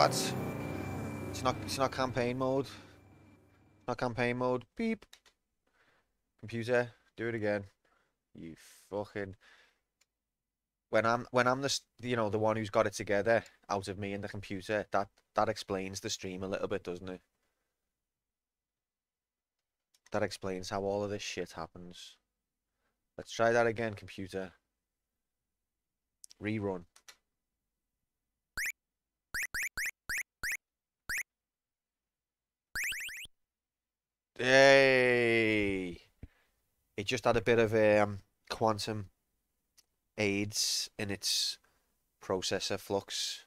What? It's not campaign mode. Not campaign mode. Beep. Computer, do it again. You fucking when I'm the one who's got it together out of me and the computer, that explains the stream a little bit, doesn't it? That explains how all of this shit happens. Let's try that again, computer. Rerun. Hey! It just had a bit of quantum aids in its processor flux.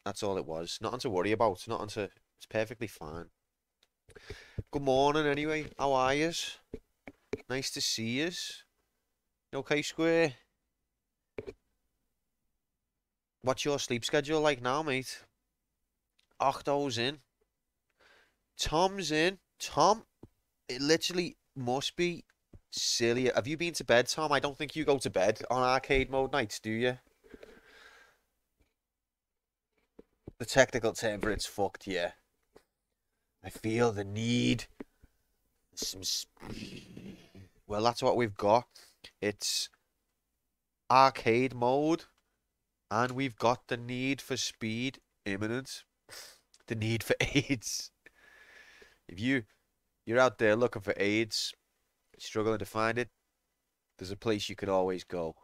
That's all it was. Nothing to worry about. Nothing to. It's perfectly fine. Good morning, anyway. How are yous? Nice to see yous. You okay, Square? What's your sleep schedule like now, mate? Octo's in. Tom's in. Tom, it literally must be silly. Have you been to bed, Tom? I don't think you go to bed on arcade mode nights, do you? The technical term for it's fucked, yeah. I feel the need. Well, that's what we've got. It's arcade mode, and we've got the need for speed imminent. The need for AIDS. If you're out there looking for AIDS, struggling to find it, there's a place you could always go.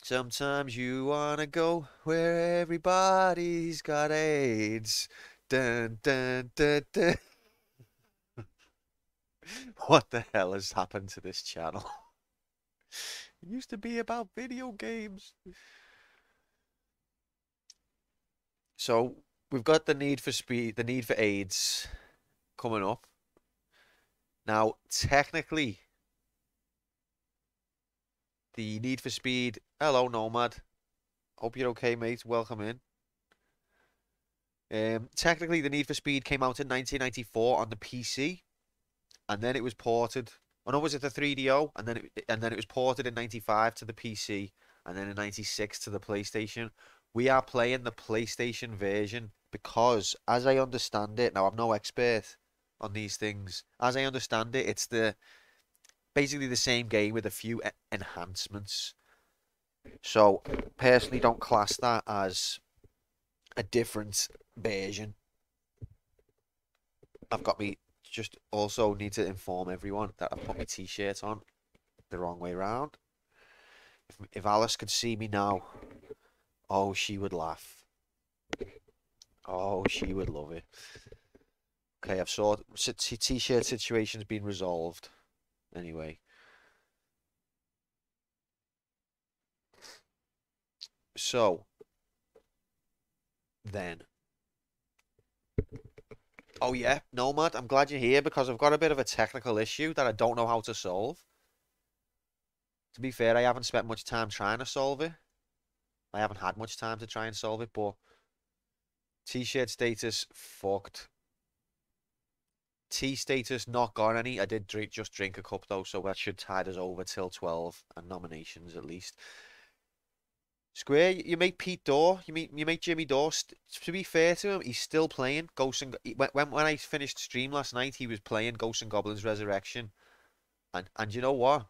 Sometimes you wanna go where everybody's got AIDS. Dun dun dun dun. What the hell has happened to this channel? It used to be about video games. So we've got the need for speed, the need for AIDS coming up. Now, technically, the Need for Speed. Hello, Nomad. Hope you're okay, mate. Welcome in. Technically, the Need for Speed came out in 1994 on the PC, and then it was ported. Oh no, was it the 3DO? And then it was ported in 95 to the PC, and then in 96 to the PlayStation. We are playing the PlayStation version because, as I understand it, now I'm no expert on these things. As I understand it, it's basically the same game with a few enhancements. So, personally, don't class that as a different version. I've got me. Just also need to inform everyone that I put my t-shirt on the wrong way around. If Alice could see me now, oh, she would laugh. Oh, she would love it. Okay, I've saw t-shirt situation's been resolved. Anyway. So, then. Oh yeah, Nomad, I'm glad you're here because I've got a bit of a technical issue that I don't know how to solve. To be fair, I haven't spent much time trying to solve it. I haven't had much time to try and solve it, but T-shirt status fucked. T status not got any. I did just drink a cup though, so that should tide us over till 12 and nominations at least. Square, you make Pete Dorr, you make Jimmy Dorr. To be fair to him, he's still playing Ghosts and when I finished stream last night, he was playing Ghosts and Goblins Resurrection, and you know what?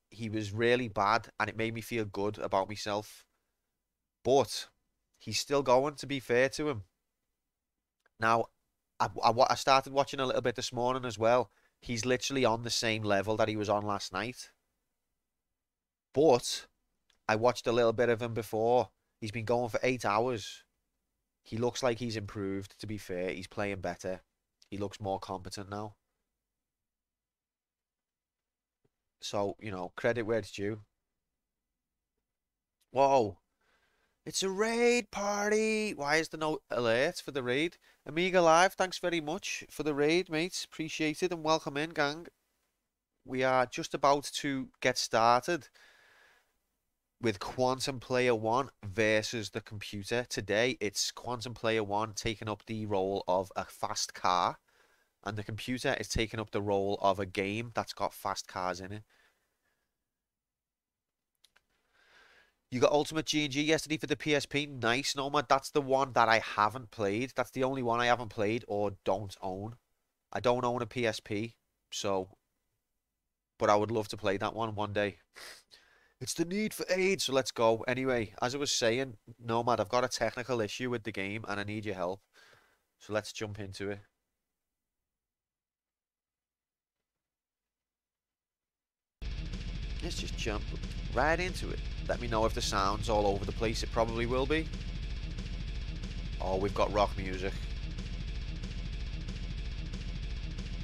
He was really bad, and it made me feel good about myself. But he's still going. To be fair to him. Now, I started watching a little bit this morning as well. He's literally on the same level that he was on last night. But I watched a little bit of him before. He's been going for 8 hours. He looks like he's improved, to be fair. He's playing better. He looks more competent now. So, credit where it's due. Whoa. It's a raid party. Why is there no alert for the raid? Amiga Live, thanks very much for the raid, mates. Appreciate it and welcome in, gang. We are just about to get started with Quantum Player 1 versus the computer. Today, it's Quantum Player 1 taking up the role of a fast car, and the computer is taking up the role of a game that's got fast cars in it. You got Ultimate G&G yesterday for the PSP. Nice, Nomad. That's the one that I haven't played. That's the only one I haven't played or don't own. I don't own a PSP, so... But I would love to play that one day. It's the need for aid, so let's go. Anyway, as I was saying, Nomad, I've got a technical issue with the game and I need your help. So let's jump into it. Let's just jump right into it. Let me know if the sound's all over the place. It probably will be. Oh, we've got rock music.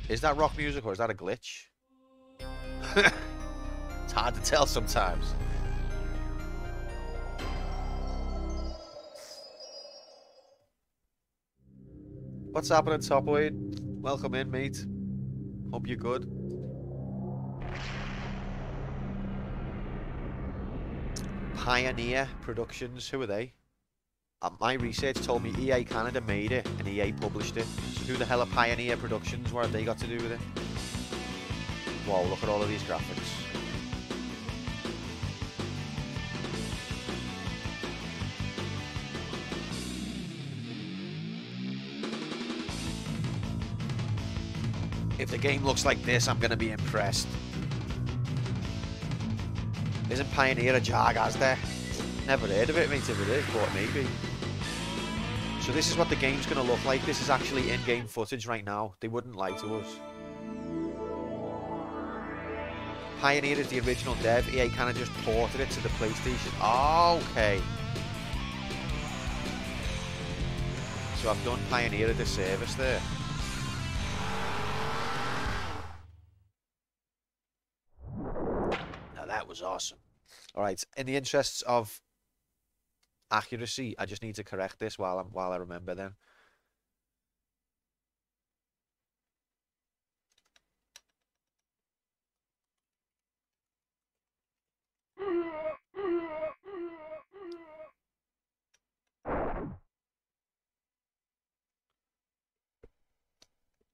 Is that rock music or is that a glitch? It's hard to tell sometimes. What's happening, Top Weight? Welcome in, mate. Hope you're good. Pioneer Productions, who are they? My research told me EA Canada made it and EA published it. So who the hell are Pioneer Productions? What have they got to do with it? Whoa, look at all of these graphics. If the game looks like this, I'm going to be impressed. Isn't Pioneer a Jargaz there? Never heard of it, mate, if it is, but maybe. So this is what the game's going to look like. This is actually in-game footage right now. They wouldn't lie to us. Pioneer is the original dev. EA kind of just ported it to the PlayStation. Oh, okay. So I've done Pioneer a disservice there. Now that was awesome. Alright, in the interests of accuracy, I just need to correct this while I remember then.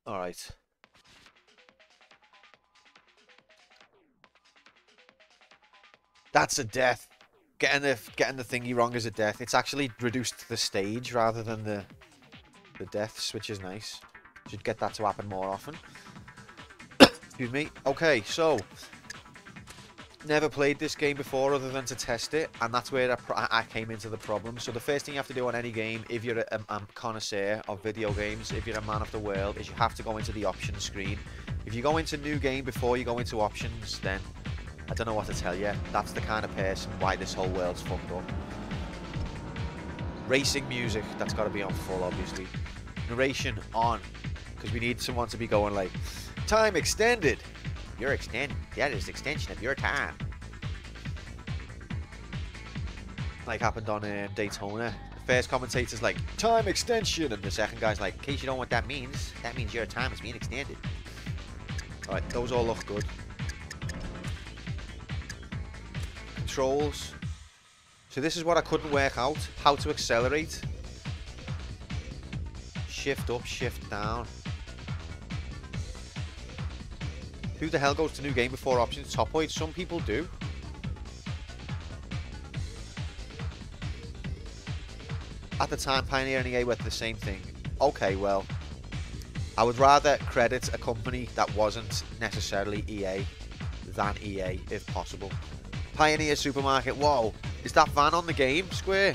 Alright. That's a death. Getting the thingy wrong is a death. It's actually reduced the stage rather than the deaths, which is nice. Should get that to happen more often. Excuse me. Okay, so never played this game before other than to test it, and that's where I came into the problem. So the first thing you have to do on any game, if you're a connoisseur of video games, if you're a man of the world, is you have to go into the options screen. If you go into new game before you go into options, then I don't know what to tell you. That's the kind of person why this whole world's fucked up. Racing music, that's got to be on full, obviously. Narration on, because we need someone to be going like, time extended. You're extended. That is extension of your time. Like happened on Daytona. The first commentator's like, time extension, and the second guy's like, in case you don't know what that means your time is being extended. Alright, those all look good. Controls. So this is what I couldn't work out. How to accelerate. Shift up, shift down. Who the hell goes to new game before options? Top weight? Some people do. At the time, Pioneer and EA were the same thing. Okay, well, I would rather credit a company that wasn't necessarily EA than EA, if possible. Pioneer Supermarket. Whoa, is that van on the game, Square?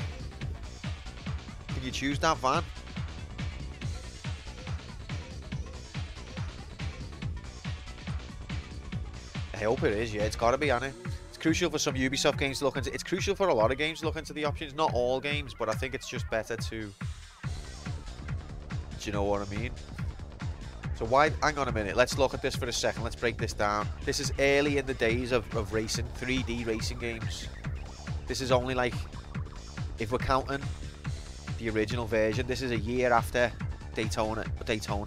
Can you choose that van? I hope it is, yeah, it's got to be on it. It's crucial for some Ubisoft games to look into. It's crucial for a lot of games to look into the options. Not all games, but I think it's just better to... Do you know what I mean? So why... Hang on a minute. Let's look at this for a second. Let's break this down. This is early in the days of racing, 3D racing games. This is only like... If we're counting the original version, this is a year after Daytona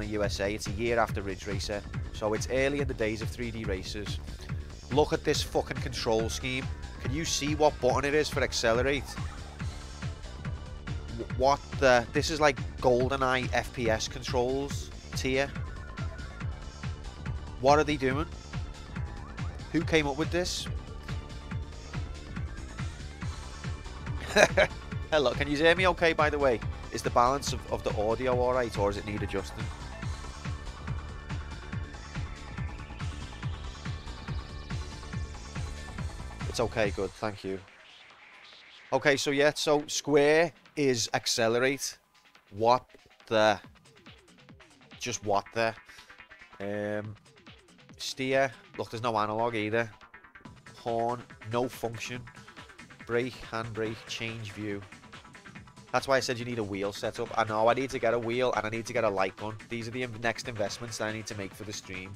USA. It's a year after Ridge Racer. So it's early in the days of 3D races. Look at this fucking control scheme. Can you see what button it is for accelerate? What the... This is like GoldenEye FPS controls tier. What are they doing? Who came up with this? Hello, can you hear me okay, by the way? Is the balance of the audio alright, or does it need adjusting? It's okay, good, thank you. Okay, so yeah, so square is accelerate. What the... Just what the... Steer, look, there's no analog either. Horn, no function. Brake, handbrake, change view. That's why I said you need a wheel setup. I know, I need to get a wheel and I need to get a light gun. These are the next investments that I need to make for the stream.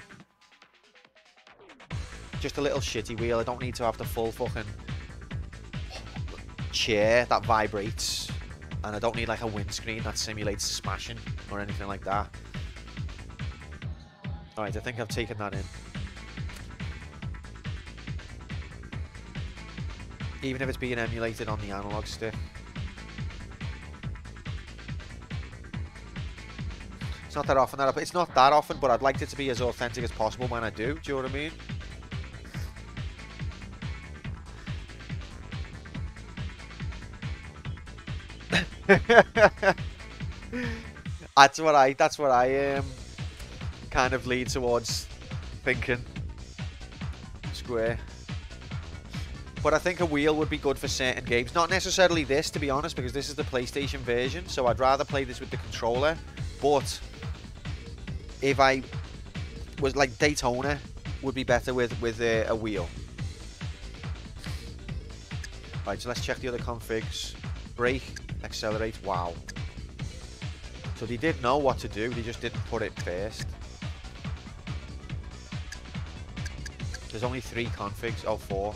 Just a little shitty wheel. I don't need to have the full fucking chair that vibrates. And I don't need like a windscreen that simulates smashing or anything like that. Alright, I think I've taken that in. Even if it's being emulated on the analog stick. It's not that often it's not that often, but I'd like it to be as authentic as possible when I do. Do you know what I mean? That's what I kind of lead towards thinking. Square. But I think a wheel would be good for certain games. Not necessarily this, to be honest, because this is the PlayStation version, so I'd rather play this with the controller. But if I was like Daytona, would be better with a wheel. Right, so let's check the other configs. Brake, accelerate, wow. So they did know what to do, they just didn't put it first. There's only 3 configs, oh 4.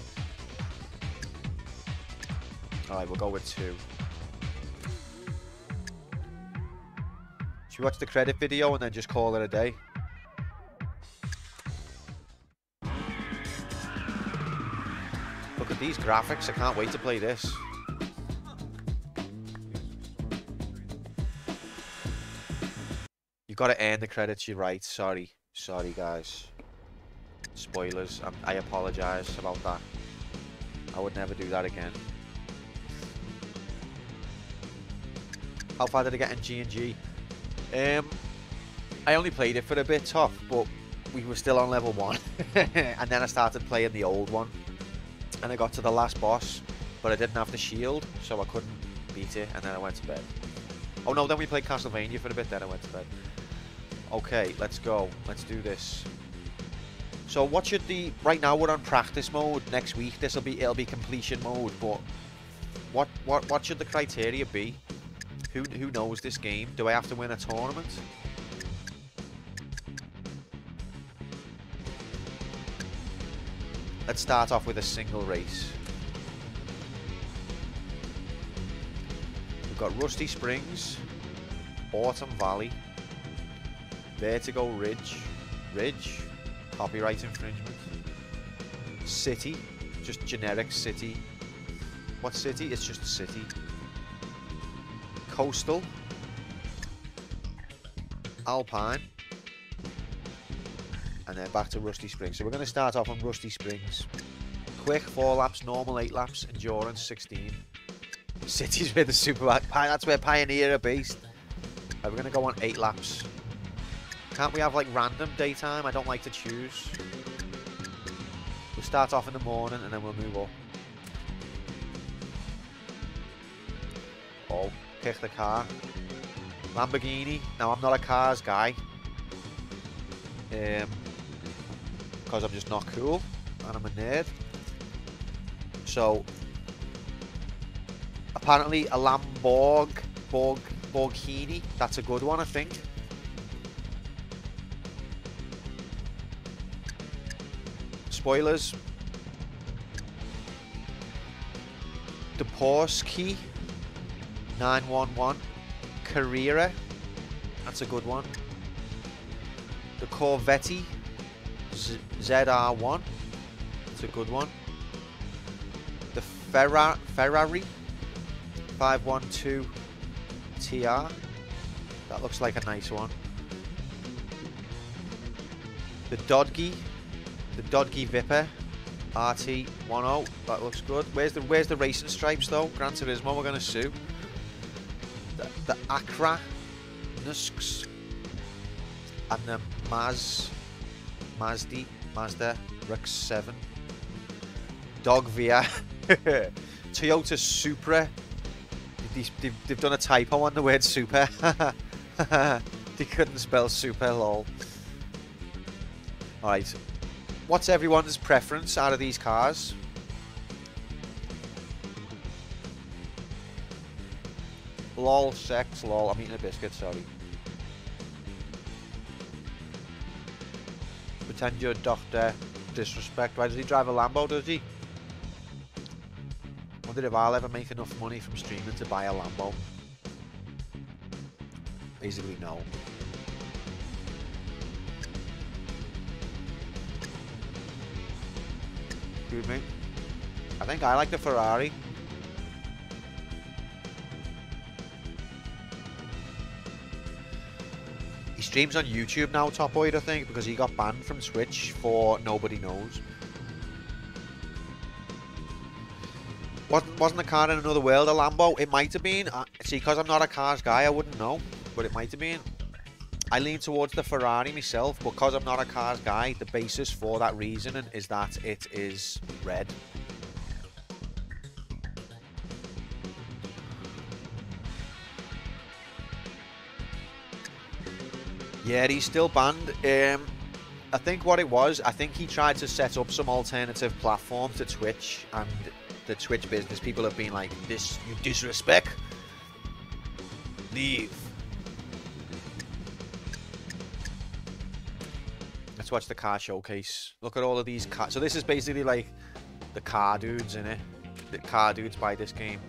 Alright, we'll go with 2. Should we watch the credit video and then just call it a day? Look at these graphics, I can't wait to play this. You gotta earn the credits, you're right, sorry. Sorry guys. Spoilers, I apologise about that. I would never do that again. How far did I get in G&G? I only played it for a bit, tough, but we were still on level 1. And then I started playing the old one. And I got to the last boss, but I didn't have the shield, so I couldn't beat it, and then I went to bed. Oh no, then we played Castlevania for a bit, then I went to bed. Okay, let's go. Let's do this. So what should the... Right now we're on practice mode. Next week it'll be completion mode, but what should the criteria be? Who knows this game? Do I have to win a tournament? Let's start off with a single race. We've got Rusty Springs, Autumn Valley, Vertigo Ridge, copyright infringement, City, just generic city. What city? It's just a city. Coastal, Alpine, and then back to Rusty Springs. So we're going to start off on Rusty Springs. Quick 4 laps, normal 8 laps, endurance 16. Cities where the super... That's where Pioneer are based. Right, we're going to go on 8 laps. Can't we have like random daytime? I don't like to choose. We'll start off in the morning and then we'll move up. Oh. Pick the car. Lamborghini. Now, I'm not a cars guy. Because I'm just not cool. And I'm a nerd. So, apparently a Lamborghini. That's a good one, I think. Spoilers. The Porsche 911 Carrera, that's a good one. The Corvette ZR1, that's a good one. The Ferrari 512 TR, that looks like a nice one. The Dodge Viper, RT10, that looks good. Where's the racing stripes though? Gran Turismo, we're gonna sue. The Acra Nusks and the Mazda RX-7. Dog Via. Toyota Supra. They've done a typo on the word super. They couldn't spell super, lol. Alright. What's everyone's preference out of these cars? Lol, sex, lol. I'm eating a biscuit, sorry. Pretend you're Dr. Disrespect. Why does he drive a Lambo, does he? Wonder if I'll ever make enough money from streaming to buy a Lambo. Basically, no. Excuse me. I think I like the Ferrari. He streams on YouTube now, Top Boyd, I think, because he got banned from Twitch for nobody knows. Wasn't a car in another world a Lambo? It might have been. See, because I'm not a cars guy, I wouldn't know. But it might have been. I lean towards the Ferrari myself, but because I'm not a cars guy, the basis for that reasoning is that it is red. Yeah, he's still banned. I think what it was, I think he tried to set up some alternative platform to Twitch, and the Twitch business people have been like, "This, you disrespect, leave." Let's watch the car showcase. Look at all of these cars. So this is basically like the car dudes in it. The car dudes buy this game.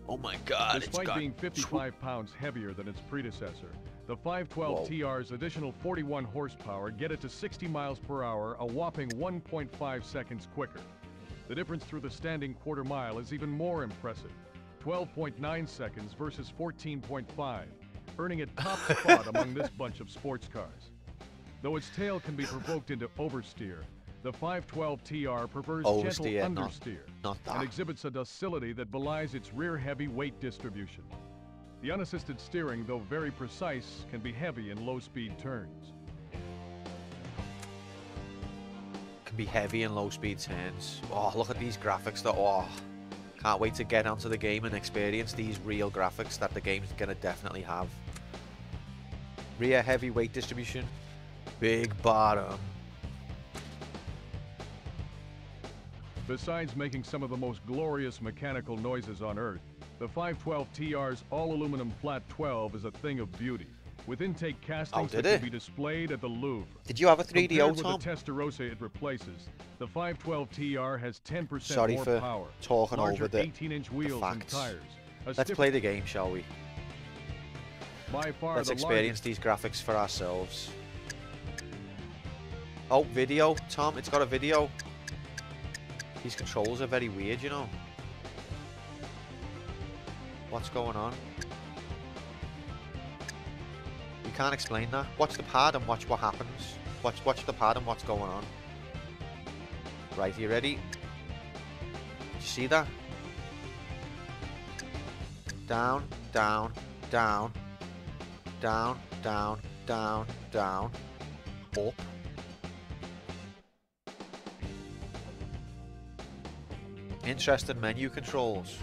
Oh my god, despite being 55 pounds heavier than its predecessor, the 512 TR's additional 41 horsepower get it to 60 miles per hour, a whopping 1.5 seconds quicker. The difference through the standing quarter mile is even more impressive, 12.9 seconds versus 14.5, earning it top spot among this bunch of sports cars. Though its tail can be provoked into oversteer, the 512 TR prefers gentle understeer and exhibits a docility that belies its rear-heavy weight distribution. The unassisted steering, though very precise, can be heavy in low-speed turns. Can be heavy in low-speed turns. Oh, look at these graphics. Oh, can't wait to get onto the game and experience these real graphics that the game's gonna definitely have. Rear heavy weight distribution. Big bottom. Besides making some of the most glorious mechanical noises on Earth, the 512 TR's all-aluminum flat 12 is a thing of beauty, with intake castings that can be displayed at the Louvre. Did you have a 3DO, Tom? With the Testarossa it replaces, the 512 TR has 10% Sorry more for power, talking larger over the 18-inch wheels and tires. Let's play the game, shall we? By far Let's experience these graphics for ourselves. Oh, video, Tom. It's got a video. These controls are very weird, you know. What's going on? You can't explain that. Watch the pad and watch what happens. Watch the pad and what's going on. Right, you ready? You see that? Down, down, down, down, down, down, down, up. Interesting menu controls.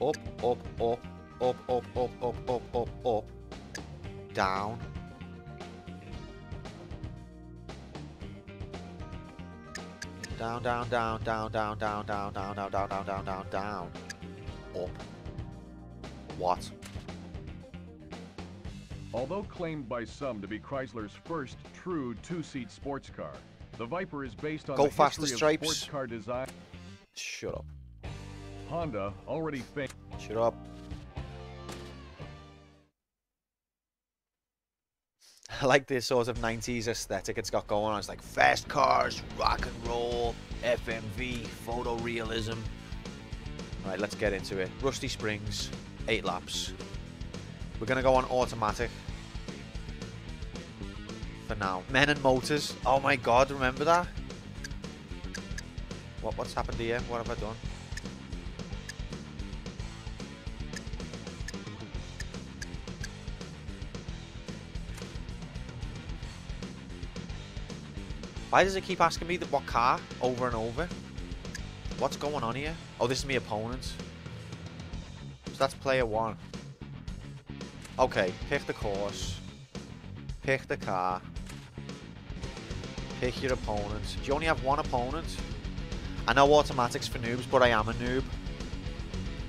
Up, up, up, up, up, up, up, up, up, up. Down. Down, down, down, down, down, down, down, down, down, down, down, down, down, down. Up. What? Although claimed by some to be Chrysler's first true two-seat sports car, the Viper is based on the history of sports car design. Shut up. Honda already faked. Shut up. I like this sort of 90s aesthetic it's got going on. It's like fast cars, rock and roll, FMV, photorealism. Alright, let's get into it. Rusty Springs, 8 laps. We're going to go on automatic for now. Men and Motors. Oh my god, remember that? What's happened here? What have I done? Why does it keep asking me what car over and over? What's going on here? Oh, this is my opponent. So that's player one. Okay, pick the course. Pick the car. Pick your opponent. Do you only have one opponent? I know automatics for noobs, but I am a noob.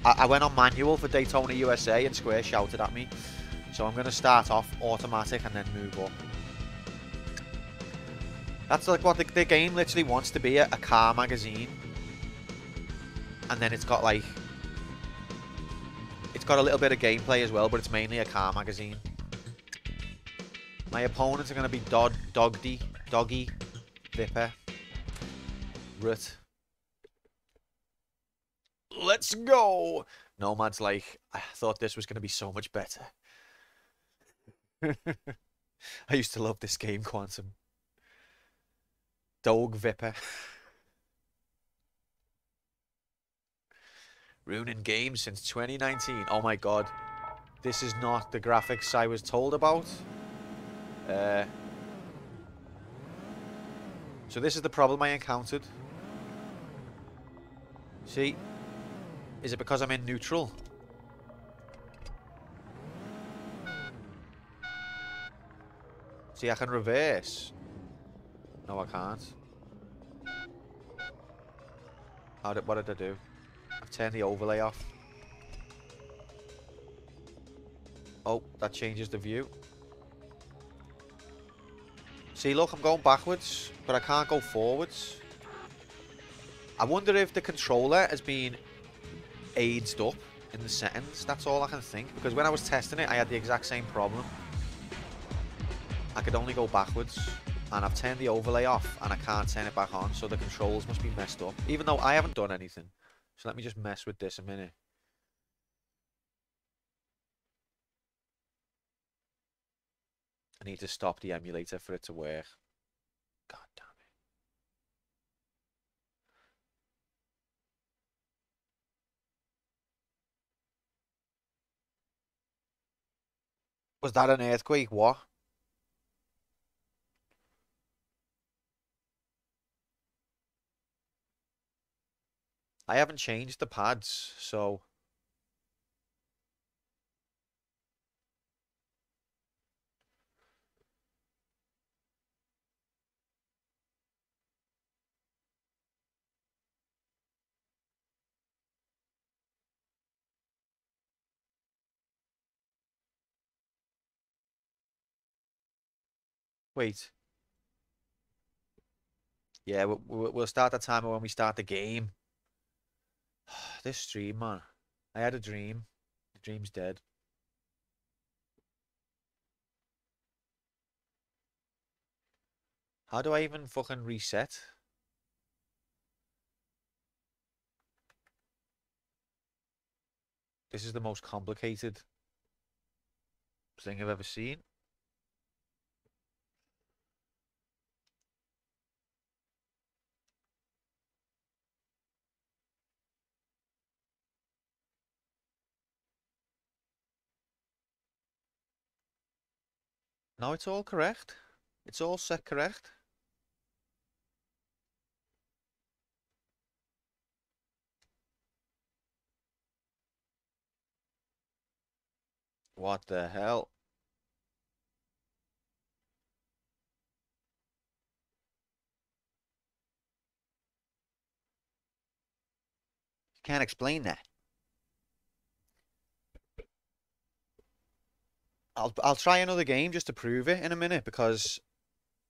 I went on manual for Daytona USA and Square shouted at me. So I'm going to start off automatic and then move up. That's like what the game literally wants to be, a car magazine. And then it's got like... It's got a little bit of gameplay as well, but it's mainly a car magazine. My opponents are going to be Doggy, Vipper, Root. Let's go! Nomad's like, I thought this was going to be so much better. I used to love this game, Quantum. Dog Vipper. Ruining games since 2019. Oh my god. This is not the graphics I was told about. So this is the problem I encountered. See? Is it because I'm in neutral? See, I can reverse. No, I can't. What did I do? I've turned the overlay off. Oh, that changes the view. See, look, I'm going backwards, but I can't go forwards. I wonder if the controller has been aged up in the settings. That's all I can think. Because when I was testing it, I had the exact same problem. I could only go backwards. And I've turned the overlay off, and I can't turn it back on. So the controls must be messed up. Even though I haven't done anything. So let me just mess with this a minute. I need to stop the emulator for it to work. God damn it. Was that an earthquake? What? I haven't changed the pads, so... Wait. Yeah, we'll start the timer when we start the game. This stream, man. I had a dream. The dream's dead. How do I even fucking reset? This is the most complicated thing I've ever seen. No, it's all correct. It's all set correct. What the hell? Can't explain that. I'll try another game just to prove it in a minute because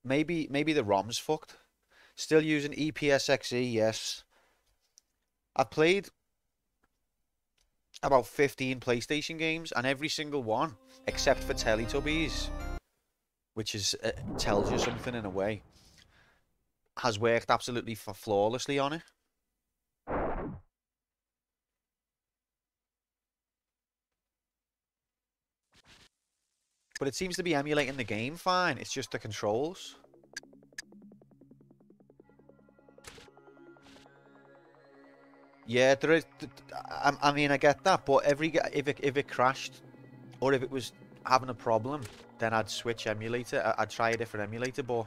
maybe the ROM's fucked. Still using EPSXE, yes. I've played about 15 PlayStation games and every single one, except for Teletubbies, which is tells you something in a way, has worked absolutely flawlessly on it. But it seems to be emulating the game fine. It's just the controls. Yeah, there is. I mean, I get that, but if it crashed or if it was having a problem, then I'd switch emulator. I'd try a different emulator, but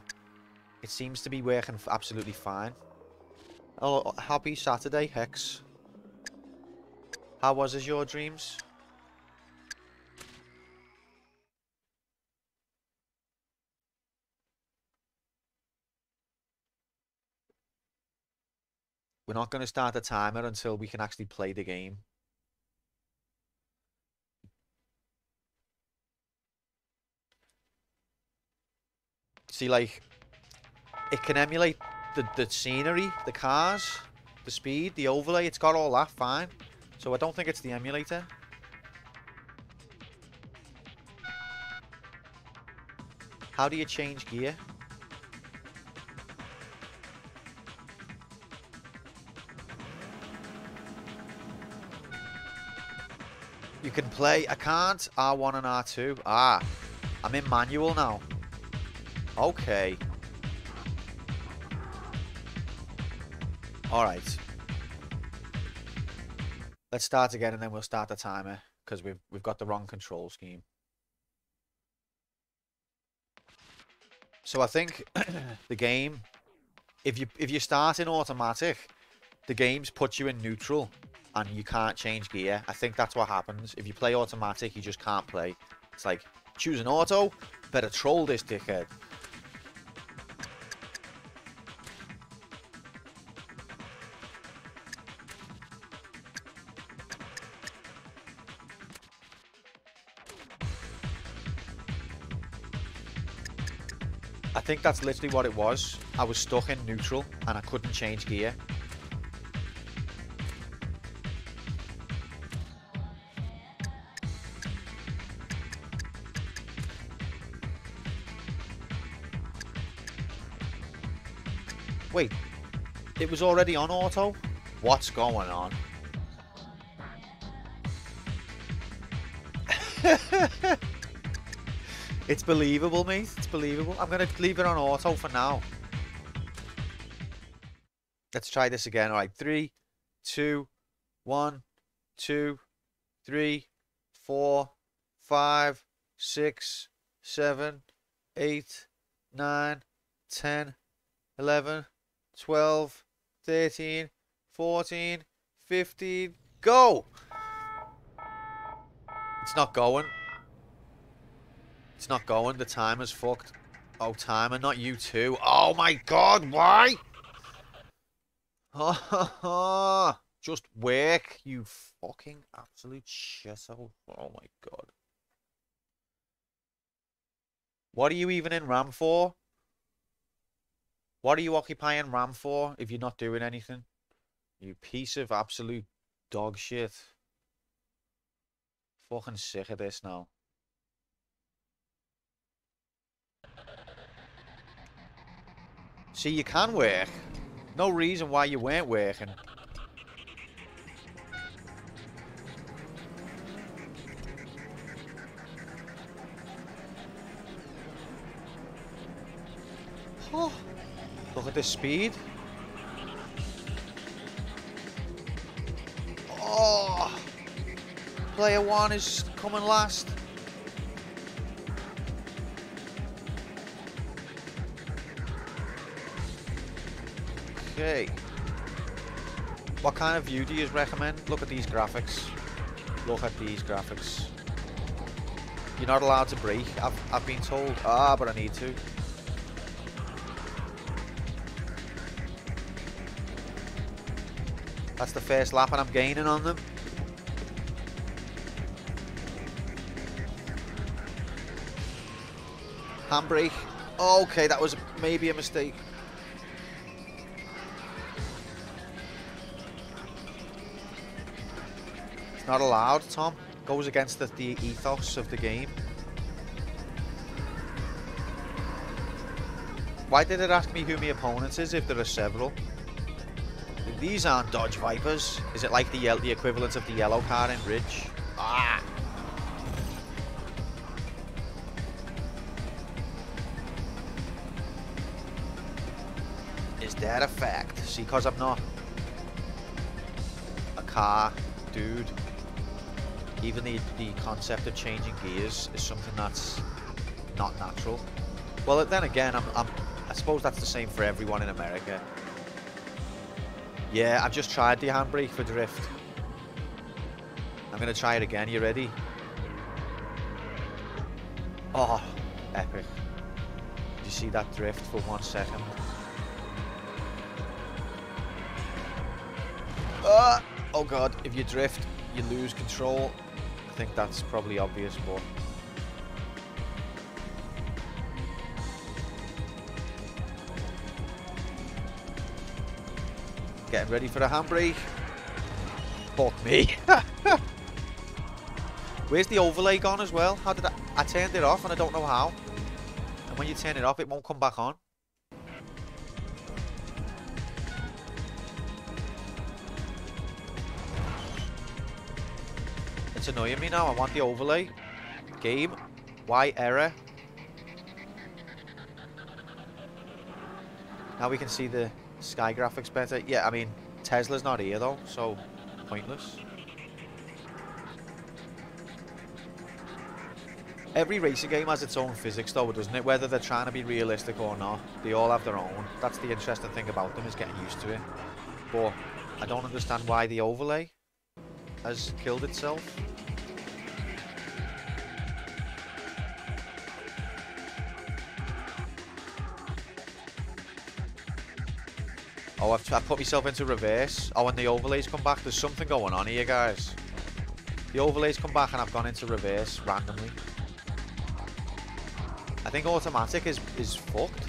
it seems to be working absolutely fine. Oh, happy Saturday, Hex. How was your dreams? We're not going to start the timer until we can actually play the game. See, like, it can emulate the scenery, the cars, the speed, the overlay. It's got all that fine. So I don't think it's the emulator. How do you change gear? You can play. I can't. R1 and R2. Ah, I'm in manual now. Okay. All right. Let's start again, and then we'll start the timer because we've got the wrong control scheme. So I think the game, if you start in automatic, the game's put you in neutral and you can't change gear. I think that's what happens. If you play automatic, you just can't play. It's like, choose an auto, better troll this dickhead. I think that's literally what it was. I was stuck in neutral and I couldn't change gear. Wait, it was already on auto? What's going on? It's believable, mate. It's believable. I'm going to leave it on auto for now. Let's try this again. All right, 3, 2, 1, 2, 3, 4, 5, 6, 7, 8, 9, 10, 11, 12, 13, 14, 15, go! It's not going. It's not going. The timer's fucked. Oh, timer, not you too. Oh my god, why? Just work, you fucking absolute shithole. Oh my god. What are you even in RAM for? What are you occupying RAM for if you're not doing anything? You piece of absolute dog shit. Fucking sick of this now. See, you can work. No reason why you weren't working. Oh, look at the speed. Oh, player one is coming last. Okay. What kind of view do you recommend? Look at these graphics. Look at these graphics. You're not allowed to brake, I've been told. Ah, but I need to. That's the first lap and I'm gaining on them. Handbrake. Okay, that was maybe a mistake. It's not allowed, Tom. Goes against the ethos of the game. Why did it ask me who my opponent is if there are several? These aren't Dodge Vipers. Is it like the equivalent of the yellow car in Ridge? Ah! Is that a fact? See, because I'm not. car dude, even the concept of changing gears is something that's not natural. Well, then again, I suppose that's the same for everyone in America. Yeah, I've just tried the handbrake for drift. I'm gonna try it again. You ready? Oh, epic. Did you see that drift for 1 second? Oh god, if you drift, you lose control. I think that's probably obvious, but... Getting ready for the handbrake. Fuck me. Where's the overlay gone as well? How did I turned it off and I don't know how. And when you turn it off, it won't come back on. It's annoying me now. I want the overlay. Game. Why error? Now we can see the sky graphics better. Yeah, I mean, Tesla's not here though, so pointless. Every racing game has its own physics though, doesn't it? Whether they're trying to be realistic or not, they all have their own. That's the interesting thing about them, is getting used to it. But I don't understand why the overlay has killed itself. Oh, I've put myself into reverse. Oh, and the overlays come back. There's something going on here, guys. The overlays come back and I've gone into reverse randomly. I think automatic is fucked.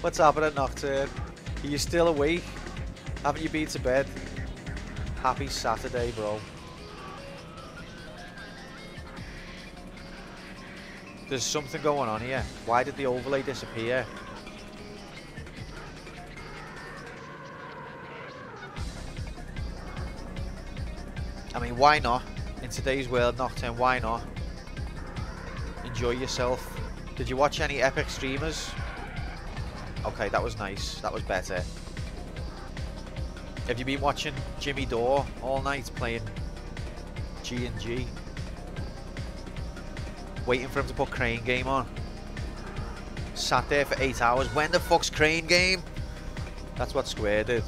What's happening, Nocturne? Are you still awake? Haven't you been to bed? Happy Saturday, bro. There's something going on here. Why did the overlay disappear? I mean, why not? In today's world, Nocturne, why not? Enjoy yourself. Did you watch any epic streamers? Okay, that was nice. That was better. Have you been watching Jimmy Dore all night playing G&G? Waiting for him to put Crane Game on. Sat there for 8 hours. When the fuck's Crane Game? That's what Square did.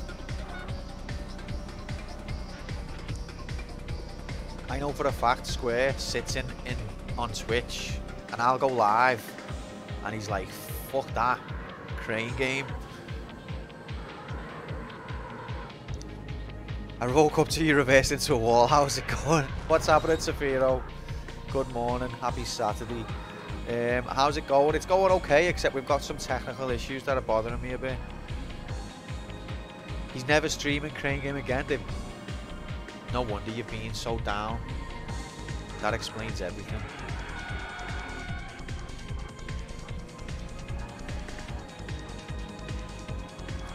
I know for a fact Square sits in on Twitch and I'll go live and he's like, fuck that, Crane Game. I woke up to you reversed into a wall. How's it going? What's happening, Safiro? Good morning, happy Saturday. How's it going? It's going okay, except we've got some technical issues that are bothering me a bit. He's never streaming Crane Game again. No wonder you've been so down. That explains everything.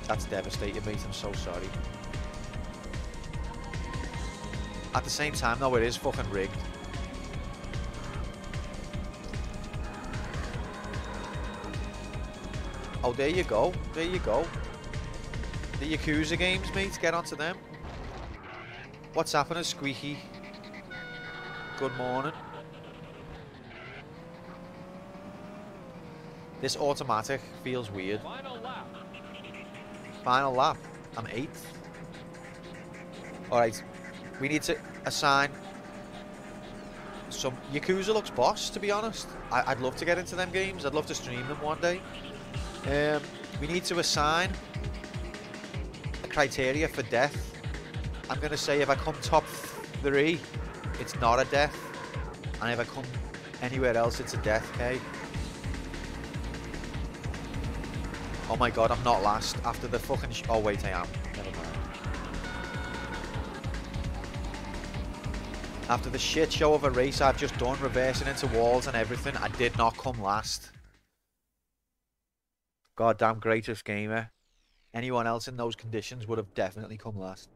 That's devastating, mate. I'm so sorry. At the same time, though, it is fucking rigged. Oh, there you go. There you go. The Yakuza games, mate. Get onto them. What's happening, Squeaky? Good morning. This automatic feels weird. Final lap. Final lap. I'm 8th. Alright. We need to assign some... Yakuza looks boss, to be honest. I'd love to get into them games. I'd love to stream them one day. We need to assign a criteria for death. I'm going to say if I come top 3, it's not a death. And if I come anywhere else, it's a death, okay? Oh my god, I'm not last after the fucking... oh wait, I am. Never mind. After the shit show of a race I've just done, reversing into walls and everything, I did not come last. Goddamn greatest gamer. Anyone else in those conditions would have definitely come last.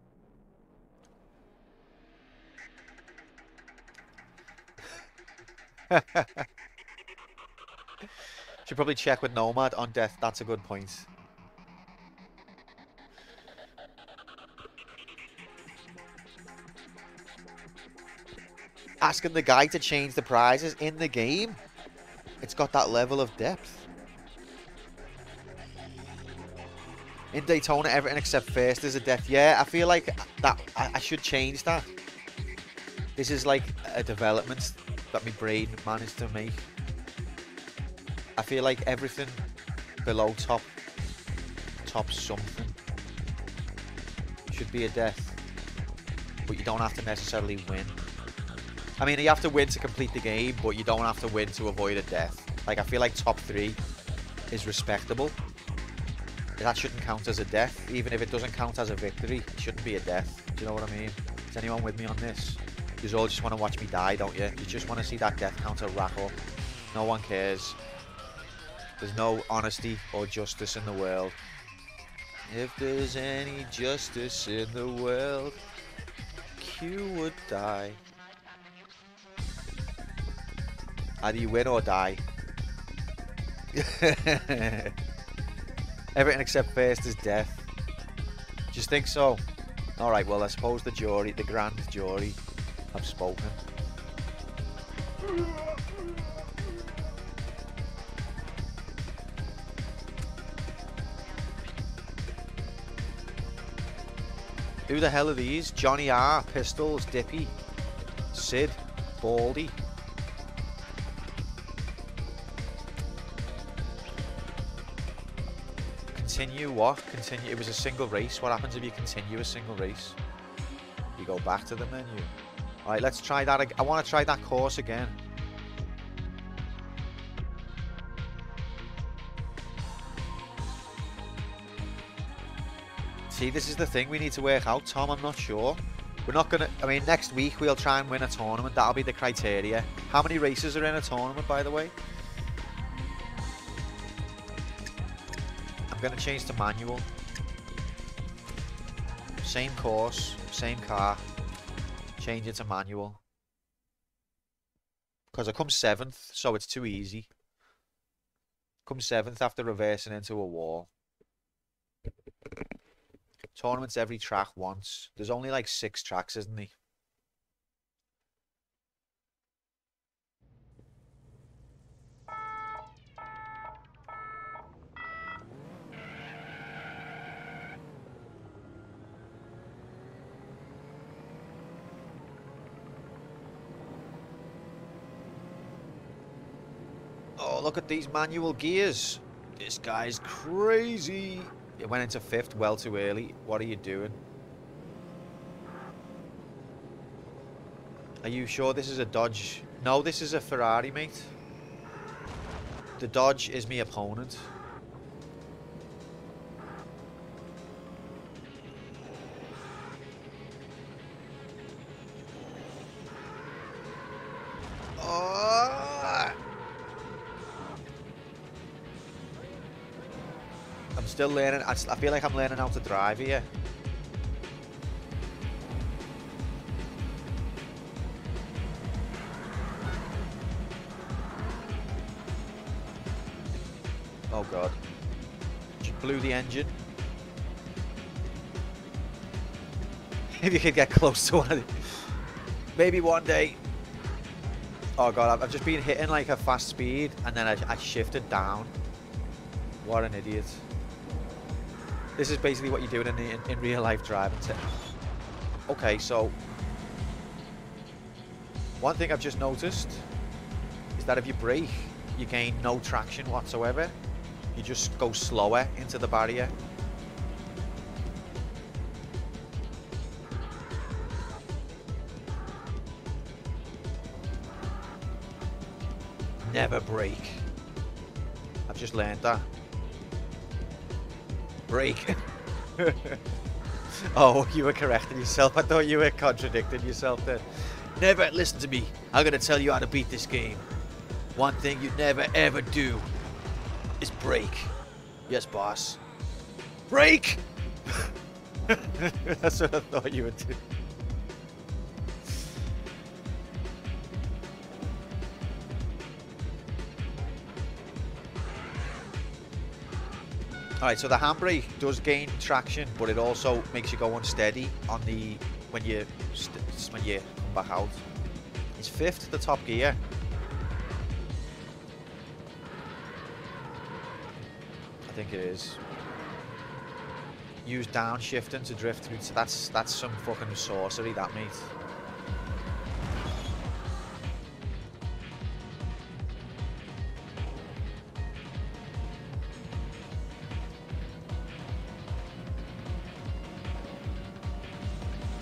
Should probably check with Nomad on death. That's a good point. Asking the guy to change the prizes in the game. It's got that level of depth. In Daytona, everything except first is a death. Yeah, I feel like that I should change that. This is like a development that my brain managed to make. I feel like everything below top something should be a death. But you don't have to necessarily win. I mean, you have to win to complete the game, but you don't have to win to avoid a death. Like, I feel like top 3 is respectable. That shouldn't count as a death. Even if it doesn't count as a victory, it shouldn't be a death. Do you know what I mean? Is anyone with me on this? You all just want to watch me die, don't you? You just want to see that death counter rack up. No one cares. There's no honesty or justice in the world. If there's any justice in the world, Q would die. Either you win or die. Everything except first is death. Just think so. Alright, well, I suppose the jury, the grand jury, have spoken. Who the hell are these? Johnny R, Pistols, Dippy, Sid, Baldy. Continue what? Continue. It was a single race. What happens if you continue a single race? You go back to the menu. Alright, let's try that. I want to try that course again. See, this is the thing we need to work out, Tom. I'm not sure. We're not going to... I mean, next week we'll try and win a tournament. That'll be the criteria. How many races are in a tournament, by the way? I'm going to change to manual. Same course, same car. Change it to manual. Because I come 7th, so it's too easy. Come 7th after reversing into a wall. Tournaments every track once. There's only like 6 tracks, isn't there? Oh, look at these manual gears. This guy's crazy. It went into 5th well too early. What are you doing? Are you sure this is a Dodge? No, this is a Ferrari, mate. The Dodge is my opponent. I'm still learning. I feel like I'm learning how to drive here. Oh god. Just blew the engine. If you could get close to one. Maybe one day. Oh god, I've just been hitting like a fast speed and then I shifted down. What an idiot. This is basically what you're doing in real life driving. Okay, so one thing I've just noticed is that if you brake, you gain no traction whatsoever. You just go slower into the barrier. Never brake. I've just learned that. Brake. Oh, you were correcting yourself. I thought you were contradicting yourself then. Never, listen to me. I'm going to tell you how to beat this game. One thing you never ever do is brake. Yes, boss. Brake! That's what I thought you would do. Alright, so the handbrake does gain traction, but it also makes you go unsteady on the when you come back out. It's fifth, the top gear. I think it is. Use downshifting to drift through. So that's some fucking sorcery, that, mate.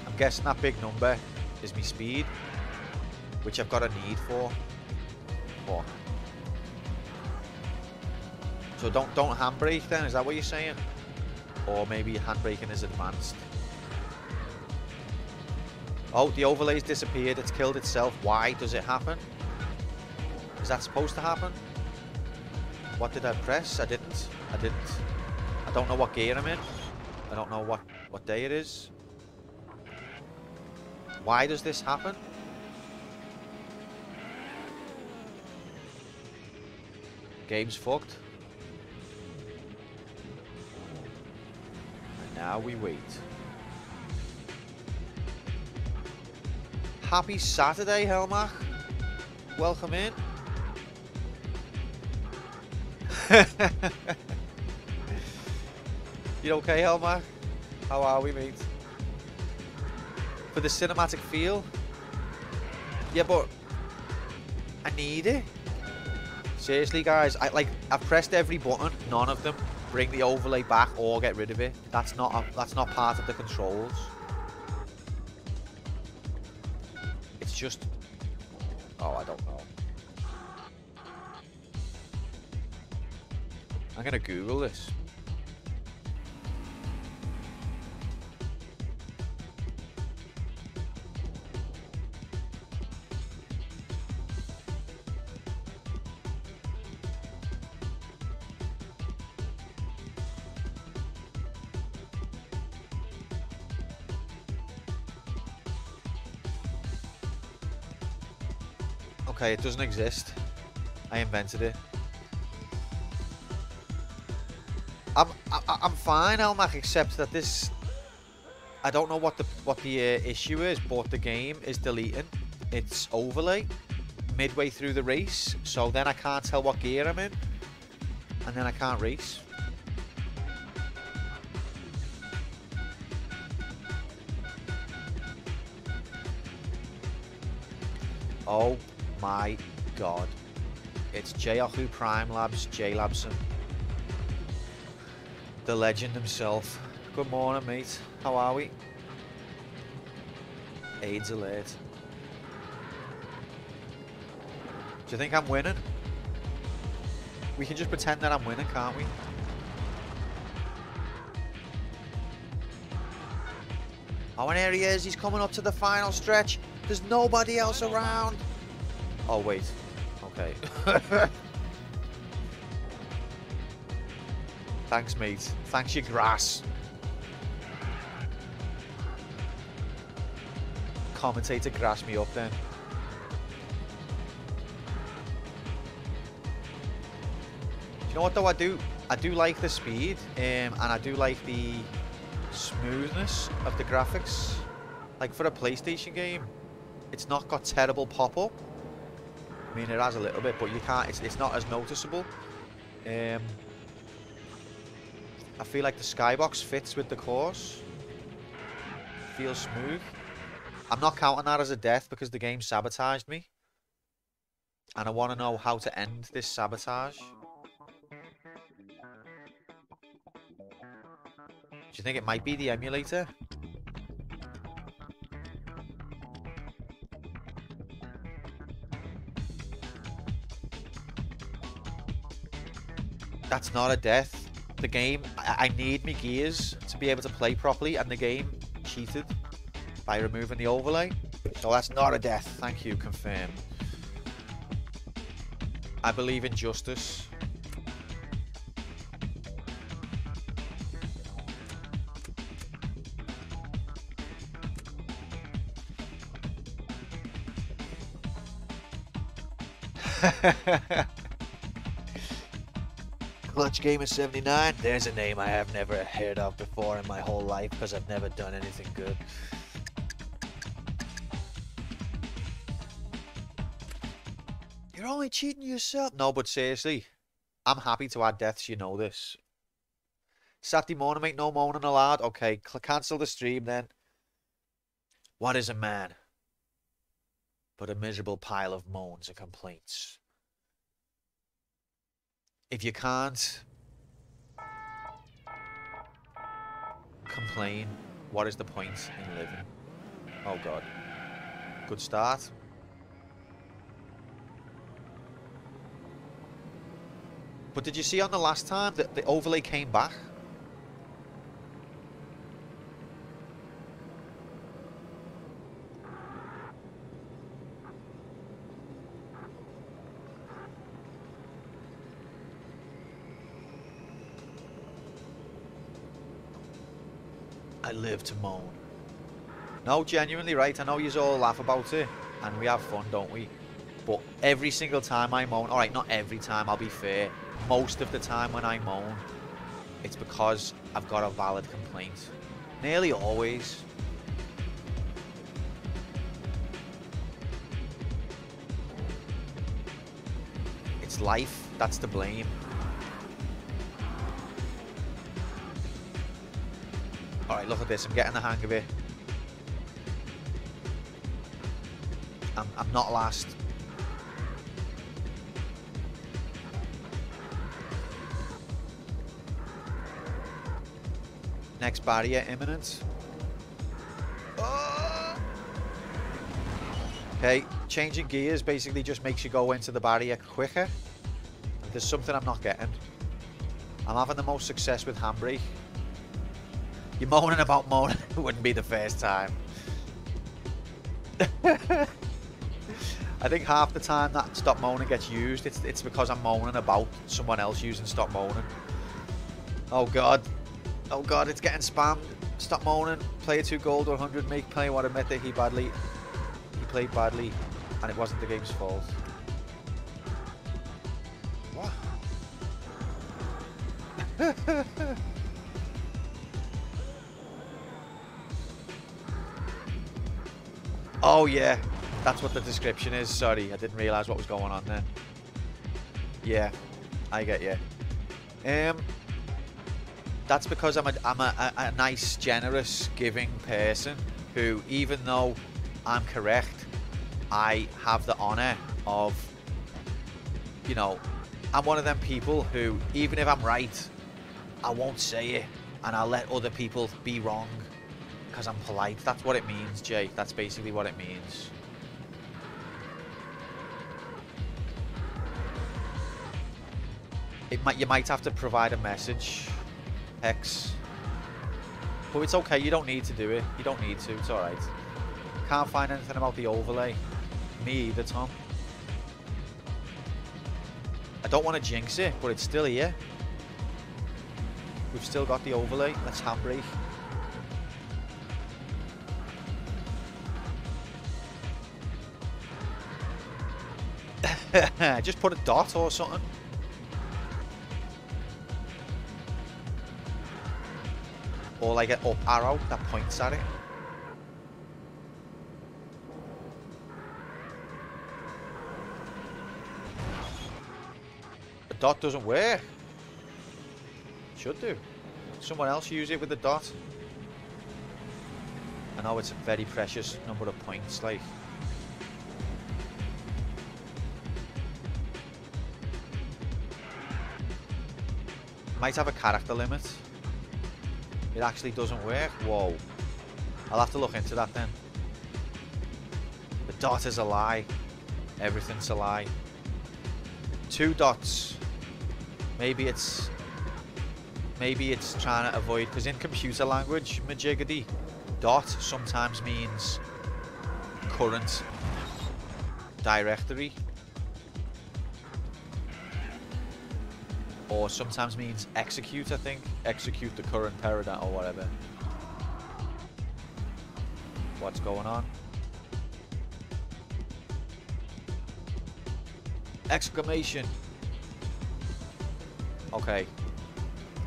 I'm guessing that big number is my speed, which I've got a need for. What? So don't handbrake then, is that what you're saying? Or maybe handbraking is advanced. Oh, the overlay's disappeared, it's killed itself. Why does it happen? Is that supposed to happen? What did I press? I didn't. I don't know what gear I'm in. I don't know what day it is. Why does this happen? Game's fucked. And now we wait. Happy Saturday, Helmach. Welcome in. You okay, Helmach? How are we, mate? For the cinematic feel? Yeah, but I need it. Seriously, guys, I've pressed every button. None of them bring the overlay back or get rid of it. That's not part of the controls. It's just, oh, I don't know. I'm gonna Google this. Okay, it doesn't exist. I invented it. I'm fine, Elmac, except that this, I don't know what the issue is, but the game is deleting its overlay midway through the race, so then I can't tell what gear I'm in, and then I can't race. Oh my god. It's Jayahu Prime Labs, J Labson. The legend himself. Good morning, mate. How are we? AIDS alert. Do you think I'm winning? We can just pretend that I'm winning, can't we? Oh, and here he is. He's coming up to the final stretch. There's nobody else around. Oh, wait. Okay. Thanks, mate. Thanks, your grass. Commentator grass me up then. Do you know what though? I do like the speed, and I do like the smoothness of the graphics. Like for a PlayStation game, it's not got terrible pop-up. I mean, it has a little bit, but you can't. It's not as noticeable. I feel like the skybox fits with the course. Feels smooth. I'm not counting that as a death because the game sabotaged me. And I want to know how to end this sabotage. Do you think it might be the emulator? That's not a death. The game, I need my gears to be able to play properly, and the game cheated by removing the overlay. So that's not a death. Thank you, confirmed. I believe in justice. Clutch Gamer 79. There's a name I have never heard of before in my whole life because I've never done anything good. You're only cheating yourself. No, but seriously, I'm happy to add deaths, you know this. Saturday morning, mate, no moaning allowed. Okay, cancel the stream then. What is a man but a miserable pile of moans and complaints? If you can't complain, what is the point in living? Oh god. Good start. But did you see on the last time that the overlay came back? I live to moan. No, genuinely, right? I know you all laugh about it, and we have fun, don't we? But every single time I moan, alright, not every time, I'll be fair. Most of the time when I moan, it's because I've got a valid complaint. Nearly always. It's life, that's to blame. Alright, look at this, I'm getting the hang of it. I'm not last. Next barrier imminent. Okay, changing gears basically just makes you go into the barrier quicker. There's something I'm not getting. I'm having the most success with handbrake. You're moaning about moaning. It wouldn't be the first time. I think half the time that stop moaning gets used, it's because I'm moaning about someone else using stop moaning. Oh god. Oh god, it's getting spammed. Stop moaning. Player 2 gold or 100. Make player 1 admit that he played badly and it wasn't the game's fault. What? Oh yeah, that's what the description is. Sorry, I didn't realise what was going on there. Yeah, I get you. That's because I'm a nice, generous, giving person who, even though I'm correct, I have the honour of, you know, I'm one of them people who, even if I'm right, I won't say it and I'll let other people be wrong. Because I'm polite. That's what it means, Jay. That's basically what it means. You might have to provide a message, Hex. But it's okay. You don't need to do it. You don't need to. It's alright. Can't find anything about the overlay. Me either, Tom. I don't want to jinx it, but it's still here. We've still got the overlay. Let's handbrake. Just put a dot or something. Or like an up arrow that points at it. The dot doesn't work. Should do. Someone else use it with the dot. I know it's a very precious number of points, like. Might have a character limit. It actually doesn't work. Whoa. I'll have to look into that then. The dot is a lie. Everything's a lie. 2 dots. Maybe it's trying to avoid, because in computer language, majiggity, dot sometimes means current directory. Or sometimes means execute, I think. Execute the current paradigm or whatever. What's going on? Exclamation. Okay.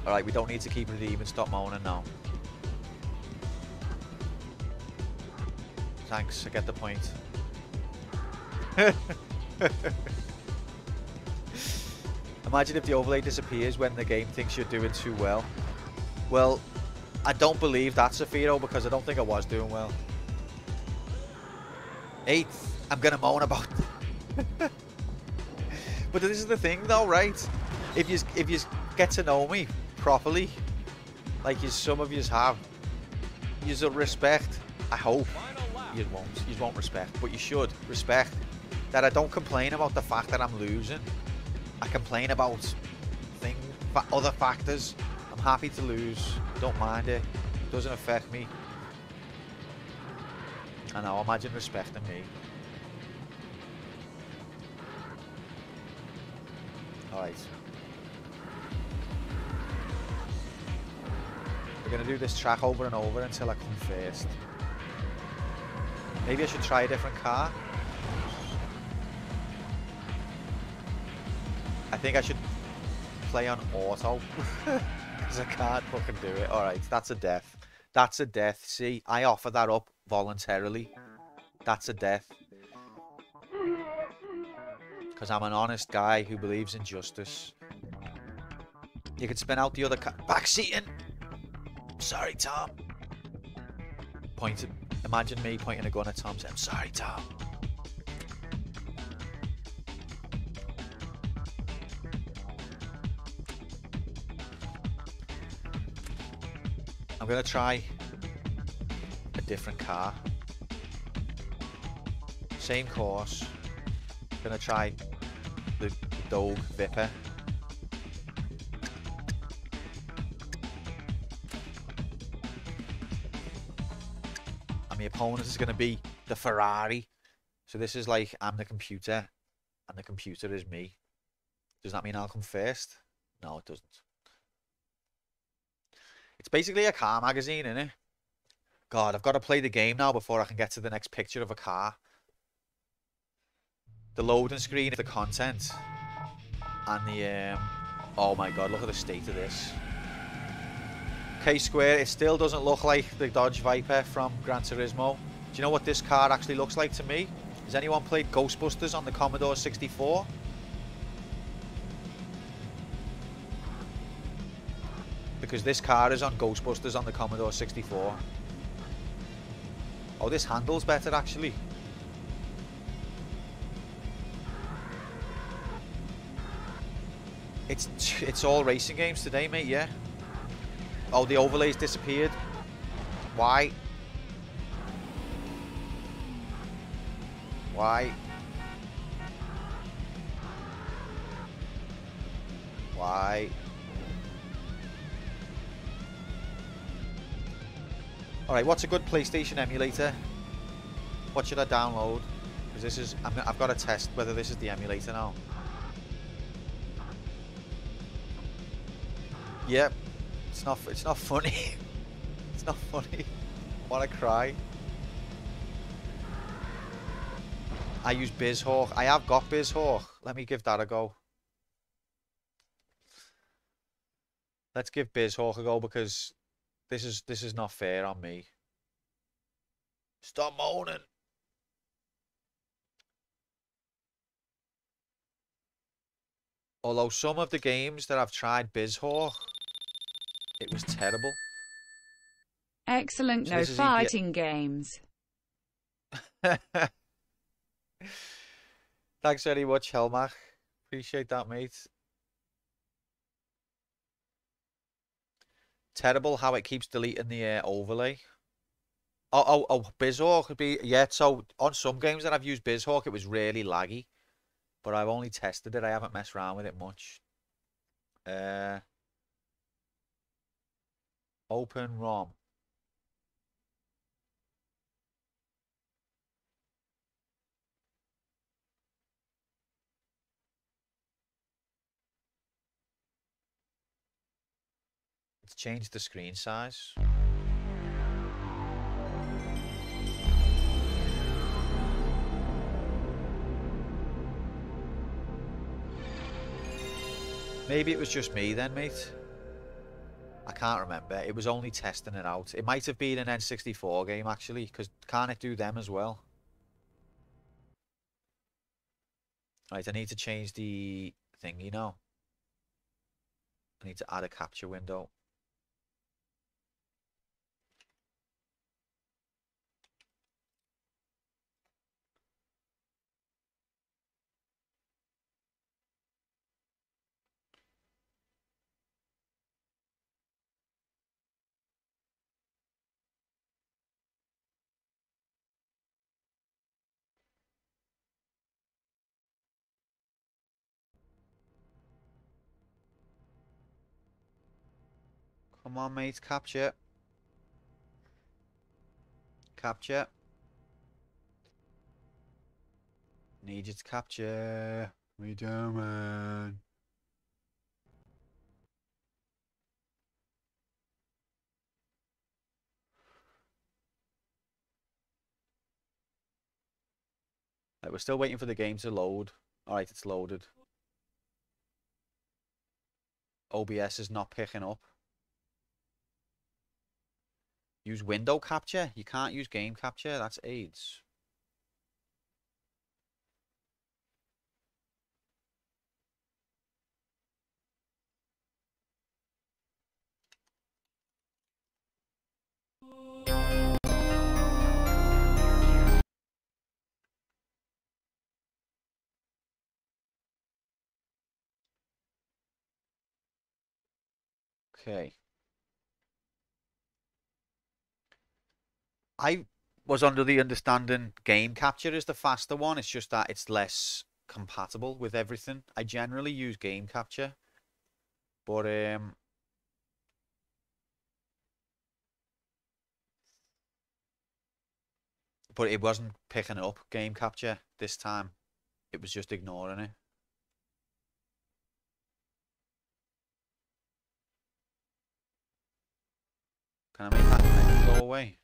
Alright, we don't need to keep it even. Stop moaning now. Thanks, I get the point. Imagine if the overlay disappears when the game thinks you're doing too well. Well, I don't believe that, Safiro, because I don't think I was doing well. 8th, I'm gonna moan about. But this is the thing, though, right? If you get to know me properly, like some of yous have, you'll respect. I hope you won't. You won't respect, but you should respect that I don't complain about the fact that I'm losing. I complain about other factors. I'm happy to lose. Don't mind it. Doesn't affect me. I know. Imagine respecting me. Alright. We're going to do this track over and over until I come first. Maybe I should try a different car. I think I should play on auto. Because I can't fucking do it. Alright, that's a death. That's a death. See, I offer that up voluntarily. That's a death. Because I'm an honest guy who believes in justice. You can spin out the other car. Backseating! Sorry, Tom. Imagine me pointing a gun at Tom saying, I'm sorry, Tom. I'm going to try a different car. Same course. I'm going to try the Doge Viper. And my opponent is going to be the Ferrari. So this is like, I'm the computer and the computer is me. Does that mean I'll come first? No, it doesn't. It's basically a car magazine, isn't it? God, I've got to play the game now before I can get to the next picture of a car. The loading screen, the content, and the, oh my God, look at the state of this. K-Square, it still doesn't look like the Dodge Viper from Gran Turismo. Do you know what this car actually looks like to me? Has anyone played Ghostbusters on the Commodore 64? Because this car is on Ghostbusters on the Commodore 64. Oh, this handles better actually. It's all racing games today, mate, yeah. Oh, the overlays disappeared. Why? Why? Why? Alright, what's a good PlayStation emulator? What should I download? Because this is, I've got to test whether this is the emulator now. Yep, it's not funny. It's not funny. I want to cry. I use BizHawk. I have got BizHawk. Let me give that a go. Let's give BizHawk a go because this is not fair on me. Stop moaning. Although some of the games that I've tried BizHawk, it was terrible. Excellent, so no fighting games. Thanks very much, Helmach. Appreciate that, mate. Terrible how it keeps deleting the overlay. Oh, BizHawk could be, yeah, so on some games that I've used BizHawk, it was really laggy. But I've only tested it, I haven't messed around with it much. Open ROM. Let's change the screen size. Maybe it was just me then, mate. I can't remember. It was only testing it out. It might have been an N64 game, actually, because can't it do them as well? Right, I need to change the thingy now. I need to add a capture window. Come on, mate, capture. Capture. Need you to capture. We do, man. Right, we're still waiting for the game to load. Alright, it's loaded. OBS is not picking up. Use window capture? You can't use game capture. That's AIDS. Okay. I was under the understanding game capture is the faster one. It's just that it's less compatible with everything. I generally use game capture, but it wasn't picking up game capture this time. It was just ignoring it. Can I make that menu go away?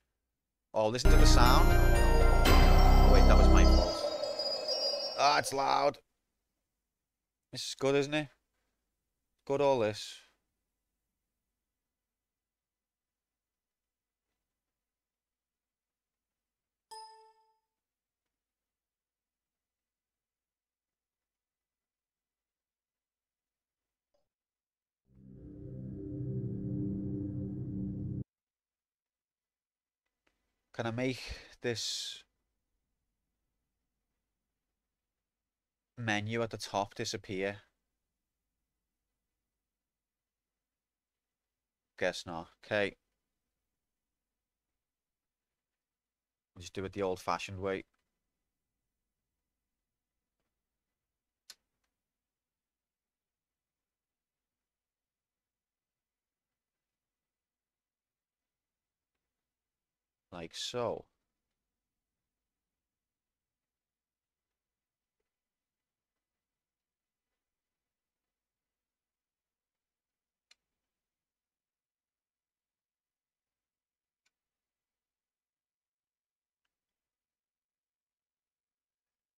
Oh, listen to the sound. Oh, wait, that was my fault. Ah, it's loud. This is good, isn't it? Good, all this. Can I make this menu at the top disappear? Guess not. Okay. We'll just do it the old-fashioned way. Like so.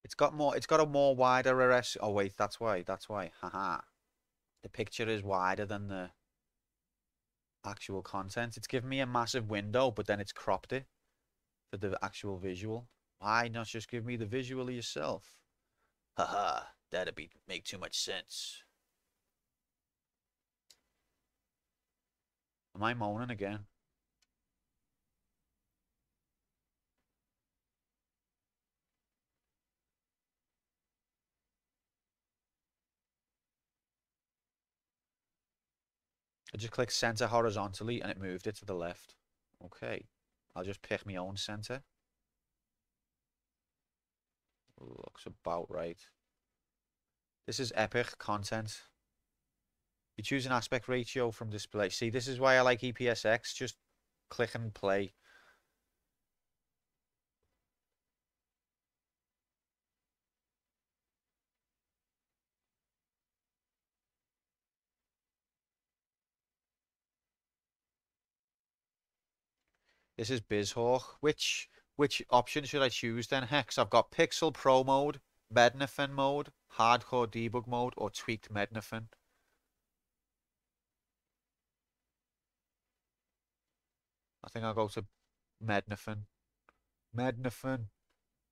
It's got a more wider RS. Oh wait, that's why. Haha. The picture is wider than the actual content. It's given me a massive window, but then it's cropped it for the actual visual. Why not just give me the visual yourself? Haha, that'd make too much sense. Am I moaning again? I just clicked center horizontally and it moved it to the left. Okay. I'll just pick my own center. Looks about right. This is epic content. You choose an aspect ratio from display. See, this is why I like EPSX. Just click and play. This is BizHawk. Which option should I choose then, Hex? I've got Pixel Pro mode, Mednafen mode, Hardcore Debug mode, or Tweaked Mednafen. I think I'll go to Mednafin. Mednafin.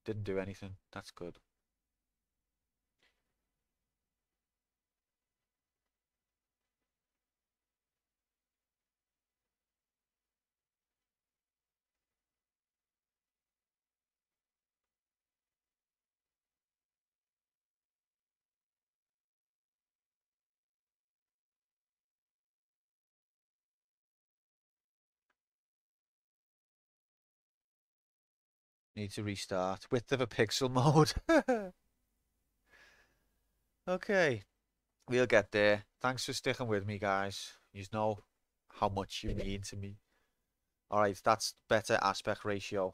Didn't do anything. That's good. Need to restart. Width of a pixel mode. Okay. We'll get there. Thanks for sticking with me, guys. You know how much you mean to me. Alright, that's better aspect ratio.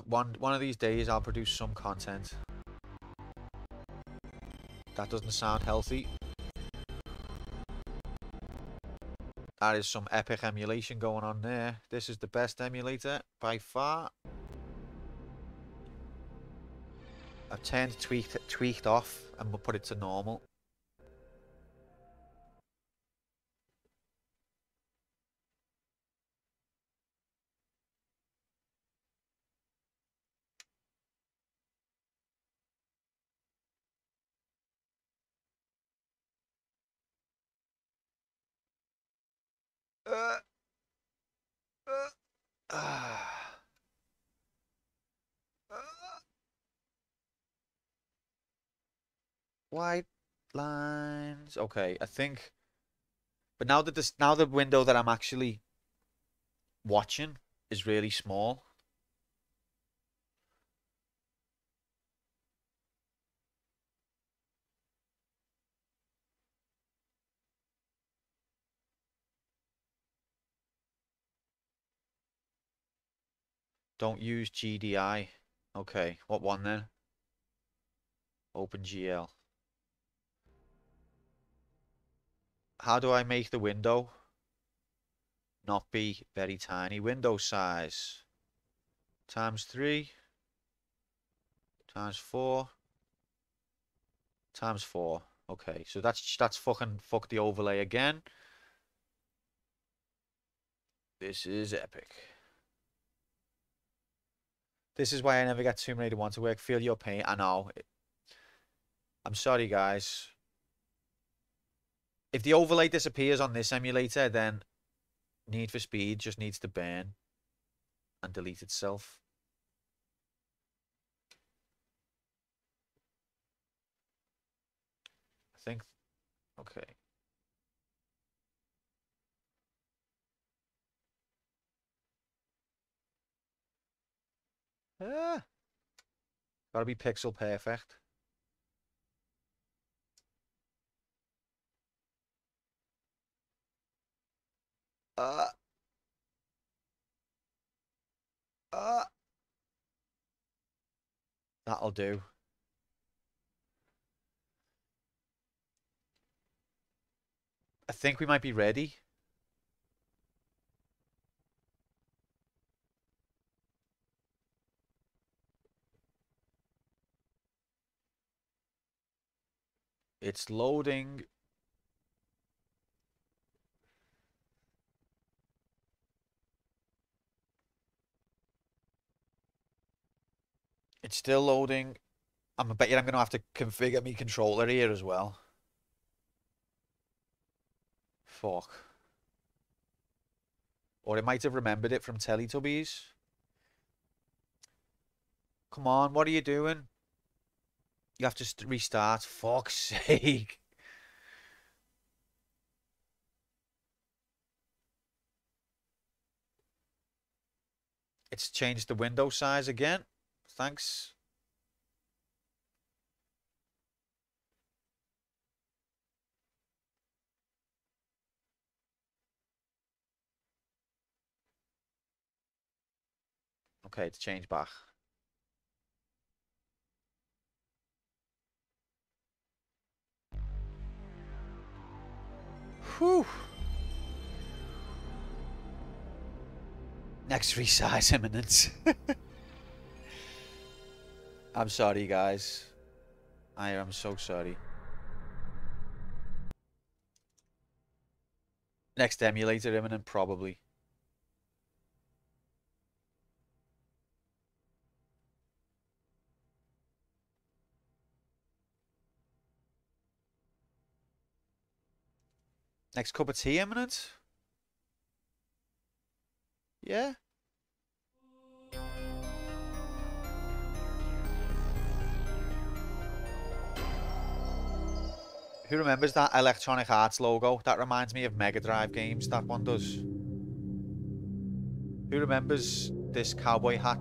One of these days I'll produce some content. That doesn't sound healthy. That is some epic emulation going on there. This is the best emulator by far. I've turned tweaked off and we'll put it to normal. Uh, uh, white lines. Okay, I think. But now that now the window that I'm actually watching is really small. Don't use GDI. Okay, what one then? OpenGL. How do I make the window not be very tiny? Window size times 3 times 4 times 4. Okay, so that's fucking fuck the overlay again. This is epic. This is why I never get too many to want to work. Feel your pain. I know. I'm sorry, guys. If the overlay disappears on this emulator, then Need for Speed just needs to burn and delete itself. I think. Okay. Ah, gotta be pixel perfect. Uh, uh. That'll do. I think we might be ready. It's loading. It's still loading. I bet you I'm gonna have to configure my controller here as well. Fuck. Or it might have remembered it from Teletubbies. Come on, what are you doing? You have to restart. Fuck's sake. It's changed the window size again. Thanks. Okay, it's changed back. Whew. Next resize imminent. I'm sorry, guys. I am so sorry. Next emulator imminent, probably. Next cup of tea imminent? Yeah. Who remembers that Electronic Arts logo? That reminds me of Mega Drive games, that one does. Who remembers this cowboy hat?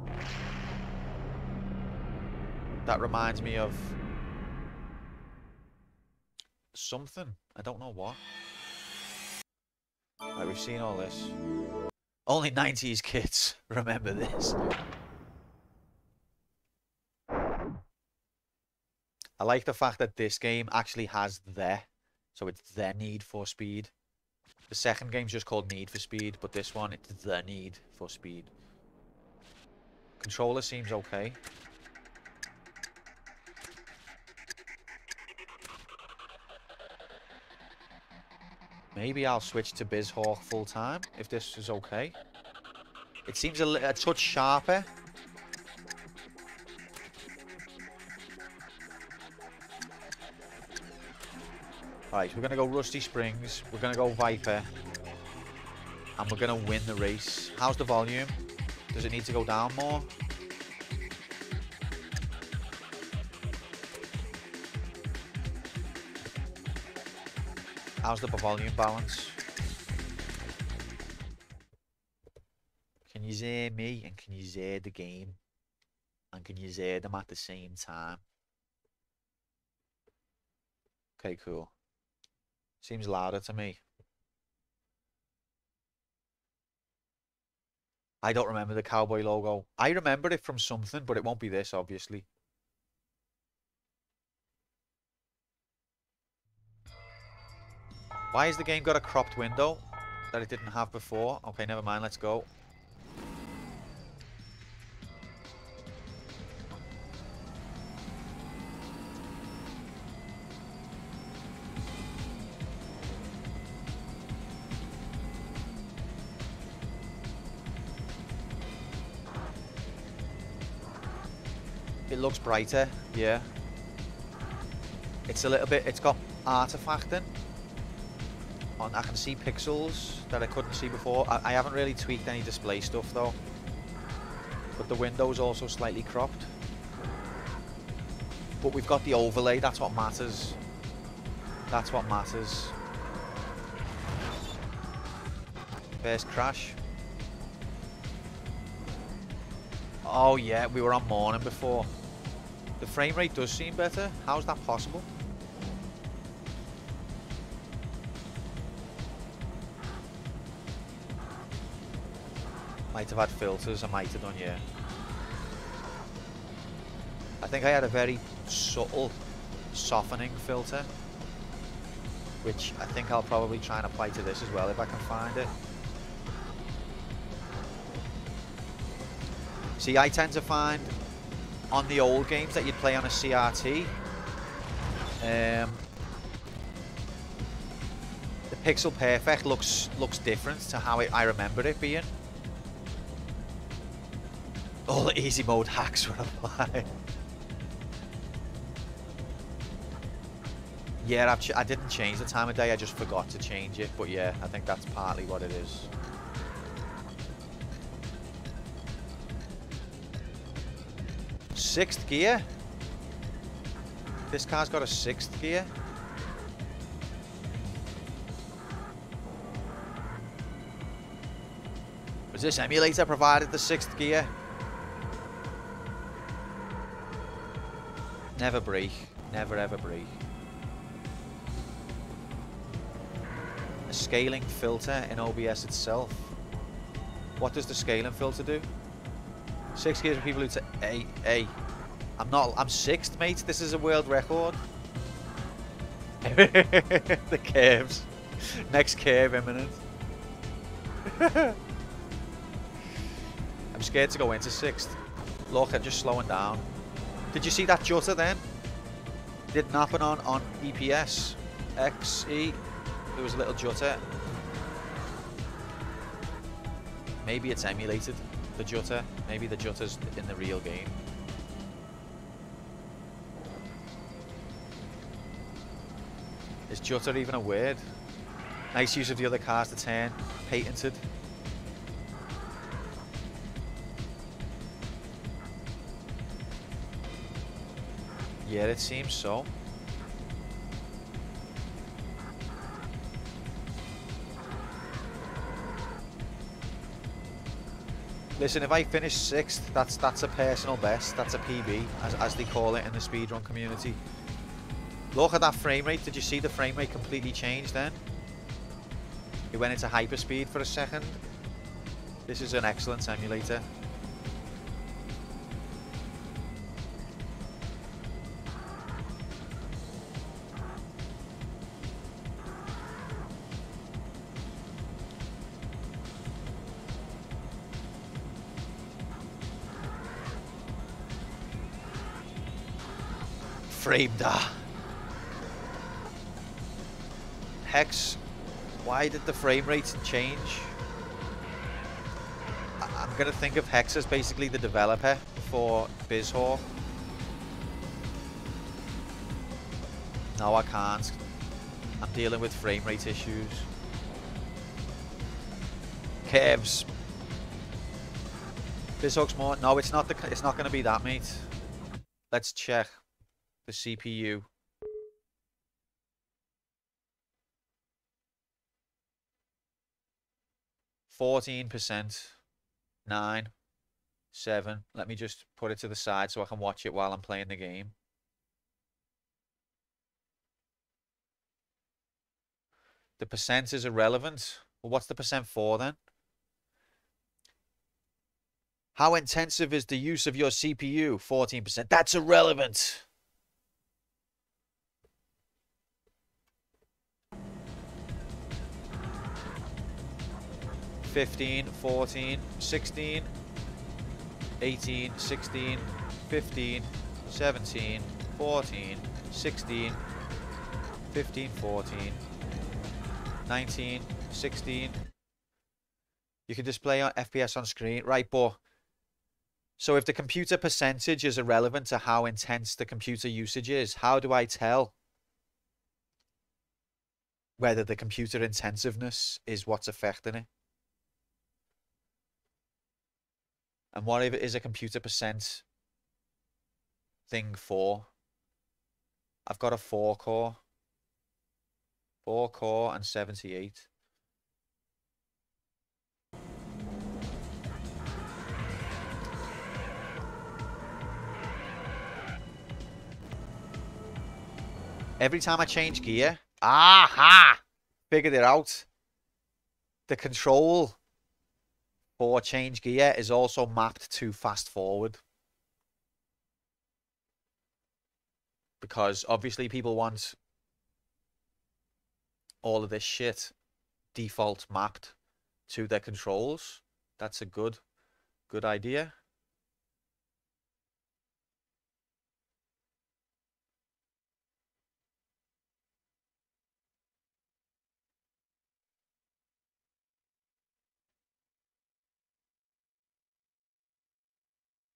That reminds me of something. I don't know what. Right, we've seen all this. Only 90s kids remember this. I like the fact that this game actually has the, so it's the Need for Speed. The second game's just called Need for Speed, but this one, it's the Need for Speed. Controller seems okay. Maybe I'll switch to BizHawk full time, if this is okay. It seems a touch sharper. Alright, we're going to go Rusty Springs, we're going to go Viper, and we're going to win the race. How's the volume? Does it need to go down more? How's the volume balance? Can you hear me and can you hear the game? And can you hear them at the same time? Okay, cool. Seems louder to me. I don't remember the cowboy logo. I remember it from something, but it won't be this, obviously. Why has the game got a cropped window that it didn't have before? Okay, never mind, let's go. It looks brighter, yeah. It's a little bit, it's got artifacting. I can see pixels that I couldn't see before. I haven't really tweaked any display stuff though. But the window's also slightly cropped. But we've got the overlay, that's what matters. That's what matters. First crash. Oh yeah, we were on morning before. The frame rate does seem better. How's that possible? Might have had filters, I might have done, yeah. I think I had a very subtle softening filter, which I think I'll probably try and apply to this as well if I can find it. See, I tend to find on the old games that you'd play on a CRT, the pixel perfect looks different to how I remember it being. All the easy mode hacks were applied. Yeah, I didn't change the time of day, I just forgot to change it, but yeah, I think that's partly what it is. Sixth gear? This car's got a sixth gear? Was this emulator provided the sixth gear? Never brake. Never ever brake. A scaling filter in OBS itself. What does the scaling filter do? 6 gears for people who say, hey, I'm sixth, mate. This is a world record. The curves. Next curve imminent. I'm scared to go into sixth. Look, I'm just slowing down. Did you see that jutter then? Didn't happen on EPS. XE. There was a little jutter. Maybe it's emulated, the jutter. Maybe the jutter's in the real game. Is jutter even a word? Nice use of the other cars to turn. Patented. Yeah, it seems so. Listen, if I finish 6th, that's a personal best. That's a PB, as they call it in the speedrun community. Look at that frame rate. Did you see the frame rate completely change then? It went into hyperspeed for a second. This is an excellent emulator. Framed that. Hex, why did the frame rate change? I'm going to think of Hex as basically the developer for BizHawk. No, I can't. I'm dealing with frame rate issues. Curves. BizHawk's more. No, it's not going to be that, mate. Let's check the CPU. 14%. 9. 7. Let me just put it to the side so I can watch it while I'm playing the game. The percent is irrelevant. Well, what's the percent for then? How intensive is the use of your CPU? 14%. That's irrelevant. 15, 14, 16, 18, 16, 15, 17, 14, 16, 15, 14, 19, 16. You can display on FPS on screen. Right, but so if the computer percentage is irrelevant to how intense the computer usage is, how do I tell whether the computer intensiveness is what's affecting it? And what if it is a computer percent thing for? I've got a 4 core. 4 core and 78. Every time I change gear, aha! Figured it out. The control for change gear is also mapped to fast forward. Because obviously people want all of this shit default mapped to their controls. That's a good idea.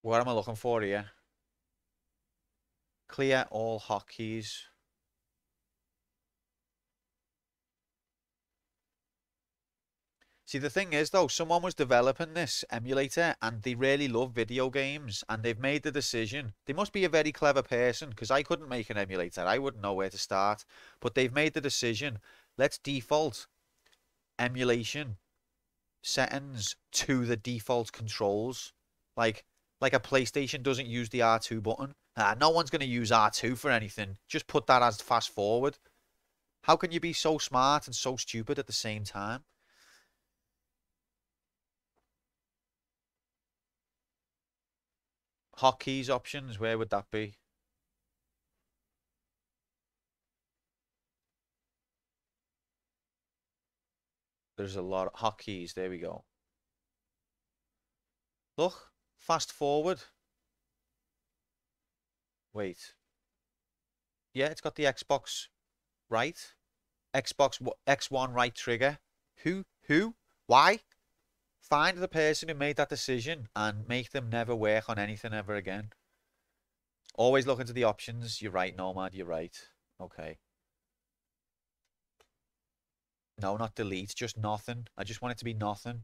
What am I looking for here? Clear all hotkeys. See, the thing is, though, someone was developing this emulator and they really love video games and they've made the decision. They must be a very clever person because I couldn't make an emulator. I wouldn't know where to start. But they've made the decision. Let's default emulation settings to the default controls. Like a PlayStation doesn't use the R2 button. No one's going to use R2 for anything. Just put that as fast forward. How can you be so smart and so stupid at the same time? Hotkeys options, where would that be? There's a lot of hotkeys. There we go. Look, fast forward. Wait. Yeah, it's got the Xbox right. X1 right trigger. Who? Why? Find the person who made that decision and make them never work on anything ever again. Always look into the options. You're right, Nomad. You're right. Okay. No, not delete. Just nothing. I just want it to be nothing.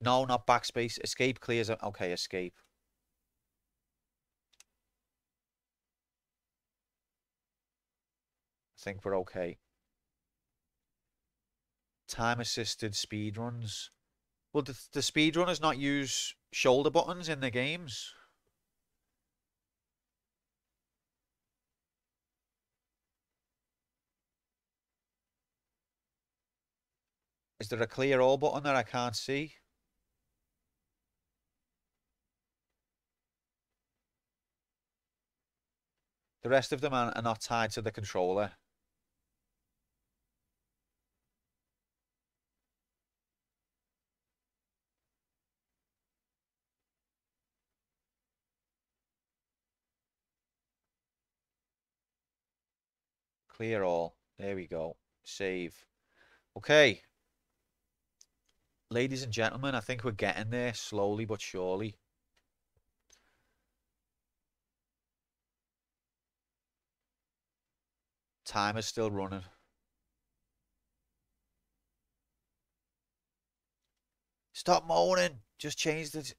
No, not backspace. Escape clears. Okay, escape. I think we're okay. Time assisted speed runs. Well, the speed runners not use shoulder buttons in the games? Is there a clear all button that I can't see? The rest of them are not tied to the controller. Clear all. There we go. Save. Okay. Ladies and gentlemen, I think we're getting there slowly but surely. Timer's still running. Stop moaning. Just change the...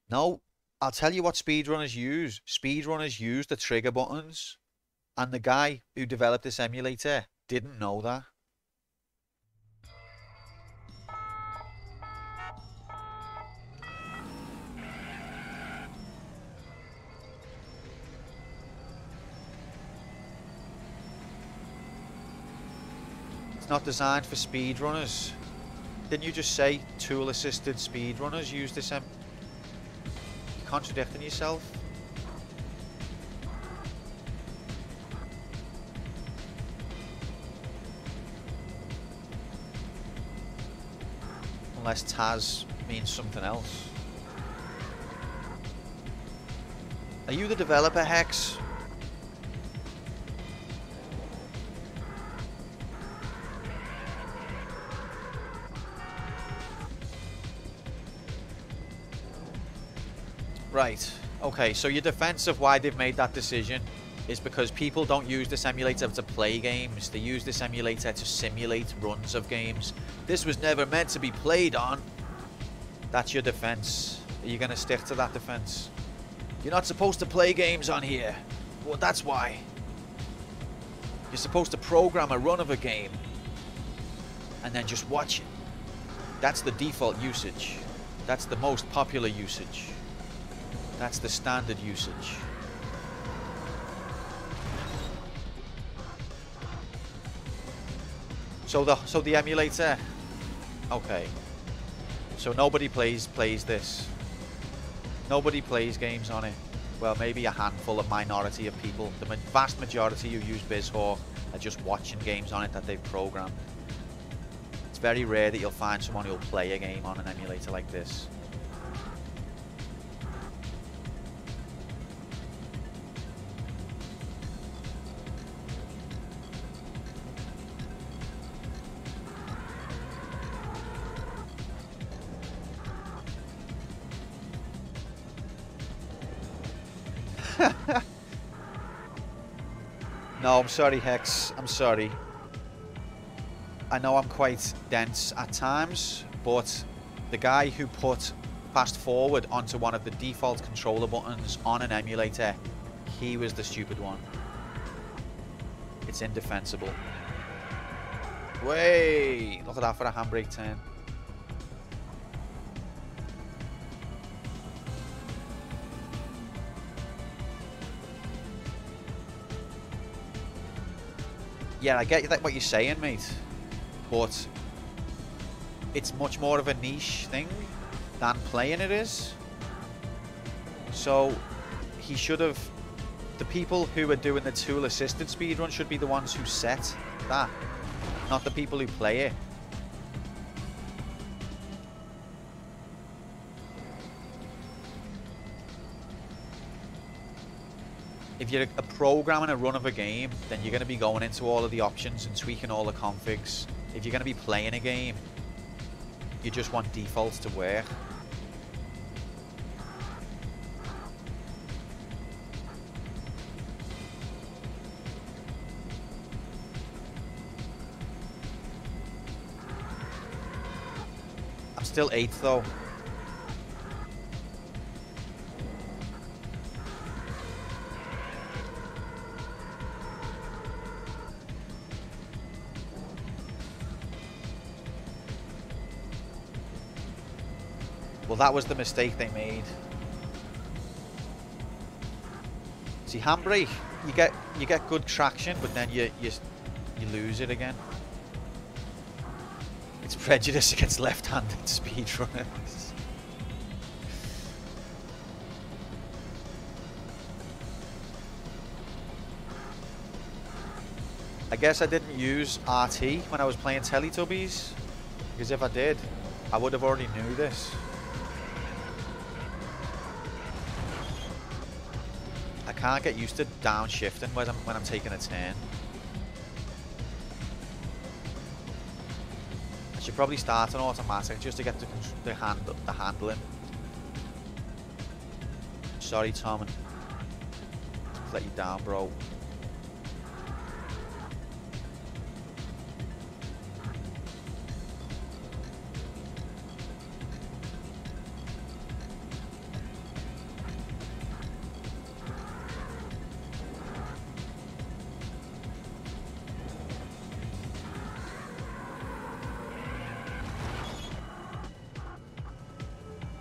No, I'll tell you what speedrunners use. Speedrunners use the trigger buttons. And the guy who developed this emulator didn't know that. It's not designed for speedrunners. Didn't you just say tool-assisted speedrunners use this? You're contradicting yourself. Unless Taz means something else. Are you the developer, Hex? Right. Okay, so your defense of why they've made that decision is because people don't use this emulator to play games. They use this emulator to simulate runs of games. This was never meant to be played on. That's your defense. Are you going to stick to that defense? You're not supposed to play games on here. Well, that's why. You're supposed to program a run of a game and then just watch it. That's the default usage. That's the most popular usage. That's the standard usage. So the emulator. Okay. So nobody plays this. Nobody plays games on it. Well, maybe a handful, a minority of people. The vast majority who use BizHawk are just watching games on it that they've programmed. It's very rare that you'll find someone who'll play a game on an emulator like this. No, I'm sorry, Hex. I'm sorry. I know I'm quite dense at times, but the guy who put fast forward onto one of the default controller buttons on an emulator, he was the stupid one. It's indefensible. Way! Look at that for a handbrake turn. Yeah, I get what you're saying, mate, but it's much more of a niche thing than playing it is. So he should have... The people who are doing the tool-assisted speedrun should be the ones who set that, not the people who play it. if you're a programming a run of a game, then you're going to be going into all of the options and tweaking all the configs. If you're going to be playing a game, you just want defaults to work. I'm still 8th though. Well, that was the mistake they made. See, handbrake, you get good traction, but then you lose it again. It's prejudice against left-handed speedrunners. I guess I didn't use RT when I was playing Teletubbies, because if I did, I would have already knew this. I can't get used to downshifting when I'm taking a turn. I should probably start an automatic just to get the handling. Sorry, Tom, let you down, bro.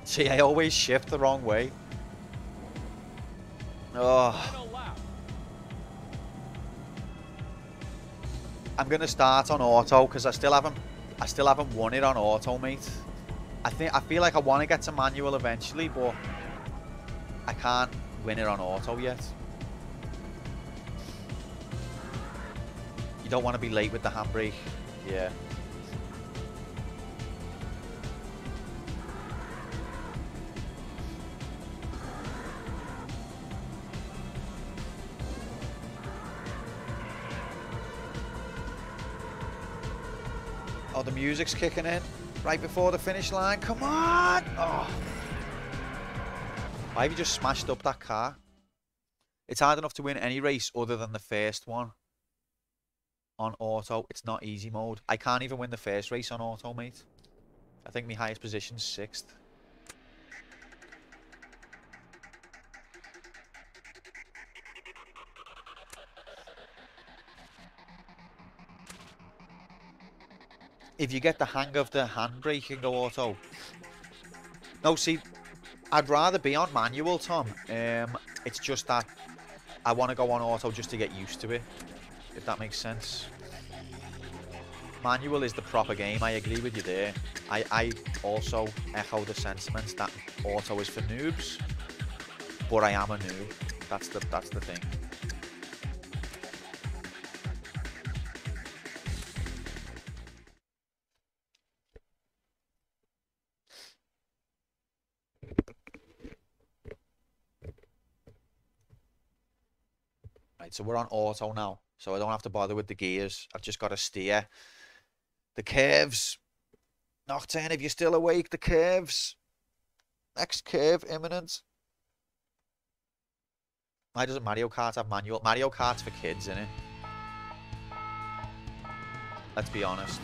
See, I always shift the wrong way. Oh. I'm gonna start on auto because I still haven't won it on auto, mate. I feel like I want to get to manual eventually, but I can't win it on auto yet. You don't want to be late with the handbrake. Yeah. Oh, the music's kicking in right before the finish line. Come on! Oh. Why have you just smashed up that car? It's hard enough to win any race other than the first one on auto. It's not easy mode. I can't even win the first race on auto, mate. I think my highest position's 6th. If you get the hang of the handbrake and go auto. No, see, I'd rather be on manual, Tom. It's just that I want to go on auto just to get used to it, if that makes sense. Manual is the proper game. I agree with you there. I also echo the sentiments that auto is for noobs, but I am a noob. That's the thing. Right, so we're on auto now, so I don't have to bother with the gears. I've just got to steer. The curves. Nocturne, if you're still awake, the curves. Next curve imminent. Why doesn't Mario Kart have manual? Mario Kart's for kids, innit? Let's be honest.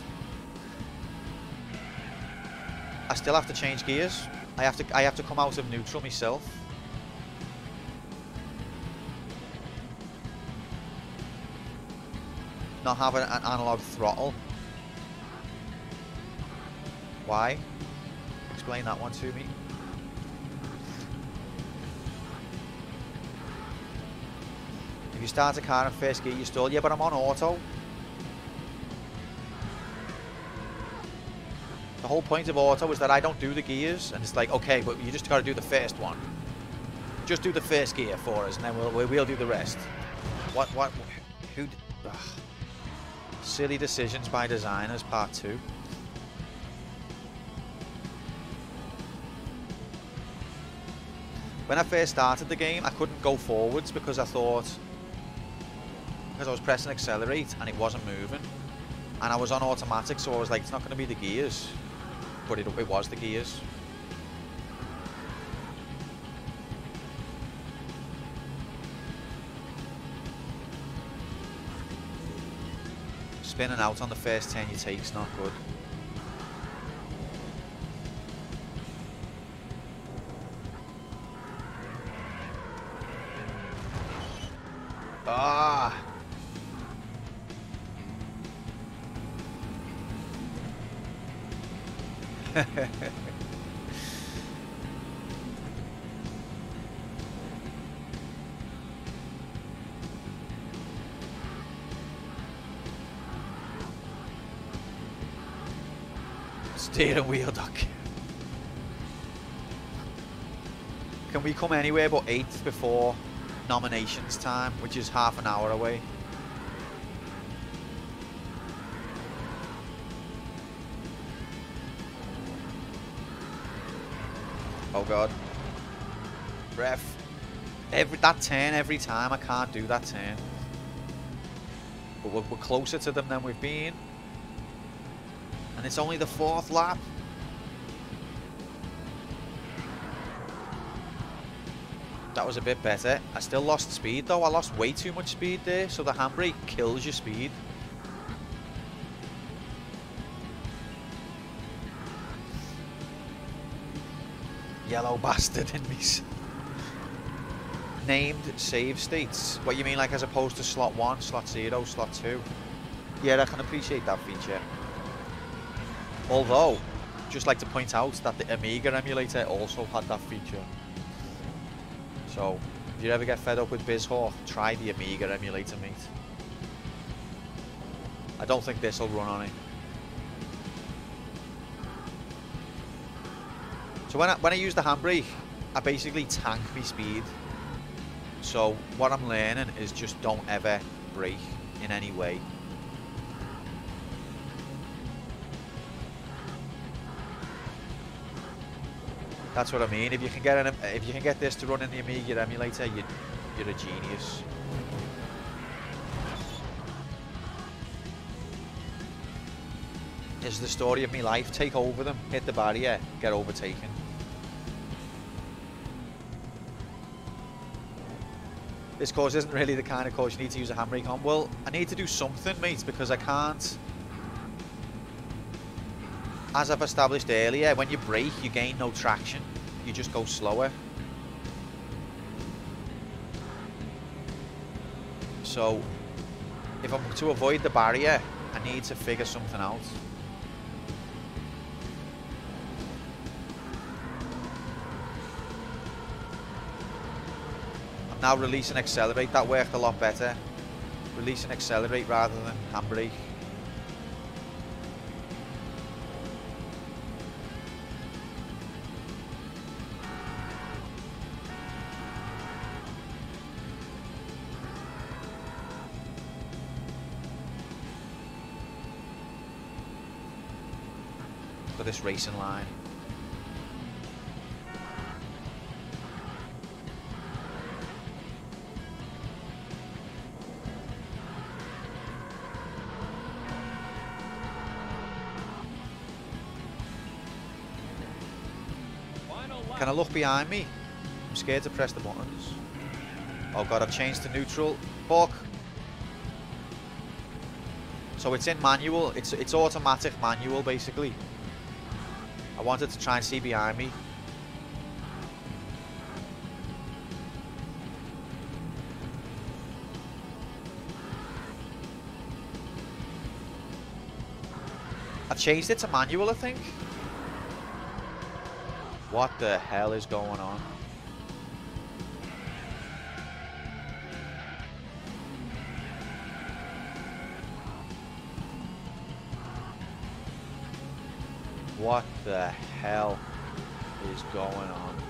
I still have to change gears. I have to come out of neutral myself. Not having an analog throttle. Why? Explain that one to me. If you start a car in first gear, you stall. Yeah, but I'm on auto. The whole point of auto is that I don't do the gears, and it's like, okay, but you just got to do the first one. Just do the first gear for us, and then we'll do the rest. What? Who? Ugh. Silly decisions by designers, part 2. When I first started the game, I couldn't go forwards because I was pressing accelerate and it wasn't moving. And I was on automatic, so I was like, it's not going to be the gears. But it was the gears. Spinning out on the first turn you take's not good. Ah! Steering wheel duck. Can we come anywhere but 8th before nominations time, which is half an hour away? Oh god. Ref. That turn every time, I can't do that turn. But we're closer to them than we've been. And it's only the 4th lap. That was a bit better. I still lost speed though. I lost way too much speed there. So the handbrake kills your speed. Yellow bastard in me. Named save states. What you mean, like as opposed to slot 1, slot 0, slot 2? Yeah, I can appreciate that feature. Although, just like to point out that the Amiga emulator also had that feature. So, if you ever get fed up with BizHawk, try the Amiga emulator, mate. I don't think this will run on it. So when I use the handbrake, I basically tank my speed. So what I'm learning is just don't ever brake in any way. That's what I mean. If you can get this to run in the Amiga emulator, you're a genius. This is the story of my life. Take over them, hit the barrier, get overtaken. This course isn't really the kind of course you need to use a handbrake on. Well, I need to do something, mate, because I can't. As I've established earlier, when you brake, you gain no traction. You just go slower. So, if I'm to avoid the barrier, I need to figure something out. I'm now release and accelerate. That worked a lot better. Release and accelerate rather than handbrake. For this racing line. Can I look behind me? I'm scared to press the buttons. Oh god, I've changed to neutral. Fuck. So it's in manual. It's automatic manual basically. I wanted to try and see behind me. I changed it to manual, I think. What the hell is going on? What the hell is going on?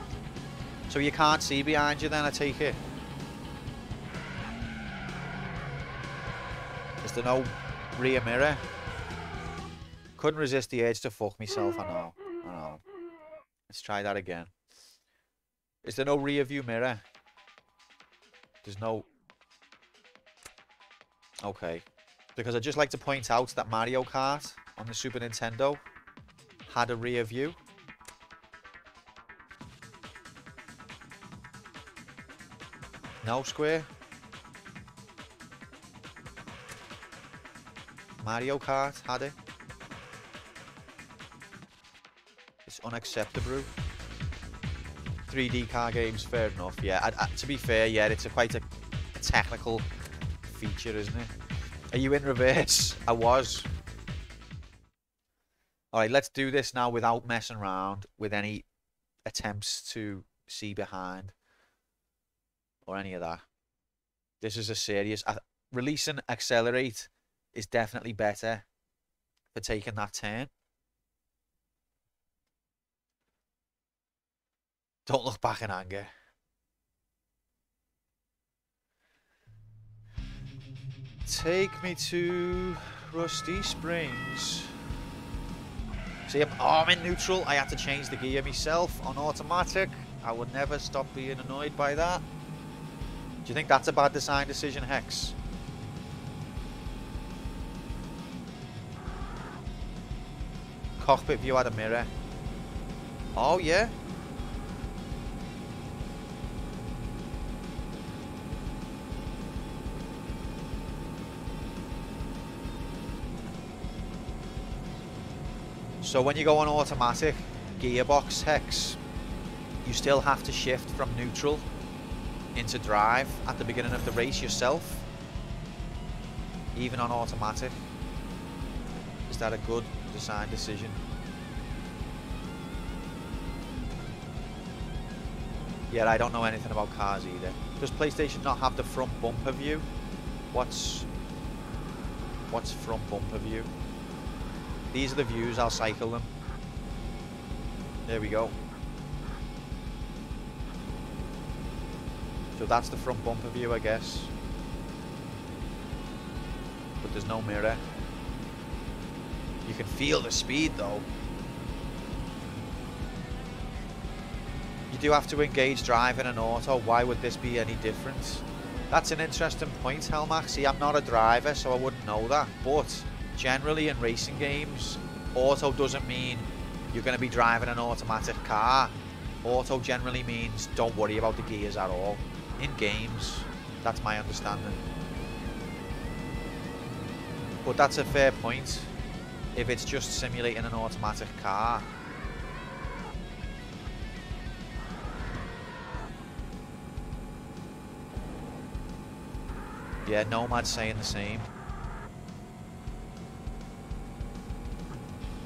So you can't see behind you then, I take it? Is there no rear mirror? Couldn't resist the urge to fuck myself, I know. Let's try that again. Is there no rear view mirror? There's no... Okay. Because I'd just like to point out that Mario Kart on the Super Nintendo had a rear view. No, Square? Mario Kart had it. It's unacceptable. 3D car games, fair enough. Yeah, to be fair, yeah, it's quite a technical feature, isn't it? Are you in reverse? I was. Alright, let's do this now without messing around with any attempts to see behind or any of that. This is a serious... Release and accelerate is definitely better for taking that turn. Don't look back in anger. Take me to Rusty Springs. See, I'm in neutral. I had to change the gear myself on automatic. I would never stop being annoyed by that. Do you think that's a bad design decision, Hex? Cockpit view had a mirror. Oh, yeah. So when you go on automatic gearbox, Hex, you still have to shift from neutral into drive at the beginning of the race yourself, even on automatic. Is that a good design decision? Yeah, I don't know anything about cars either. Does PlayStation not have the front bumper view? What's front bumper view? These are the views, I'll cycle them. There we go. So that's the front bumper view, I guess. But there's no mirror. You can feel the speed though. You do have to engage drive in an auto. Why would this be any different? That's an interesting point, Helmach. See, I'm not a driver, so I wouldn't know that. But generally in racing games, auto doesn't mean you're going to be driving an automatic car. Auto generally means don't worry about the gears at all. In games, that's my understanding. But that's a fair point. If it's just simulating an automatic car. Yeah, Nomad's saying the same.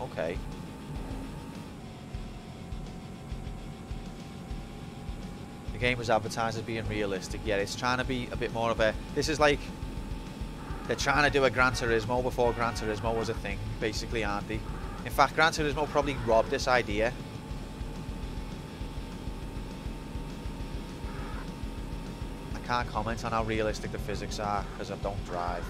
Okay. The game was advertised as being realistic. Yeah, it's trying to be a bit more of a... This is like... They're trying to do a Gran Turismo before Gran Turismo was a thing, basically, aren't they? In fact, Gran Turismo probably robbed this idea. I can't comment on how realistic the physics are, because I don't drive.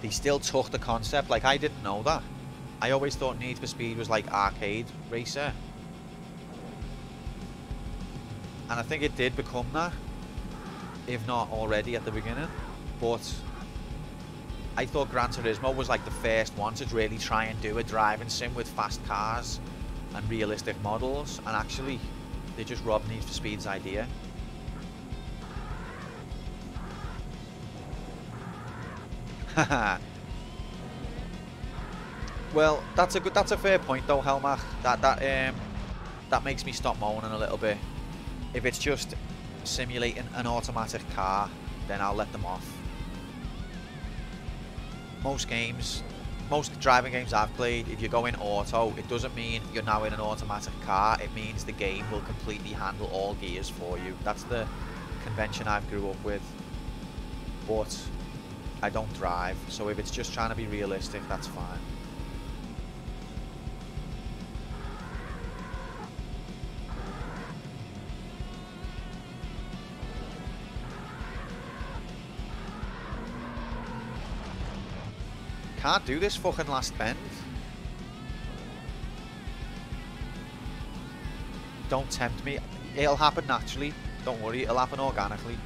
They still took the concept. Like, I didn't know that. I always thought Need for Speed was like arcade racer. And I think it did become that. If not already at the beginning. But I thought Gran Turismo was like the first one to really try and do a driving sim with fast cars and realistic models. And actually, they just robbed Need for Speed's idea. Well, that's a fair point though, Helmach. That makes me stop moaning a little bit. If it's just simulating an automatic car, then I'll let them off. Most driving games I've played, if you go in auto, it doesn't mean you're now in an automatic car. It means the game will completely handle all gears for you. That's the convention I've grew up with. But I don't drive, so if it's just trying to be realistic, that's fine. can't do this fucking last bend. Don't tempt me. It'll happen naturally. Don't worry, it'll happen organically.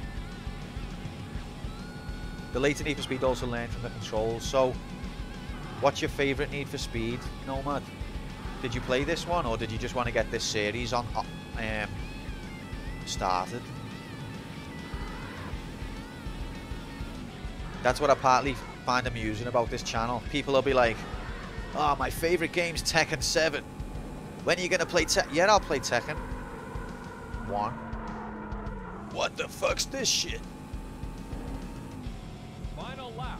The later Need for Speed also learned from the controls. So, what's your favourite Need for Speed, Nomad? Did you play this one, or did you just want to get this series on started? That's what I partly find amusing about this channel. People will be like, "Oh, my favourite game's Tekken 7. When are you gonna play Tekken?" Yeah, I'll play Tekken 1. What the fuck's this shit? Final lap.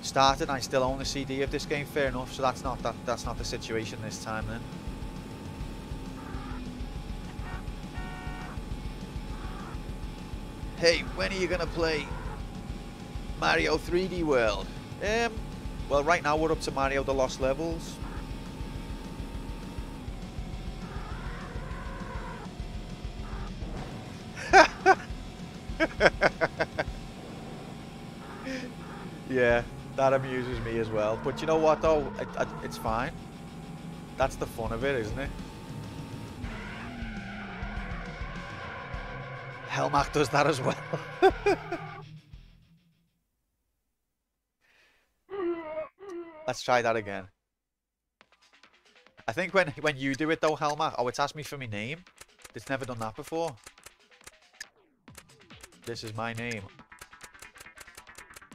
Started and I still own the CD of this game, fair enough, so that's not the situation this time then. Hey, when are you gonna play Mario 3D World? Well, right now we're up to Mario the Lost Levels. Yeah, that amuses me as well. But you know what though? It's fine. That's the fun of it, isn't it? Helmach does that as well. Let's try that again. I think when you do it though, Helmach, oh, it's asked me for my name. It's never done that before. This is my name.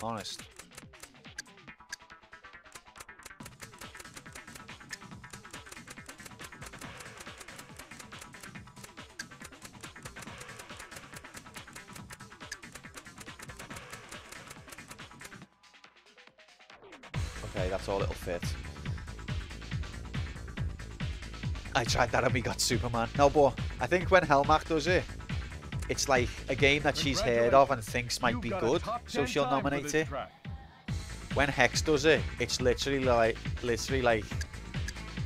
Honest. Okay, that's all it'll fit. I tried that and we got Superman. No, but I think when Helmach does it, it's like a game that she's heard of and thinks might be good, so she'll nominate it. When Hex does it, it's literally like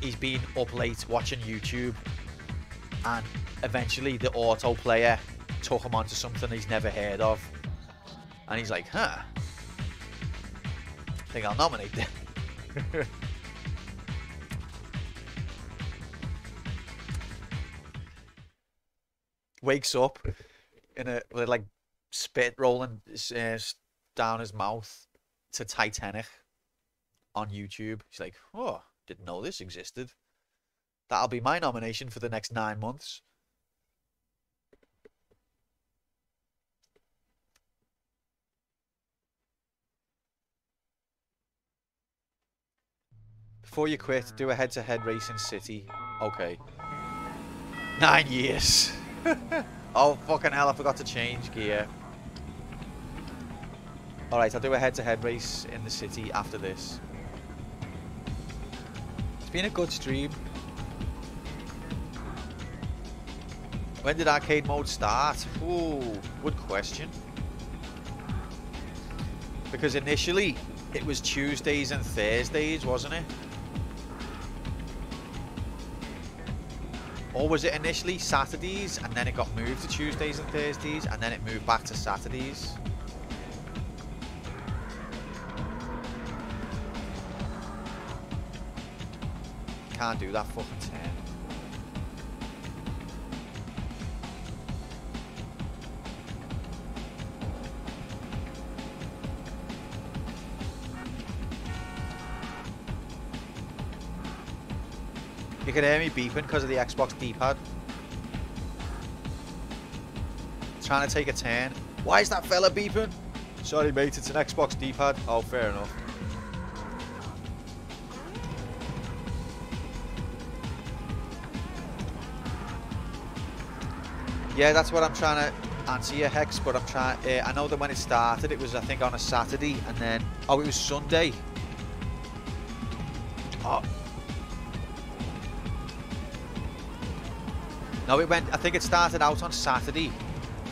he's been up late watching YouTube, and eventually the auto player took him onto something he's never heard of, and he's like, huh, I think I'll nominate them. Wakes up with like spit rolling down his mouth to Titanic on YouTube. He's like, oh, didn't know this existed. That'll be my nomination for the next 9 months. Before you quit, do a head-to-head race in City. Okay. 9 years. Oh, fucking hell, I forgot to change gear. Alright, I'll do a head-to-head race in the city after this. It's been a good stream. When did arcade mode start? Ooh, good question. Because initially, it was Tuesdays and Thursdays, wasn't it? Or was it initially Saturdays, and then it got moved to Tuesdays and Thursdays, and then it moved back to Saturdays? Can't do that fucking turn. You can hear me beeping because of the Xbox D-pad. Trying to take a turn. Why is that fella beeping? Sorry mate, it's an Xbox D-pad. Oh, fair enough. Yeah, that's what I'm trying to answer you, Hex, but I'm trying... I know that when it started, it was, I think, on a Saturday, and then... Oh, it was Sunday. Oh. No, it went... I think it started out on Saturday.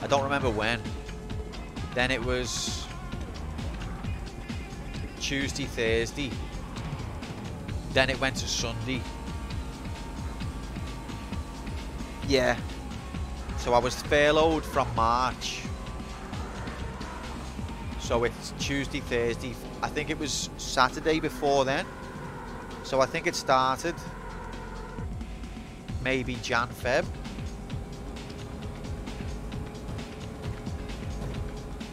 I don't remember when. Then it was... Tuesday, Thursday. Then it went to Sunday. Yeah. So I was furloughed from March. So it's Tuesday, Thursday. I think it was Saturday before then. So I think it started maybe Jan, Feb.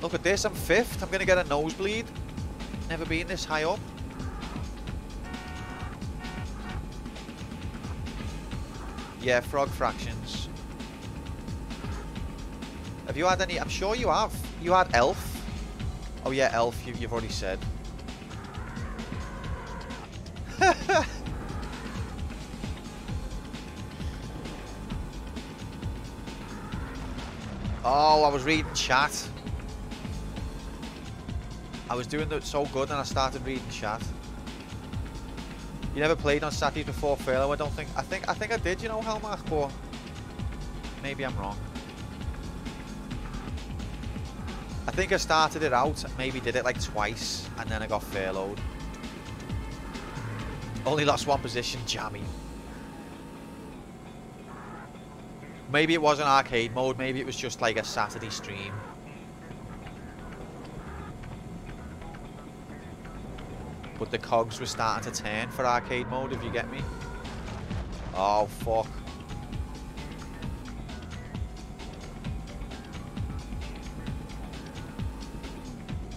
Look at this, I'm 5th. I'm going to get a nosebleed. Never been this high up. Yeah, frog fractions. Have you had any? I'm sure you have. You had elf. Oh yeah, elf, you've already said. Oh, I was reading chat. I was doing it so good and I started reading chat. You never played on Saturdays before furlough, I don't think. I think I did, you know, Helmach, but maybe I'm wrong. I think I started it out, maybe did it like twice, and then I got furloughed. Only lost one position, jammy. Maybe it wasn't arcade mode, maybe it was just like a Saturday stream. But the cogs were starting to turn for arcade mode, if you get me. Oh, fuck.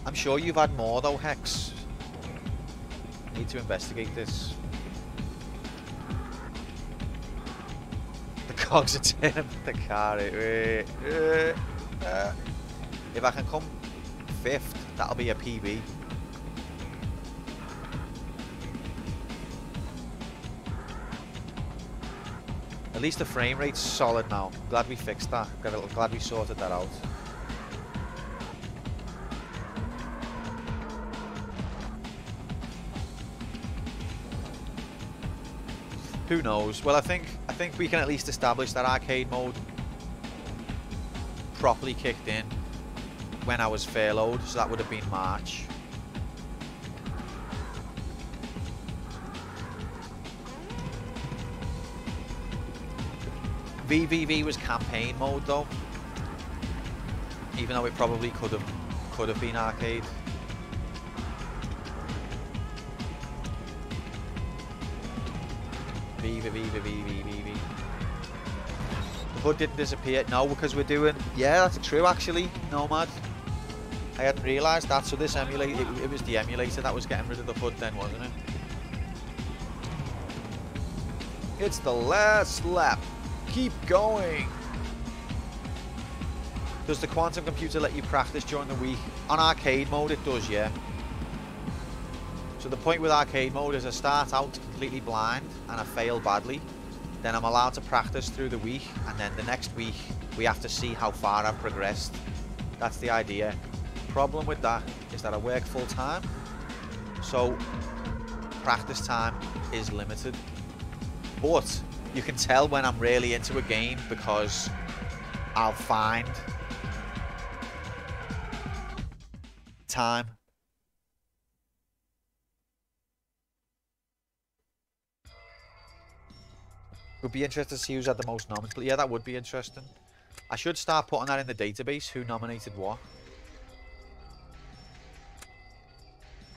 I'm sure you've had more though, Hex. Need to investigate this. The cogs are turning the car. If I can come 5th, that'll be a PB. At least the frame rate's solid now. Glad we fixed that. Glad we sorted that out. Who knows? Well, I think we can at least establish that arcade mode properly kicked in when I was furloughed, so that would have been March. VVV was campaign mode though, even though it probably could have been arcade. VVV. The hood didn't disappear. No, because we're doing. Yeah, that's true actually. Nomad. I hadn't realised that. So this emulator, it was the emulator that was getting rid of the hood then, wasn't it? It's the last lap. Keep going. Does the quantum computer let you practice during the week? On arcade mode it does, yeah. So the point with arcade mode is I start out completely blind and I fail badly. Then I'm allowed to practice through the week, and then the next week we have to see how far I've progressed. That's the idea. Problem with that is that I work full time, so practice time is limited. But you can tell when I'm really into a game because I'll find time. Would be interesting to see who's had the most noms. But yeah, that would be interesting. I should start putting that in the database, who nominated what.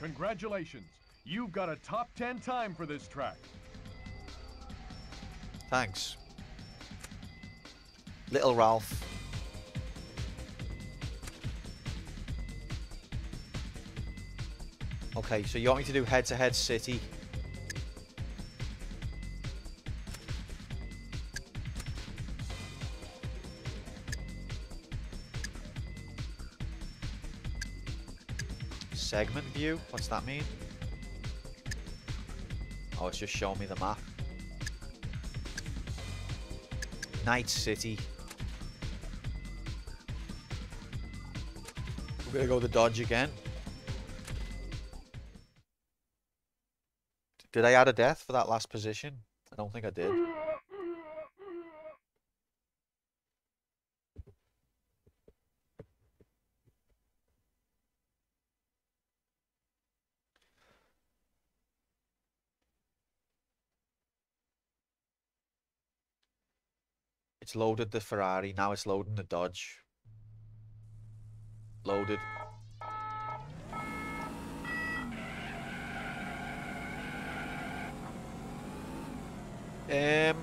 Congratulations. You've got a top 10 time for this track. Thanks. Little Ralph. Okay, so you want me to do head-to-head city. Segment view? What's that mean? Oh, it's just showing me the map. Night City. We're gonna go the Dodge again. Did I add a death for that last position? I don't think I did. It's loaded the Ferrari, now it's loading the Dodge. Loaded. I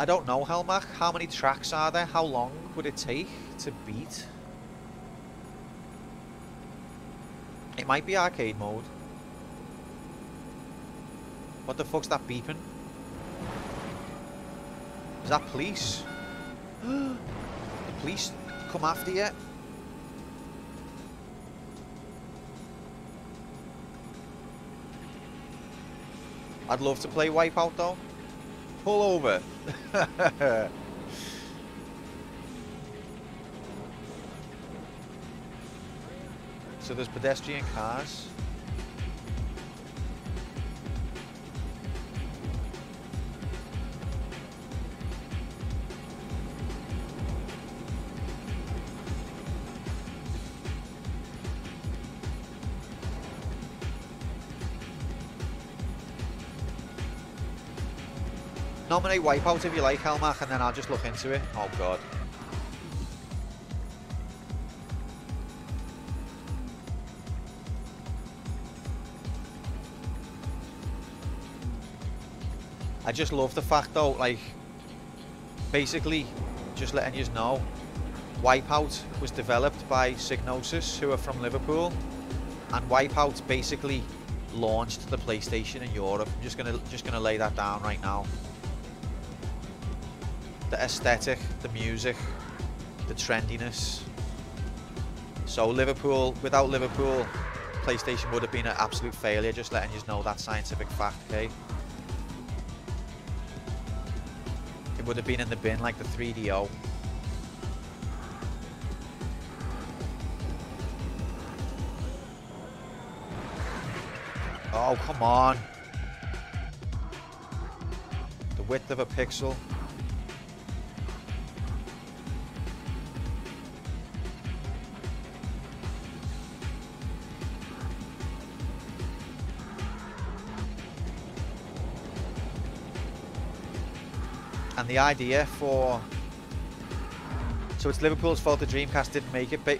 don't know, Helmach. How many tracks are there? How long would it take to beat? It might be arcade mode. What the fuck's that beeping? Is that police? The police come after you. I'd love to play Wipeout though. Pull over. So there's pedestrian cars. Nominate Wipeout if you like, Helmach, and then I'll just look into it. Oh god. I just love the fact though, like, basically, just letting you know, Wipeout was developed by Psygnosis, who are from Liverpool, and Wipeout basically launched the PlayStation in Europe. I'm just gonna lay that down right now. The aesthetic, the music, the trendiness. So Liverpool, without Liverpool, PlayStation would have been an absolute failure. Just letting you know that scientific fact, okay? It would have been in the bin like the 3DO. Oh, come on. The width of a pixel. And the idea for... So it's Liverpool's fault the Dreamcast didn't make it, but...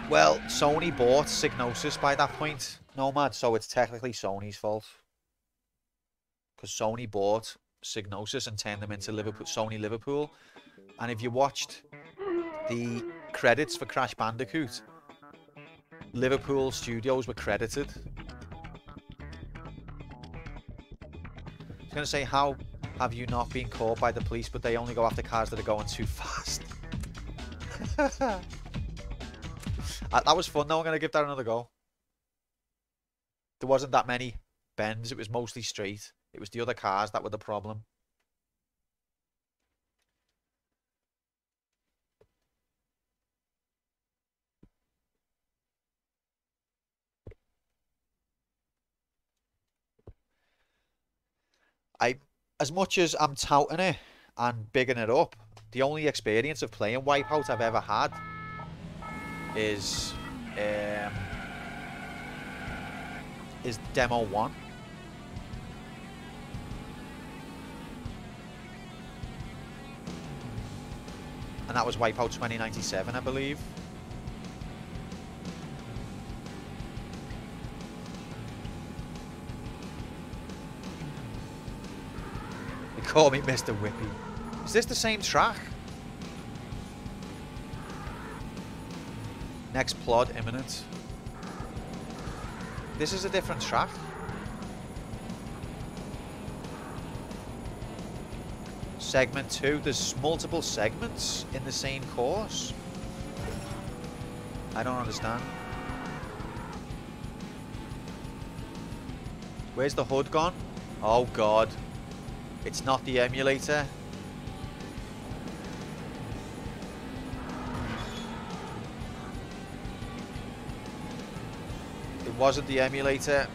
Well, Sony bought Psygnosis by that point, Nomad, so it's technically Sony's fault. Because Sony bought Psygnosis and turned them into Liverpool, Sony Liverpool. And if you watched the credits for Crash Bandicoot, Liverpool Studios were credited. I was going to say, how have you not been caught by the police, but they only go after cars that are going too fast? That was fun though. I'm going to give that another go. There wasn't that many bends. It was mostly straight. It was the other cars that were the problem. As much as I'm touting it and bigging it up, the only experience of playing Wipeout I've ever had is Demo 1. And that was Wipeout 2097, I believe. They call me Mr. Whippy. Is this the same track? Next plot imminent. This is a different track. Segment 2. There's multiple segments in the same course. I don't understand. Where's the HUD gone? Oh god. It's not the emulator. It wasn't the emulator.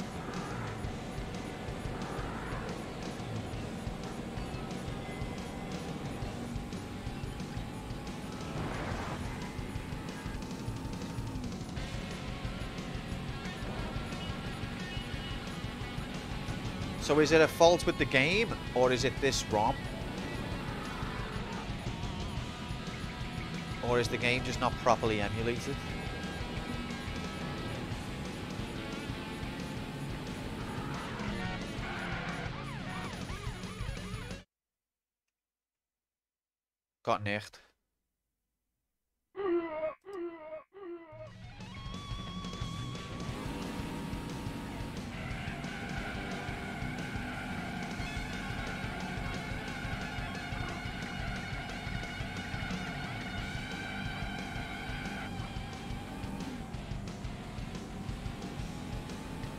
So is it a fault with the game, or is it this ROM? Or is the game just not properly emulated? Got nicked.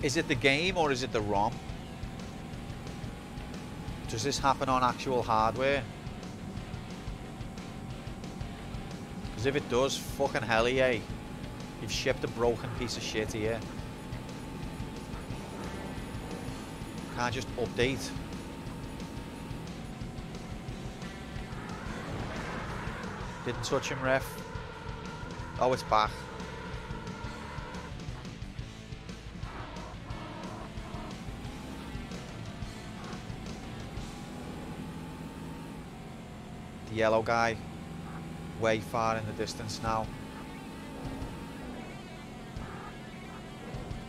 Is it the game or is it the ROM? Does this happen on actual hardware? Because if it does, fucking hell yeah. You've shipped a broken piece of shit here. Can't just update. Didn't touch him, ref. Oh, it's back. The yellow guy, way far in the distance now.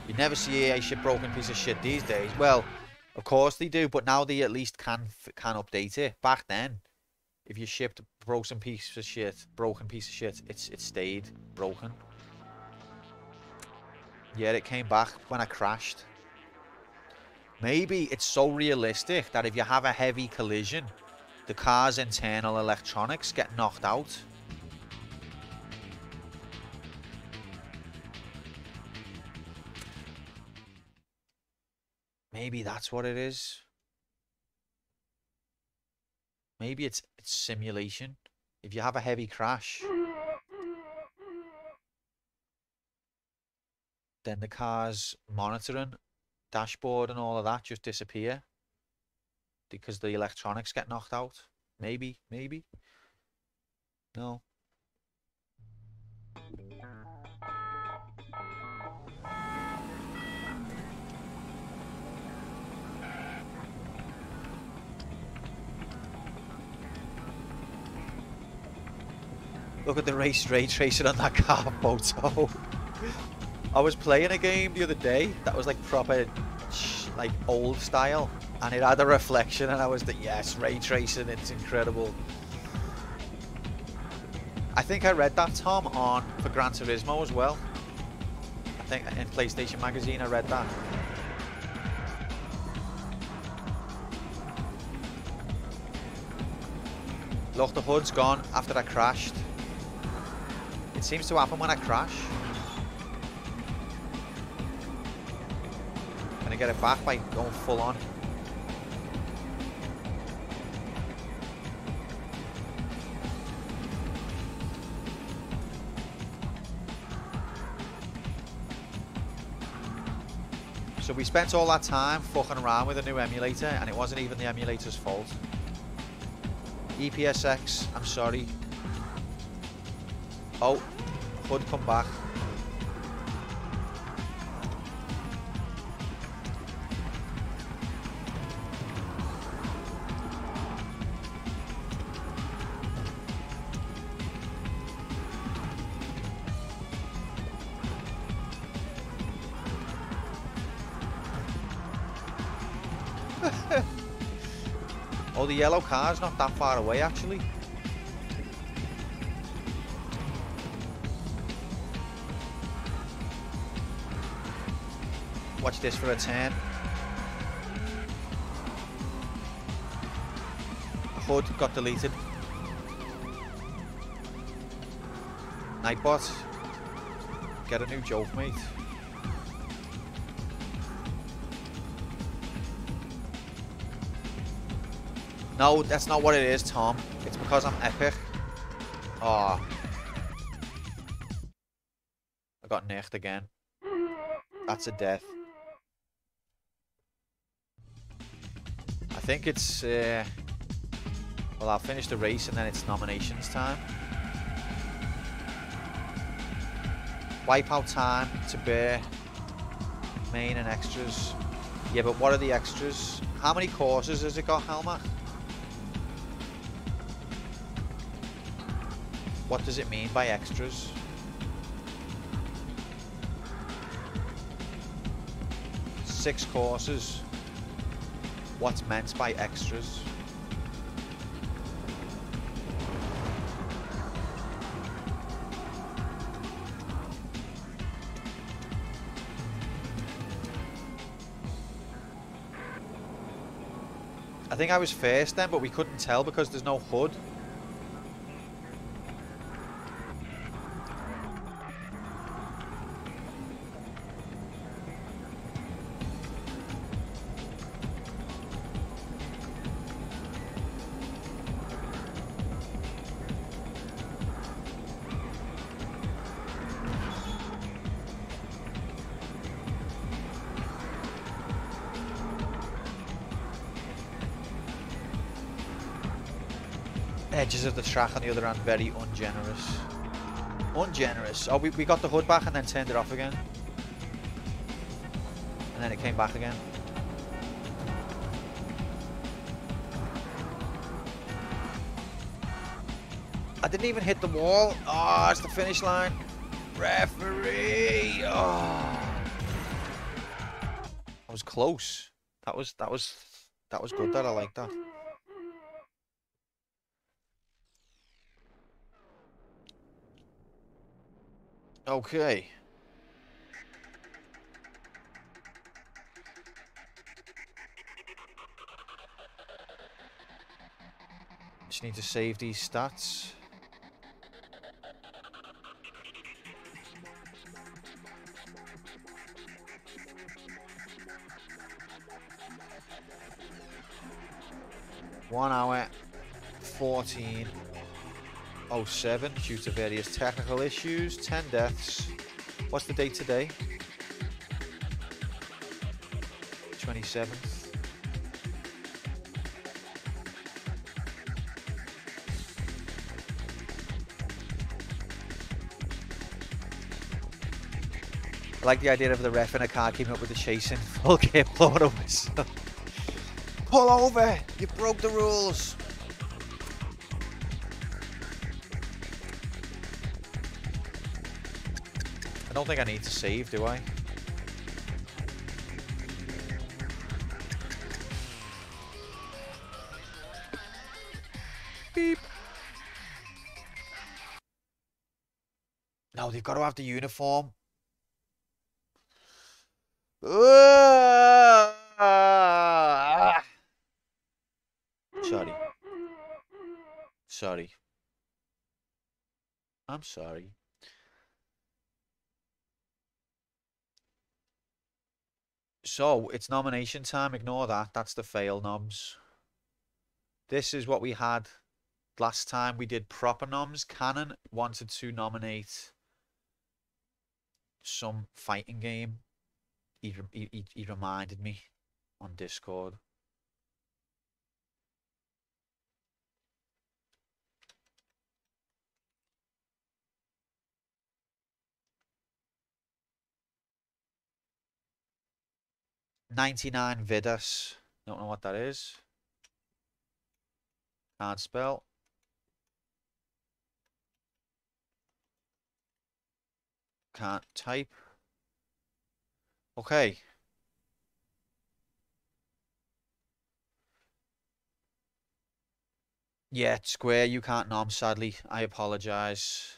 You never see EA ship broken piece of shit these days. Well, of course they do, but now they at least can update it. Back then, if you shipped a broken piece of shit, it stayed broken. Yeah, it came back when I crashed. Maybe it's so realistic that if you have a heavy collision, the car's internal electronics get knocked out. Maybe that's what it is. Maybe it's simulation. If you have a heavy crash, then the car's monitoring, dashboard and all of that just disappear. Because the electronics get knocked out. Maybe. No. Look at the ray tracing on that car photo. I was playing a game the other day that was like proper, like old style. And it had a reflection and I was like, yes, ray tracing, it's incredible. I think I read that, Tom, for Gran Turismo as well. I think in PlayStation Magazine I read that. Look, the hood's gone after I crashed. It seems to happen when I crash. Can I get it back by going full on? So we spent all that time fucking around with a new emulator and it wasn't even the emulator's fault. EPSX, I'm sorry. Oh, hood come back. Oh, the yellow car's not that far away, actually. Watch this for a turn. HUD got deleted. Nightbot. Get a new joke, mate. No, that's not what it is, Tom. It's because I'm epic. Oh. I got nicked again. That's a death. I think it's... well, I'll finish the race and then it's nominations time. Wipeout time to bear. Main and extras. Yeah, but what are the extras? How many courses has it got, Helmer? What does it mean by extras? Six courses. What's meant by extras? I think I was first then, but we couldn't tell because there's no hood. Edges of the track on the other hand, very ungenerous. Ungenerous. Oh, we got the hood back and then turned it off again. And then it came back again. I didn't even hit the wall. Oh, it's the finish line. Referee. Oh. That was close. That was good. That I like that. Okay. Just need to save these stats. One hour, 14:07 due to various technical issues, 10 deaths. What's the date today? 27th. I like the idea of the ref in a car keeping up with the chasing. Full gear, blowing a whistle. Pull over! You broke the rules! I don't think I need to save, do I? Beep. No, they've got to have the uniform. Sorry. Sorry. I'm sorry. So, it's nomination time. Ignore that. That's the fail noms. This is what we had last time. We did proper noms. Cannon wanted to nominate some fighting game. He reminded me on Discord. "99 Vidas." Don't know what that is. Can't spell. Can't type. Okay. Yeah, Square, you can't nom, sadly. I apologize.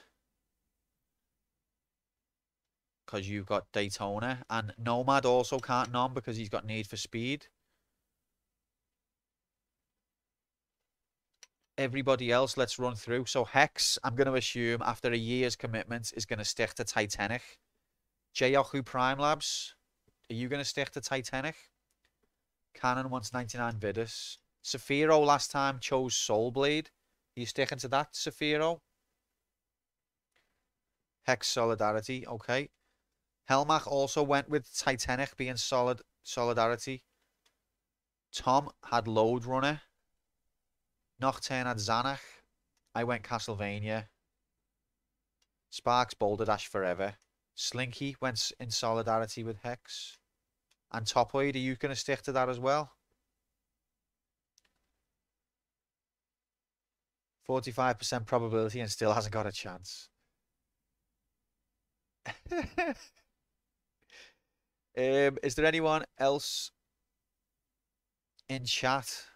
Because you've got Daytona. And Nomad also can't nom because he's got Need for Speed. Everybody else, let's run through. So Hex, I'm going to assume, after a year's commitment, is going to stick to Titanic. Jayahu Prime Labs, are you going to stick to Titanic? Cannon wants 99 Vidas. Saphiro last time chose Soul Blade. Are you sticking to that, Saphiro? Hex Solidarity, okay. Helmach also went with Titanic being Solidarity. Tom had Load Runner. Nocturne had Zanach. I went Castlevania. Sparks Boulder Dash Forever. Slinky went in Solidarity with Hex. And Topoid, are you going to stick to that as well? 45% probability and still hasn't got a chance. Is there anyone else in chat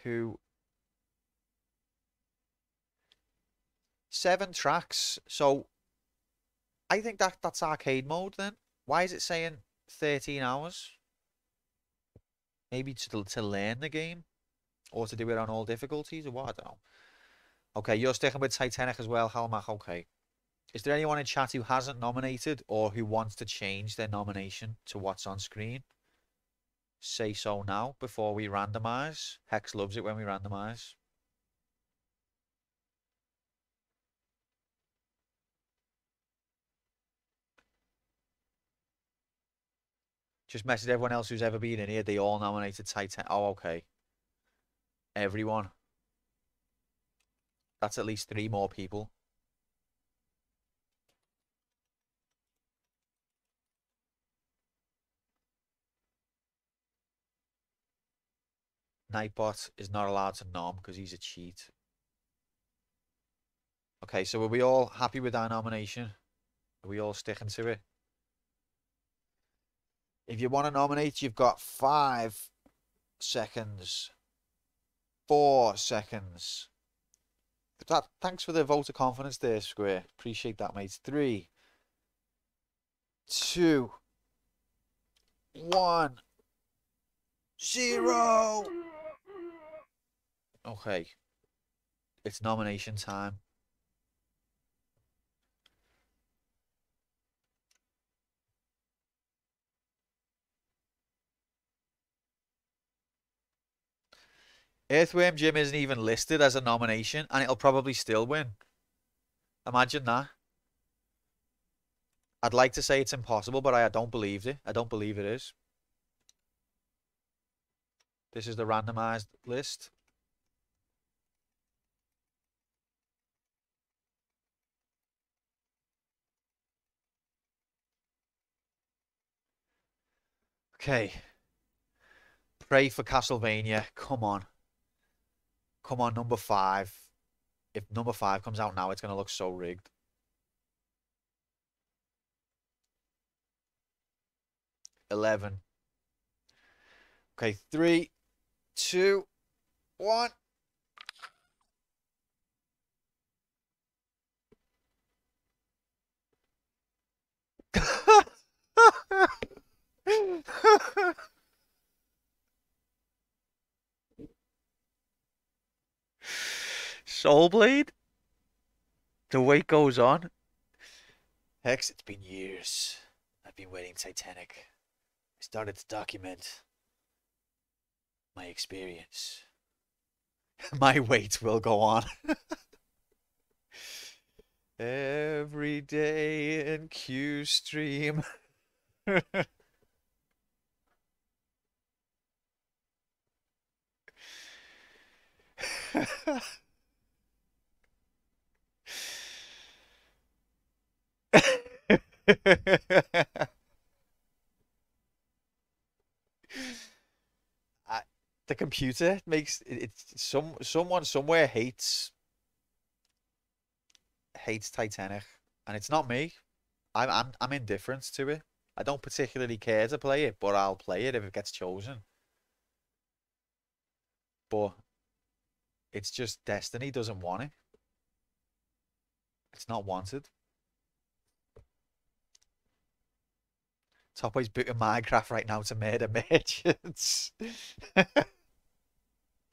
who... 7 tracks. So I think that's arcade mode then. Why is it saying 13 hours? Maybe to learn the game, or to do it on all difficulties, or what? I don't know. Okay, you're sticking with Titanic as well, Halmach. Okay. Is there anyone in chat who hasn't nominated or who wants to change their nomination to what's on screen? Say so now before we randomize. Hex loves it when we randomize. Just message everyone else who's ever been in here. They all nominated Titanic. Oh, okay. Everyone. That's at least 3 more people. Nightbot is not allowed to nom because he's a cheat. Okay, so are we all happy with our nomination? Are we all sticking to it? If you want to nominate, you've got 5 seconds. 4 seconds. Thanks for the vote of confidence there, Square. Appreciate that, mate. 3, 2, 1, 0. Okay. It's nomination time. Earthworm Jim isn't even listed as a nomination, and it'll probably still win. Imagine that. I'd like to say it's impossible, but I don't believe it. I don't believe it is. This is the randomized list. Okay. Pray for Castlevania. Come on. Come on, number 5. If number 5 comes out now, it's going to look so rigged. 11. Okay, 3, 2, 1. Soul Blade? The wait goes on. Hex, it's been years. I've been waiting Titanic. I started to document my experience. My wait will go on. Every day in Q stream. The computer makes it's someone somewhere hates Titanic, and it's not me. I'm indifferent to it. I don't particularly care to play it, but I'll play it if it gets chosen. But it's just Destiny doesn't want it. It's not wanted. Top Boy's booting Minecraft right now to murder merchants.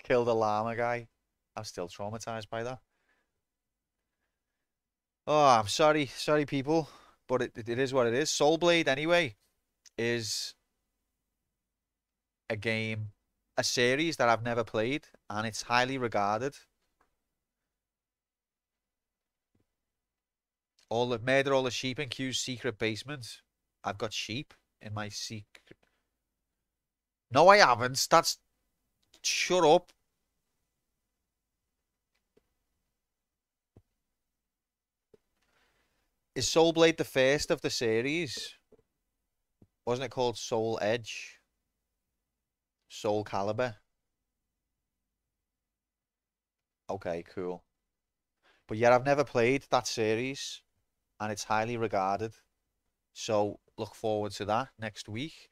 Kill the llama guy. I'm still traumatized by that. Oh, I'm sorry, people, but it is what it is. Soul Blade, anyway, is a game, a series that I've never played, and it's highly regarded. Murder all the sheep in Q's secret basement. I've got sheep in my secret. No, I haven't. Shut up. Is Soul Blade the first of the series? Wasn't it called Soul Edge? Soul Calibur? Okay, cool. But yeah, I've never played that series, and it's highly regarded. So look forward to that next week.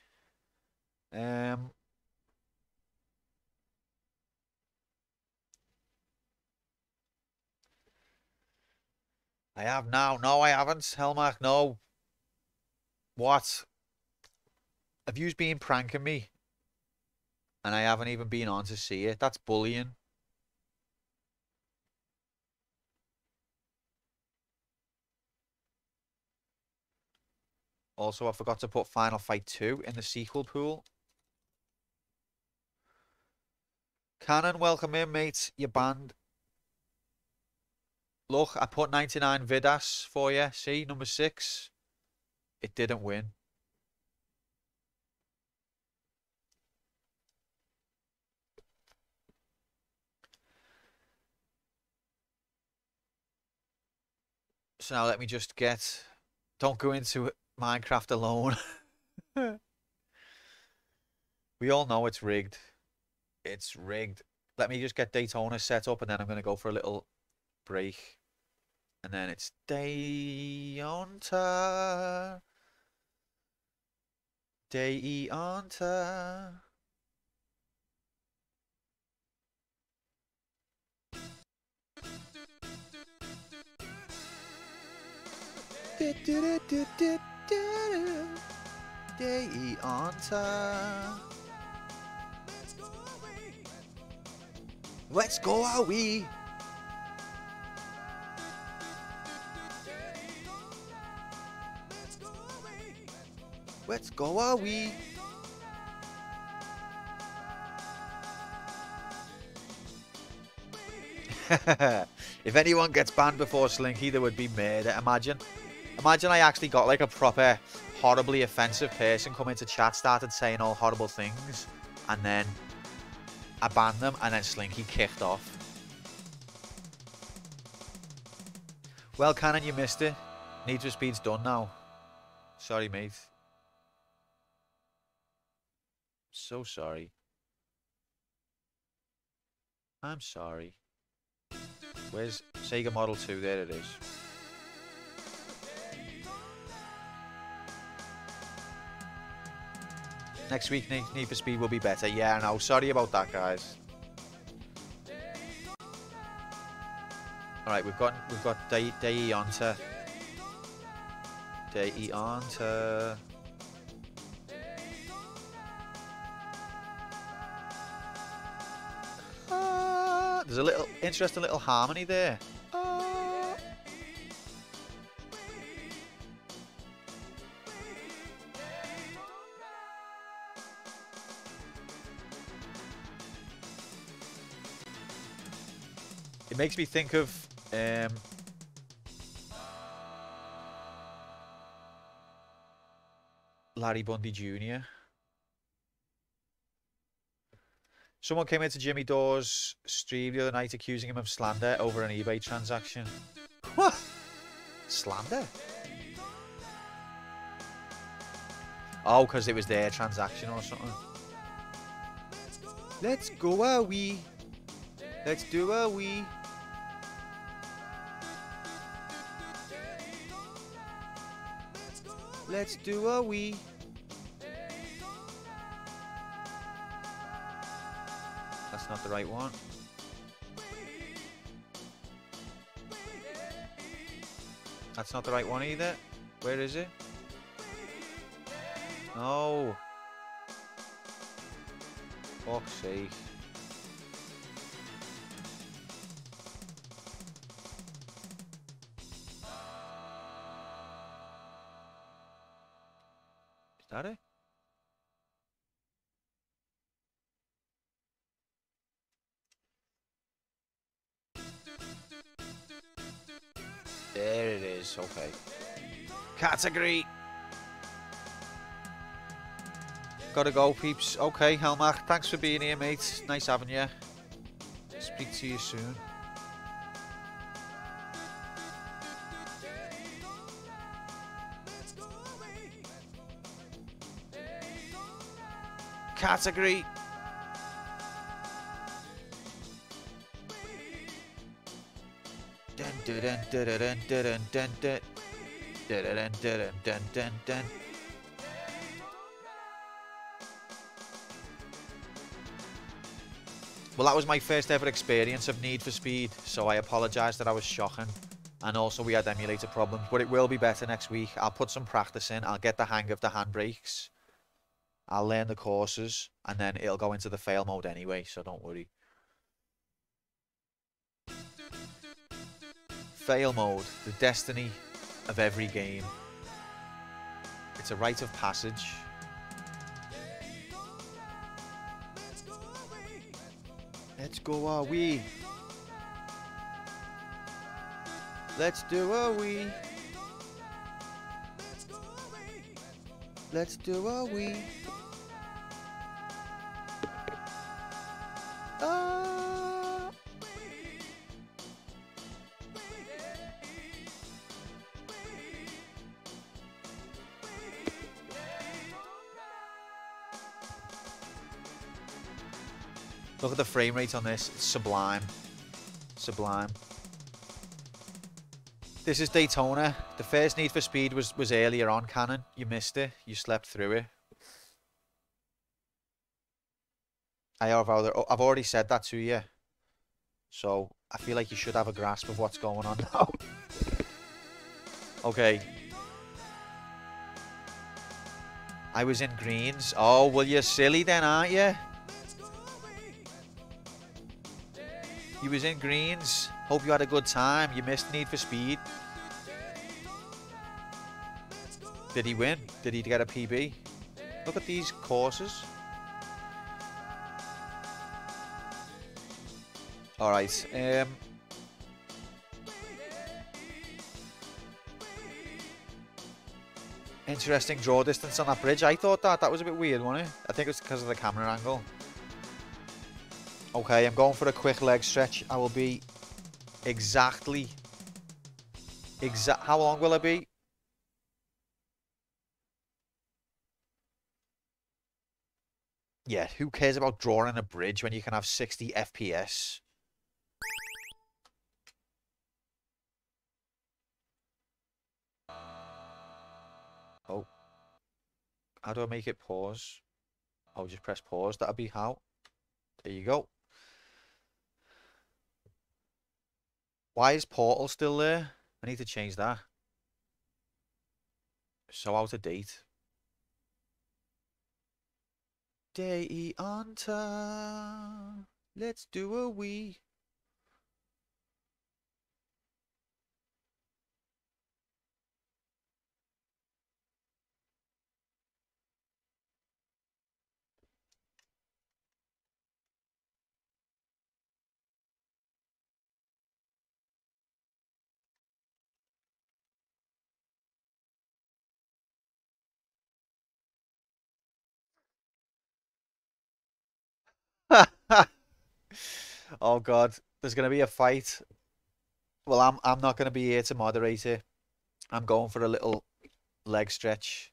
I have now. No, I haven't. Hellmark, no. What? Have you been pranking me? And I haven't even been on to see it. That's bullying. Also, I forgot to put Final Fight 2 in the sequel pool. Cannon, welcome in, mate. You're banned. Look, I put 99 Vidas for you. See, number 6. It didn't win. So now let me just get... Don't go into Minecraft alone. We all know it's rigged. It's rigged. Let me just get Daytona set up and then I'm going to go for a little break. And then it's Daytona. Daytona. Daytona. Let's go away. Let's go away. If anyone gets banned before Slinky, there would be murder. Imagine I actually got like a proper horribly offensive person come into chat, started saying all horrible things, and then I banned them, and then Slinky kicked off. Well, Cannon, you missed it. Need for Speed's done now. Sorry, mate. So sorry. I'm sorry. Where's Sega Model 2? There it is. Next week, Need for Speed will be better. Yeah, no, sorry about that, guys. All right, we've got Daytona. Daytona. There's a little interesting little harmony there. It makes me think of Larry Bundy Jr. Someone came into Jimmy Dawes' stream the other night accusing him of slander over an eBay transaction. What? Slander? Oh, because it was their transaction or something. Let's go away. Let's do a wee. Let's do a wee. That's not the right one. That's not the right one either. Where is it? No. Fuck's sake. Is that it? There it is, okay. Category. Gotta go, peeps. Okay, Helmach, thanks for being here, mate. Nice having you. Speak to you soon. Category. Dun dun dun dun dun dun dun dun dun dun dun dun. Well, that was my first ever experience of Need for Speed, so I apologise that I was shocking. And also we had emulator problems, but it will be better next week. I'll put some practice in, I'll get the hang of the handbrakes. I'll learn the courses, and then it'll go into the fail mode anyway, so don't worry. Fail mode, the destiny of every game. It's a rite of passage. Let's go a wee. Let's do a wee. Let's do a wee. Ah. Look at the frame rate on this. It's sublime. Sublime. This is Daytona. The first Need for Speed was earlier on, Cannon. You missed it. You slept through it. I've already said that to you. So, I feel like you should have a grasp of what's going on now. Okay. I was in greens. Oh, well, you're silly then, aren't you? You was in greens. Hope you had a good time. You missed Need for Speed. Did he win? Did he get a PB? Look at these courses. Alright. Interesting draw distance on that bridge. I thought that was a bit weird, wasn't it? I think it's because of the camera angle. Okay, I'm going for a quick leg stretch. I will be exactly... How long will I be? Yeah, who cares about drawing a bridge when you can have 60 FPS? Oh. How do I make it pause? Oh, just press pause. That'll be how. There you go. Why is Portal still there? I need to change that. So out of date. Daytona. Let's do a wee. Oh God, there's gonna be a fight. Well, I'm not gonna be here to moderate it. I'm going for a little leg stretch.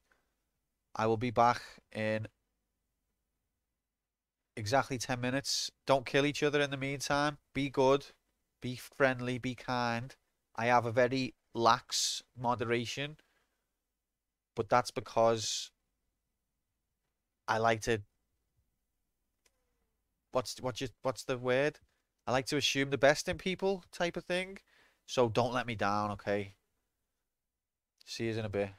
I will be back in exactly 10 minutes. Don't kill each other in the meantime. Be good, be friendly, be kind. I have a very lax moderation, but that's because I like to what's the word? I like to assume the best in people type of thing. So don't let me down, okay? See you in a bit.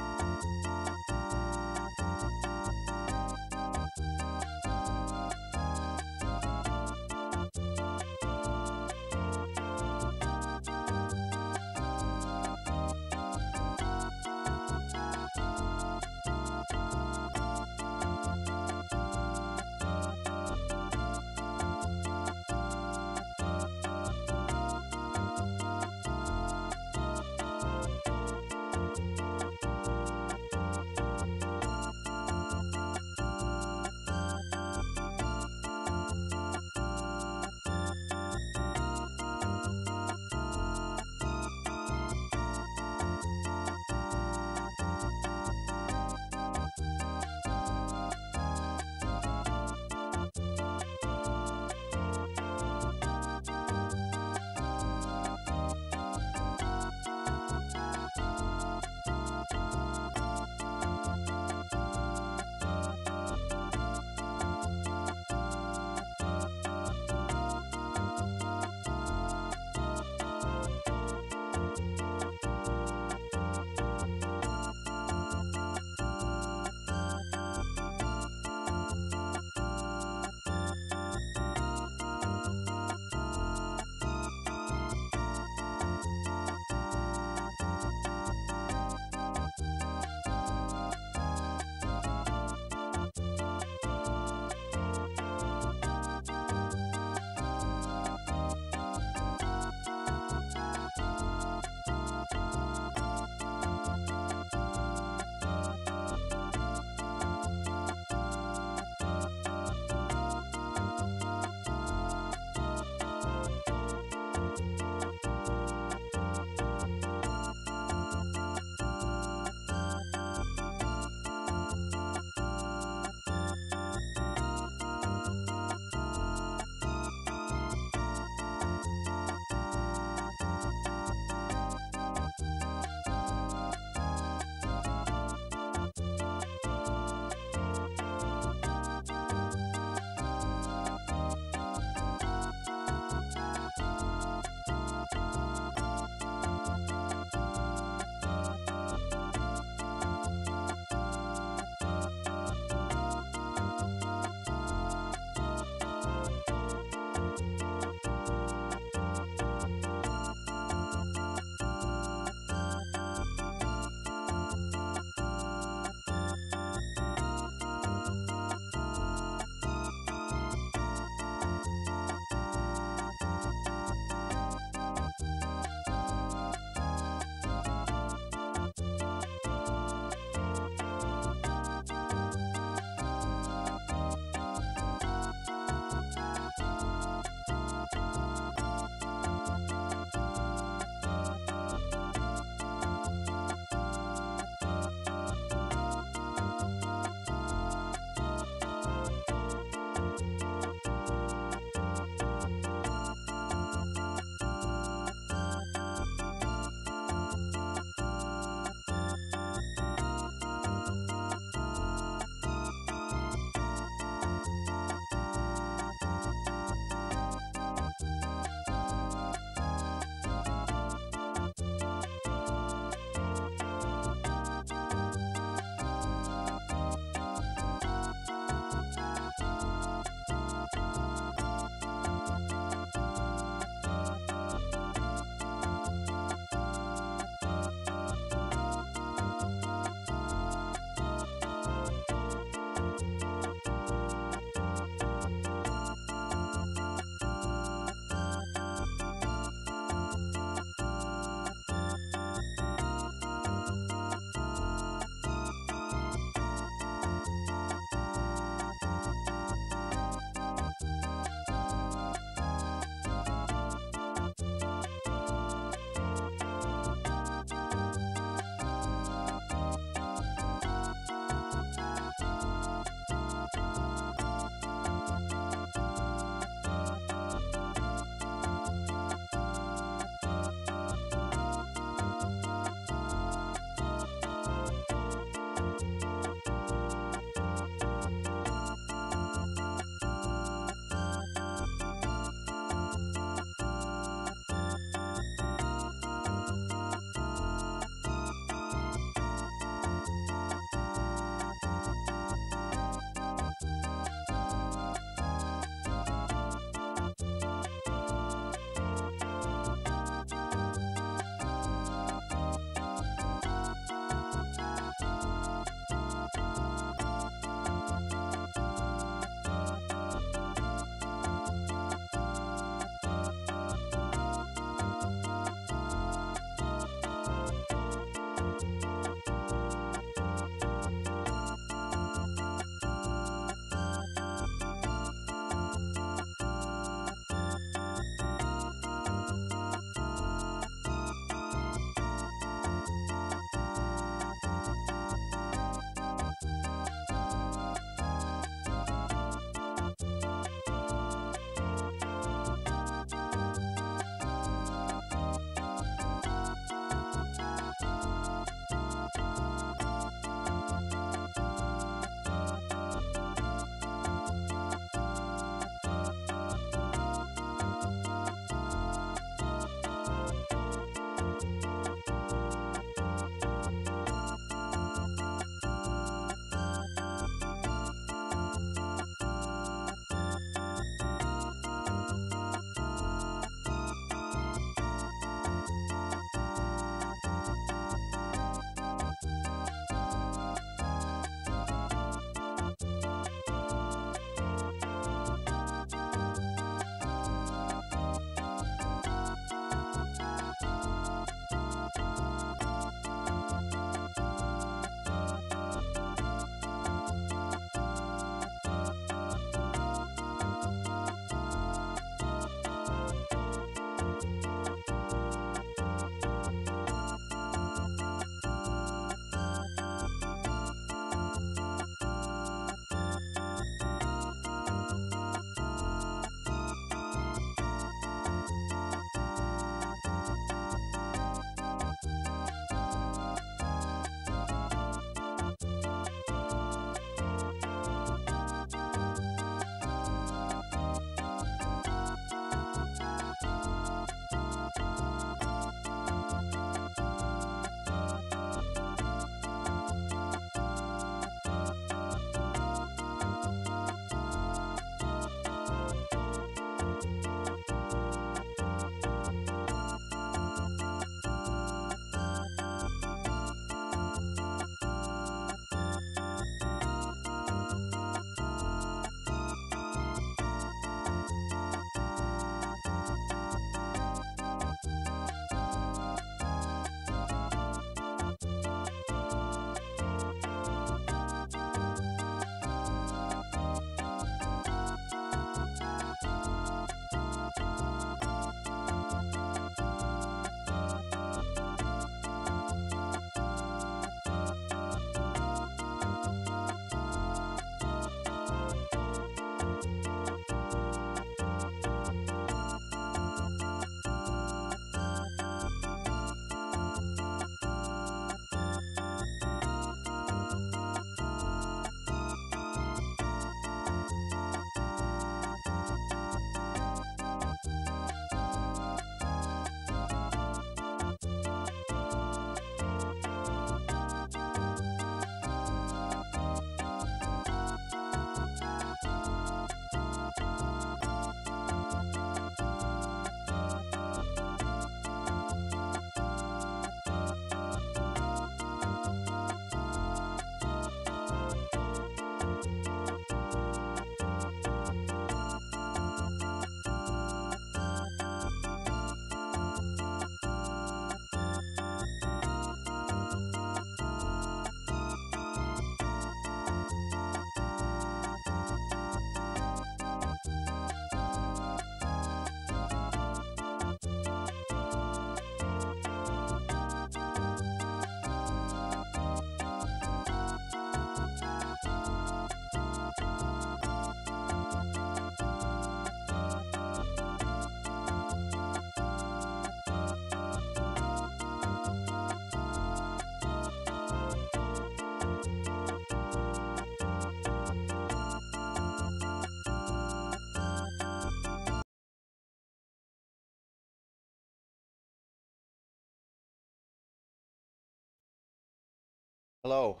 Hello.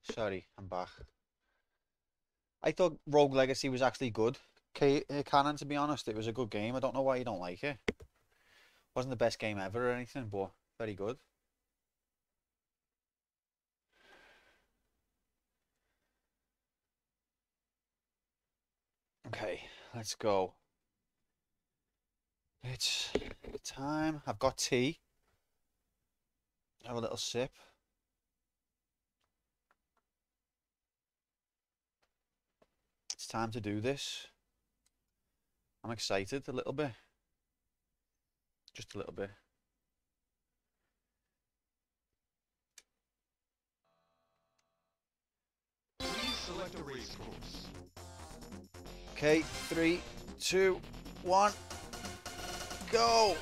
Sorry, I'm back. I thought Rogue Legacy was actually good. Canon, to be honest, it was a good game. I don't know why you don't like it. Wasn't the best game ever or anything, but very good. Okay, let's go. It's time. I've got tea. Have a little sip. It's time to do this. I'm excited a little bit. Just a little bit. Please select a race course. Okay, 3, 2, 1, go!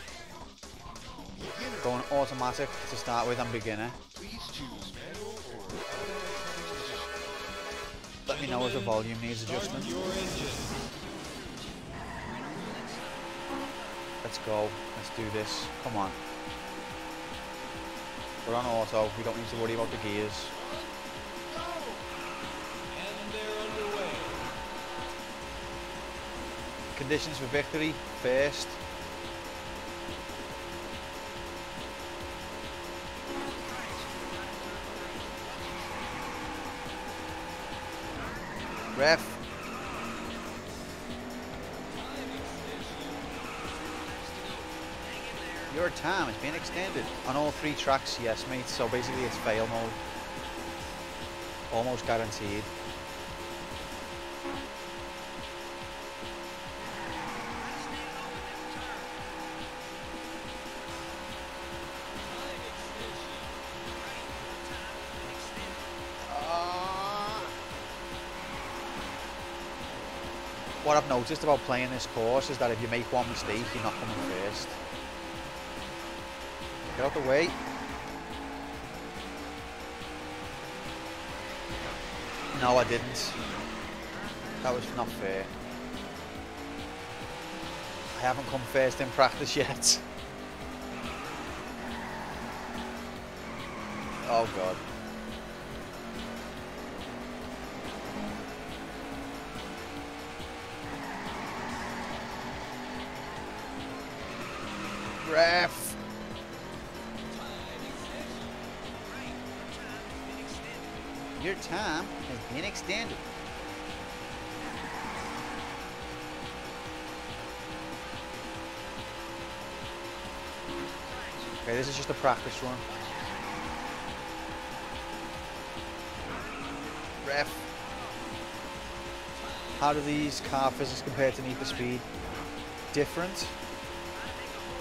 Going automatic to start with. I'm beginner. Please choose manual or Let me know if the volume needs adjustment. your engine. Let's go. Let's do this. Come on. We're on auto. We don't need to worry about the gears. And they're underway. Conditions for victory. First. Ref. Your time has been extended. On all 3 tracks, yes mate. So basically it's fail mode. Almost guaranteed. What I've noticed about playing this course is that if you make one mistake, you're not coming first. Get out the way. No, I didn't. That was not fair. I haven't come first in practice yet. Oh God. Ref. Your time has been extended. Okay, this is just a practice run. Ref. How do these car physics compare to Need for Speed? Different.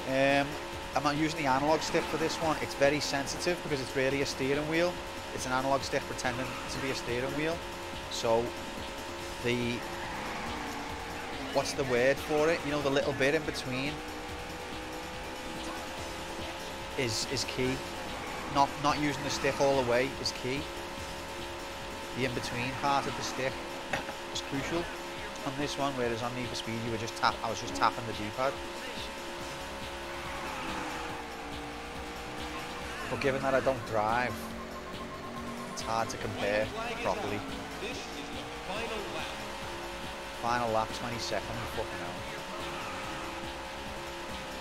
I'm not using the analog stick for this one. It's very sensitive because it's really a steering wheel. It's an analog stick pretending to be a steering wheel. So the, what's the word for it? You know, the little bit in between is key. Not using the stick all the way is key. The in-between part of the stick is crucial on this one, whereas on Need for Speed I was just tapping the D-pad. But given that I don't drive, it's hard to compare properly. This is the final lap. Final lap, 22nd, fucking hell.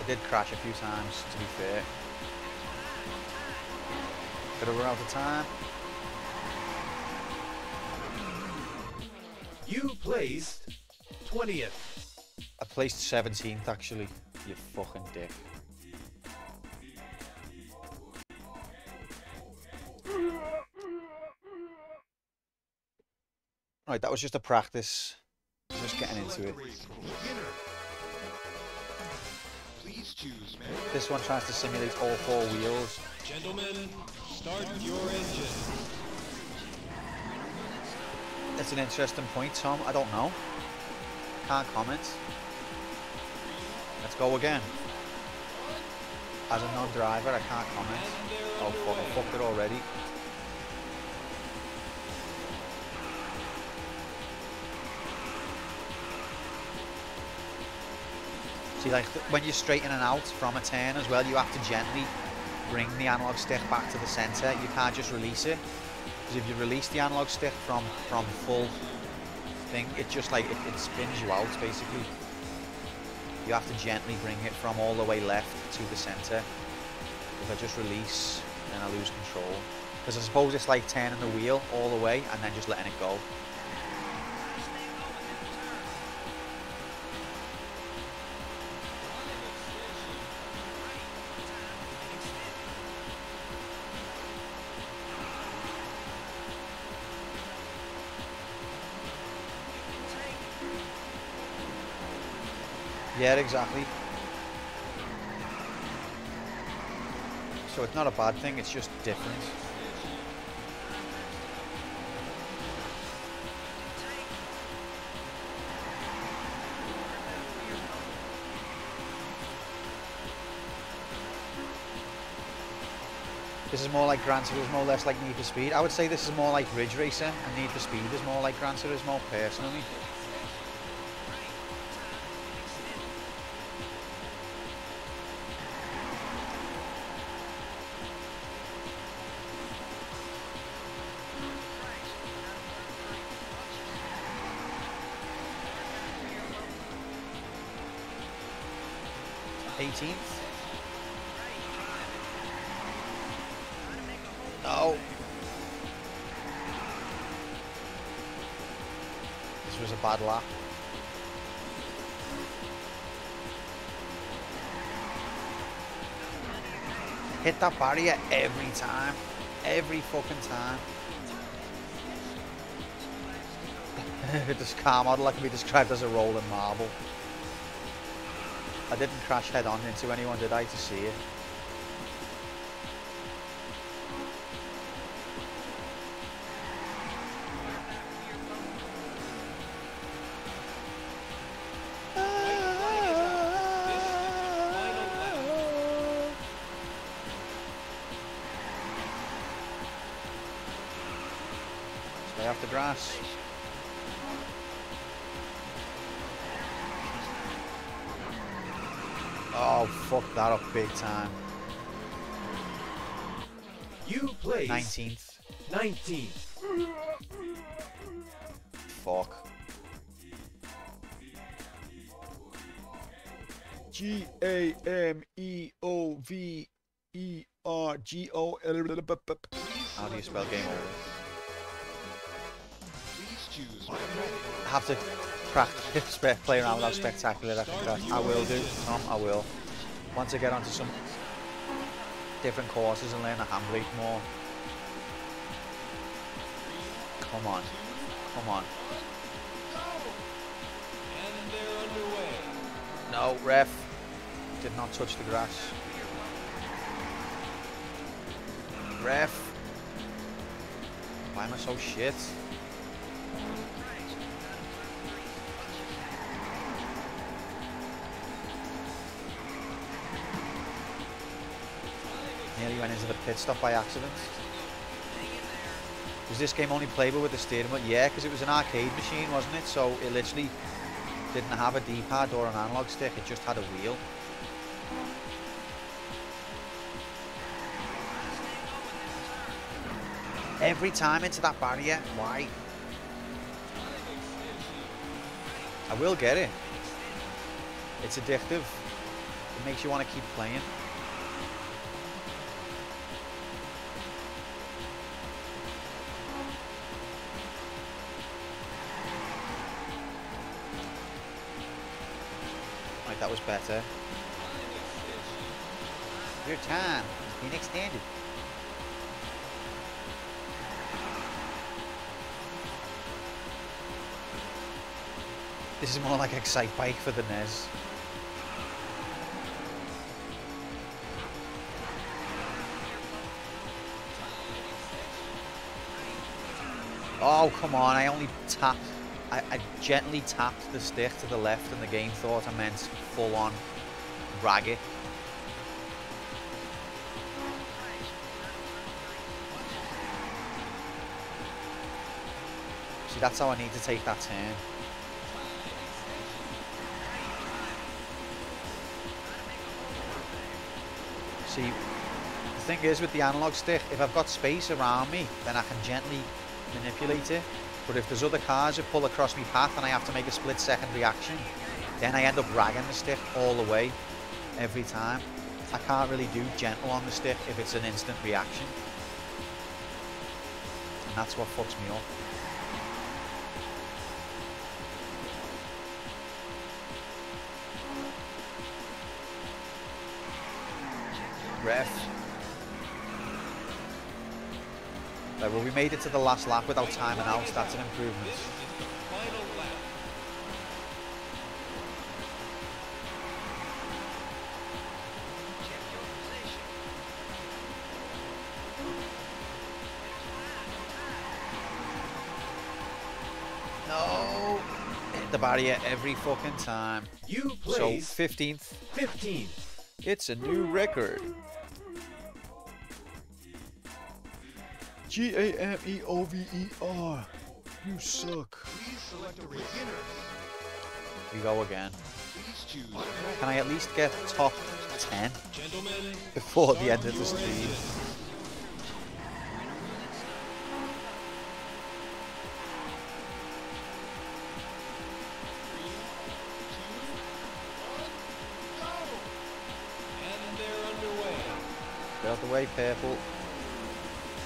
I did crash a few times, to be fair. Could have run out of time. You placed 20th. I placed 17th, actually. You fucking dick. Right, that was just a practice. Just getting into it. Please choose This one tries to simulate all 4 wheels. Gentlemen, start your engine. That's an interesting point, Tom. I don't know. Can't comment. Let's go again. As a non-driver, I can't comment. Oh fuck, I fucked it already. See, like, when you're straightening out from a turn as well, you have to gently bring the analog stick back to the centre. You can't just release it. Because if you release the analog stick from full thing, it just like it spins you out basically. You have to gently bring it from all the way left to the center. If I just release, then I lose control. Because I suppose it's like turning the wheel all the way and then just letting it go. Yeah, exactly. So it's not a bad thing, it's just different. This is more like Gran Turismo, less like Need for Speed. I would say this is more like Ridge Racer, and Need for Speed is more like Gran Turismo, personally. No. This was a bad lap. Hit that barrier every time. Every fucking time. This car model that can be described as a rolling marble. I didn't crash head on into anyone, did I, to see it? Stay off the grass. Oh, fuck that up big time. You place 19th. 19th. Fuck. Gameover. How do you spell game over? I have to practice play around with how spectacular that can. I will do, Tom, I will. Once I get onto some different courses and learn the handbrake more. Come on. Come on. No, ref. Did not touch the grass. Ref. Why am I so shit? Nearly went into the pit stop by accident. Was this game only playable with the steering wheel? Yeah, because it was an arcade machine, wasn't it? So it literally didn't have a D-pad or an analog stick, it just had a wheel. Every time into that barrier, why? I will get it. It's addictive. It makes you want to keep playing. Right, that was better. Your time has been extended. This is more like Excite Bike for the NES. Oh, come on, I only tapped. I gently tapped the stick to the left and the game thought I meant full on rag it. See, that's how I need to take that turn. See, the thing is with the analog stick, if I've got space around me, then I can gently manipulate it. But if there's other cars that pull across my path and I have to make a split-second reaction, then I end up dragging the stick all the way every time. I can't really do gentle on the stick if it's an instant reaction. And that's what fucks me up. Ref. Right, well, we made it to the last lap without timing out. That's an improvement. No! Hit the barrier every fucking time. You So, place 15th. 15th. It's a new record. Gameover. You suck. Please select a beginner. We go again. Please choose. Can I at least get top 10 Gentlemen, before the end of the stream? and they're underway. Get out the way, Purple.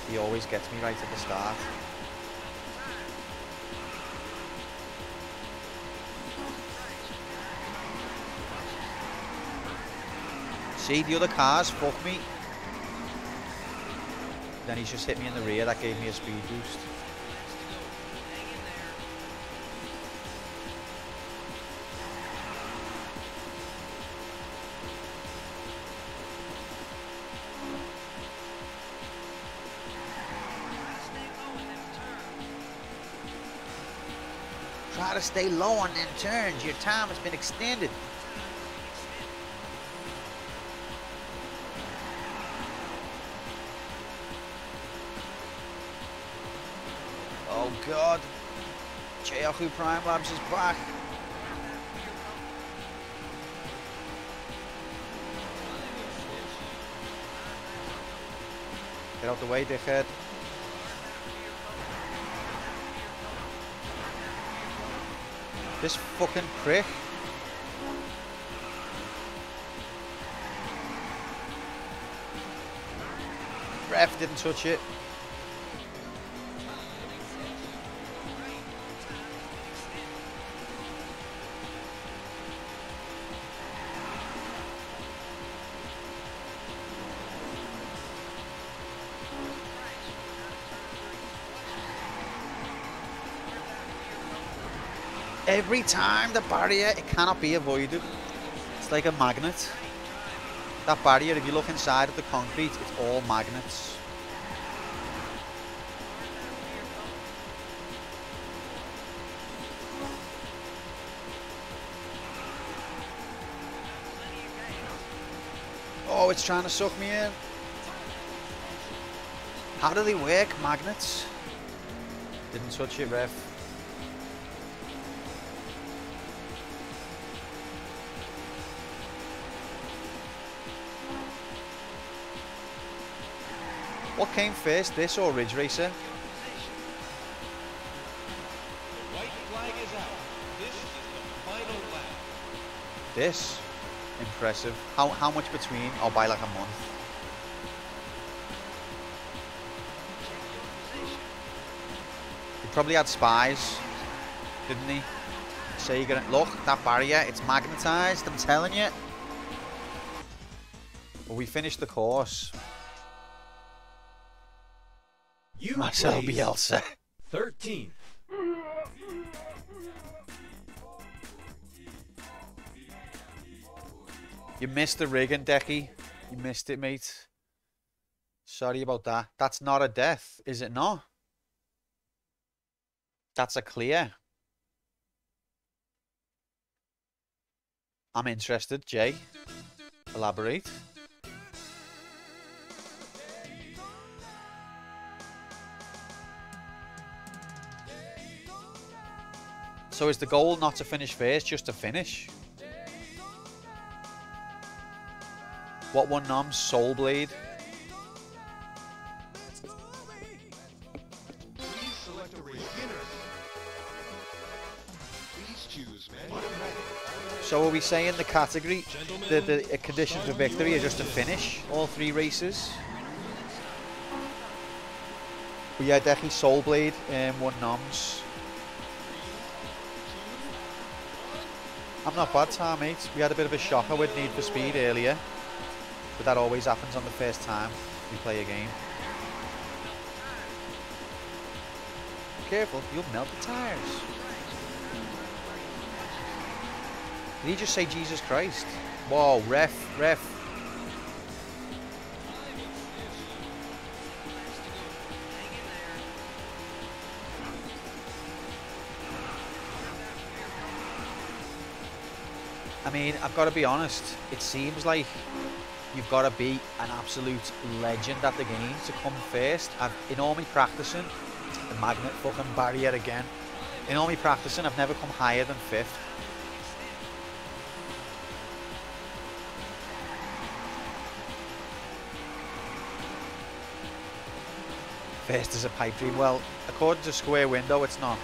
He always gets me right at the start. See, the other cars fuck me. Then he's just hit me in the rear. That gave me a speed boost. Try to stay low on them turns. Your time has been extended. Oh God. Yahoo Prime Labs is back. Get out the way, dickhead. This fucking prick. Ref didn't touch it. Every time the barrier, it cannot be avoided. It's like a magnet. That barrier, if you look inside of the concrete, it's all magnets. Oh, it's trying to suck me in. How do they work, magnets? Didn't touch it, ref. What came first, this or Ridge Racer? The white flag is out. This is the final lap. This? Impressive. How much between? Oh, by like a month. He probably had spies, didn't he? So you're gonna look, that barrier, it's magnetized, I'm telling you. Well, we finished the course. You Marcel place Bielsa. 13th. You missed the rigging, Decky. You missed it, mate. Sorry about that. That's not a death, is it not? That's a clear. I'm interested, Jay. Elaborate. So is the goal not to finish first, just to finish? What won Nom's? Soul Blade. So are we saying the category, the conditions for victory are just to finish all 3 races? But yeah, definitely Soul Blade won noms. I'm not bad, Tom, mate. We had a bit of a shocker with Need for Speed earlier, but that always happens on the first time we play a game. Careful, you'll melt the tires. Did he just say Jesus Christ? Whoa, ref. I mean, I've got to be honest, it seems like you've got to be an absolute legend at the game to come first. In all my practicing, the magnet fucking barrier again. In all my practicing, I've never come higher than 5th. First is a pipe dream. Well, according to Square Window, it's not.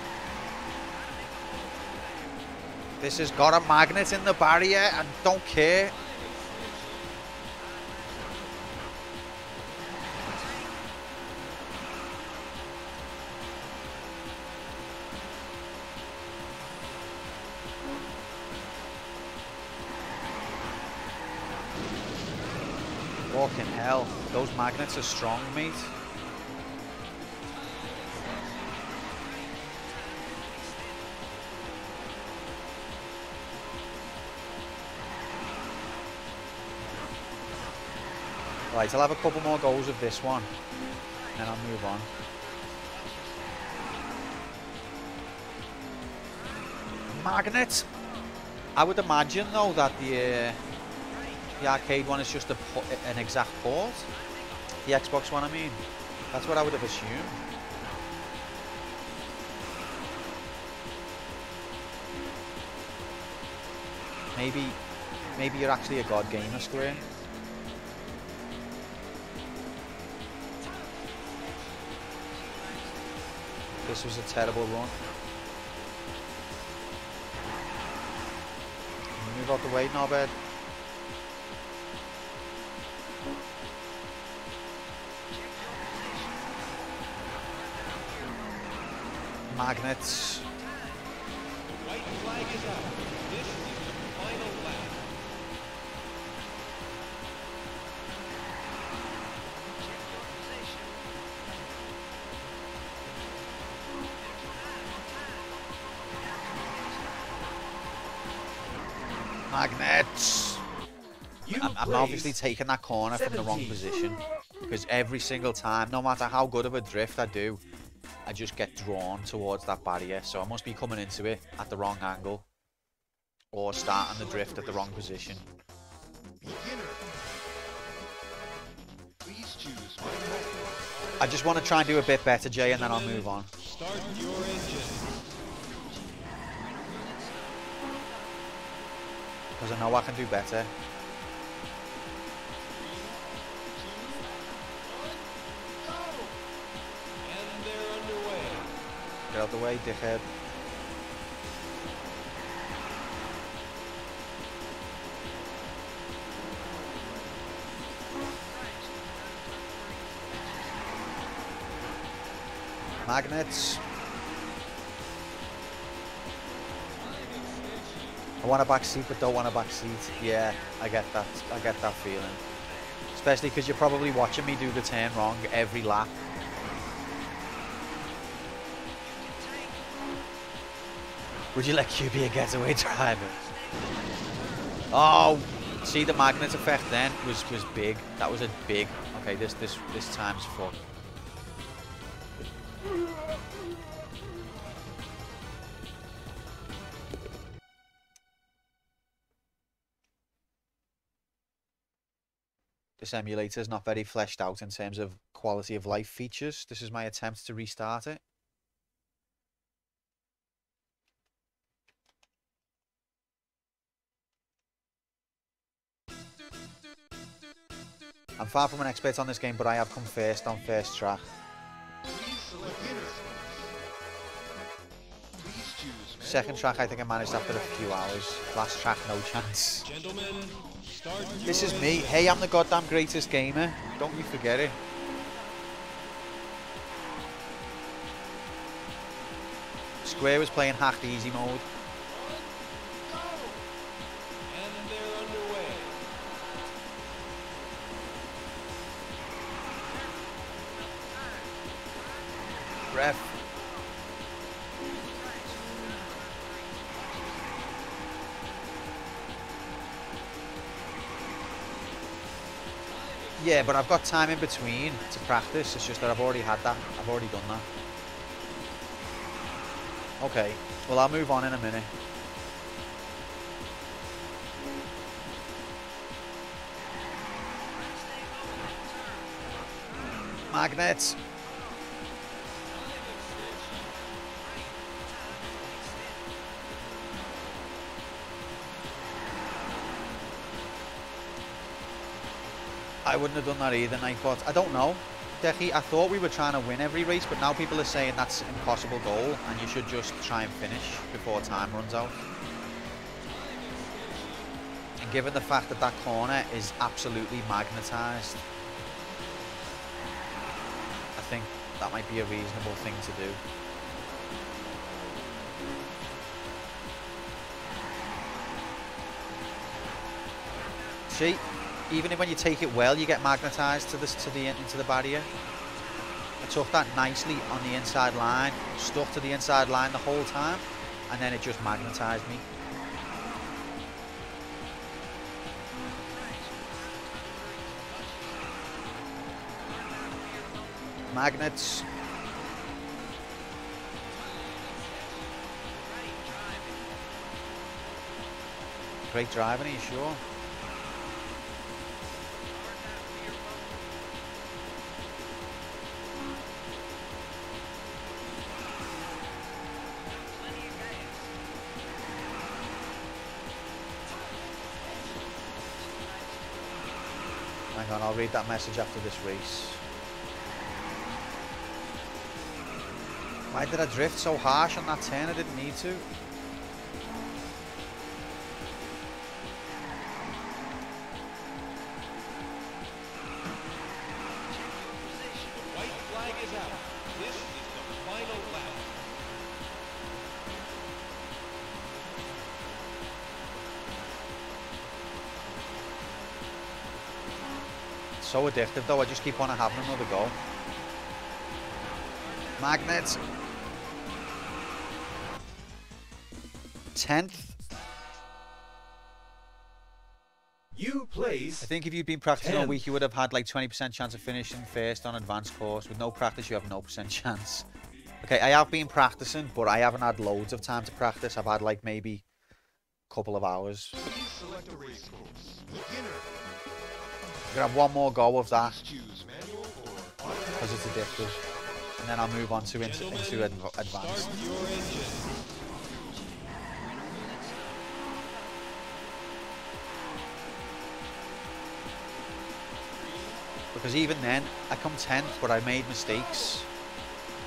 This has got a magnet in the barrier and don't care. Fucking hell, those magnets are strong, mate. Right, I'll have a couple more goes of this one, and then I'll move on. Magnet! I would imagine, though, that the arcade one is just an exact port. The Xbox one, I mean. That's what I would have assumed. Maybe you're actually a god gamer, Square. This was a terrible run. Move out the way, Norbert. Magnets. White flag is out. This is the final lap. Magnets. I'm obviously taking that corner from the wrong position because every single time, no matter how good of a drift I do, I just get drawn towards that barrier. So I must be coming into it at the wrong angle or starting the drift at the wrong position. I just want to try and do a bit better, Jay, and then I'll move on. Start your engine. Because I know I can do better. And they're underway. Get out the way, dickhead. Magnets. I want a back seat, but don't want a back seat. Yeah, I get that. I get that feeling. Especially because you're probably watching me do the turn wrong every lap. Would you let Q be a getaway driver? Oh, see the magnet effect then was big. That was a big. Okay, this time's fucked. This emulator is not very fleshed out in terms of quality of life features. This is my attempt to restart it. I'm far from an expert on this game, but I have come first on first track. Second track, I think I managed after a few hours. Last track, no chance. Gentlemen, start This your is me. Hey, I'm the goddamn greatest gamer. Don't you forget it. Square was playing hacked easy mode. and they're underway. Ref. Yeah, but I've got time in between to practice. It's just that I've already had that. I've already done that. Okay, well, I'll move on in a minute. Magnets. I wouldn't have done that either, Nightbot. I don't know. Decky, I thought we were trying to win every race, but now people are saying that's an impossible goal and you should just try and finish before time runs out. And given the fact that that corner is absolutely magnetised, I think that might be a reasonable thing to do. See? Even when you take it well, you get magnetised into the barrier. I took that nicely on the inside line, stuck to the inside line the whole time, and then it just magnetised me. Magnets. Great driving, are you sure? Hang on, I'll read that message after this race. Why did I drift so harsh on that turn? I didn't need to. The white flag is out. This is the final lap. So addictive though, I just keep on having another go. Magnets. 10th. You place. I think if you'd been practicing all 10th. week, you would have had like 20% chance of finishing first on advanced course. With no practice, you have no percent chance. Okay, I have been practicing, but I haven't had loads of time to practice. I've had like maybe a couple of hours. Please select a race course. Beginner. I'm gonna have one more go of that Choose manual or because it's addictive, and then I'll move on to into advanced. Start your engine. Because even then, I come 10th, but I made mistakes.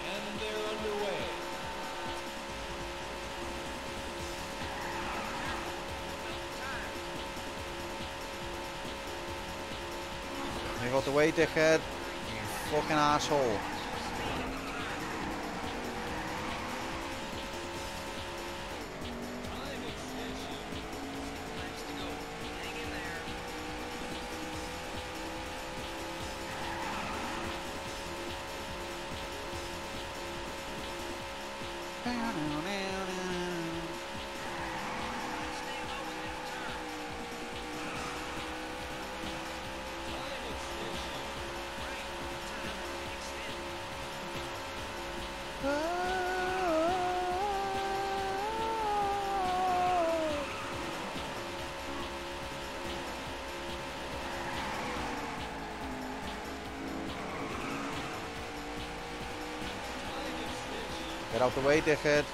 And they're underway. Move out the way, dickhead. You fucking asshole. Get out the way, dickhead.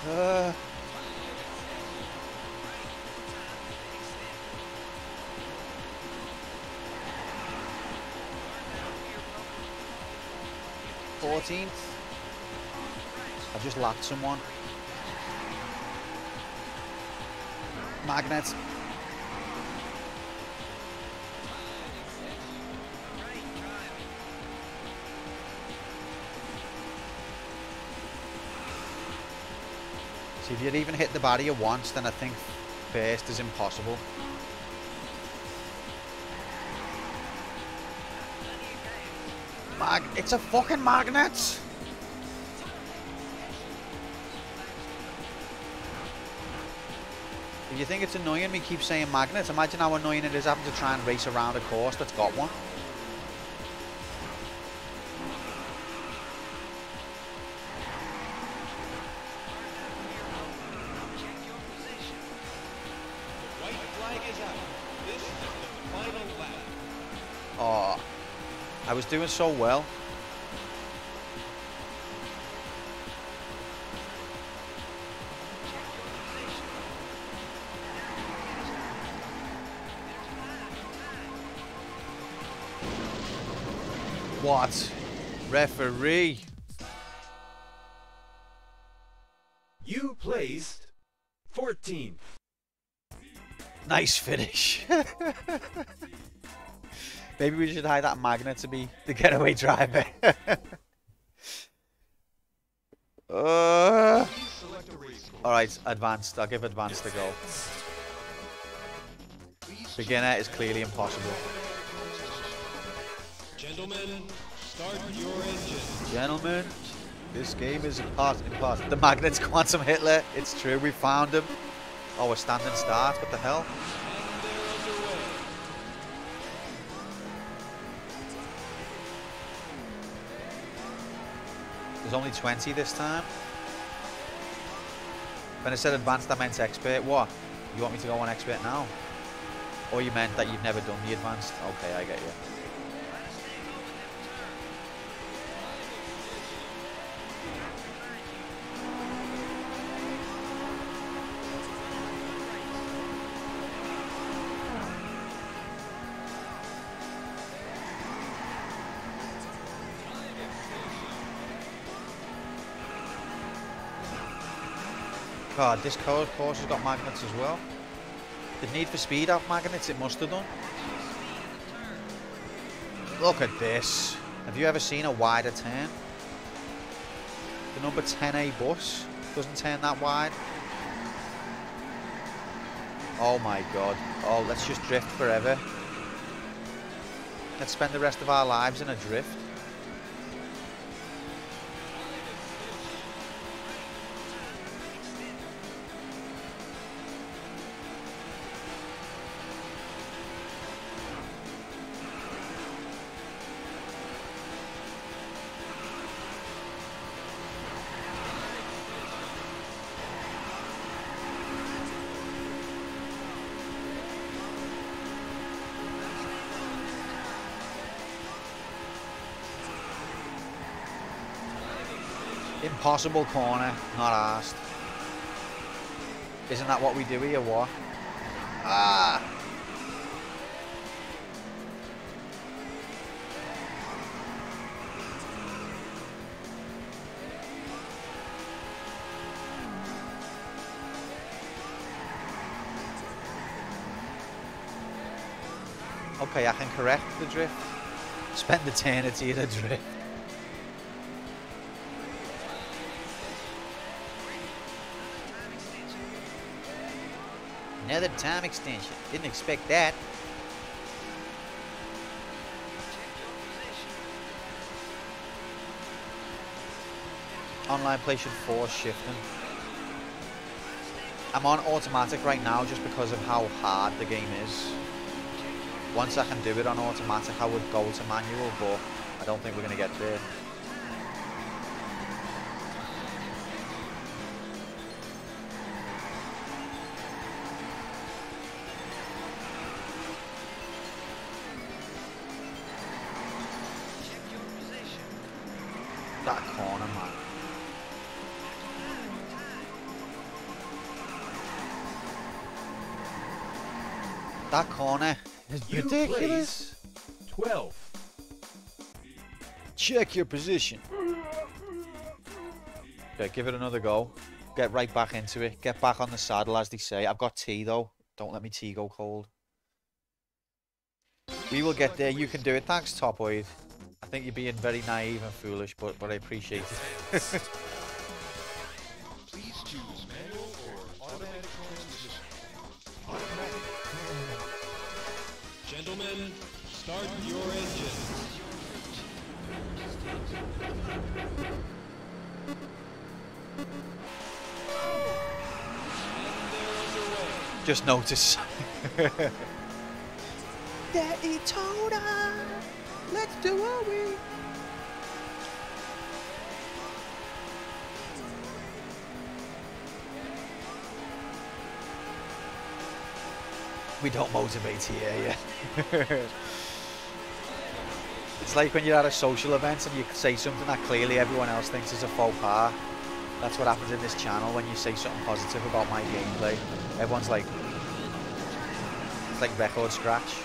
Uh, th I've just lapped someone. Magnets. See, if you'd even hit the barrier once, then I think first is impossible. It's a fucking magnet! If you think it's annoying me keep saying magnets, imagine how annoying it is having to try and race around a course that's got one. White flag is out. This is the final lap. Oh, I was doing so well. What? Referee. You placed 14th. Nice finish. Maybe we should hire that magnet to be the getaway driver. Select a race course. Alright, advanced. I'll give advanced a go. Beginner is clearly impossible. Gentlemen, start your engine. Gentlemen, this game is impossible. The magnet's Quantum Hitler. It's true, we found him. Oh, we're standing start. What the hell? And they're underway. There's only 20 this time. When I said advanced, I meant expert. What? You want me to go on expert now? Or you meant that you've never done the advanced? Okay, I get you. God, this course has got magnets as well. Did Need for Speed have magnets? It must have done. Look at this. Have you ever seen a wider turn? The number 10A bus doesn't turn that wide. Oh my god. Oh, let's just drift forever. Let's spend the rest of our lives in a drift. Impossible corner, not asked. Isn't that what we do here, what? Ah! Okay, I can correct the drift. Spend eternity in a drift. Another time extension. Didn't expect that. Online play should force shifting. I'm on automatic right now just because of how hard the game is. Once I can do it on automatic, I would go to manual, but I don't think we're going to get there. That corner, man. That corner is You ridiculous. 12. Check your position. Okay, give it another go. Get right back into it. Get back on the saddle, as they say. I've got tea, though. Don't let me tea go cold. We will get there. You can do it. Thanks, Topoid. I think you're being very naive and foolish, but I appreciate it. Please choose manual or automatic transmission. Automatic. Gentlemen, start your engines. And they're underway. Just notice. Daytona, let's do what we. We don't motivate here, yeah. It's like when you're at a social event and you say something that clearly everyone else thinks is a faux pas. That's what happens in this channel when you say something positive about my gameplay. Everyone's like, it's like record scratch.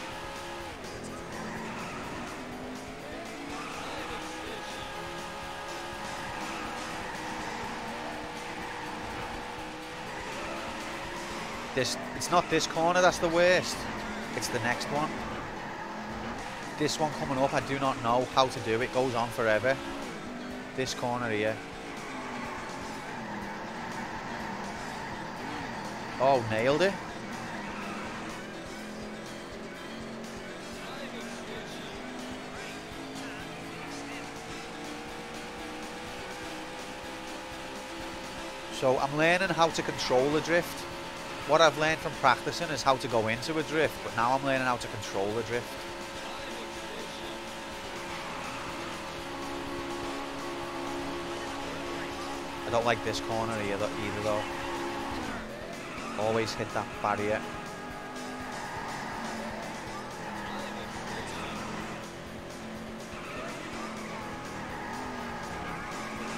It's not this corner that's the worst. It's the next one. This one coming up, I do not know how to do. It goes on forever. This corner here. Oh, nailed it. So I'm learning how to control the drift. What I've learned from practicing is how to go into a drift, but now I'm learning how to control the drift. I don't like this corner either though. Always hit that barrier.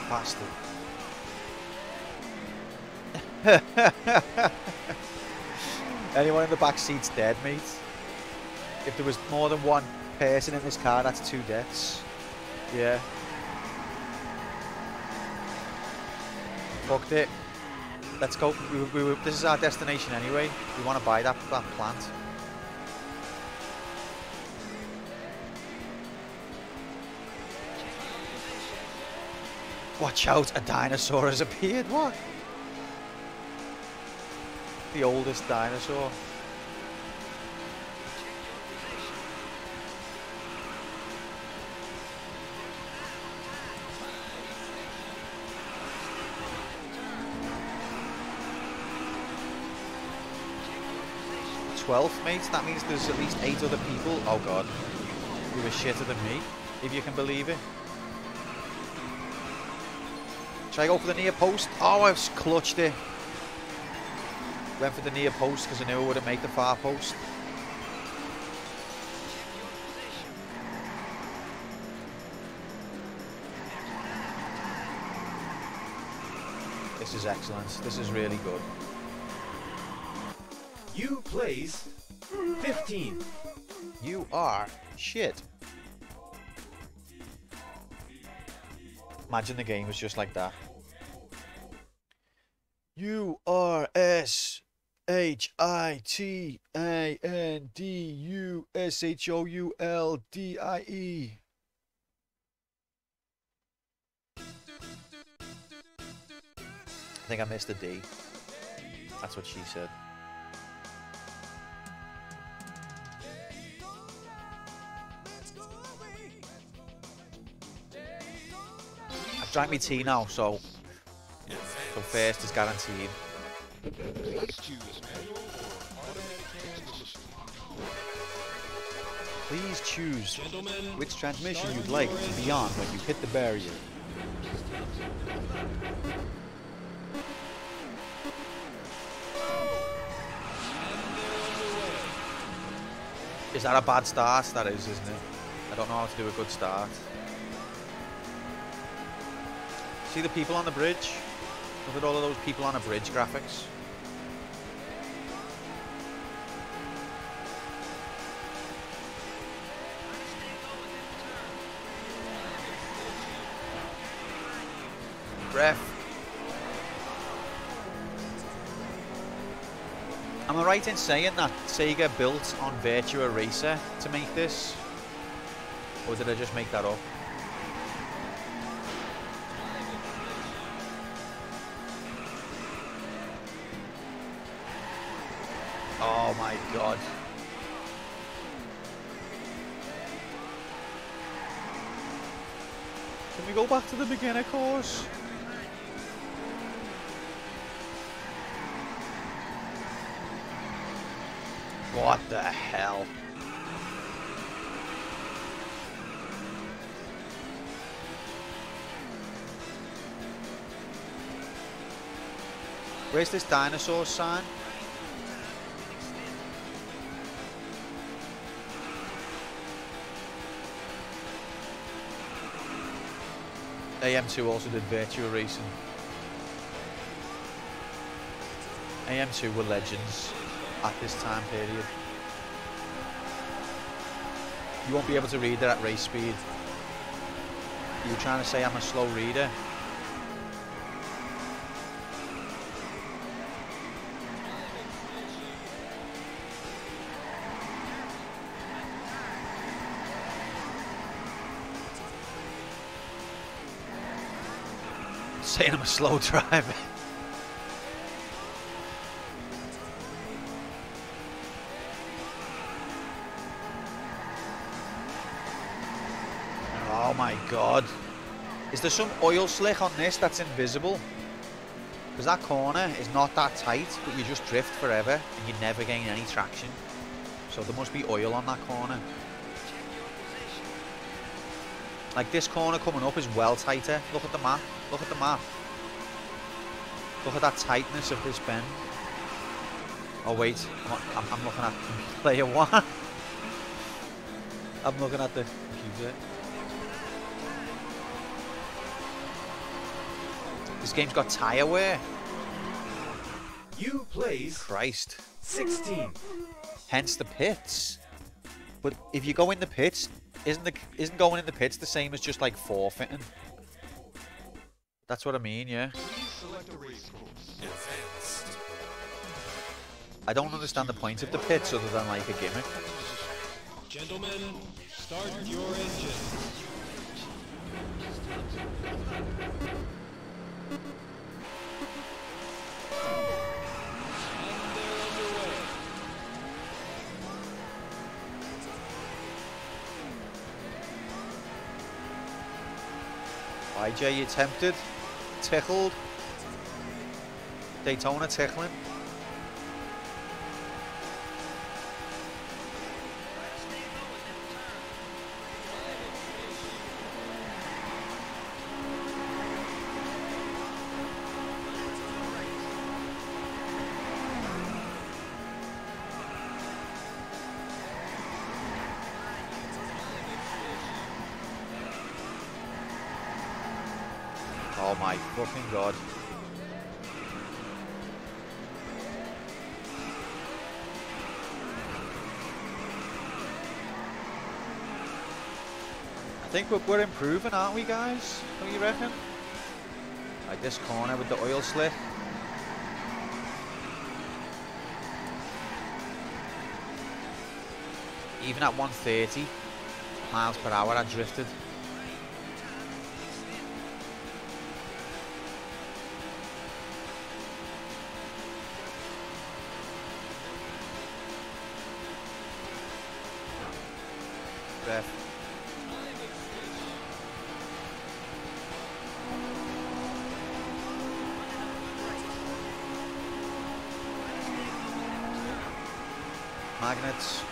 Bastard. Anyone in the back seat's dead, mate. If there was more than one person in this car, that's 2 deaths. Yeah. Fucked it. Let's go. This is our destination anyway. We want to buy that plant. Watch out, a dinosaur has appeared. What? The oldest dinosaur. Mates, that means there's at least 8 other people. Oh god, who are shitter than me, if you can believe it. Try go for the near post. Oh, I've clutched it. Went for the near post because I knew I wouldn't make the far post. This is excellent. This is really good. You placed 15. You are shit. Imagine the game was just like that. URSHITANDUSHOULDIE. I think I missed a D. That's what she said. I've drank my tea now, so first is guaranteed. Please choose manual or automatic transmission. Please choose Gentlemen, which transmission start you'd like your to be on when you hit the barrier. Is that a bad start? That is, isn't it? I don't know how to do a good start. See the people on the bridge? Look at all of those people on a bridge graphics. Ref. Am I right in saying that Sega built on Virtua Racer to make this? Or did I just make that up? Oh my god. Can we go back to the beginner course? What the hell? Where's this dinosaur sign? AM2 also did Virtua Racing. AM2 were legends at this time period. You won't be able to read it at race speed. You trying to say I'm a slow reader? Saying I'm a slow driver. Oh my god. Is there some oil slick on this that's invisible? Because that corner is not that tight, but you just drift forever and you never gain any traction. So there must be oil on that corner. Like this corner coming up is well tighter. Look at the map. Look at the map. Look at that tightness of this bend. Oh wait, I'm looking at player one. I'm looking at the computer. This game's got tyre wear. You place Christ. 16. Hence the pits. But if you go in the pits, isn't going in the pits the same as just like forfeiting? That's what I mean, yeah. I don't understand the point of the pits other than like a gimmick. Gentlemen, start your engines. And they're underway. IJ, you tempted? Tickled? Daytona tickling? Oh my fucking god. I think we're improving, aren't we, guys? What do you reckon? Like this corner with the oil slick. Even at 130 miles per hour, I drifted. Ref. Magnets.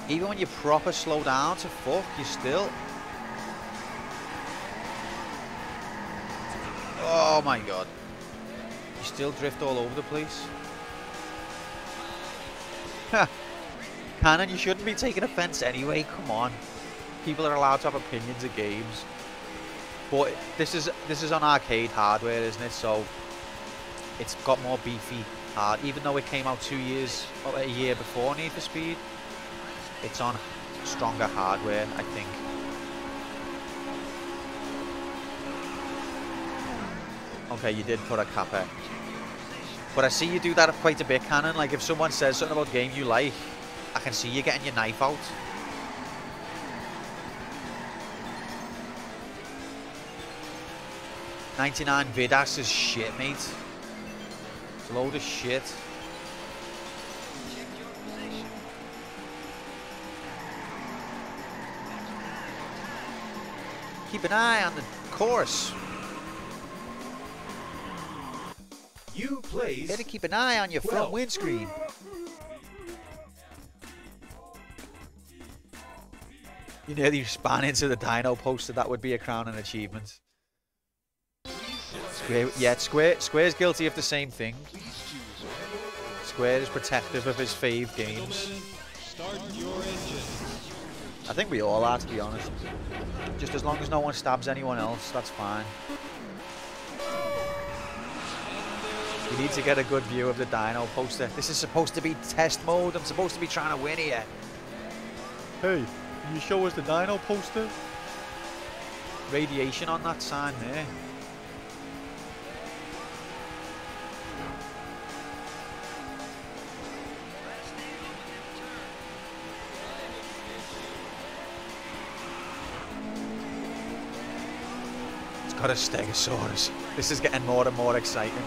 Even when you proper slow down to fuck, you still... Oh my god. You still drift all over the place. Cannon, you shouldn't be taking offense anyway, come on. People are allowed to have opinions of games. But this is on arcade hardware, isn't it? So it's got more beefy hard. Even though it came out a year before Need for Speed, it's on stronger hardware, I think. Okay, you did put a capper. But I see you do that quite a bit, Cannon. Like, if someone says something about a game you like, I can see you getting your knife out. $99 Vidas is shit, mate. It's a load of shit. Keep an eye on the course. You place. Better keep an eye on your front windscreen. You nearly span into the dyno poster. That would be a crowning achievement. Square's guilty of the same thing. Square is protective of his fave games. I think we all are, to be honest. Just as long as no one stabs anyone else, that's fine. You need to get a good view of the dyno poster. This is supposed to be test mode. I'm supposed to be trying to win here. Hey, can you show us the dyno poster? Radiation on that sign there. It's got a Stegosaurus. This is getting more and more exciting.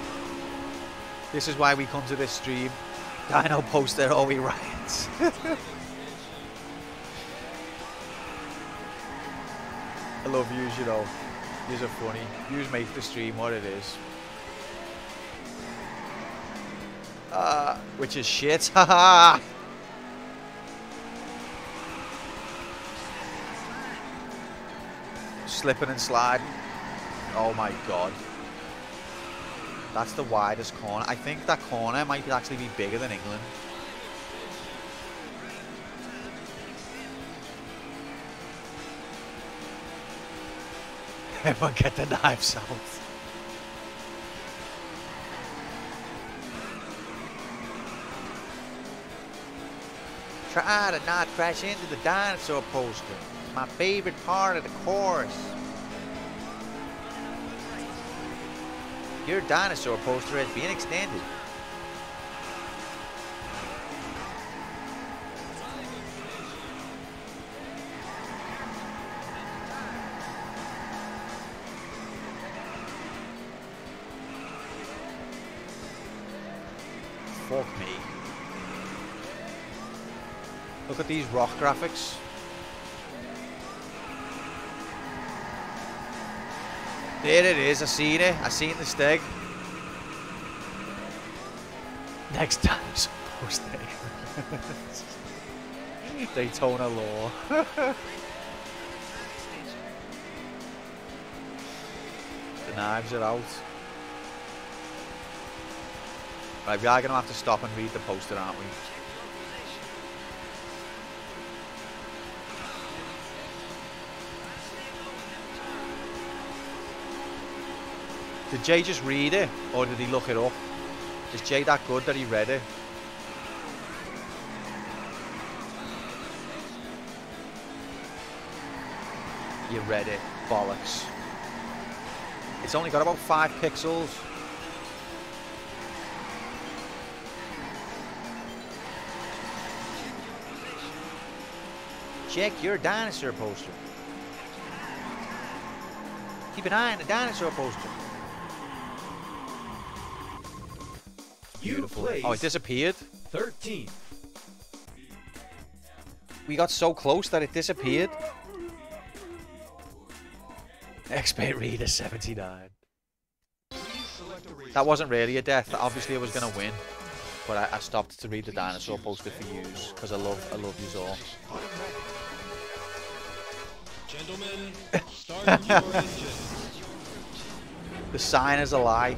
This is why we come to this stream. Dyno poster or we riot. I love yous, you know. Yous are funny. Yous make the stream what it is. Which is shit. Haha. Slipping and sliding. Oh my god. That's the widest corner. I think that corner might actually be bigger than England. Everyone get the knives out. Try to not crash into the dinosaur poster. It's my favorite part of the course. Your dinosaur poster has been extended. Fuck me. Look at these rock graphics. There it is, I seen it. I seen the steg. Next time, post Daytona law. The knives are out. Right, we are going to have to stop and read the poster, aren't we? Did Jay just read it, or did he look it up? Is Jay that good that he read it? You read it, bollocks. It's only got about 5 pixels. Check your dinosaur poster. Keep an eye on the dinosaur poster. Beautiful. Oh, it disappeared? 13. We got so close that it disappeared. Expert reader 79. That wasn't really a death. Obviously I was going to win. But I stopped to read the dinosaur poster for yous. Because I love yous all. Gentlemen, start your engine. The sign is a lie.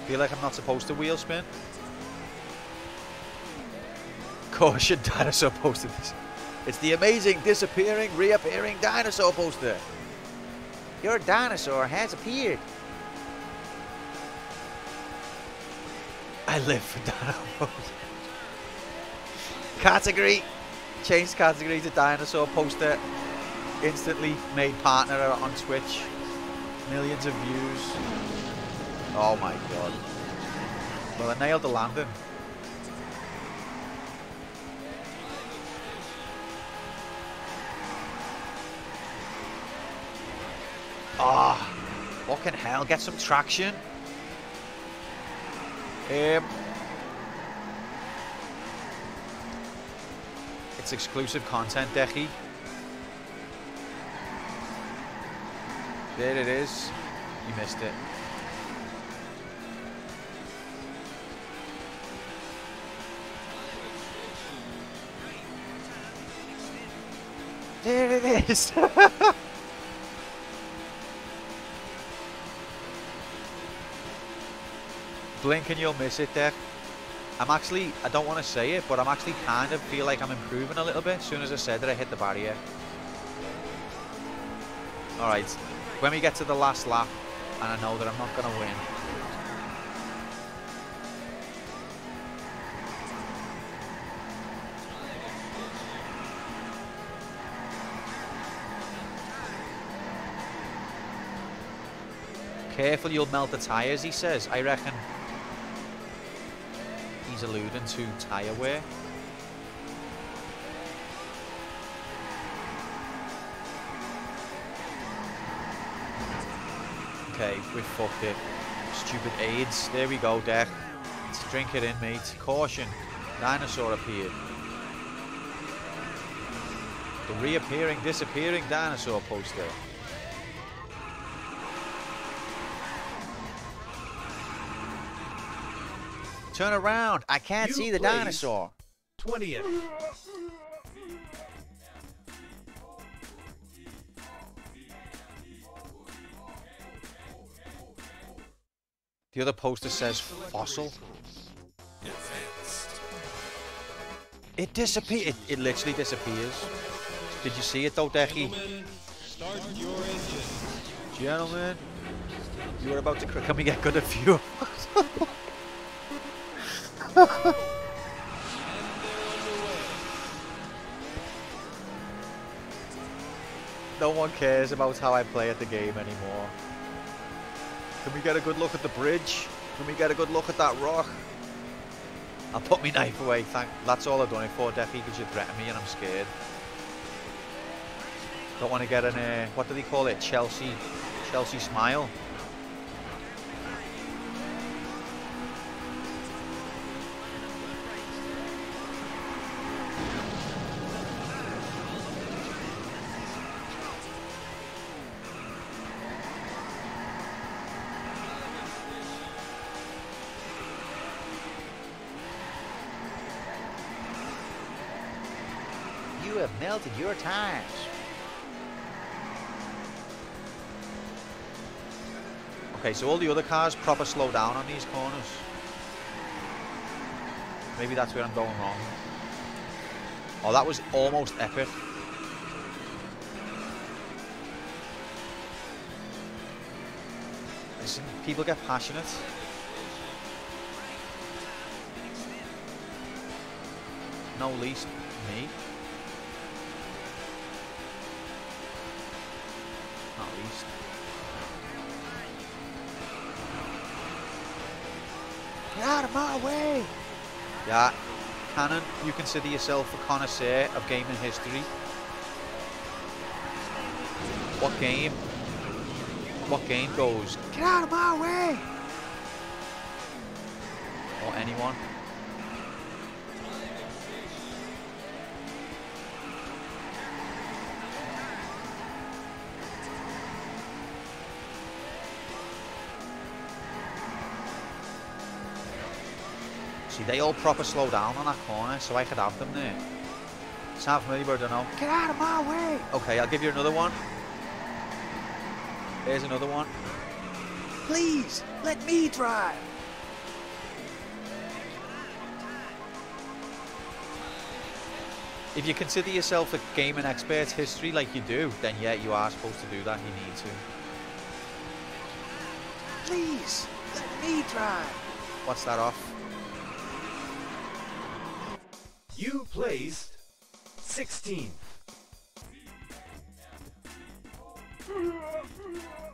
Feel like I'm not supposed to wheel spin. Caution, dinosaur posted this. It's the amazing disappearing, reappearing dinosaur poster. Your dinosaur has appeared. I live for dino. Category. Changed category to dinosaur poster. Instantly made partner on Twitch. Millions of views. Oh my god. Well, I nailed the landing. Ah, oh, fucking hell, get some traction. It's exclusive content, Dechi. There it is. You missed it. There it is. Blink and you'll miss it there. I don't want to say it, but I'm actually kind of feel like I'm improving a little bit as soon as I said that I hit the barrier. Alright, when we get to the last lap, and I know that I'm not going to win. Careful, you'll melt the tyres, he says. I reckon he's alluding to tyre wear. Okay, we fucked it. Stupid aids. There we go, Deck. Let's drink it in, mate. Caution. Dinosaur appeared. The reappearing, disappearing dinosaur poster. Turn around. I can't see the dinosaur. 20th. The other poster says fossil. It disappeared. It literally disappears. Did you see it though, Decky? Start your engine. Gentlemen, you are about to... Can we get good at view? No one cares about how I play at the game anymore. Can we get a good look at the bridge? Can we get a good look at that rock? I'll put my knife away. That's all I've done it for, Defi, because you threaten me and I'm scared. Don't want to get an, what do they call it? Chelsea smile. You have melted your tires. Okay, so all the other cars proper slow down on these corners. Maybe that's where I'm going wrong. Oh, that was almost epic. Listen, people get passionate. No least me. Not least. Get out of my way! Yeah, Cannon, you consider yourself a connoisseur of gaming history. What game goes, get out of my way? Or anyone? See, they all proper slow down on that corner, so I could have them there. Sound familiar, but I don't know. Get out of my way! Okay, I'll give you another one. Here's another one. Please, let me drive. If you consider yourself a gaming expert history like you do, then yeah, you are supposed to do that. You need to. Please, let me drive. What's that off? You placed 16th.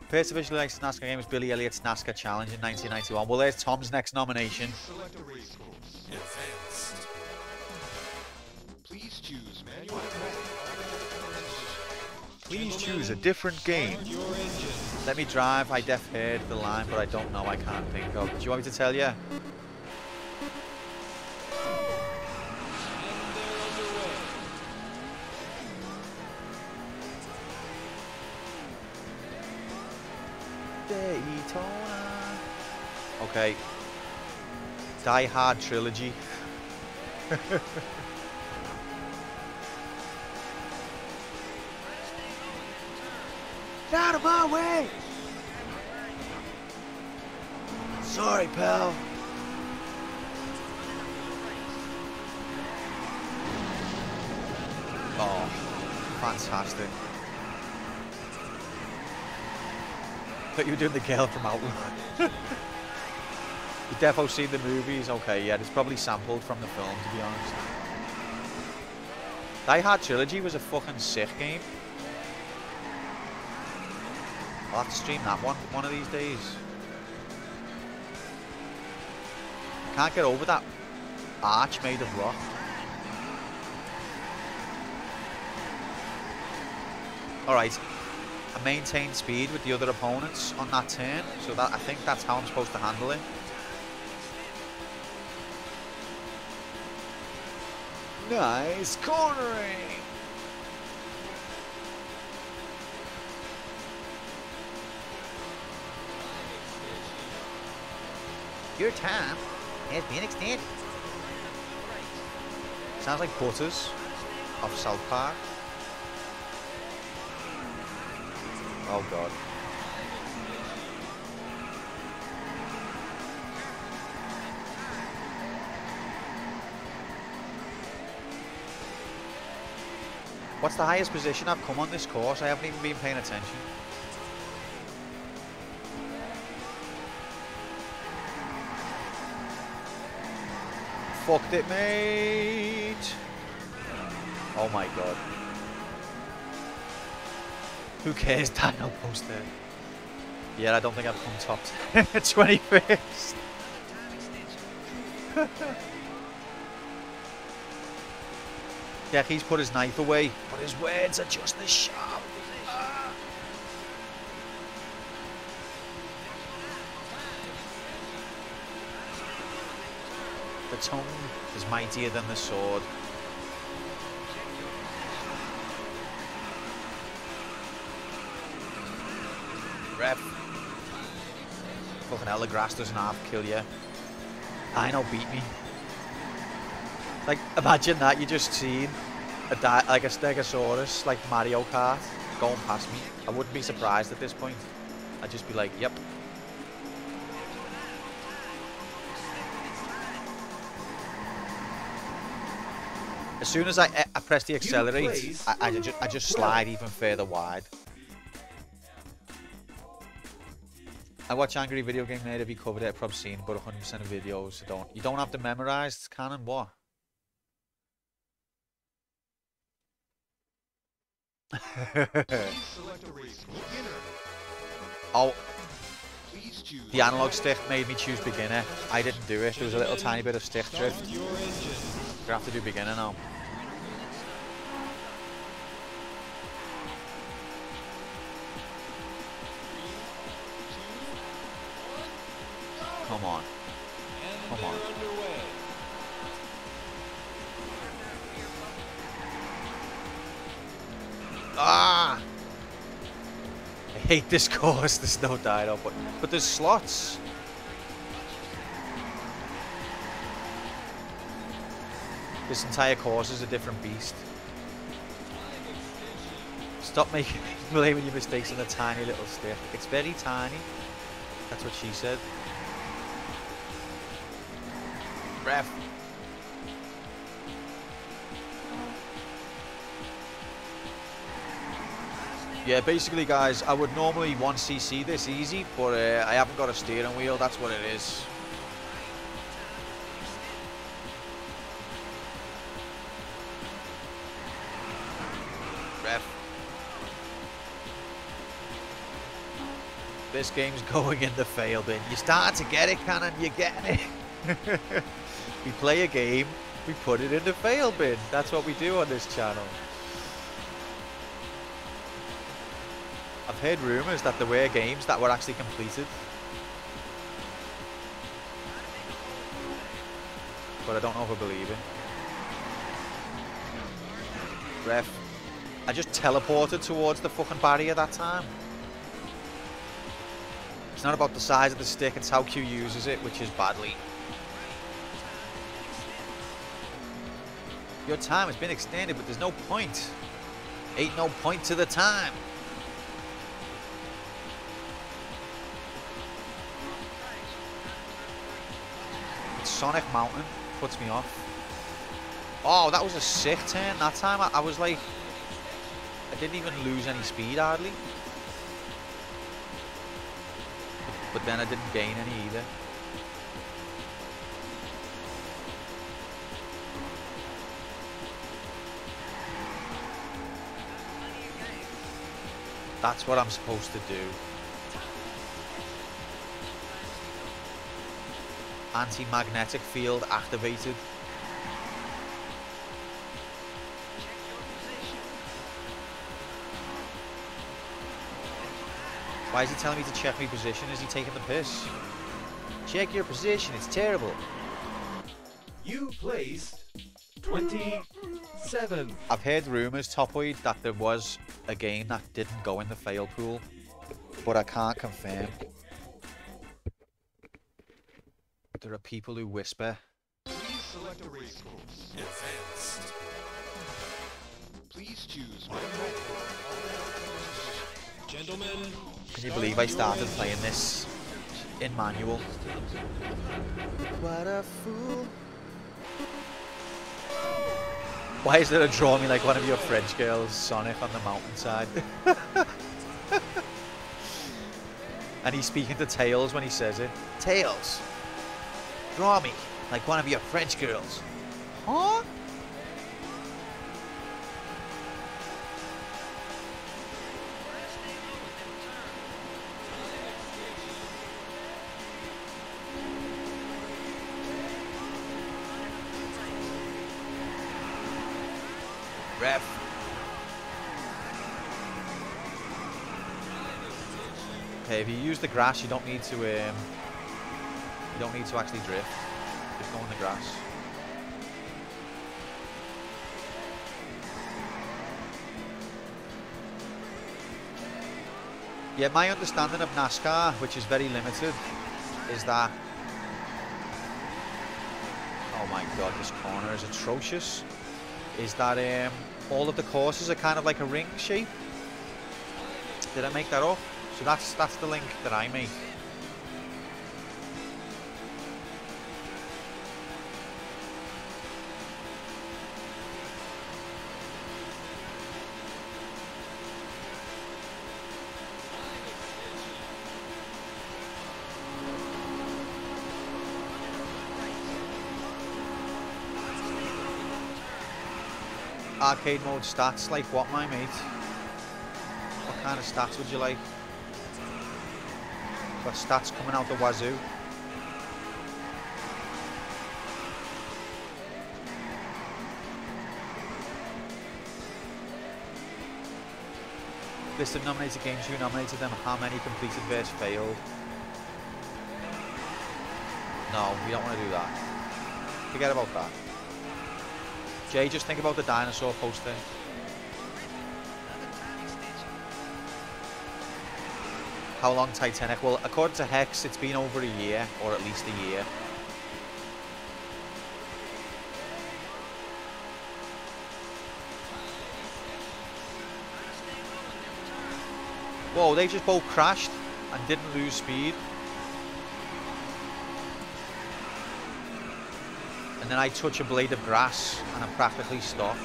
First officially licensed NASCAR game was Billy Elliott's NASCAR Challenge in 1991. Well, there's Tom's next nomination. Select a race course. Advanced. Please choose manual. Please choose a different game. Your engine. Let me drive. I def heard the line, but I don't know. I can't think of. Do you want me to tell you? And they're underway. Daytona. Okay. Die Hard trilogy. Get out of my way! Sorry, pal. Oh, fantastic. Thought you were doing the girl from Outlook. You defo seen the movies? Okay, yeah, it's probably sampled from the film, to be honest. Die Hard Trilogy was a fucking sick game. I'll have to stream that one of these days. Can't get over that arch made of rock. Alright. I maintain speed with the other opponents on that turn, so that I think that's how I'm supposed to handle it. Nice cornering! Your time has been extended. Sounds like Butters off South Park. Oh god. What's the highest position I've come on this course? I haven't even been paying attention. Fucked it, mate. Oh my god. Who cares, Daniel posted. Yeah, I don't think I've come top 21st. Yeah, he's put his knife away, but his words are just as sharp. Ah. The tongue is mightier than the sword. Ref. Fucking hell, the grass doesn't half kill you. I know, beat me. Like, imagine that, you just seen like a Stegosaurus, like Mario Kart, going past me. I wouldn't be surprised at this point. I'd just be like, yep. As soon as I press the accelerate, I just slide even further wide. I watch Angry Video Game Nerd if he covered it. I've probably seen about 100% of videos. You don't have to memorize. It's canon. What? Oh, the analog stick made me choose beginner. I didn't do it. There was a little tiny bit of stick drift. You have to do beginner now. Come on. Come on. Ah! I hate this course. There's no dyno, but there's slots. This entire course is a different beast. Stop blaming your mistakes on a tiny little stick. It's very tiny. That's what she said. Ref. Yeah, basically, guys, I would normally 1cc this easy, but I haven't got a steering wheel. That's what it is. Ref. This game's going in the fail bin. You start to get it, Cannon. You get it. We play a game, we put it in the fail bin. That's what we do on this channel. I've heard rumours that there were games that were actually completed. But I don't know if I believe it. Ref. I just teleported towards the fucking barrier that time. It's not about the size of the stick, it's how Q uses it, which is badly. Your time has been extended, but there's no point. Ain't no point to the time. Sonic Mountain puts me off. Oh, that was a sick turn that time. I was like, I didn't even lose any speed hardly. But then I didn't gain any either. That's what I'm supposed to do. Anti-magnetic field activated. Why is he telling me to check my position? Is he taking the piss? Check your position, it's terrible. You placed 27. I've heard rumours, Topoid, that there was a game that didn't go in the fail pool, but I can't confirm. There are people who whisper. Please select a race course. Advanced. Please choose one right. Gentlemen. Can you believe I started playing this in manual? What a fool. Why is there a draw me like one of your French girls, Sonic, on the mountainside? And he's speaking to Tails when he says it. Tails, draw me like one of your French girls. Huh? Ref. Okay, if you use the grass, you don't need to actually drift. Just go in the grass. Yeah, my understanding of NASCAR, which is very limited, is that... Oh my god, this corner is atrocious. Is that all of the courses are kind of like a ring shape. Did I make that up? So that's the link that I make. Arcade mode stats, like what, my mate? What kind of stats would you like? Got stats coming out the wazoo. List of nominated games, who nominated them, how many completed versus failed. No, we don't want to do that. Forget about that. Jay, just think about the dinosaur poster. How long Titanic? Well, according to Hex, it's been over a year, or at least a year. Whoa, they just both crashed and didn't lose speed. And then I touch a blade of grass and I'm practically stopped.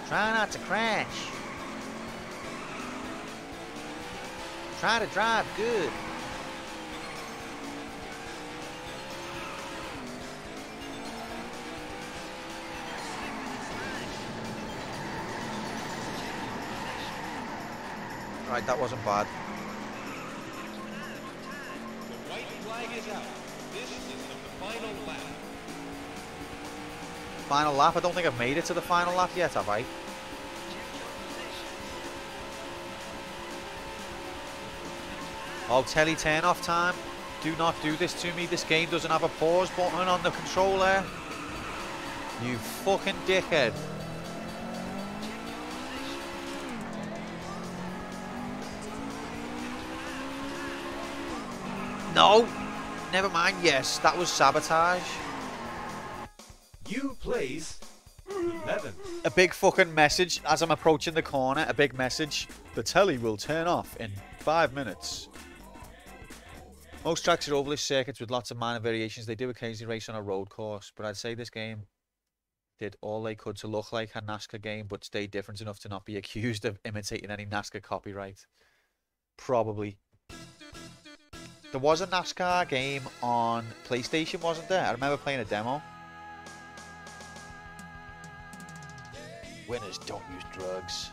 Try not to crash. Try to drive good. Right, that wasn't bad. The white flag is out. This is the final lap. Final lap? I don't think I've made it to the final lap yet, have I? Oh, telly turn off time. Do not do this to me. This game doesn't have a pause button on the controller. You fucking dickhead. No! Never mind, yes, that was sabotage. You placed 11. A big fucking message as I'm approaching the corner. A big message. The telly will turn off in 5 minutes. Most tracks are ovalist circuits with lots of minor variations. They do occasionally race on a road course, but I'd say this game did all they could to look like a NASCAR game, but stayed different enough to not be accused of imitating any NASCAR copyright. Probably. There was a NASCAR game on PlayStation, wasn't there? I remember playing a demo. Winners don't use drugs.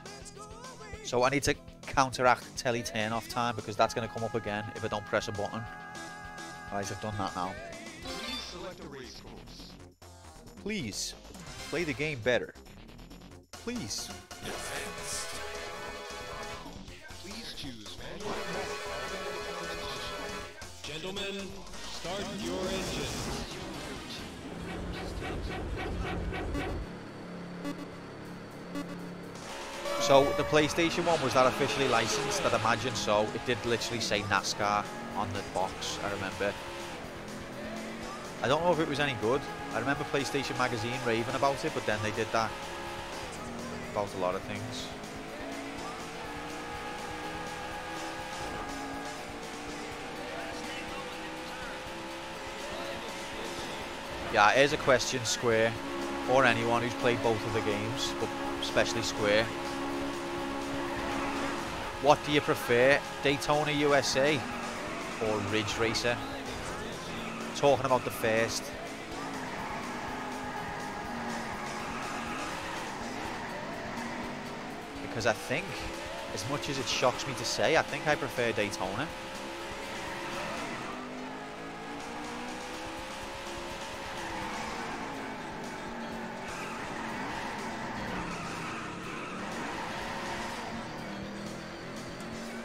So I need to counteract telly turn off time because that's going to come up again if I don't press a button. Alright, I've done that now. Please select a race course. Please, play the game better. Please. Please choose manual. Gentlemen, start your engines. So the PlayStation one, was that officially licensed? I'd imagine so. It did literally say NASCAR on the box, I remember. I don't know if it was any good. I remember PlayStation Magazine raving about it, but then they did that about a lot of things. Yeah, here's a question, Square, or anyone who's played both of the games, but especially Square. What do you prefer, Daytona USA or Ridge Racer? Talking about the first. Because I think, as much as it shocks me to say, I think I prefer Daytona.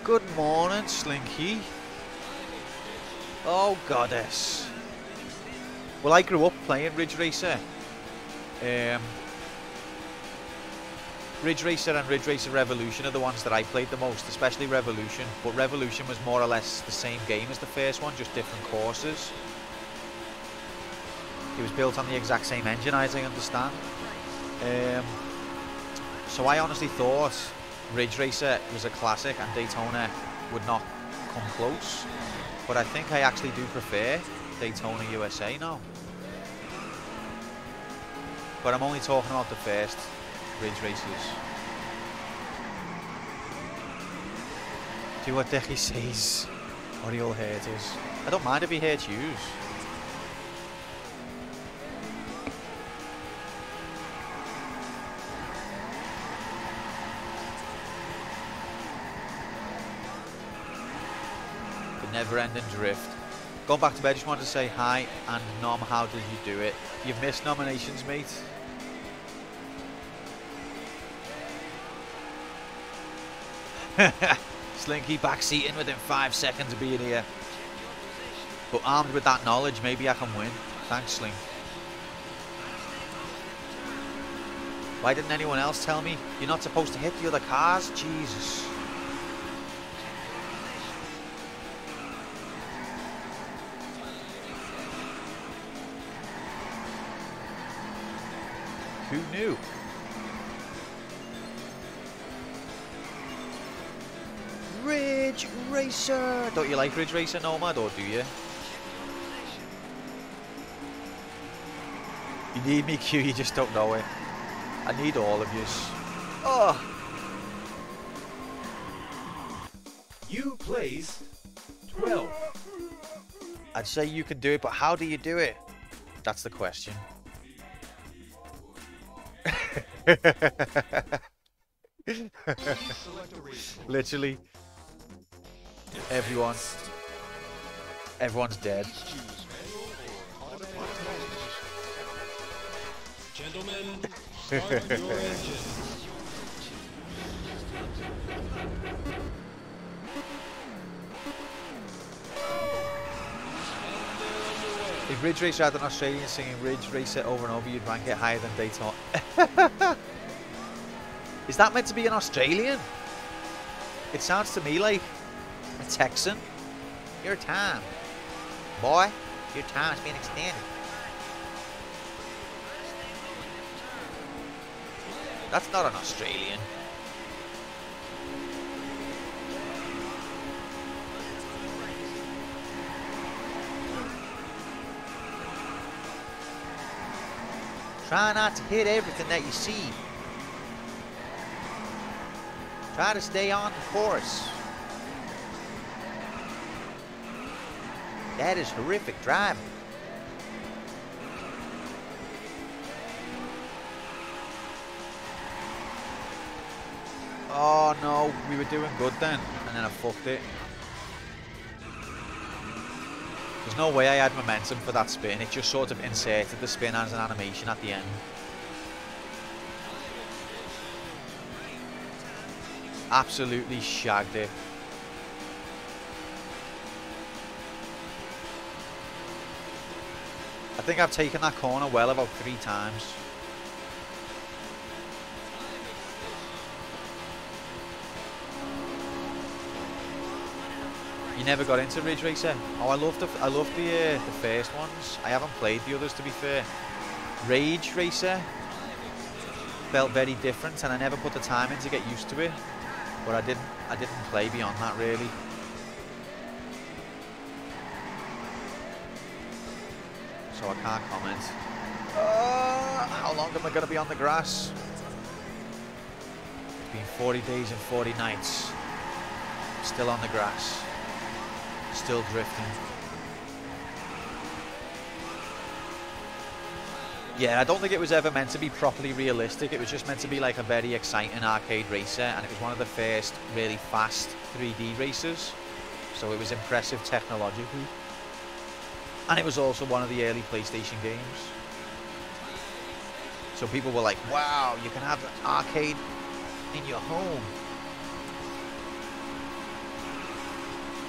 Good morning, Slinky. Oh, goddess. Well, I grew up playing Ridge Racer. Ridge Racer and Ridge Racer Revolution are the ones that I played the most, especially Revolution. But Revolution was more or less the same game as the first one, just different courses. It was built on the exact same engine, as I understand. So I honestly thought Ridge Racer was a classic and Daytona would not come close, but I think I actually do prefer Daytona USA now. But I'm only talking about the first Ridge Races. Do what Decky says, or he'll hurt us. I don't mind if he hurts yous. Never-ending drift. Going back to bed, just wanted to say hi, and Nom, how did you do it? You've missed nominations, mate. Slinky backseating within 5 seconds of being here. But armed with that knowledge, maybe I can win. Thanks, Slink. Why didn't anyone else tell me? You're not supposed to hit the other cars? Jesus. Who knew? Ridge Racer! Don't you like Ridge Racer, Nomad, or do you? You need me, Q, you just don't know it. I need all of yous. Oh. You placed 12. I'd say you can do it, but how do you do it? That's the question. Literally, everyone's dead. Gentlemen, start your engines. If Ridge Racer had an Australian singing Ridge Racer over and over, you'd rank it higher than Daytona. Is that meant to be an Australian? It sounds to me like a Texan. Your time. Boy, your time's been extended. That's not an Australian. Try not to hit everything that you see. Try to stay on the course. That is horrific driving. Oh no, we were doing good then, and then I fucked it. There's no way I had momentum for that spin. It just sort of inserted the spin as an animation at the end. Absolutely shagged it. I think I've taken that corner well about 3 times. You never got into Ridge Racer? Oh, I love the first ones. I haven't played the others, to be fair. Rage Racer felt very different, and I never put the time in to get used to it. But I didn't play beyond that really. So I can't comment. How long am I going to be on the grass? It's been 40 days and 40 nights. Still on the grass. Still drifting. Yeah, I don't think it was ever meant to be properly realistic. It was just meant to be like a very exciting arcade racer, and it was one of the first really fast 3D racers. So it was impressive technologically. And it was also one of the early PlayStation games. So people were like, wow, you can have an arcade in your home.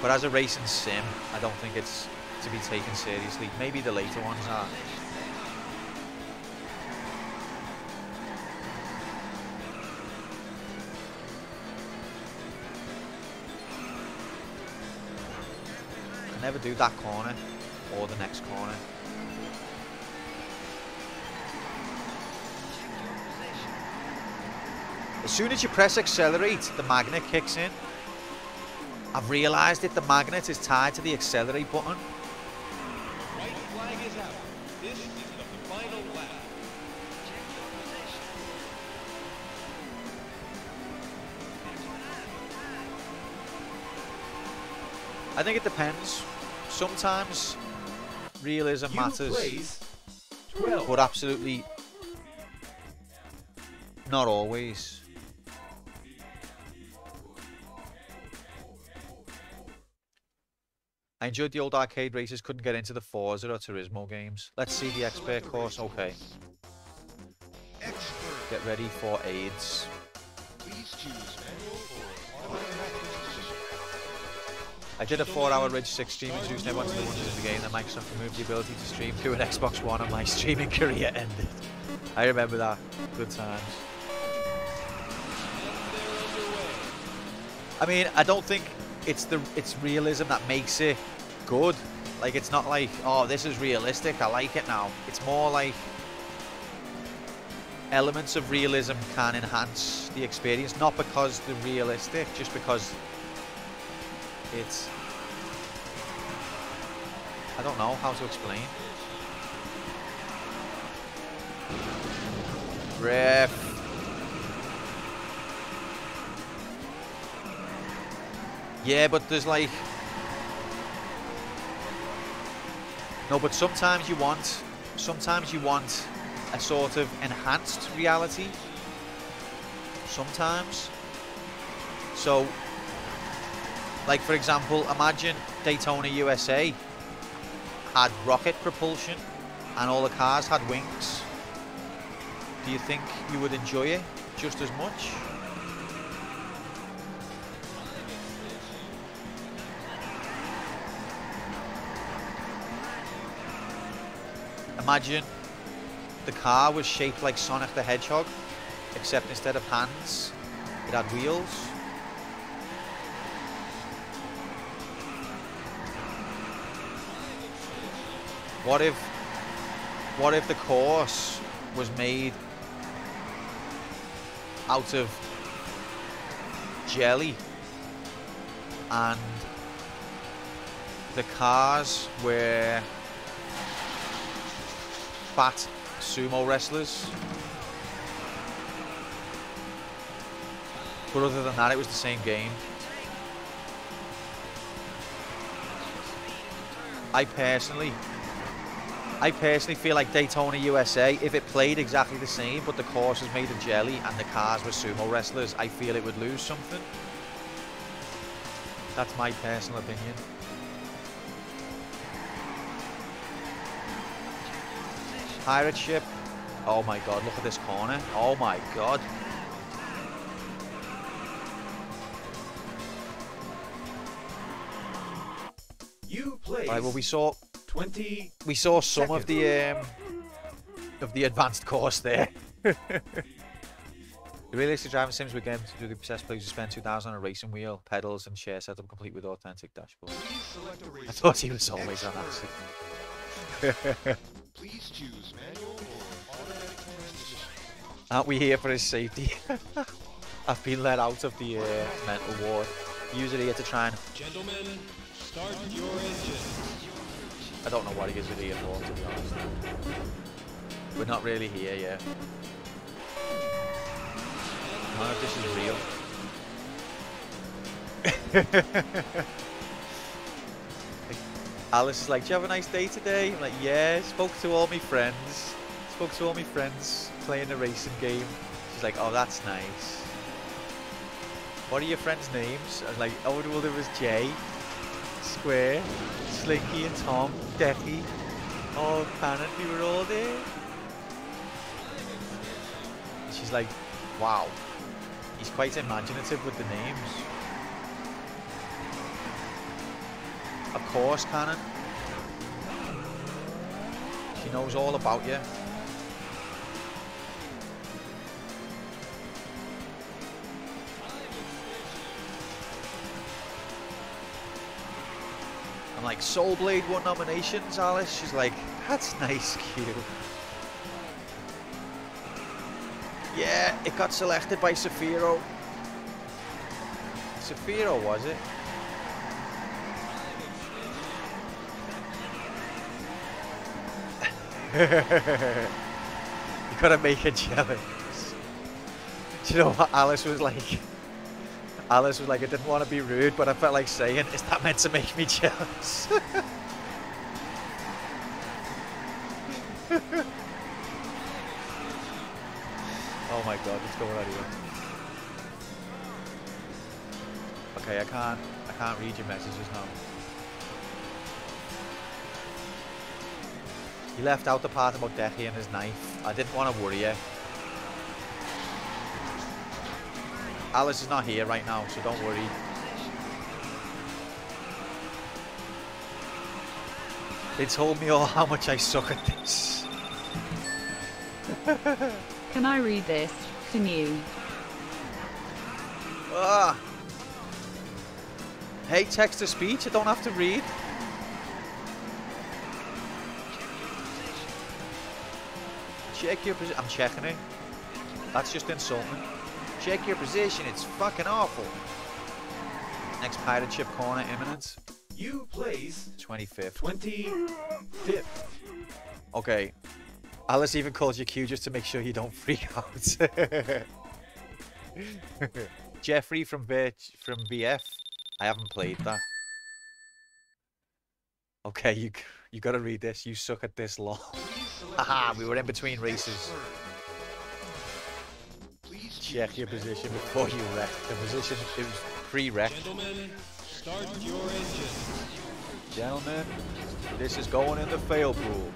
But as a racing sim, I don't think it's to be taken seriously. Maybe the later ones are. I never do that corner or the next corner. As soon as you press accelerate, the magnet kicks in. I've realised that the magnet is tied to the accelerate button. Right flag is out. This is the final lap. I think it depends. Sometimes realism matters, 12. but absolutely not always. I enjoyed the old arcade races, couldn't get into the Forza or Turismo games. Let's see the expert course. Okay. Get ready for AIDS. Please choose manual or automatic transmission. I did a 4-hour Ridge 6 streaming juice, never wanted the wonders of the game. Then Microsoft removed the ability to stream through an Xbox One and my streaming career ended. I remember that. Good times. I mean, I don't think it's realism that makes it good. Like, it's not like, oh, this is realistic, I like it now. It's more like elements of realism can enhance the experience, not because they're realistic, just because it's, I don't know how to explain. Ref. Yeah, but there's like... No, but sometimes you want a sort of enhanced reality. Sometimes. So, like for example, imagine Daytona USA had rocket propulsion and all the cars had wings. Do you think you would enjoy it just as much? Imagine the car was shaped like Sonic the Hedgehog, except instead of hands, it had wheels. What if the course was made out of jelly and the cars were fat sumo wrestlers? But other than that, it was the same game. I personally feel like Daytona USA, if it played exactly the same, but the course was made of jelly and the cars were sumo wrestlers, I feel it would lose something. That's my personal opinion. Pirate ship. Oh my god, look at this corner. Oh my god. You place Right, well we saw 20 some of the advanced course there. The realistic driving sims weekend do the possessed players who spend 2,000 on a racing wheel, pedals and share setup complete with authentic dashboard. I thought he was always on that. Please choose manual or automatic transmission. Aren't we here for his safety? I've been let out of the mental ward. Usually here to try and... Gentlemen, start your engines. I don't know what he is here for, to be honest. We're not really here yet. I don't know if this is real. Alice is like, do you have a nice day today? I'm like, yeah, spoke to all my friends. Playing the racing game. She's like, oh, that's nice. What are your friends' names? I was like, oh, well, there was Jay, Square, Slinky and Tom, Decky. Oh, Cannon, we were all there. She's like, wow. He's quite imaginative with the names. Of course, Cannon. She knows all about you. I'm like, Soul Blade won nominations, Alice. She's like, that's nice, cute. Yeah, it got selected by Safiro. Safiro, was it? You gotta make her jealous. Do you know what Alice was like? Alice was like, I didn't want to be rude, but I felt like saying, is that meant to make me jealous? Oh my god, what's going on here? Okay, I can't read your messages now. You left out the part about Decky and his knife. I didn't want to worry you. Alice is not here right now, so don't worry. They told me all how much I suck at this. Can I read this? Can you? Ah. Hey, text to speech, I don't have to read. Check your position. I'm checking it. That's just insulting. Check your position, it's fucking awful. Next pirate ship corner imminent. You place 25th. 25th. Okay. Alice even calls you Q just to make sure you don't freak out. Jeffrey from BF I haven't played that. Okay, you got to read this. You suck at this law. Haha, we were in between races. Check your position before you wreck. The position is pre-wreck. Gentlemen, start your engines. Gentlemen, this is going in the fail pool.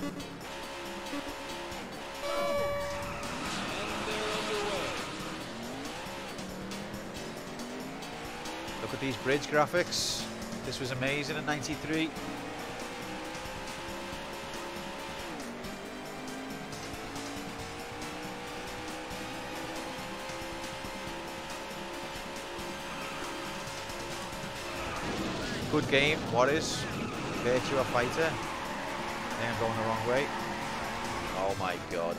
And they're underway. Look at these bridge graphics. This was amazing in '93. Good game. What is? Virtua Fighter. I am going the wrong way. Oh my god.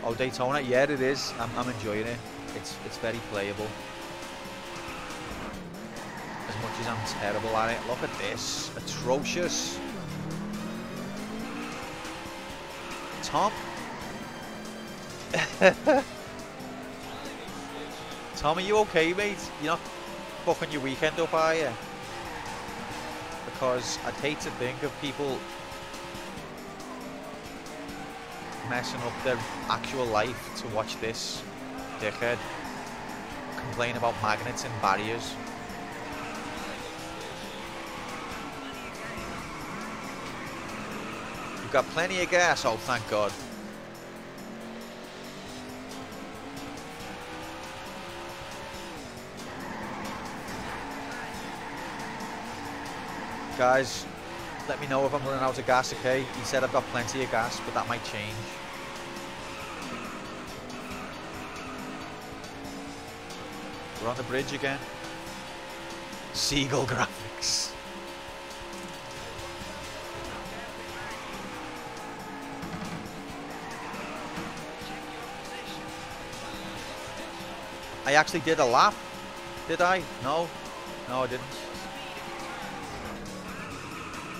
Oh, Daytona. Yeah, it is. I'm enjoying it. It's very playable. As much as I'm terrible at it. Look at this. Atrocious. Tom? Tom, are you okay, mate? You're not fucking your weekend up, are you? Because I'd hate to think of people messing up their actual life to watch this dickhead complain about magnets and barriers. You've got plenty of gas, oh thank God. Guys, let me know if I'm running out of gas, okay? He said I've got plenty of gas, but that might change. We're on the bridge again. Seagull graphics. I actually did a lap. Did I? No. No, I didn't.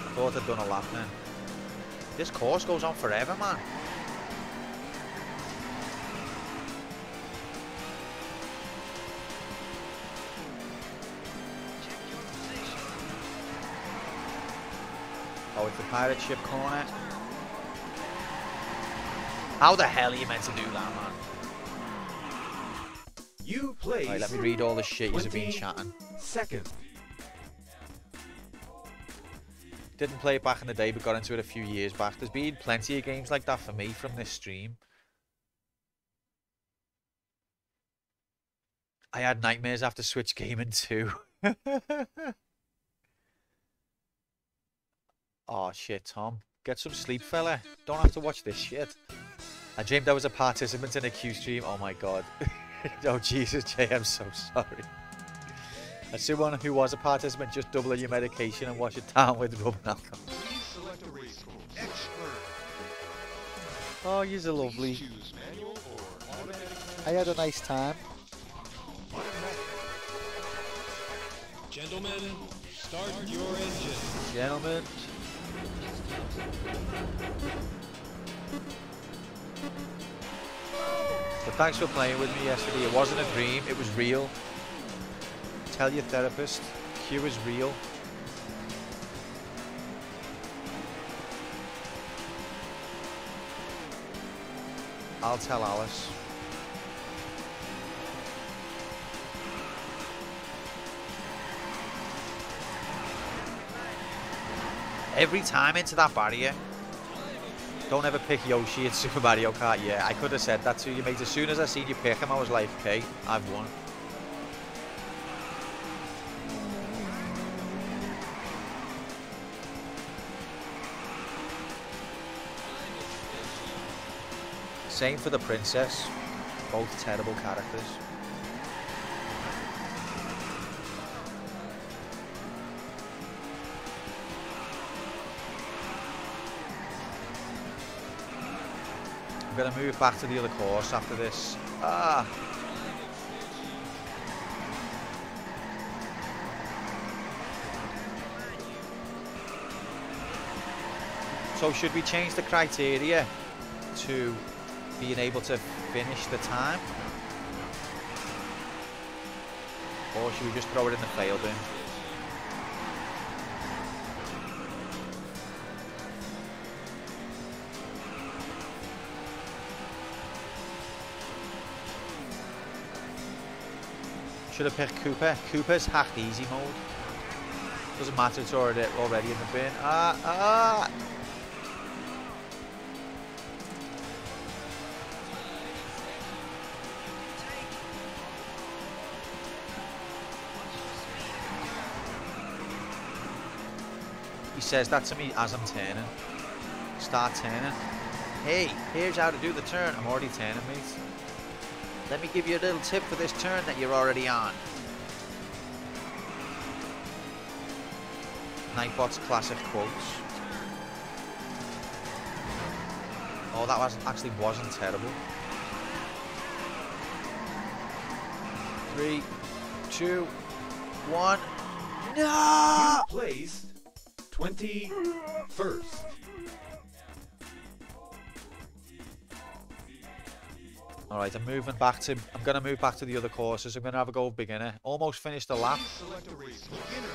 I thought I'd done a lap then. This course goes on forever, man. Oh, it's the pirate ship corner. How the hell are you meant to do that, man? You place. Right, let me read all the shit you've been chatting. Second. Didn't play it back in the day, but got into it a few years back. There's been plenty of games like that for me from this stream. I had nightmares after Switch Gaming too. Oh shit, Tom. Get some sleep, fella. Don't have to watch this shit. I dreamed I was a participant in a Q stream. Oh my god. Oh Jesus, Jay, I'm so sorry. As someone who was a participant, just double your medication and wash it down with rub and alcohol. Please select a race course. Expert. Oh, you're lovely. Choose manual or automatic. I had a nice time. Gentlemen, start your engine. Gentlemen. But thanks for playing with me yesterday. It wasn't a dream, it was real. Tell your therapist, Q is real. I'll tell Alice. Every time into that barrier. Don't ever pick Yoshi at Super Mario Kart. Yeah, I could have said that to you, mate. As soon as I seen you pick him, I was like, okay, I've won. Same for the princess. Both terrible characters. I'm going to move back to the other course after this. Ah. So should we change the criteria to being able to finish the time? Or should we just throw it in the fail bin? Should have picked Cooper. Cooper's hacked easy mode. Doesn't matter, it's already in the bin. He says that to me as I'm turning. Start turning. Hey, here's how to do the turn. I'm already turning, mate. Let me give you a little tip for this turn that you're already on. Nightbot's classic quotes. Oh, that actually wasn't terrible. 3, 2, 1. No! You placed 21st. Alright, I'm gonna move back to the other courses. I'm gonna have a go with beginner. Almost finished the lap. Select a race beginner.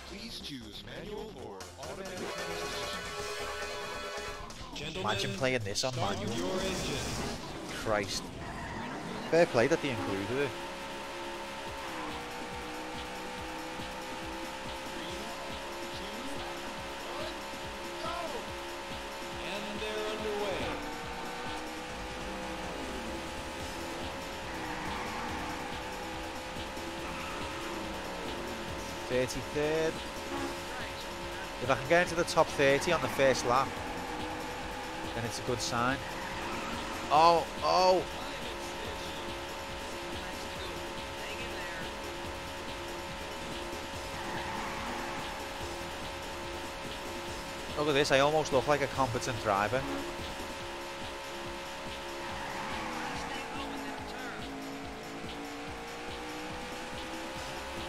Please choose manual or automatic transmission. Imagine playing this on Start manual. your engine. Christ. Fair play that they included it. And they're underway. .33rd. If I can get into the top 30 on the first lap, then it's a good sign. Oh, oh! Look at this, I almost look like a competent driver.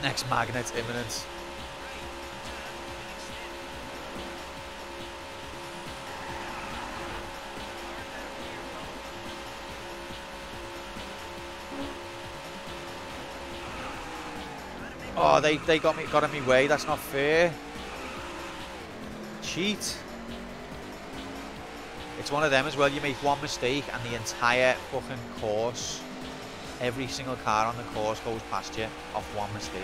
Next magnet imminent. Oh, they got in my way. That's not fair. Cheat. It's one of them as well. You make one mistake and the entire fucking course, every single car on the course goes past you off one mistake.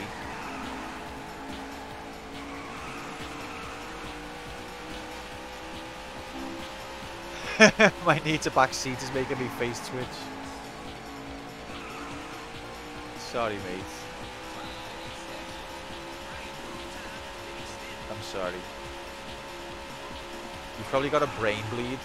My need to back seat is making me face twitch. Sorry, mate. I'm sorry. You've probably got a brain bleed.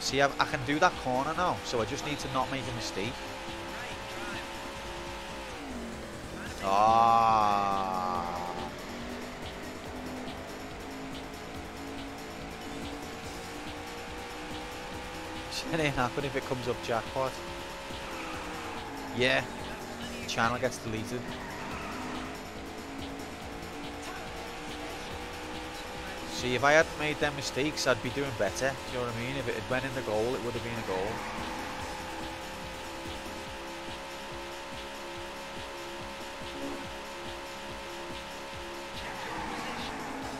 See, I can do that corner now, so I just need to not make a mistake. Ah. It ain't happen if it comes up jackpot. Yeah, the channel gets deleted. See, if I hadn't made them mistakes, I'd be doing better. Do you know what I mean? If it had went in the goal, it would have been a goal.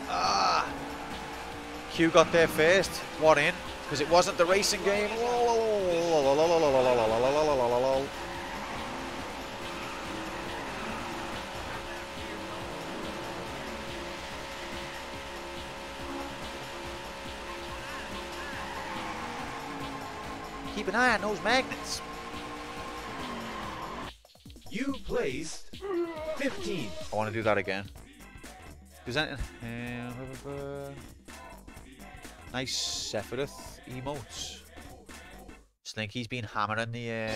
Ah! Q got there first. What in? Because it wasn't the racing game. Keep an eye on those magnets. You placed 15th. I want to do that again. Does that? Nice Sephiroth emotes. Slinky's been hammering the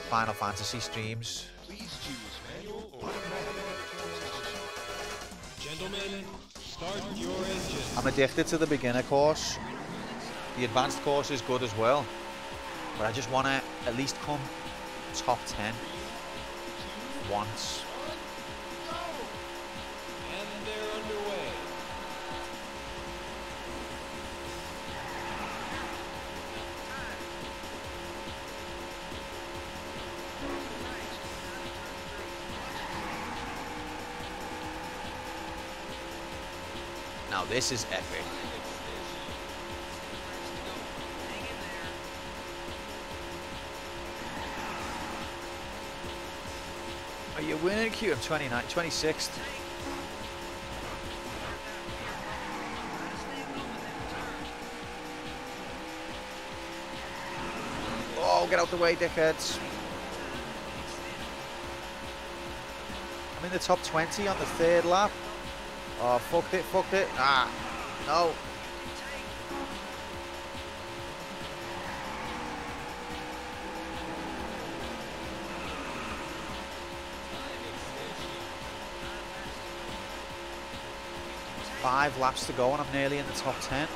Final Fantasy streams. Please choose manual or automatic transmission. Gentlemen, start your engine. I'm addicted to the beginner course. The advanced course is good as well, but I just want to at least come top 10 once. And they're Now this is epic. Are you winning, Q? I'm 26th. Oh, get out the way, dickheads. I'm in the top 20 on the 3rd lap. Oh, fucked it, fucked it. Ah, no. Five laps to go and I'm nearly in the top 10.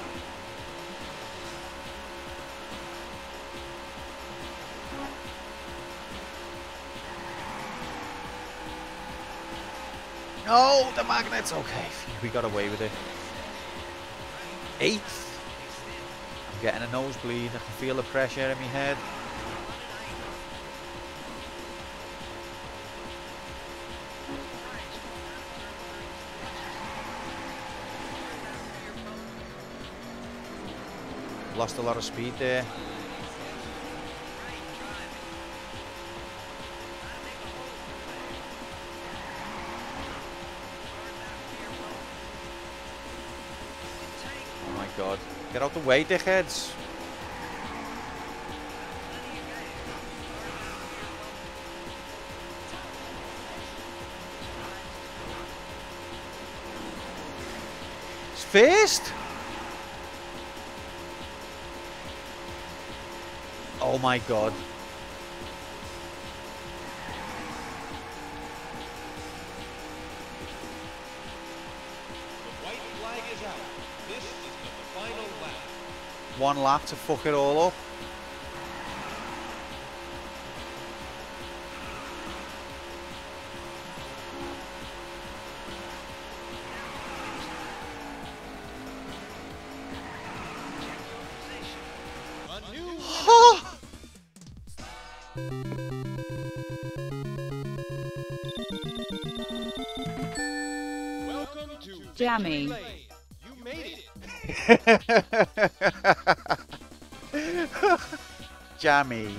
No, the magnets. Okay, we got away with it. 8th. I'm getting a nosebleed. I can feel the pressure in my head. Lost a lot of speed there. Oh my god. Get out the way, dickheads. It's first. Oh my god. The white flag is out. This is the final lap. One lap to fuck it all up. A new welcome to Jammy. Victory Lane. You made it. Jammy.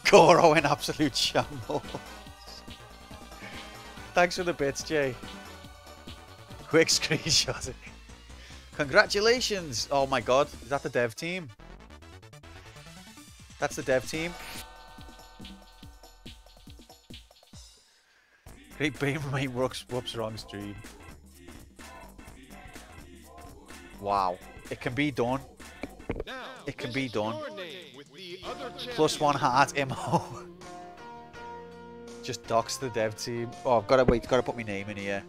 Goro in absolute shambles. Thanks for the bits, Jay. Quick screenshot. Congratulations. Oh my god. Is that the dev team? That's the dev team. Great beam mate whoops wrong street. Wow. It can be done. Now, It can this be is done. your name with the other Plus one champions. heart immo. Just dox the dev team. Oh, I've got to wait. Got to put my name in here.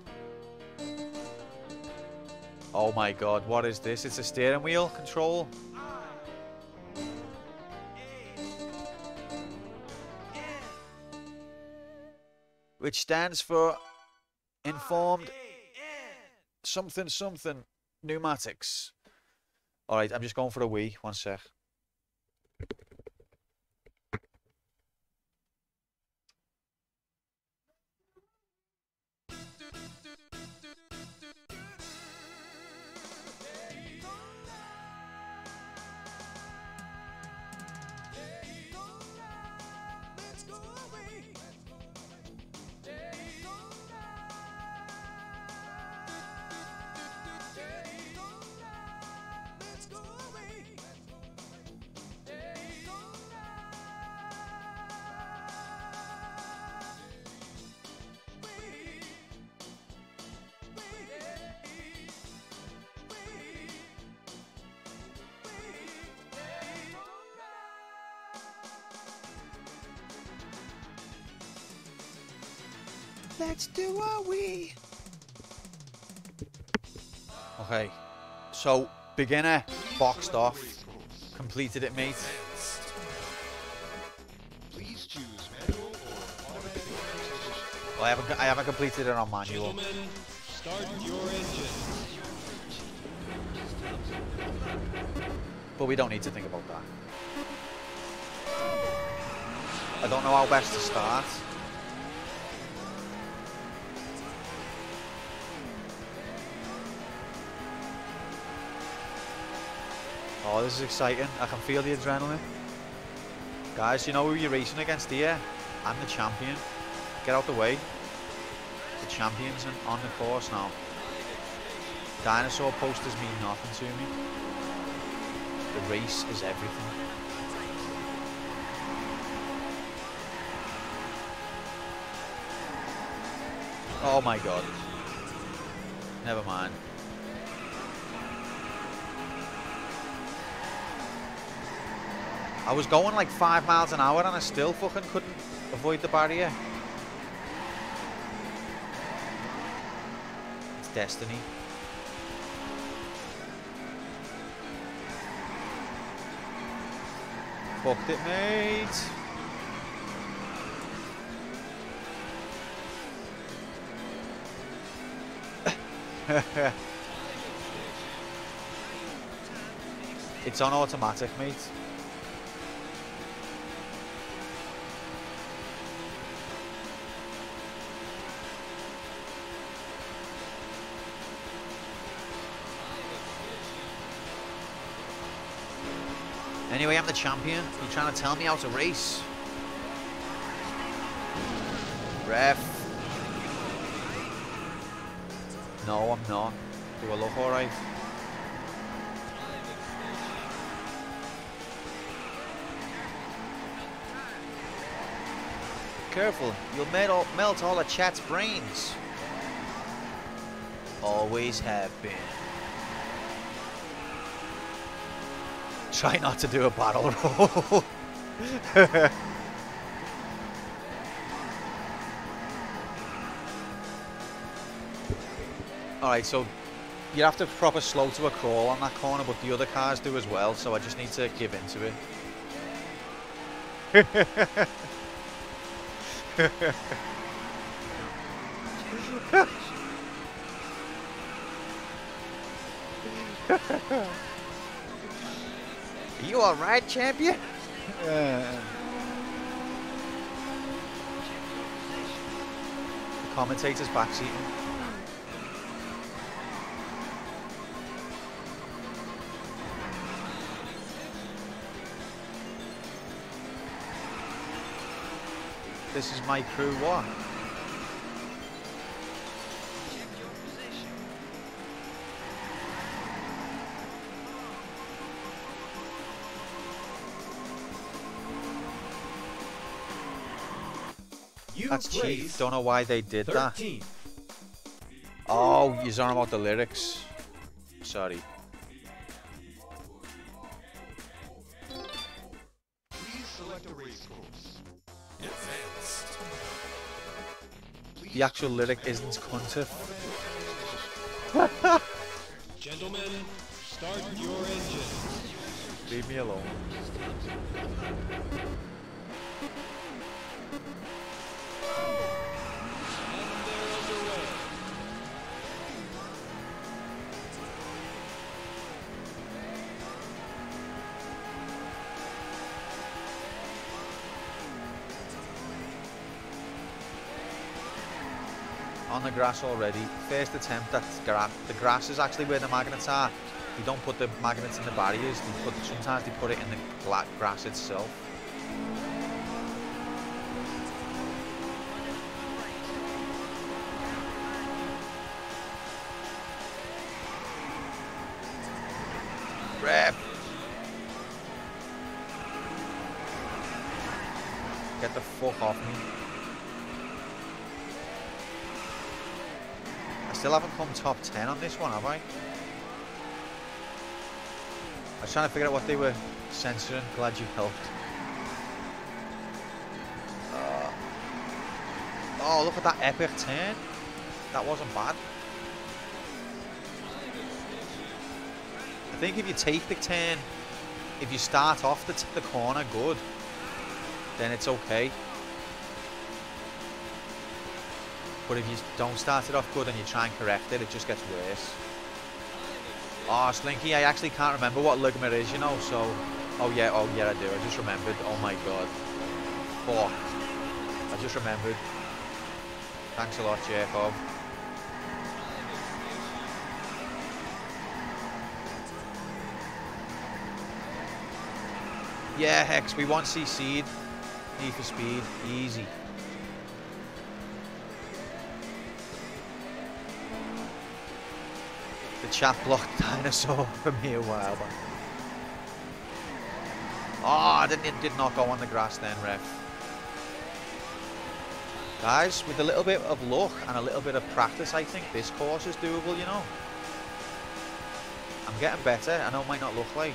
Oh my god, what is this? It's a steering wheel control. Which stands for Informed something something pneumatics. Alright, I'm just going for a wee. One sec. Let's do a wee. Okay, so beginner boxed off, completed it, mate. Please choose manual or automatic transmission. Well, I haven't completed it on manual. Gentlemen, start your engines. But we don't need to think about that. I don't know how best to start. Oh, this is exciting. I can feel the adrenaline. Guys, you know who you're racing against here? I'm the champion. Get out the way. The champion's on the course now. Dinosaur posters mean nothing to me. The race is everything. Oh my god. Never mind. I was going like 5 miles an hour and I still fucking couldn't avoid the barrier. It's destiny. Fucked it, mate. It's on automatic, mate. Anyway, I'm the champion. You're trying to tell me how to race. Ref. No, I'm not. Do I look alright? Careful, you'll melt all of chat's brains. Always have been. Try not to do a battle roll. Alright, so you have to proper slow to a crawl on that corner, but the other cars do as well, so I just need to give into it. Are you alright, champion? The commentator's backseating. This is my crew, what? That's cheap. Don't know why they did 13. That. Oh, you're on about the lyrics. Sorry. Please select a race course. Advanced. The actual lyric isn't cunter. Gentlemen, start your engines. Leave me alone. On the grass already. First attempt at the grass is actually where the magnets are. You don't put the magnets in the barriers. Sometimes they put it in the grass itself. Rep. Get the fuck off me. Still haven't come top 10 on this one, have I? I was trying to figure out what they were censoring. Glad you helped. Oh, look at that epic turn. That wasn't bad. I think if you take the turn, if you start off the corner good, then it's okay. But if you don't start it off good and you try and correct it, it just gets worse. Oh, Slinky, I actually can't remember what ligament is, you know, so... Oh yeah, I do. I just remembered. Oh my god. Fuck. I just remembered. Thanks a lot, Jacob. Yeah, Hex, we want CC'd. Need for speed. Easy. The chat blocked dinosaur for me a while back. Oh, I did not go on the grass then, ref. Guys, with a little bit of luck and a little bit of practice, I think this course is doable, you know. I'm getting better. I know it might not look like.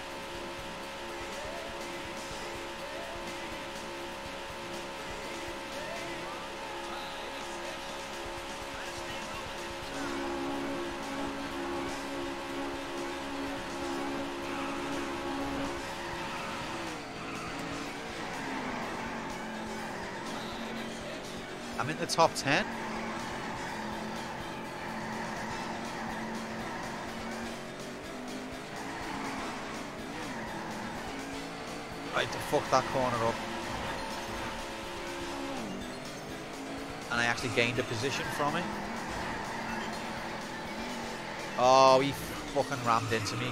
I'm in the top 10. Right, to fuck that corner up. And I actually gained a position from it. Oh, he fucking rammed into me.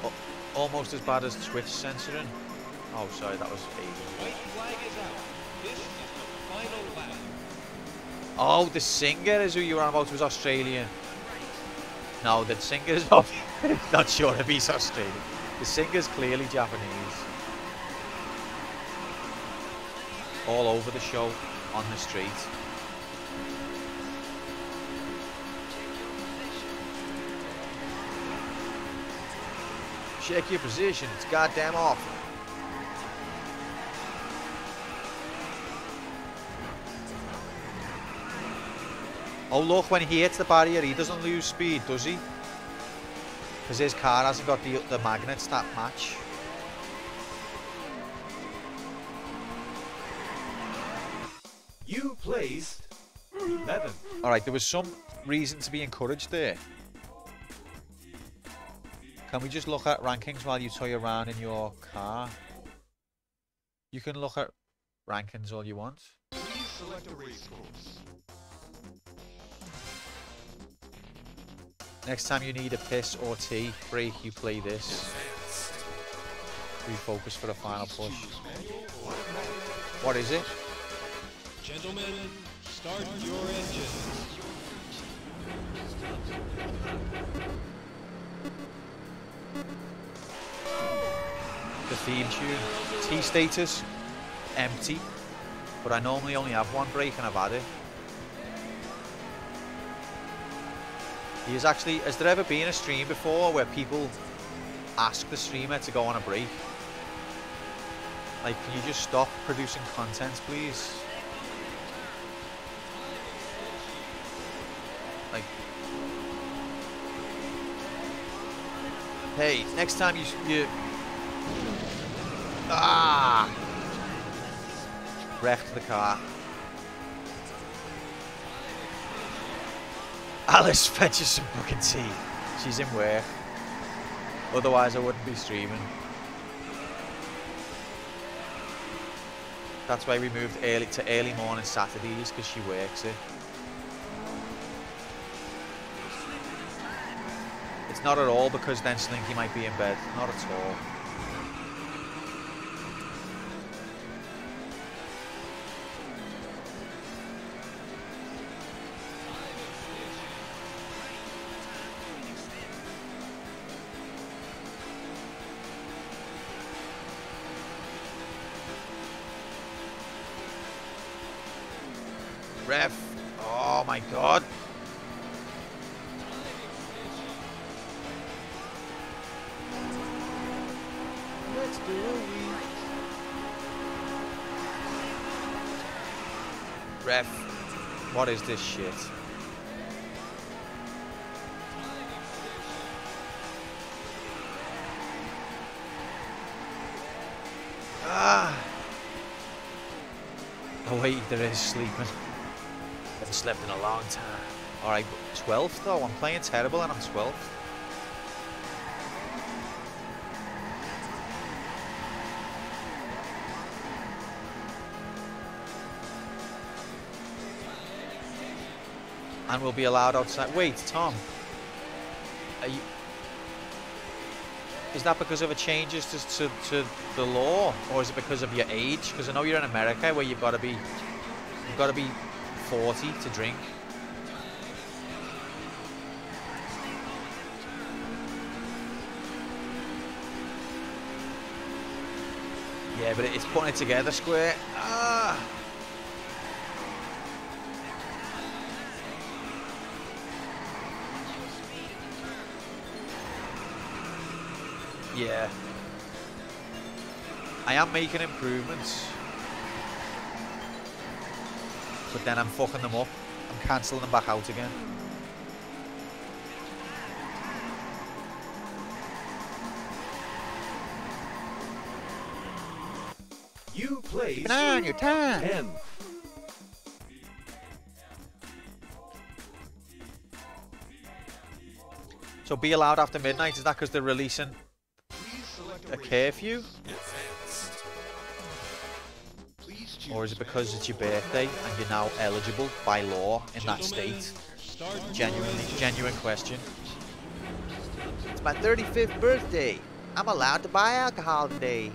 Oh, almost as bad as Twitch censoring. Oh, sorry, that was White flag is out. This is the final lap. Oh, the singer is who you were on about, was Australian. No, the singer is not, not sure if he's Australian. The singer's clearly Japanese. All over the show, on the street. Check your position, it's goddamn awful. Oh look, when he hits the barrier, he doesn't lose speed, does he? Because his car hasn't got the magnets that match. You placed 11. Alright, there was some reason to be encouraged there. Can we just look at rankings while you toy around in your car? You can look at rankings all you want. Please select a race course. Next time you need a piss or tea break, you play this. Refocus for the final push. What is it? Gentlemen, start your engines. The theme tune. T status. Empty. But I normally only have one break and I've had it. Has there ever been a stream before where people ask the streamer to go on a break? Like, can you just stop producing content, please? Like, hey, next time you wrecked the car. Alice, fetch us some fucking tea. She's in work. Otherwise I wouldn't be streaming. That's why we moved early morning Saturdays, because she works it. It's not at all because then Slinky might be in bed. Not at all. Ref. Oh my god. Let's do a week. Ref. What is this shit? Oh wait, there is sleeping. Haven't slept in a long time. Alright, 12th though. I'm playing terrible and I'm 12th. And we'll be allowed outside. Wait, Tom. Are you... Is that because of the changes to the law, or is it because of your age? Because I know you're in America where you've got to be 40 to drink. Yeah, but it's putting it together square. Ah. Yeah. I am making improvements. But then I'm fucking them up. I'm cancelling them back out again. You placed Keep an eye on your time. 10. So be allowed after midnight, is that because they're releasing a curfew? Or is it because it's your birthday and you're now eligible by law in that state? Genuine question. It's my 35th birthday. I'm allowed to buy alcohol today.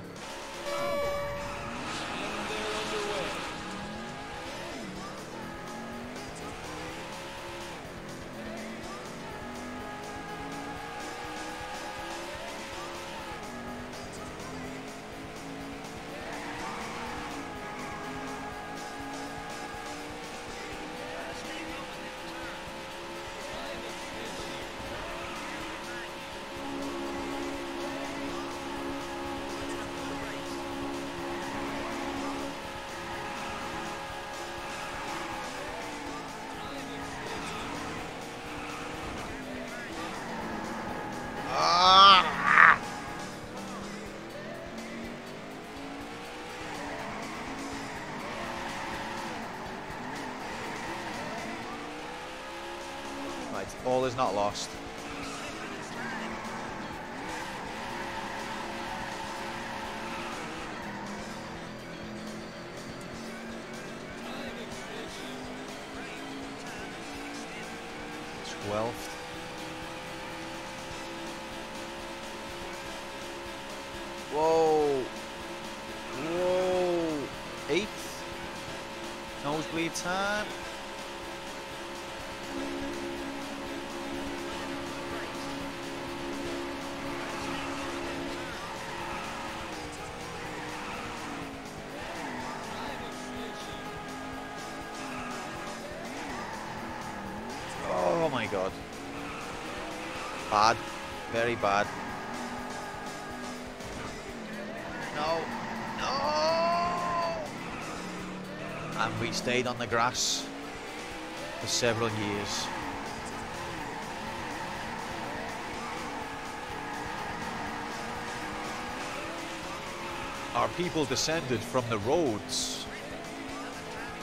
All is not lost. Twelfth. Whoa. Whoa. Eighth. Nosebleed time. Oh my god. Bad. Very bad. No. No! And we stayed on the grass for several years. Our people descended from the roads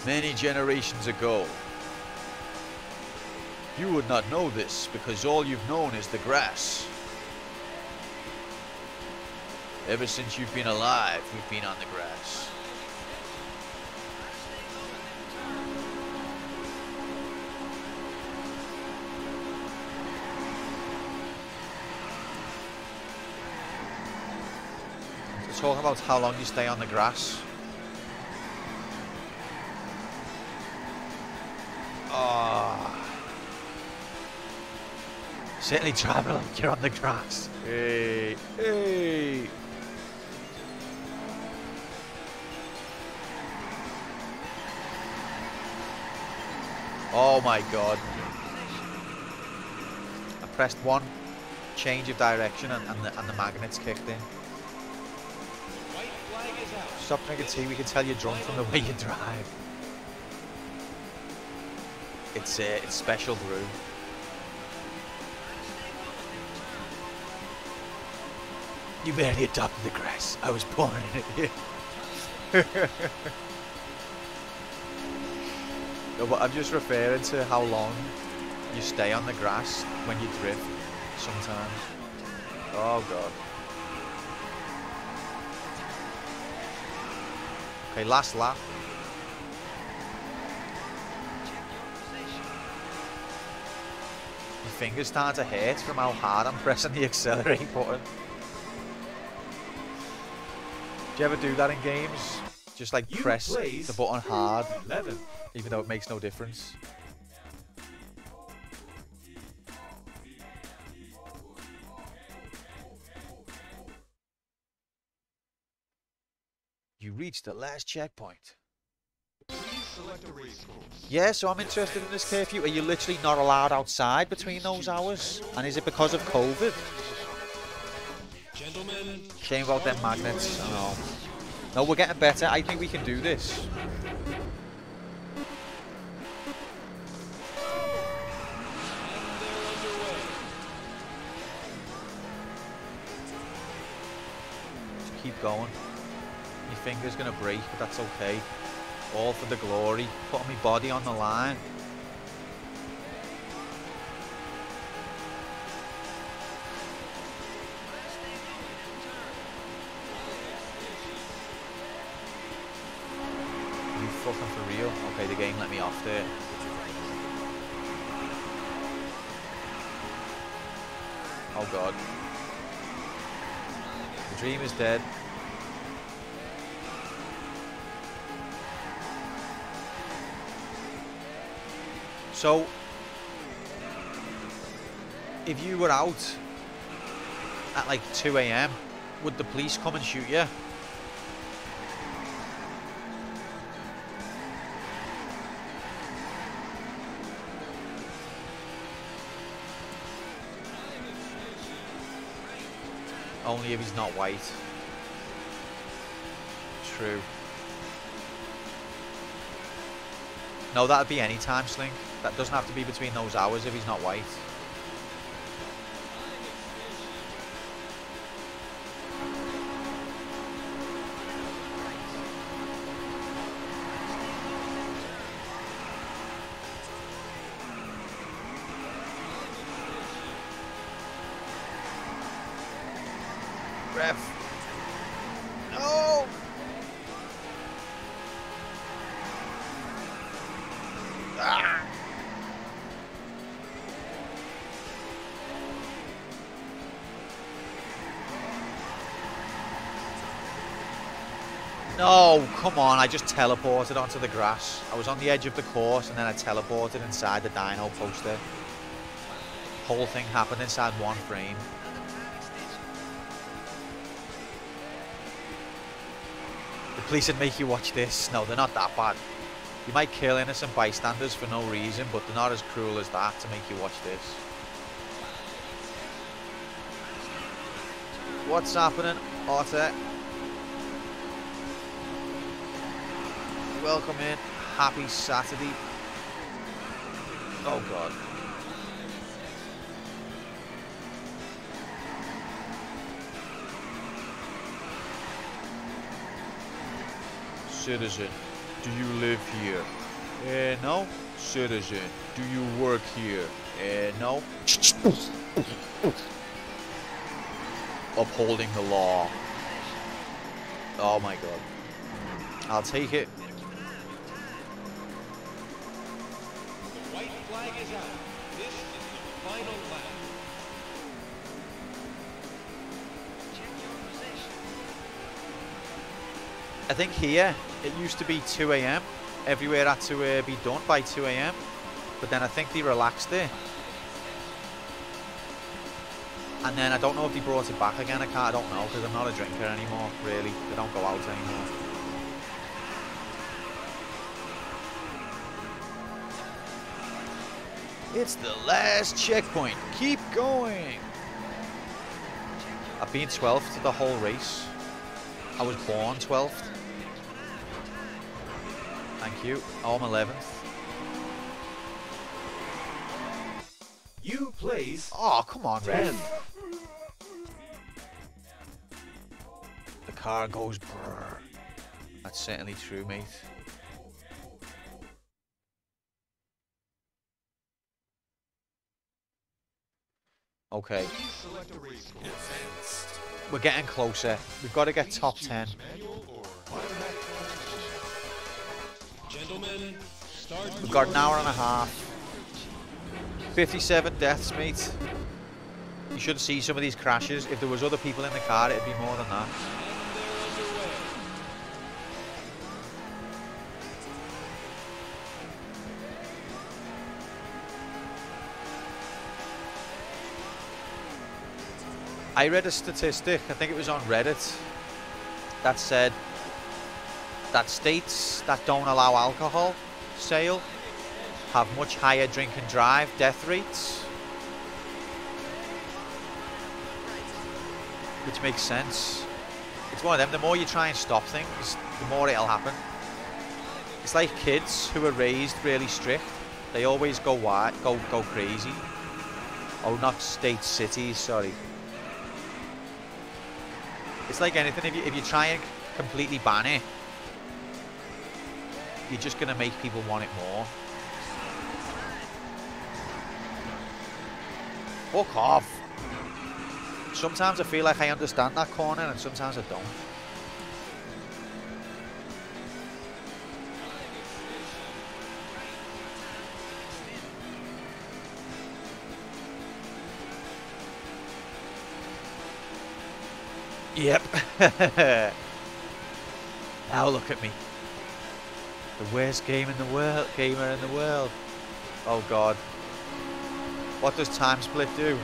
many generations ago. You would not know this because all you've known is the grass. Ever since you've been alive, we've been on the grass. So talking about how long you stay on the grass. Certainly travel like you're on the grass. Hey, hey. Oh my god. I pressed one change of direction and the magnets kicked in. Stop drinking tea, we can tell you're drunk from the way you drive. It's special brew. You barely adopted the grass. I was born in it. No, but I'm just referring to how long you stay on the grass when you drift sometimes. Oh god. Okay, last lap. My fingers start to hurt from how hard I'm pressing the accelerate button. Do you ever do that in games? Just like You press plays the button hard, 11. even though it makes no difference. You reached the last checkpoint. Please select a race course. Yeah, so I'm interested in this curfew. Are you literally not allowed outside between those hours? And is it because of COVID? Gentlemen, Shame about them magnets. I know. No, we're getting better. I think we can do this. Just keep going. My finger's gonna break, but that's okay. All for the glory. Putting my body on the line. You fucking for real? Okay, the game let me off there. Oh god. The dream is dead. So, if you were out at like 2 AM, would the police come and shoot you? Only if he's not white. True. No, that'd be any time, Slink. That doesn't have to be between those hours if he's not white. Ref. No! Ah! No, come on, I just teleported onto the grass. I was on the edge of the course and then I teleported inside the dyno poster. Whole thing happened inside one frame. The police would make you watch this. No, they're not that bad. You might kill innocent bystanders for no reason, but they're not as cruel as that to make you watch this. What's happening, Otter? Welcome in. Happy Saturday. Oh god. Citizen, do you live here? No. Citizen, do you work here? No. Upholding the law. Oh my god. I'll take it. the white flag is out. This is the final lap. I think here it used to be 2 AM. Everywhere had to be done by 2 AM. But then I think they relaxed it. And then I don't know if they brought it back again. I don't know because I'm not a drinker anymore, really. I don't go out anymore. It's the last checkpoint. Keep going. I've been 12th the whole race. I was born 12th. Thank you. Oh, I'm 11th. You place Oh, come on, 10. ref. The car goes brrr. That's certainly true, mate. Okay, Select a race course. we're getting closer. We've got to get top 10. Manual or automatic transmission. Gentlemen, start We've got an hour and a half. 57 deaths, mate. You should see some of these crashes. If there was other people in the car, it'd be more than that. And they're underway. I read a statistic, I think it was on Reddit, that said that states that don't allow alcohol sale have much higher drink and drive death rates. Which makes sense. It's one of them, the more you try and stop things, the more it'll happen. It's like kids who are raised really strict. They always go wild, go crazy. Oh, not states, cities, sorry. It's like anything, if you try and completely ban it, you're just going to make people want it more. Fuck off. Sometimes I feel like I understand that corner and sometimes I don't. Yep. Now look at me. The worst gamer in the world. Oh god. What does time split do?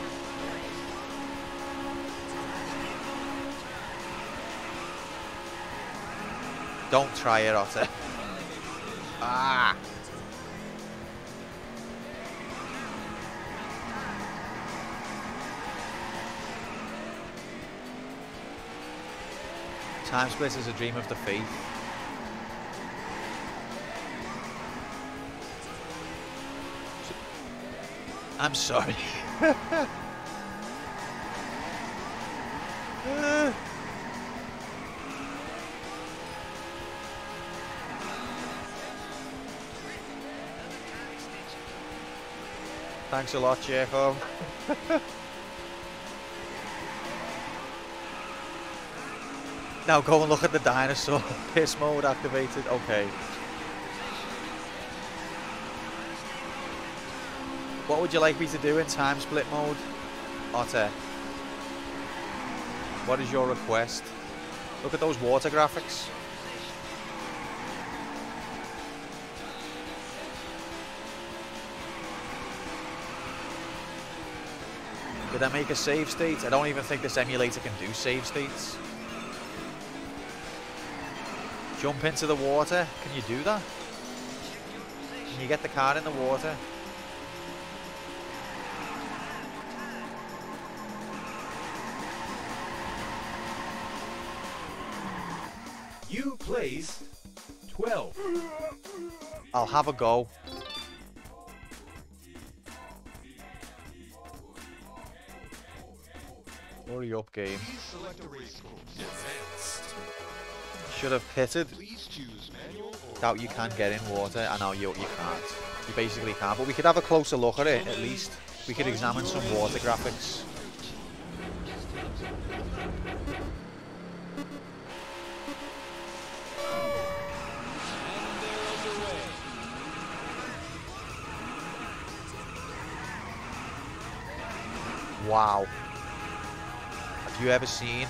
Don't try it, Otter. Ah! Time split is a dream of the faith. I'm sorry. Thanks a lot, Jacob. Now go and look at the dinosaur. Piss mode activated. Okay. What would you like me to do in time split mode, Otter? What is your request? Look at those water graphics. Did I make a save state? I don't even think this emulator can do save states. Jump into the water. Can you do that? Can you get the car in the water? You placed 12. I'll have a go. Hurry up, game. Please select a race course. Advanced. Should have pitted. Please choose manual or Doubt you can get in water. I know you can't. You basically can't. But we could have a closer look at it, at least. We could examine some water graphics. Wow. Have you ever seen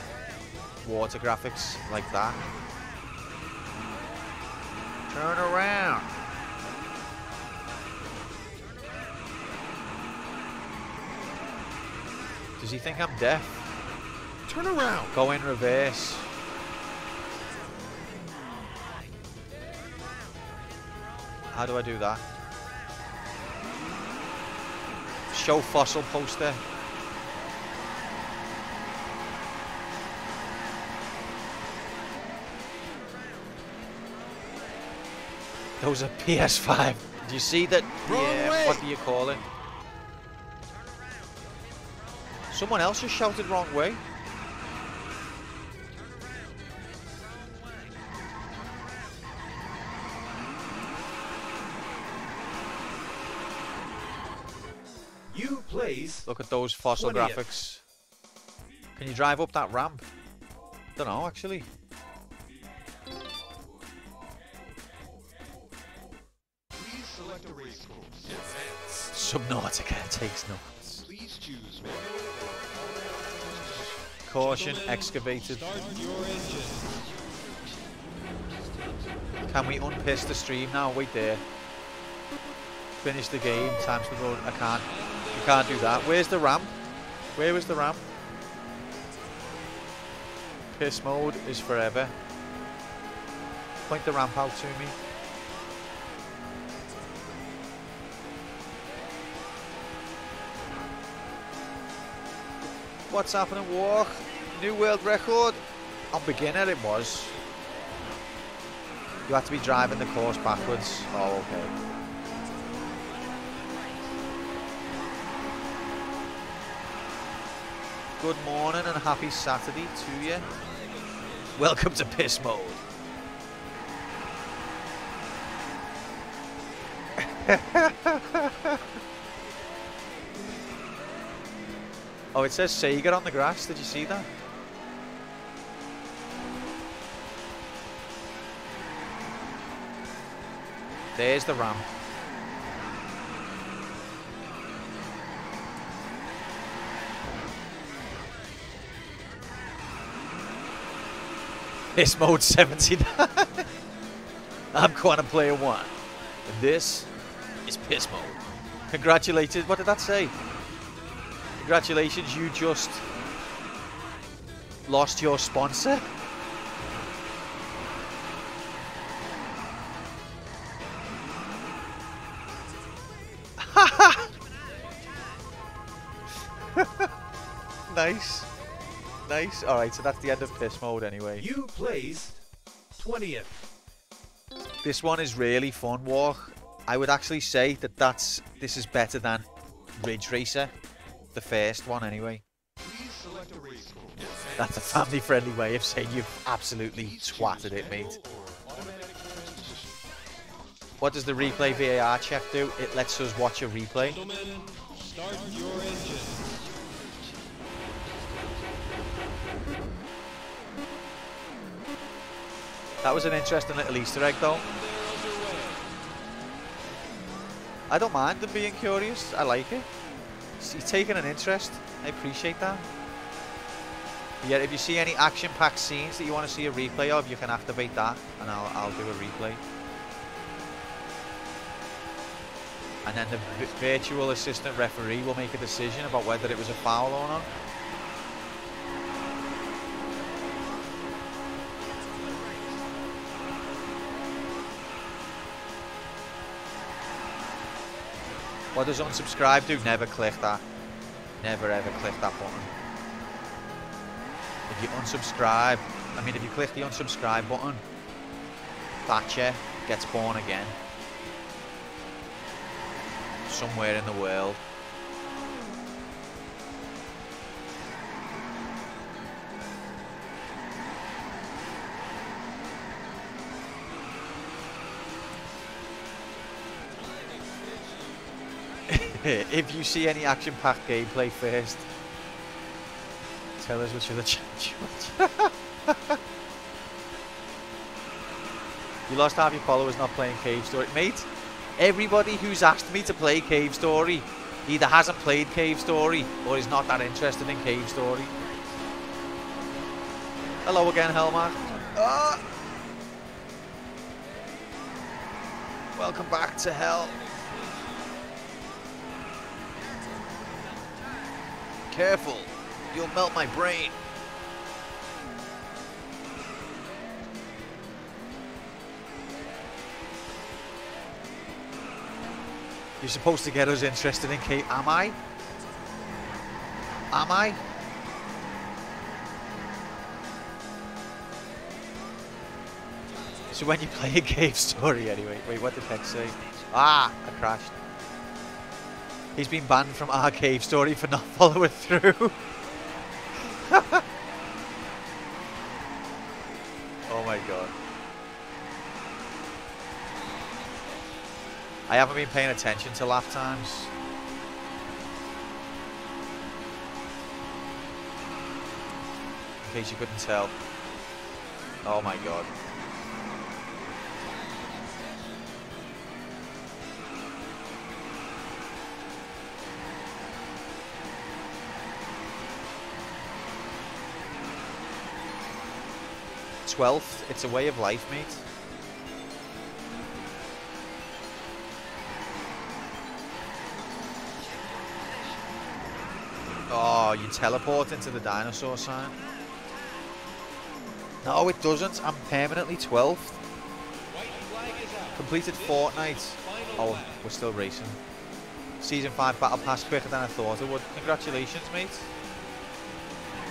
water graphics like that? Turn around. Does he think I'm deaf? Turn around. Go in reverse. How do I do that? Show fossil poster. Those are PS5. Do you see that? Wrong Yeah, way. what do you call it? Someone else just shouted wrong way. You placed Look at those fossil 20th. graphics. Can you drive up that ramp? Don't know, actually. please select a race course. Advanced. Subnautica takes notes. Please choose manual or Caution, Gentlemen, excavated. Start your engine. Can we unpiss the stream now? Wait there. Finish the game. Times the road. I can't. You can't do that. Where's the ramp? Where was the ramp? Piss mode is forever. Point the ramp out to me. What's happening, Walk? New world record. On beginner it was. You have to be driving the course backwards. Oh, okay. Good morning and happy Saturday to you. Welcome to Piss Mode. Oh, it says Sega on the grass. Did you see that? There's the ramp. Piss mode 79. I'm going to play a 1. And this is piss mode. Congratulations. What did that say? Congratulations, you just lost your sponsor. Nice. Nice. Alright, so that's the end of piss mode anyway. You placed 20th. This one is really fun, Walk. I would actually say that this is better than Ridge Racer. The first one anyway. That's a family friendly way of saying you've absolutely twatted it, mate. What does the replay VAR check do? It lets us watch a replay. Gentlemen, start your engines. That was an interesting little Easter egg though. I don't mind them being curious. I like it. He's taking an interest. I appreciate that. Yeah, if you see any action-packed scenes that you want to see a replay of, you can activate that, and I'll do a replay. And then the virtual assistant referee will make a decision about whether it was a foul or not. What does unsubscribe do? Never click that. Never ever click that button. If you unsubscribe, if you click the unsubscribe button, Thatcher gets born again. Somewhere in the world. If you see any action-packed gameplay first, tell us which of the challenge. You lost half your followers not playing Cave Story. Mate, everybody who's asked me to play Cave Story either hasn't played Cave Story or is not that interested in Cave Story. Hello again, Helmar. Welcome back to hell. Careful, you'll melt my brain. You're supposed to get us interested in Kate. Am I? Am I? So when you play a Cave Story anyway. Wait, what did text say? Ah, I crashed. He's been banned from our Cave Story for not following through. Oh my god. I haven't been paying attention to lap times. In case you couldn't tell. Oh my god. Twelfth, it's a way of life, mate. Oh, you teleport into the dinosaur sign. No, it doesn't. I'm permanently 12th. White flag is out. Completed Fortnite. Final Oh, lap. we're still racing. Season 5 Battle Pass quicker than I thought it would. Congratulations, mate.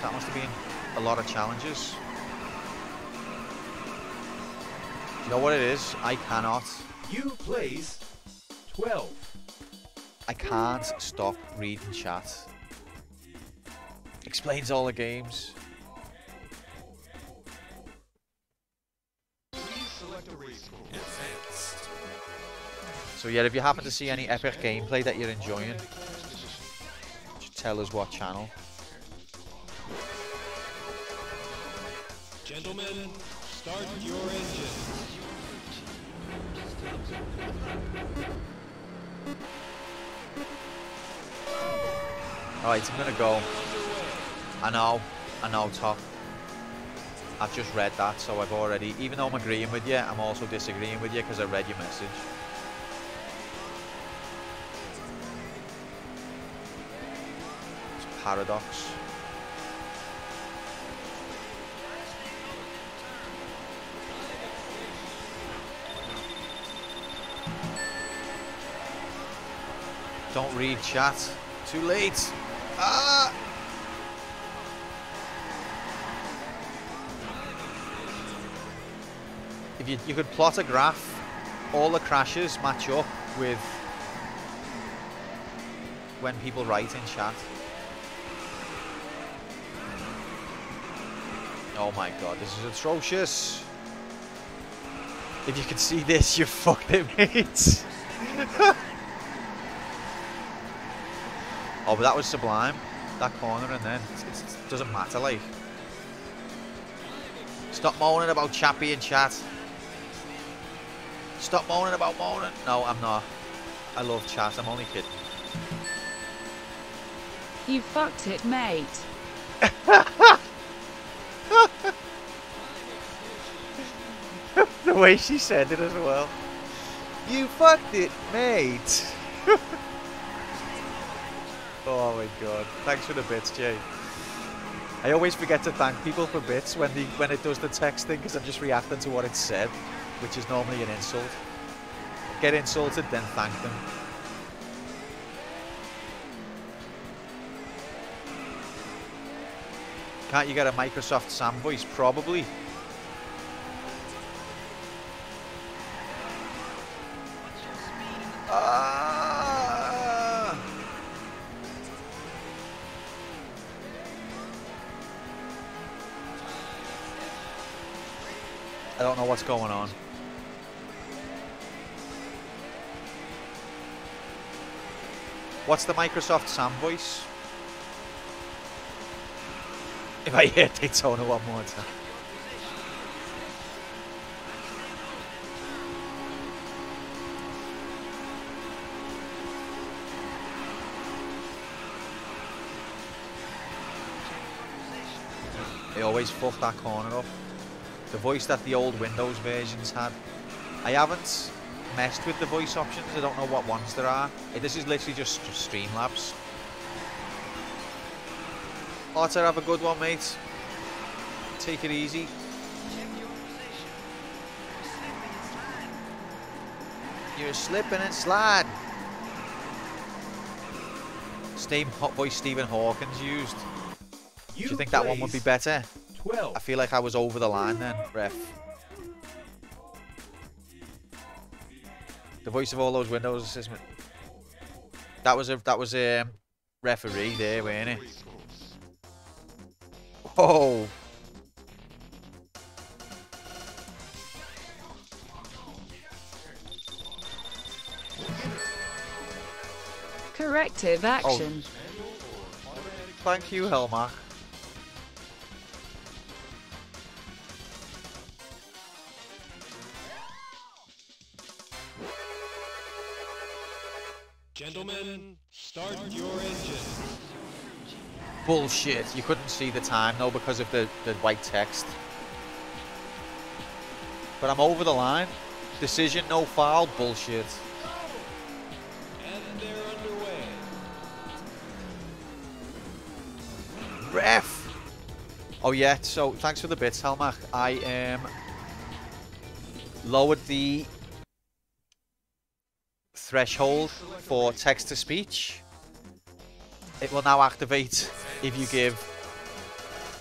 That must have been a lot of challenges. Do you know what it is? I cannot. You place 12. I can't stop reading chat. Explains all the games. Please select a race code. Advanced. So yeah, if you happen to see any epic gameplay that you're enjoying, just tell us what channel. Gentlemen, start your engines. Alright, I'm gonna go. I know, Top. I've just read that, so I've already, even though I'm agreeing with you, I'm also disagreeing with you because I read your message. It's paradox. Don't read chat. Too late. Ah! If you could plot a graph, all the crashes match up with when people write in chat. Oh my god, this is atrocious. If you could see this, you fucked it, mate. Oh, but that was sublime. That corner and then it doesn't matter, like. Stop moaning about Chappie and chat. Stop moaning about moaning. No, I'm not. I love chat. I'm only kidding. You fucked it, mate. The way she said it as well. You fucked it, mate. Oh my god. Thanks for the bits, Jay. I always forget to thank people for bits when it does the text thing because I'm just reacting to what it said, which is normally an insult. Get insulted, then thank them. Can't you get a Microsoft Sam voice? Probably. I don't know what's going on. What's the Microsoft Sam voice? If I hear Daytona one more time. They always fuck that corner up. The voice that the old Windows versions had. I haven't messed with the voice options. I don't know what ones there are. This is literally just Streamlabs. Otter, have a good one, mate. Take it easy. You're slipping and sliding. Same hot voice Stephen Hawkins used. Do you think that one would be better? 12. I feel like I was over the line then, ref. The voice of all those Windows assistants. That was a referee there, weren't it? Oh. Corrective action. Thank you, Helmar. Gentlemen, start your engines. Bullshit. You couldn't see the time though because of the white text. But I'm over the line. Decision, no foul. Bullshit. And they're underway. Ref! Oh yeah, so thanks for the bits, Helmach. I lowered the threshold for text-to-speech. It will now activate if you give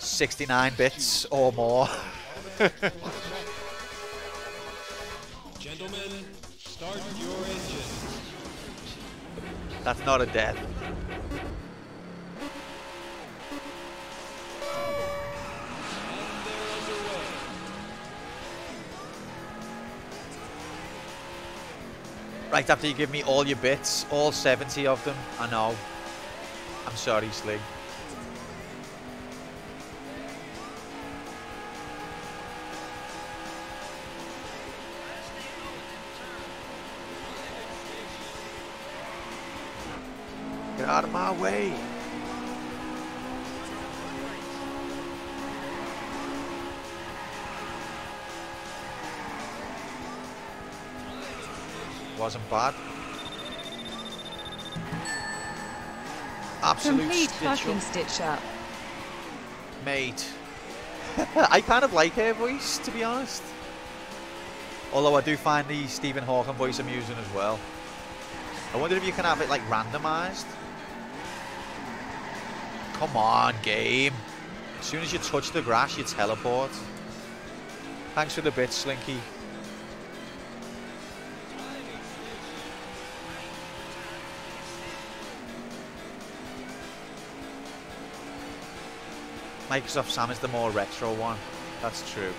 69 bits or more. Gentlemen, start your engines. That's not a death. And they're underway. Right after you give me all your bits, all 70 of them, I know. I'm sorry, Slig. Get out of my way. Wasn't bad. Absolute Complete stitch fucking up. stitch up. Mate. I kind of like her voice, to be honest. Although I do find the Stephen Hawking voice amusing as well. I wonder if you can have it like randomized. Come on, game. As soon as you touch the grass, you teleport. Thanks for the bits, Slinky. Microsoft Sam is the more retro one. That's true.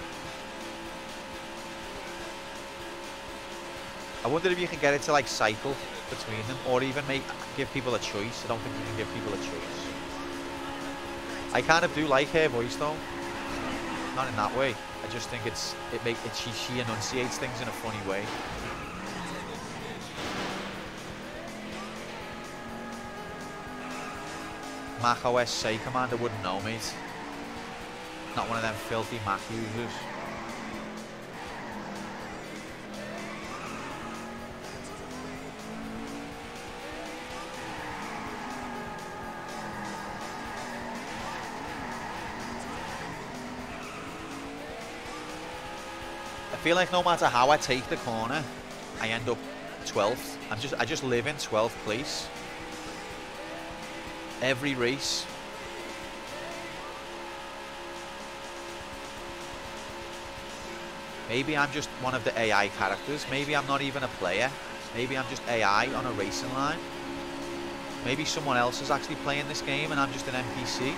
I wonder if you can get it to like cycle between them, or even give people a choice. I don't think you can give people a choice. I kind of do like her voice though. Not in that way. I just think she enunciates things in a funny way. Mac OS say command, I wouldn't know, mate. Not one of them filthy Mac users. I feel like no matter how I take the corner, I end up 12th. I just live in 12th place. Every race. Maybe I'm just one of the AI characters. Maybe I'm not even a player. Maybe I'm just AI on a racing line. Maybe someone else is actually playing this game and I'm just an NPC.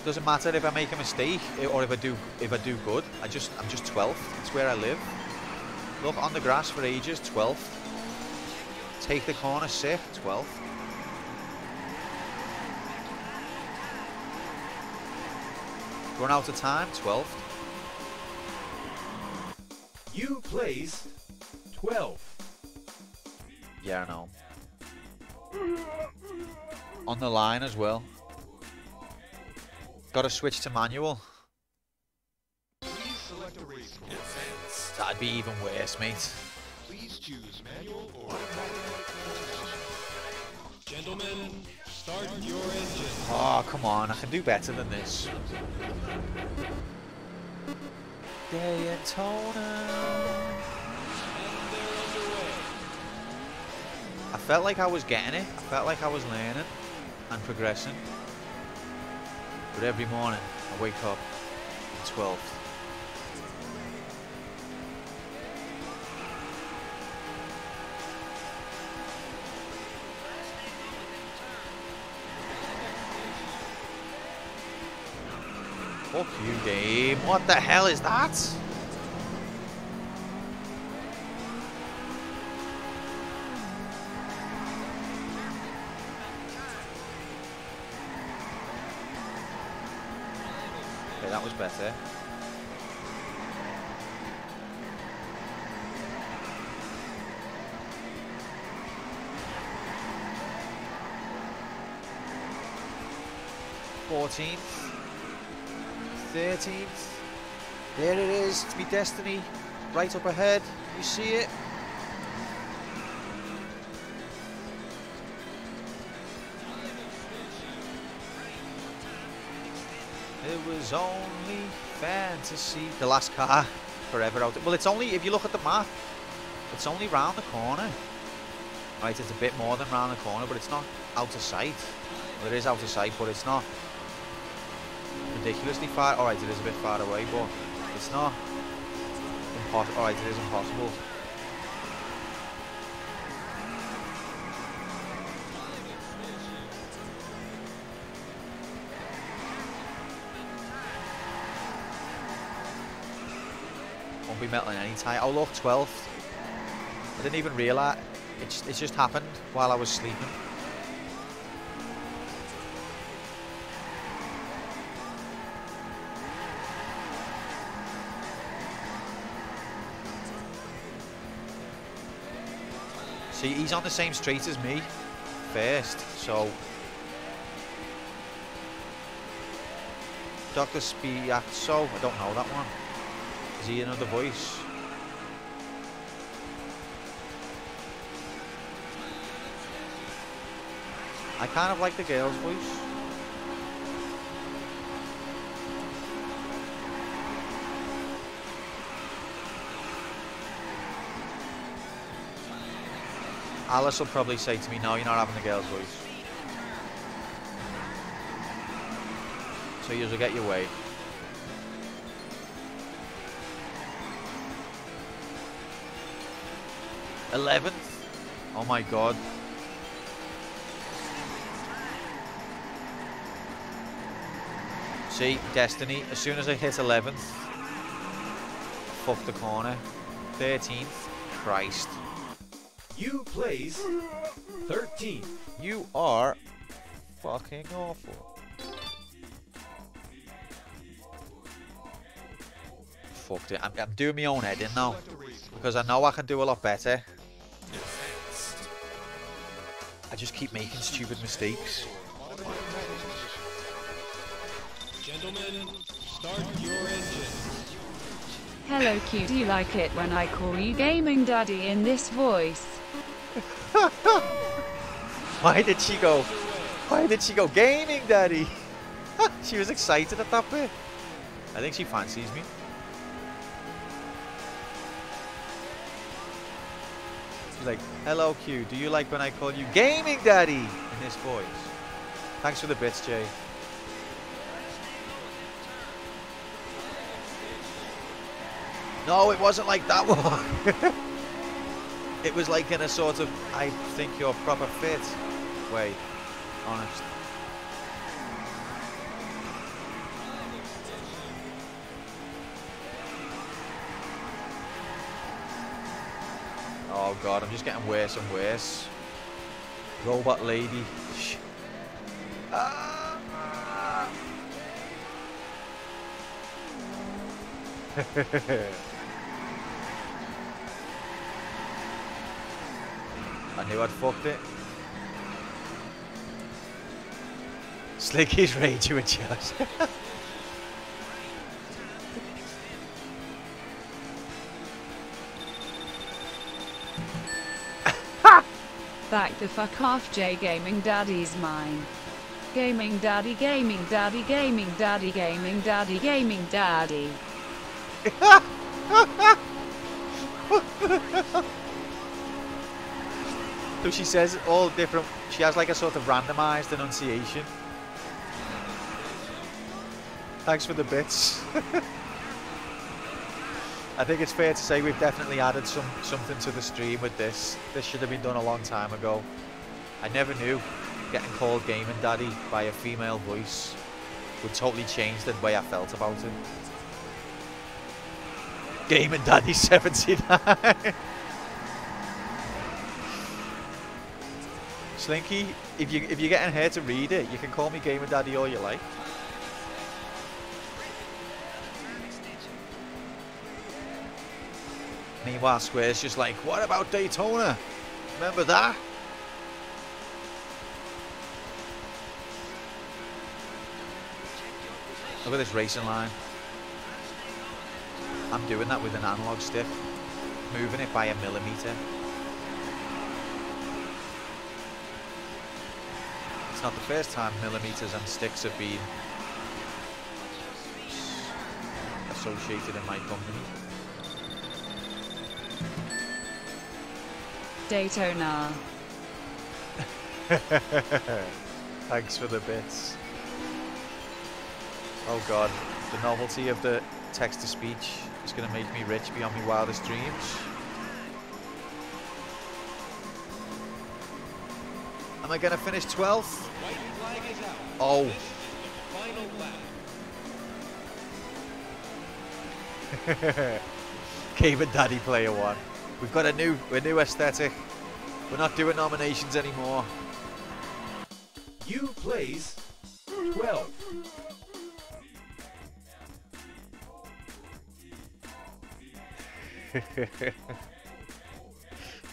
Doesn't matter if I make a mistake or if I do good. I'm just 12th. It's where I live. Look, on the grass for ages, 12th. Take the corner, sick, 12th. Run out of time, 12th. You place 12th. Yeah, I know. On the line as well. Got to switch to manual. Please select a race course. That'd be even worse, mate. Please choose manual or automatic transmission. Gentlemen, start your engine. Oh, come on. I can do better than this. Daytona. And they're underway. I felt like I was getting it. I felt like I was learning and progressing. But every morning, I wake up at 12th. Fuck you, game. What the hell is that? Okay, that was better. '14th, 13th. There it is. It's me destiny. Right up ahead. You see it? It was only fantasy. The last car forever out. Well, it's only, if you look at the map, it's only round the corner. Right, it's a bit more than round the corner, but it's not out of sight. Well, it is out of sight, but it's not ridiculously far. Alright, it is a bit far away, but it's not impossible. Alright, it is impossible. Won't be melting any time. Oh look, 12th. I didn't even realise. It just happened while I was sleeping. See, he's on the same street as me first, so Dr. Spiazzo, I don't know that one. Is he another voice? I kind of like the girl's voice. Alice will probably say to me, no, you're not having the girl's voice. So you'll get your way. '11th? Oh my god. See, Destiny, as soon as I hit 11th, fuck the corner. 13th, Christ. You place 13. You are fucking awful. Fucked it. I'm doing my own heading now. Because I know I can do a lot better. I just keep making stupid mistakes. Gentlemen, start your engines. Hello Q, do you like it when I call you Gaming Daddy in this voice? Why did she go? Why did she go Gaming Daddy? She was excited at that bit. I think she fancies me. She's like, hello Q, do you like when I call you Gaming Daddy in this voice? Thanks for the bits, Jay. No, it wasn't like that one. It was like in a sort of, I think you're proper fit way. Honest. Oh god, I'm just getting worse and worse. Robot lady. I knew I'd fucked it. Slicky's ready to adjust. Back the fuck off, J. Gaming Daddy's mine. Gaming Daddy, Gaming Daddy, Gaming Daddy, Gaming Daddy, Gaming Daddy. So she says all different, she has like a sort of randomized enunciation. Thanks for the bits. I think it's fair to say we've definitely added something to the stream with this. This should have been done a long time ago. I never knew getting called Gaming Daddy by a female voice would totally change the way I felt about it. Gaming Daddy 79. Slinky, if you're getting her to read it, you can call me Gaming Daddy all you like. Meanwhile, Square's just like, what about Daytona? Remember that? Look at this racing line. I'm doing that with an analog stick, moving it by a millimeter. It's not the first time millimeters and sticks have been associated in my company. Daytona. Thanks for the bits. Oh god, the novelty of the text-to-speech is going to make me rich beyond my wildest dreams. Am I going to finish 12th? White flag is out. Oh. This is the final lap. Cave and Daddy Player 1. We've got a new aesthetic. We're not doing nominations anymore. You place 12.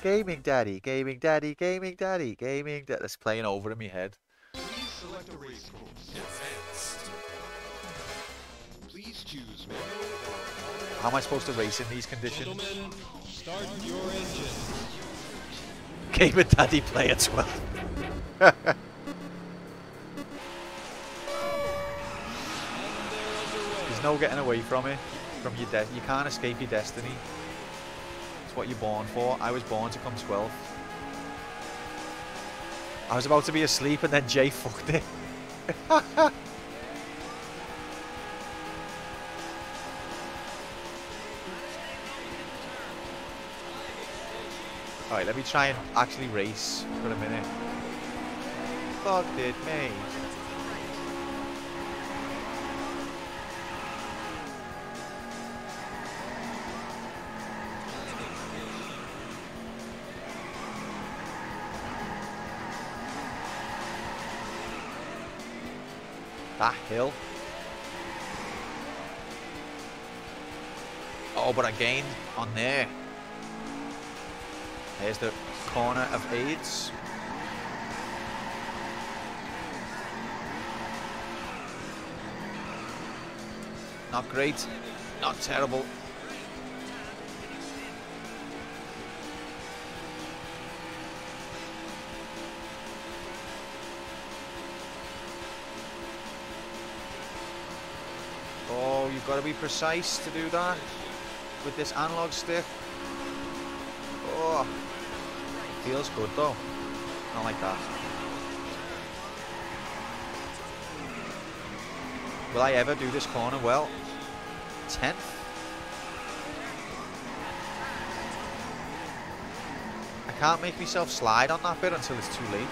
Gaming Daddy, Gaming Daddy, Gaming Daddy, Gaming Daddy. That's playing over in my head. Please select a race course. Advanced. Please choose manual or How am I supposed to race in these conditions? Gentlemen, start your engines. Game and Daddy Player 12. And they're underway. There's no getting away from it. From your you can't escape your destiny. It's what you're born for. I was born to come 12th. I was about to be asleep and then Jay fucked it. Alright, let me try and actually race for a minute. Fucked it, mate. That hill. Oh, but I gained on there. There's the corner of AIDS. Not great, not terrible. Oh, you've got to be precise to do that with this analog stick. Oh, feels good though. Not like that. Will I ever do this corner well? 10th? I can't make myself slide on that bit until it's too late.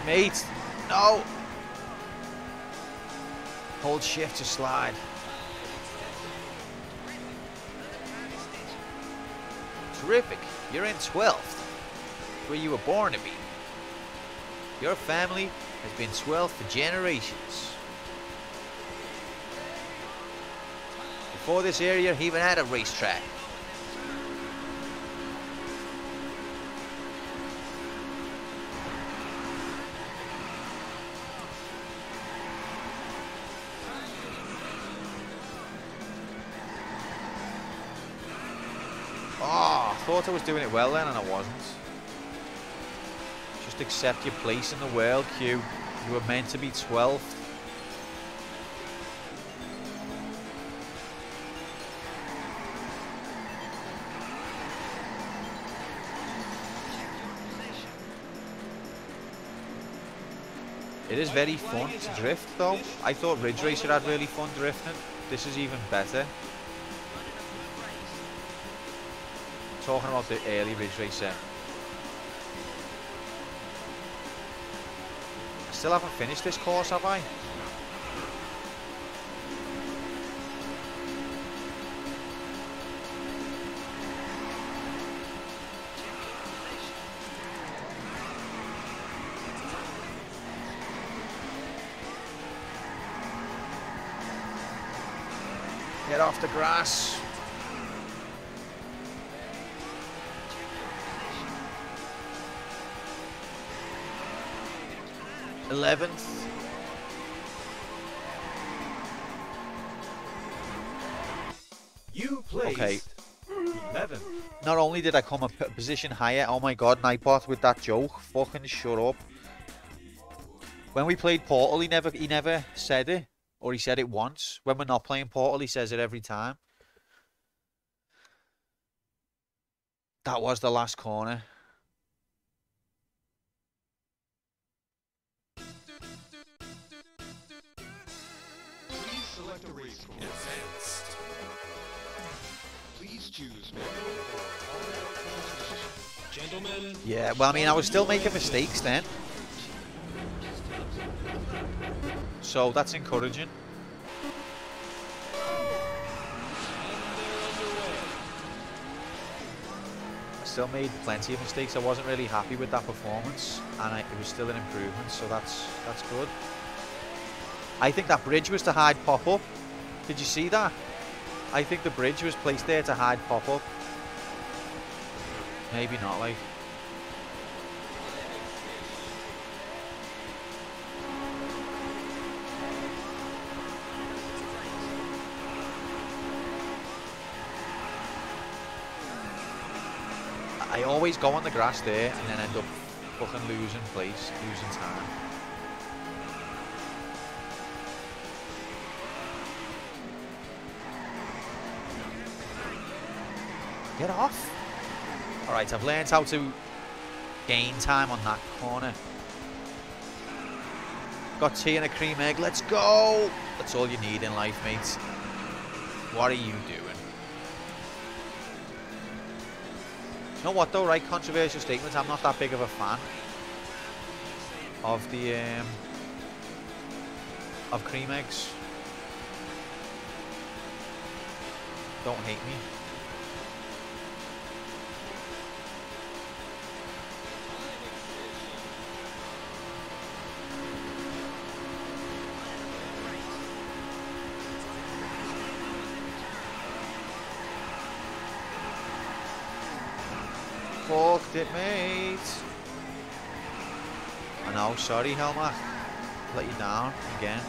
Mate, no! Hold shift to slide. Terrific, you're in 12th, where you were born to be. Your family has been 12th for generations. Before this area even had a racetrack. Oh, I thought I was doing it well then and I wasn't. Just accept your place in the world, Q. You were meant to be 12th. It is very fun to drift though. I thought Ridge Racer had really fun drifting. This is even better. Talking about the early Ridge Racer. I still haven't finished this course, have I? Get off the grass. 11th. You placed Okay. 11th. Not only did I come a position higher, oh my god, Nightbot with that joke. Fucking shut up. When we played Portal, he never said it. Or he said it once. When we're not playing Portal, he says it every time. That was the last corner. Please select a race course. Advanced. Please choose manual or automatic transmission. Gentlemen. Yeah, well, I mean, I was still making mistakes then. So that's encouraging. I still made plenty of mistakes. I wasn't really happy with that performance, and it was still an improvement, so that's good. I think that bridge was to hide pop-up. Did you see that? I think the bridge was placed there to hide pop-up. Maybe not, like. I always go on the grass there and then end up fucking losing place, losing time. Get off! Alright, I've learned how to gain time on that corner. Got tea and a cream egg, let's go! That's all you need in life, mates. What are you doing? You know what though, right? Controversial statements. I'm not that big of a fan of the of cream eggs. Don't hate me. Fucked it, mate. I know, sorry, Helmer. Let you down again.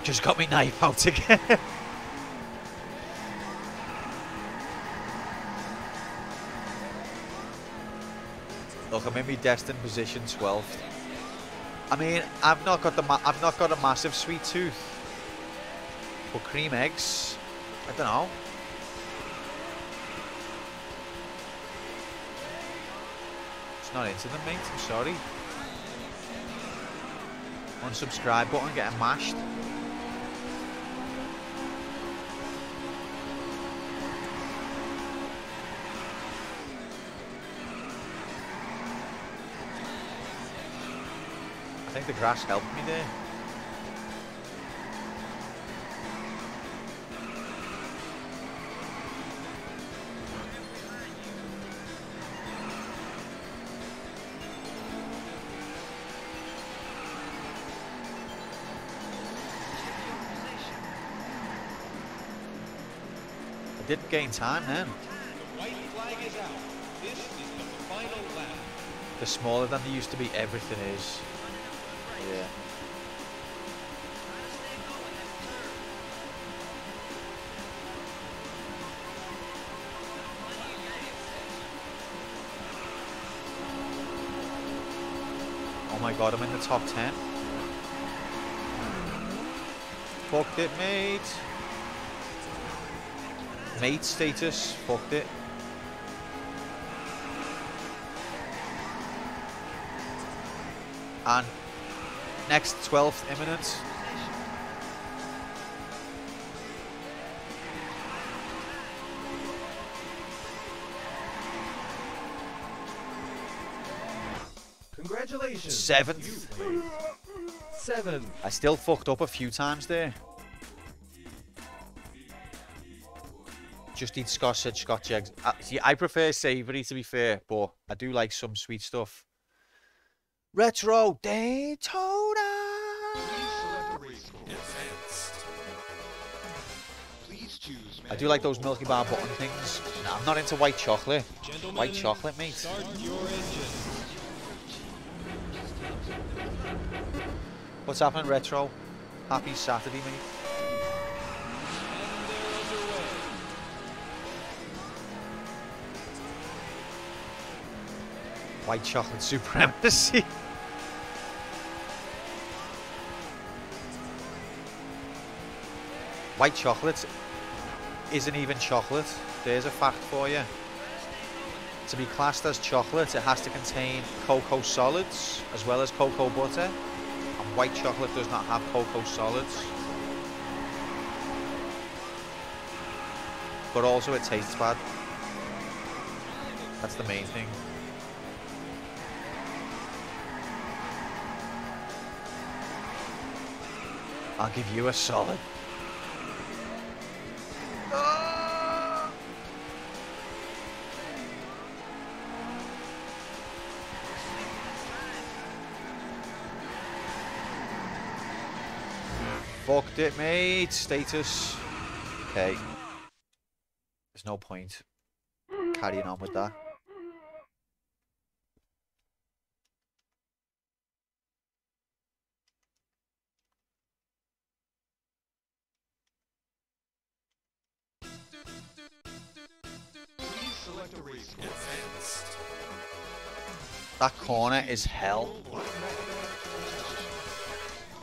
Just got me knife out again. Look, I'm in my destined position, 12th. I mean, I've not got a massive sweet tooth. But cream eggs, I don't know. It's not into them, mate. I'm sorry. Unsubscribe button getting mashed. I think the grass helped me there. I didn't gain time then. The white flag is out. This is the final lap. They're smaller than they used to be. Everything is. Yeah. Oh my god, I'm in the top 10. Fucked it, mate. Mate status, fucked it. And next 12th imminent. Congratulations. 7th. You placed 7th. I still fucked up a few times there. Just eat Scotch, said Scotch eggs. See, I prefer savoury to be fair, but I do like some sweet stuff. Retro Daytona! Please select a race course. Advanced. Please choose I do like those Milky Bar button things. Nah, I'm not into white chocolate. Gentlemen, White chocolate, mate. start your engines. What's happening, Retro? Happy Saturday, mate. And they're underway. White chocolate supremacy. White chocolate isn't even chocolate. There's a fact for you. To be classed as chocolate, it has to contain cocoa solids as well as cocoa butter. And white chocolate does not have cocoa solids. But also it tastes bad. That's the main thing. I'll give you a solid. Fucked it, mate. Status. Okay. There's no point carrying on with that. Please select a race course. That corner is hell.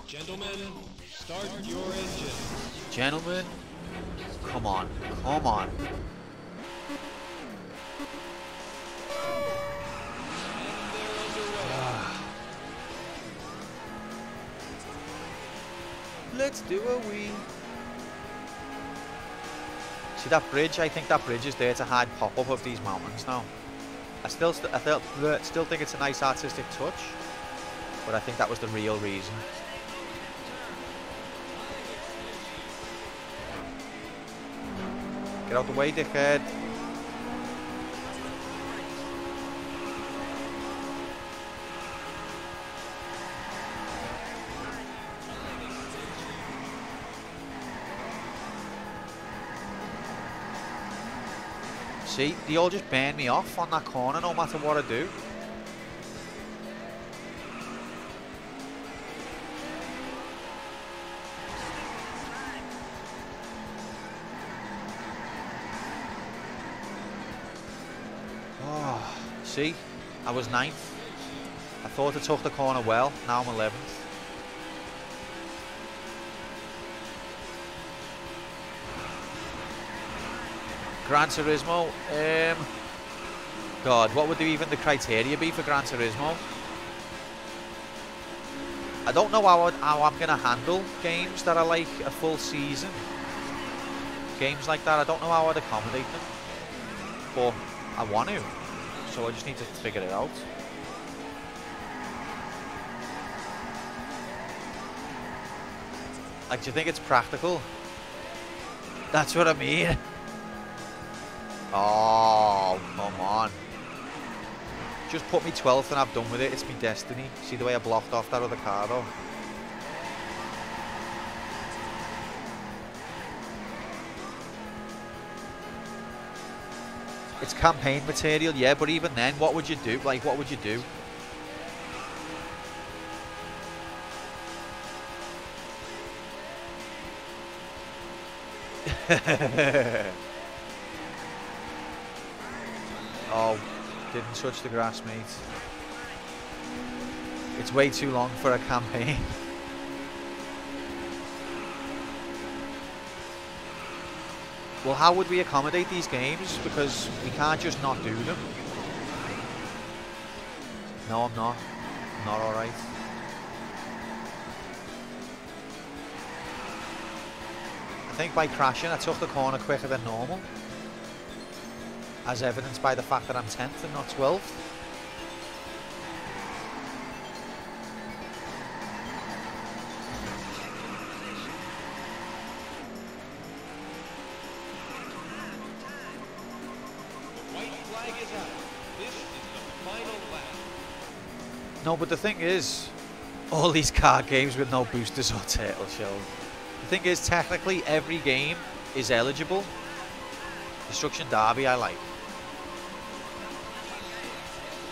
Gentlemen, start your engines. Gentlemen, come on, come on. And they're underway. Let's do a wee. See that bridge? I think that bridge is there to hide pop-up of these mountains now. I still think it's a nice artistic touch, but I think that was the real reason. Get out the way, dickhead. See, they all just burn me off on that corner no matter what I do. Oh, see, I was 9th. I thought I took the corner well, now I'm 11th. Gran Turismo, God, what would even the criteria be for Gran Turismo? I don't know how I'm going to handle games that are like a full season. Games like that, I don't know how I'd accommodate them. But I want to, so I just need to figure it out. Like, do you think it's practical? That's what I mean. Oh, come on. Just put me 12th and I've done with it. It's my destiny. See the way I blocked off that other car though? It's campaign material, yeah, but even then, what would you do? Like, what would you do? Oh, didn't touch the grass, mate. It's way too long for a campaign. Well, how would we accommodate these games? Because we can't just not do them. No, I'm not. I'm not alright. I think by crashing, I took the corner quicker than normal. As evidenced by the fact that I'm 10th and not 12th. White flag is out. This is the final lap. No, but the thing is, all these car games with no boosters or turtle shells. The thing is, technically, every game is eligible. Destruction Derby I like.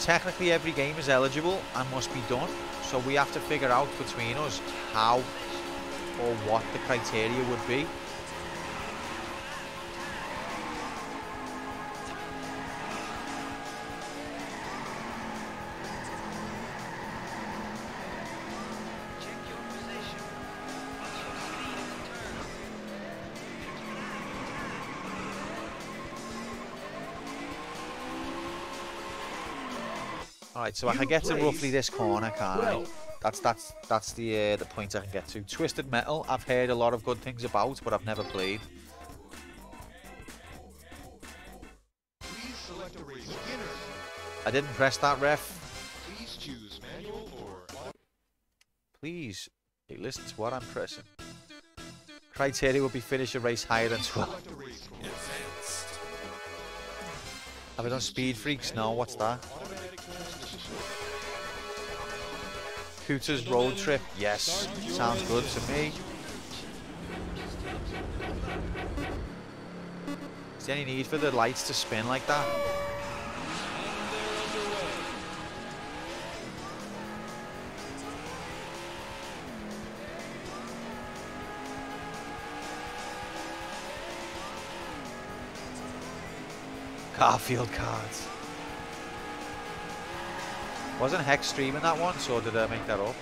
Technically every game is eligible and must be done, so we have to figure out between us how or what the criteria would be. Alright, so I can get to roughly this corner, can't I? That's the point I can get to. Twisted Metal, I've heard a lot of good things about, but I've never played. Please select a race. Beginner. I didn't press that, ref. Please choose manual or Please, hey, listen to what I'm pressing. Criteria would be finish a race higher than 12. select a race code. Have I done Speed Freaks? No, what's that? Automatic transmission. Cooter's Road Trip? Yes, sounds good to me. Is there any need for the lights to spin like that? Garfield cards. Wasn't Hex streaming that one, so did I make that up?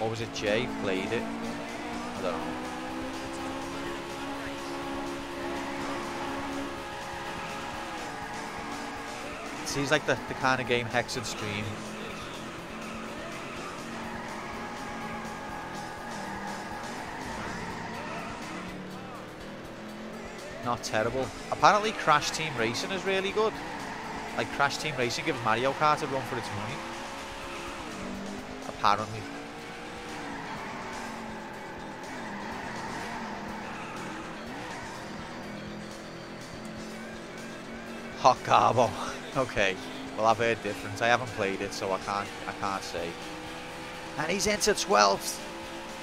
Or was it Jay played it? I don't know. It seems like the kind of game Hex would stream. Not terrible. Apparently Crash Team Racing is really good. Like Crash Team Racing gives Mario Kart a run for its money. Apparently. Hot Garbo. Okay. Well, I've heard different. I haven't played it, so I can't say. And he's entered 12th.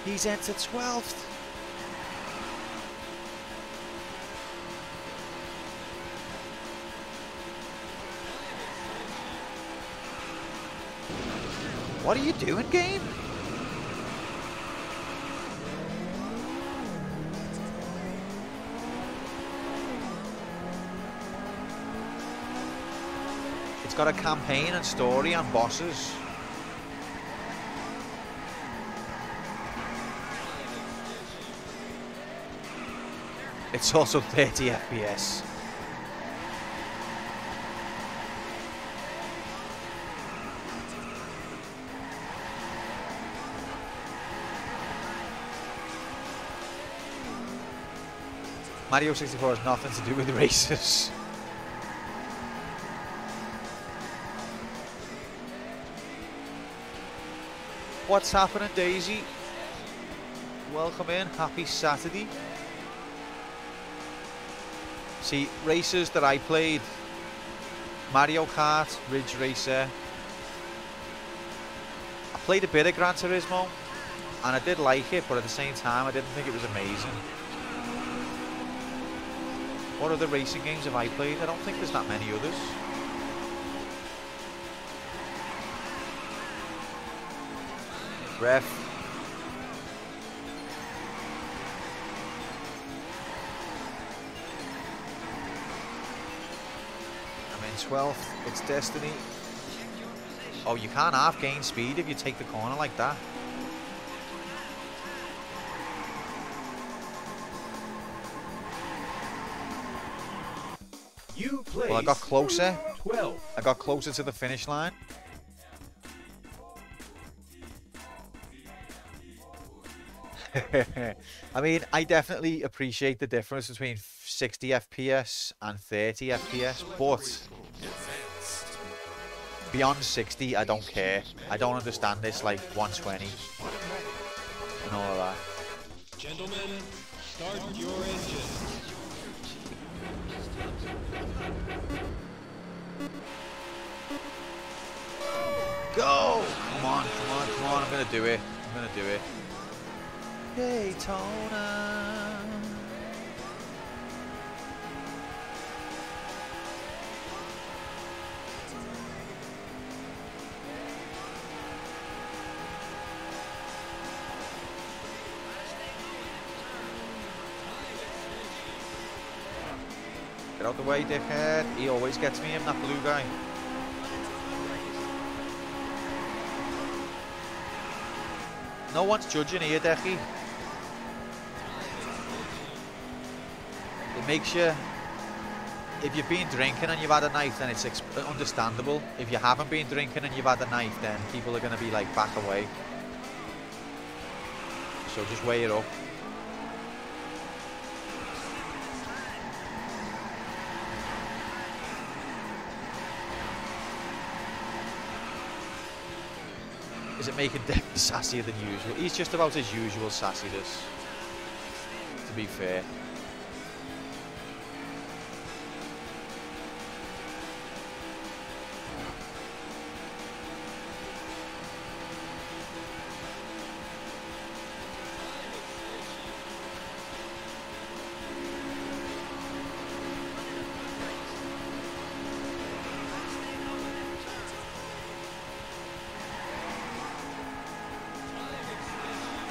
He's entered 12th. What are you doing, game? It's got a campaign and story and bosses. It's also 30 FPS. Mario 64 has nothing to do with the races. What's happening, Daisy? Welcome in. Happy Saturday. See, races that I played: Mario Kart, Ridge Racer. I played a bit of Gran Turismo, and I did like it, but at the same time, I didn't think it was amazing. What other racing games have I played? I don't think there's that many others. Ref. I'm in 12th. It's Destiny. Oh, you can't half gain speed if you take the corner like that. You place Well, I got closer. 12. I got closer to the finish line. I mean, I definitely appreciate the difference between 60 FPS and 30 FPS, but beyond 60, I don't care. I don't understand this, like, 120 and all of that. Gentlemen, start your engine. Go! Come on, come on, come on. I'm going to do it. I'm going to do it. Daytona. Get out the way, dickhead. He always gets me, him, that blue guy. No one's judging here, Decky. It makes you... If you've been drinking and you've had a knife, then it's understandable. If you haven't been drinking and you've had a knife, then people are going to be like, back away. So just weigh it up. Is it making Decky sassier than usual? He's just about his usual sassiness, to be fair.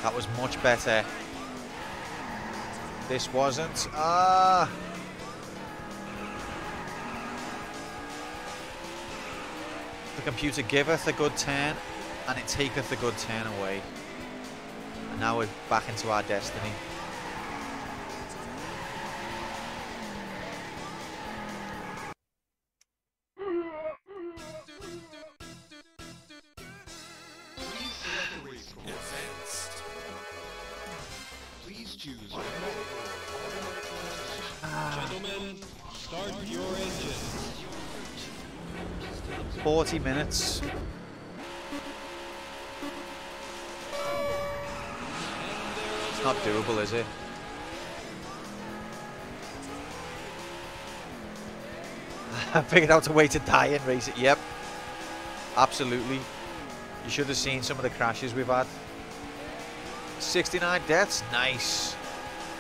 That was much better. This wasn't. Ah! The computer giveth a good turn, and it taketh a good turn away. And now we're back into our destiny. Gentlemen, start your engines. 40 minutes. It's not doable, is it? I figured out a way to die and race it. Yep. Absolutely. You should have seen some of the crashes we've had. 69 deaths. Nice.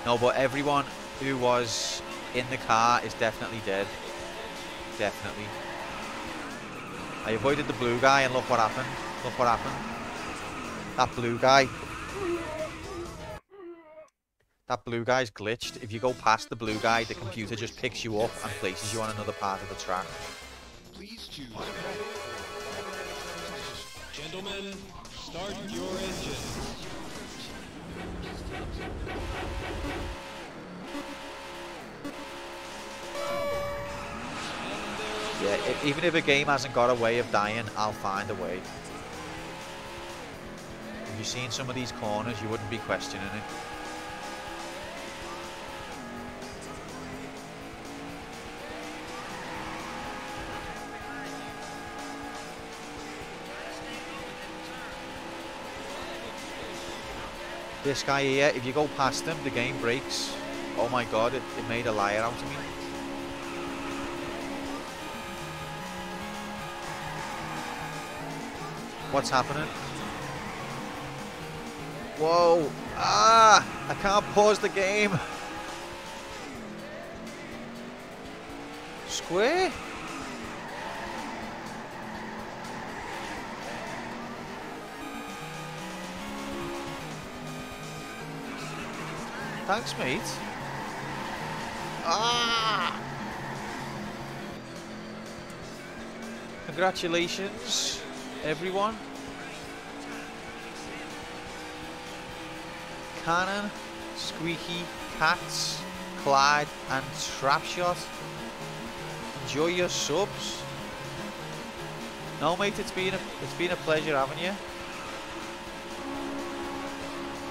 No, but everyone who was in the car is definitely dead. Definitely. I avoided the blue guy and look what happened. Look what happened. That blue guy. That blue guy's glitched. If you go past the blue guy, the computer just picks you up and places you on another part of the track. Please choose. Gentlemen, start your engines. Yeah, even if a game hasn't got a way of dying, I'll find a way. If you've seen some of these corners, you wouldn't be questioning it. This guy here, if you go past him, the game breaks. Oh my god, it made a liar out of me. What's happening? Whoa! Ah! I can't pause the game. Square? Thanks, mate. Ah! Congratulations, everyone. Cannon, Squeaky, Cats, Clyde, and Trapshot. Enjoy your subs. No, mate, it's been a pleasure having you.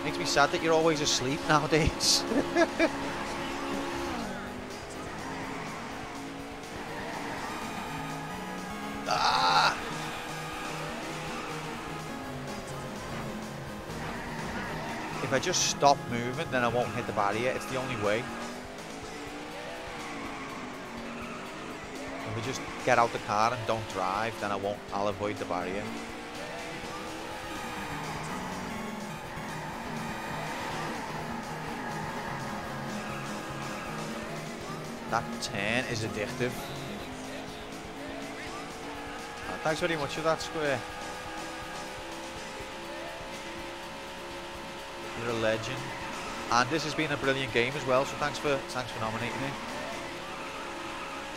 Makes me sad that you're always asleep nowadays. Ah! If I just stop moving, then I won't hit the barrier. It's the only way. If I just get out the car and don't drive, then I'll avoid the barrier. That turn is addictive. Thanks very much for that, Square. You're a legend. And this has been a brilliant game as well, so thanks for nominating me.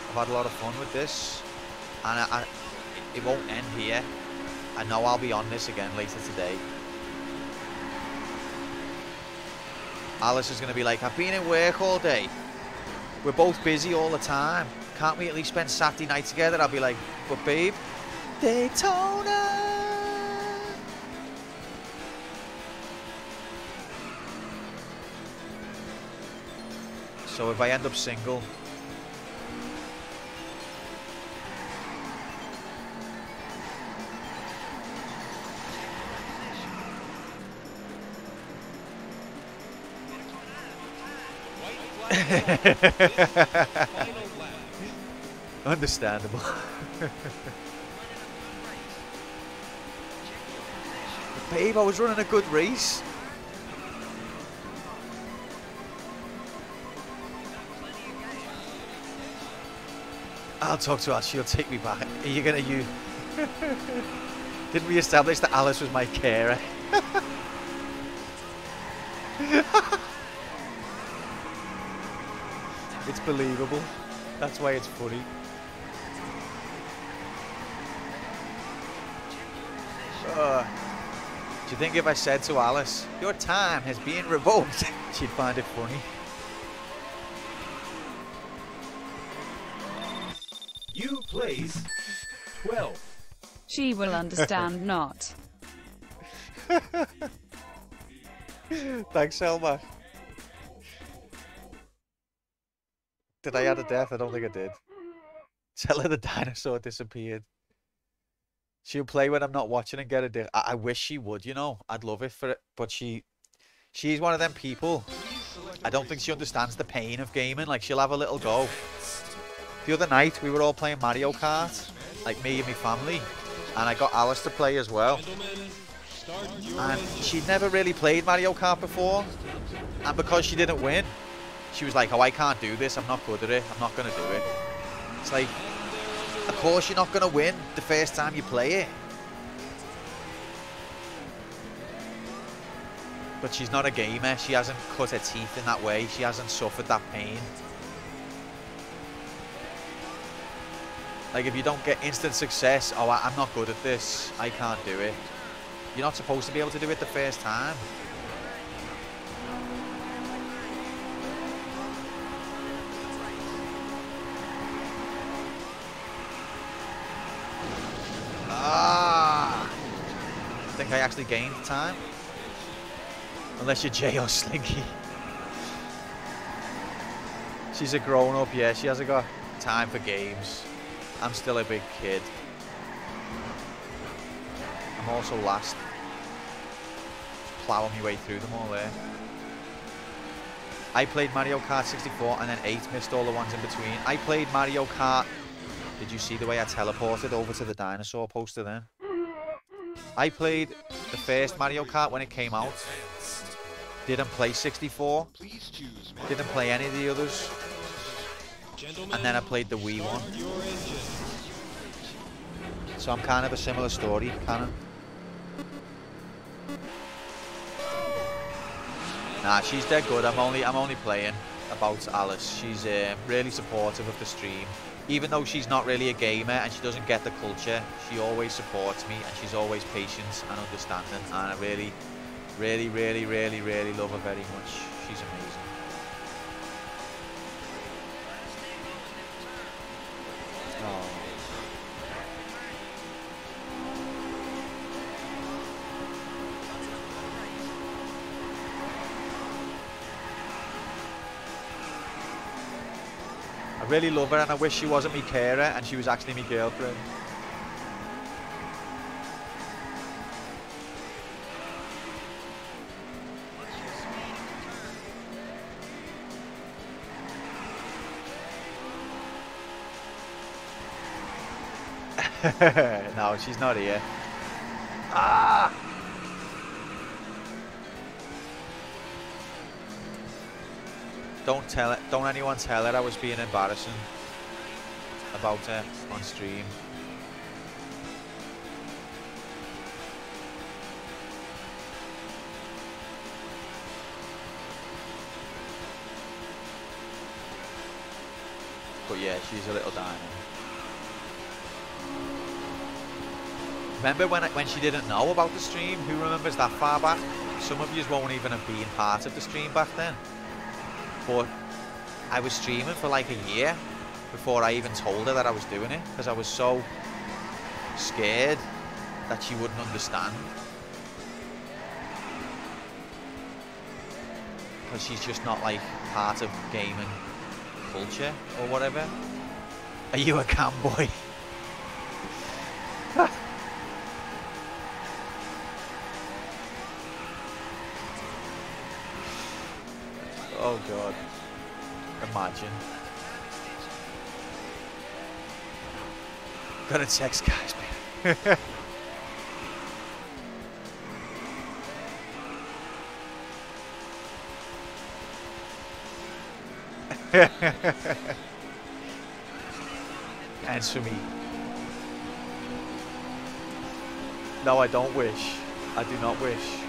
I've had a lot of fun with this, and it won't end here. I know I'll be on this again later today. Alice is going to be like, I've been in work all day. We're both busy all the time. Can't we at least spend Saturday night together? I'll be like, but babe, Daytona! So if I end up single, understandable. Babe, I was running a good race. I'll talk to her. She'll take me back. Are you gonna you? Didn't we establish that Alice was my carer? It's believable. That's why it's funny. Do you think if I said to Alice, your time has been revoked, she'd find it funny? You place 12. She will understand not. Thanks, Selma. Did I add a death? I don't think I did. Tell her the dinosaur disappeared. She'll play when I'm not watching and get a death. I wish she would, you know. I'd love it for it. But she's one of them people. I don't think she understands the pain of gaming. Like, she'll have a little go. The other night, we were all playing Mario Kart. Like, me and my family. And I got Alice to play as well. And she'd never really played Mario Kart before. And because she didn't win, she was like, oh, I can't do this. I'm not good at it. I'm not going to do it. It's like, of course you're not going to win the first time you play it. But she's not a gamer. She hasn't cut her teeth in that way. She hasn't suffered that pain. Like, if you don't get instant success, oh, I'm not good at this. I can't do it. You're not supposed to be able to do it the first time. I think I actually gained time. Unless you're Jay or Slinky. She's a grown-up, yeah. She hasn't got time for games. I'm still a big kid. I'm also last. Just plowing my way through them all there. I played Mario Kart 64 and then 8, missed all the ones in between. I played Mario Kart. Did you see the way I teleported over to the dinosaur poster then? I played the first Mario Kart when it came out. Didn't play 64. Didn't play any of the others. And then I played the Wii one. So I'm kind of a similar story, Cannon. Nah, she's dead good. I'm only playing about Alice. She's really supportive of the stream. Even though she's not really a gamer and she doesn't get the culture, she always supports me and she's always patient and understanding. And I really love her very much. She's amazing. Oh. I really love her and I wish she wasn't my carer and she was actually my girlfriend. No, she's not here. Ah! Don't anyone tell her I was being embarrassing about her on stream. But yeah, she's a little diamond. Remember when she didn't know about the stream? Who remembers that far back? Some of you won't even have been part of the stream back then. But I was streaming for like a year before I even told her that I was doing it, because I was so scared that she wouldn't understand. Because she's just not like part of gaming culture or whatever. Are you a cam boy? Oh god. Imagine. Gotta text guys, man. Answer me. No, I don't wish. I do not wish.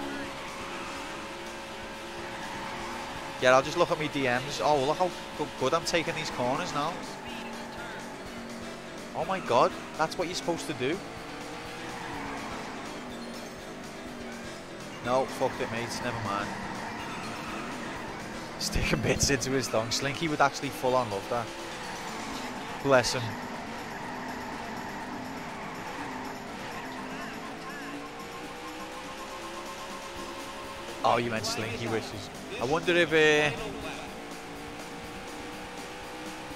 Yeah, I'll just look at my DMs. Oh, look how good I'm taking these corners now. Oh my god, that's what you're supposed to do. No, fucked it, mates. Never mind. Sticking bits into his thong. Slinky would actually full on love that. Bless him. Oh, you meant Slinky wishes. I wonder if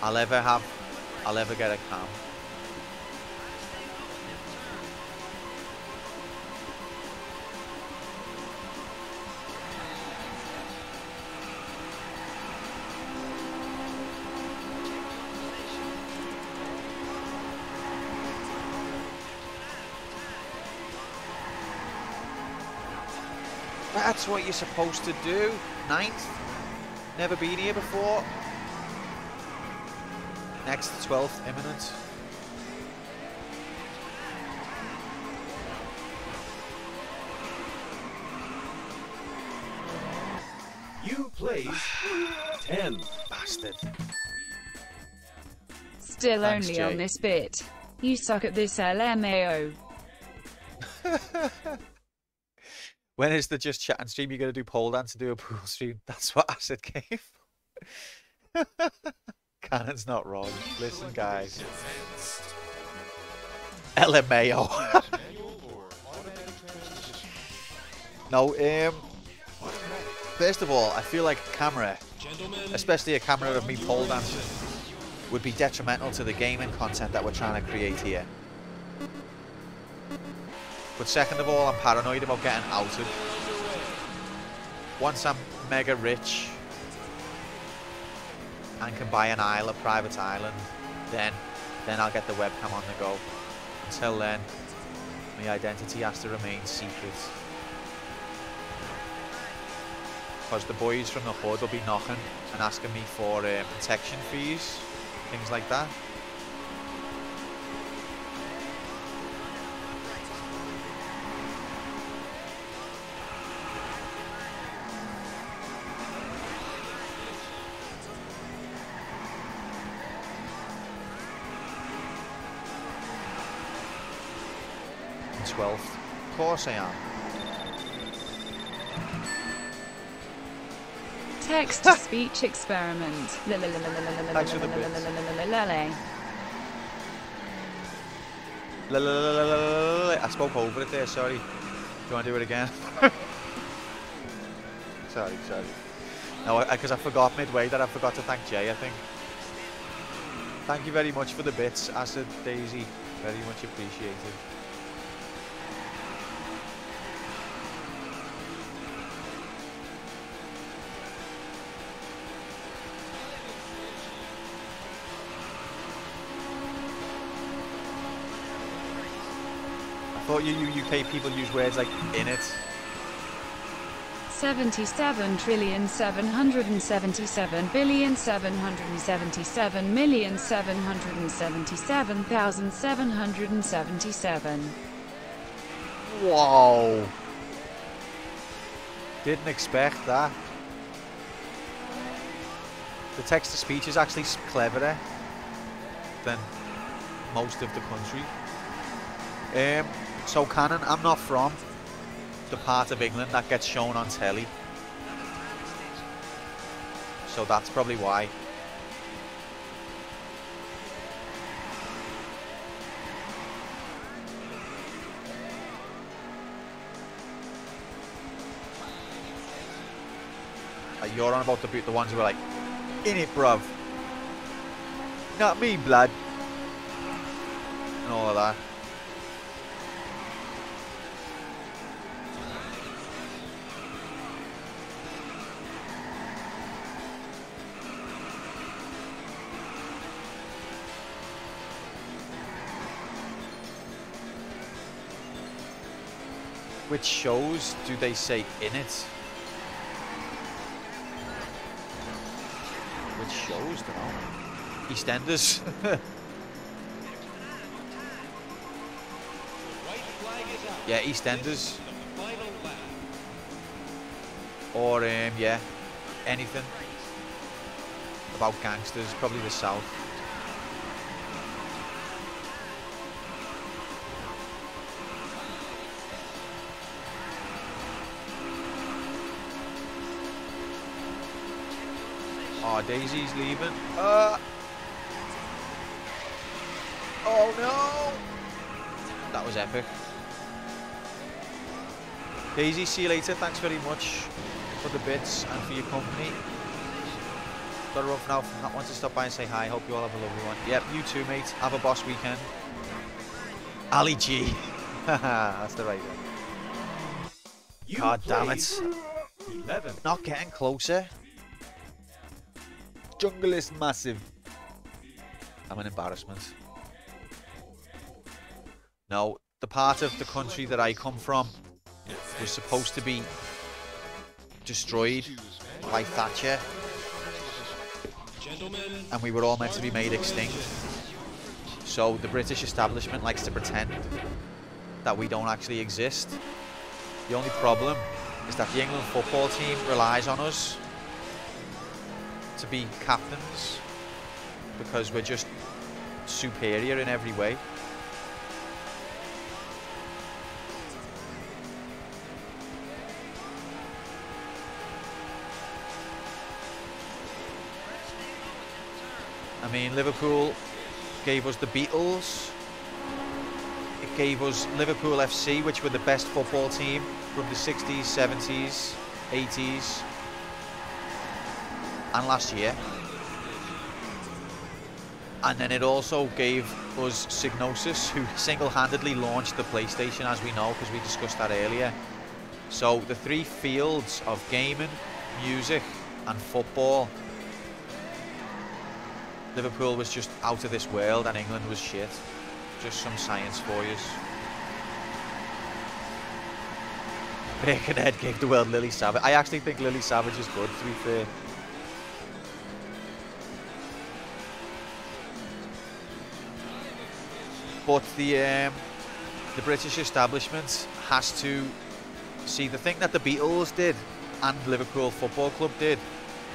I'll ever get a cam. That's what you're supposed to do. 9th. Never been here before. Next 12th imminent. You place 10. Bastard. Still Thanks, only Jay. on this bit. You suck at this LMAO. When is the Just Chatting stream? You're going to do pole dance and do a pool stream? That's what Acid gave. Cannon's not wrong. Listen, guys. LMAO. No, first of all, I feel like a camera, especially a camera of me pole dancing, would be detrimental to the gaming content that we're trying to create here. But second of all, I'm paranoid about getting outed. Once I'm mega rich and can buy an island, a private island, then I'll get the webcam on the go. Until then, my identity has to remain secret. Because the boys from the hood will be knocking and asking me for protection fees, things like that. And 12th. Of course I am. Text to speech experiment. Thanks for the bits. I spoke over it there, sorry. Do you want to do it again? sorry. No, because I forgot midway that I forgot to thank Jay, I think. Thank you very much for the bits, Acid, Daisy. Very much appreciated. I thought you UK people use words like in it. $77,777,777,777. Whoa. Didn't expect that. The text-to-speech is actually cleverer than most of the country. So Cannon, I'm not from the part of England that gets shown on telly. So that's probably why. You're on about the ones who are like, in it, bruv. Not me, blood. And all of that. Which shows do they say in it? Which shows, don't know. EastEnders. Yeah, EastEnders. Or yeah, anything about gangsters, probably the South. Oh, Daisy's leaving. Oh no! That was epic. Daisy, see you later. Thanks very much for the bits and for your company. Got to run for now. I want to stop by and say hi. Hope you all have a lovely one. Yep, you too, mate. Have a boss weekend. Ali G. That's the right one. God damn it. 11. Not getting closer. Jungle is massive. I'm an embarrassment. No, the part of the country that I come from was supposed to be destroyed by Thatcher, and we were all meant to be made extinct. So the British establishment likes to pretend that we don't actually exist. The only problem is that the England football team relies on us to be captains because we're just superior in every way. I mean, Liverpool gave us the Beatles. It gave us Liverpool FC, which were the best football team from the 60s, 70s, 80s. And last year. And then it also gave us Psygnosis, who single-handedly launched the PlayStation, as we know, because we discussed that earlier. So the three fields of gaming, music and football, Liverpool was just out of this world and England was shit. Just some science for you. Birkenhead gave the world Lily Savage. I actually think Lily Savage is good, to be fair. But the British establishment has to see, the thing that the Beatles did and Liverpool Football Club did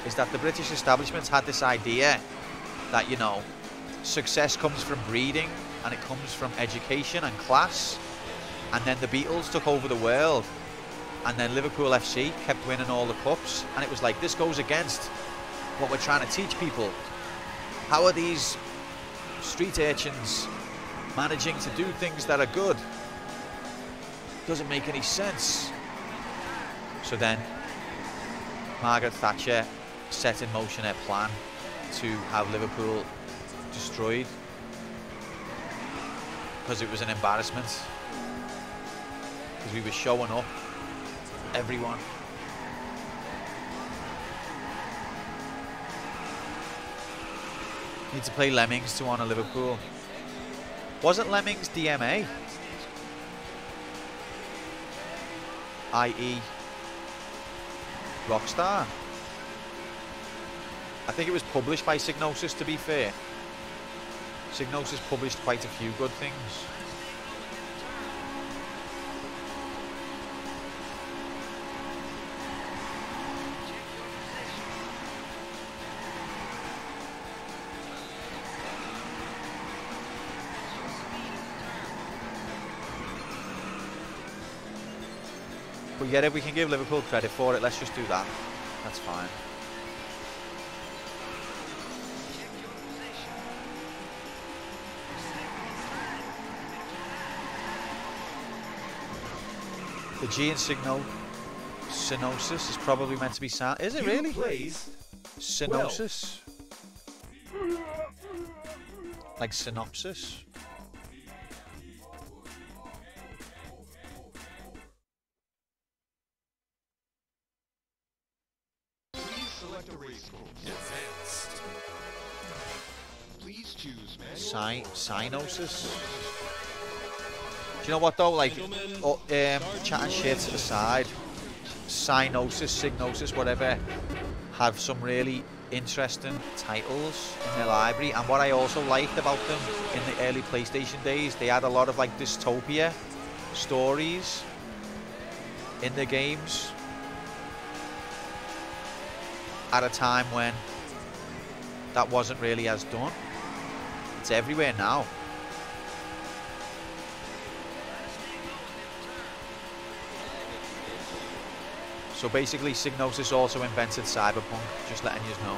is that the British establishment had this idea that, you know, success comes from breeding and it comes from education and class. And then the Beatles took over the world, and then Liverpool FC kept winning all the cups, and it was like, this goes against what we're trying to teach people. How are these street urchins managing to do things that are good? Doesn't make any sense. So then Margaret Thatcher set in motion her plan to have Liverpool destroyed because it was an embarrassment, because we were showing up, everyone. Need to play Lemmings to honour Liverpool. Wasn't Lemmings DMA? i.e. Rockstar. I think it was published by Psygnosis, to be fair. Psygnosis published quite a few good things. But yeah, if we can give Liverpool credit for it, let's just do that. That's fine. The G in Synosis is probably meant to be sound. Is it really? Synosis? Like synopsis? Select a race course. Advanced. Please choose Synosis? Do you know what though? Like, chatting shit to the side. Psygnosis, whatever, have some really interesting titles in their library. And what I also liked about them in the early PlayStation days, they had a lot of like dystopia stories in their games. At a time when that wasn't really as done. It's everywhere now. So basically Psygnosis also invented Cyberpunk, just letting you know.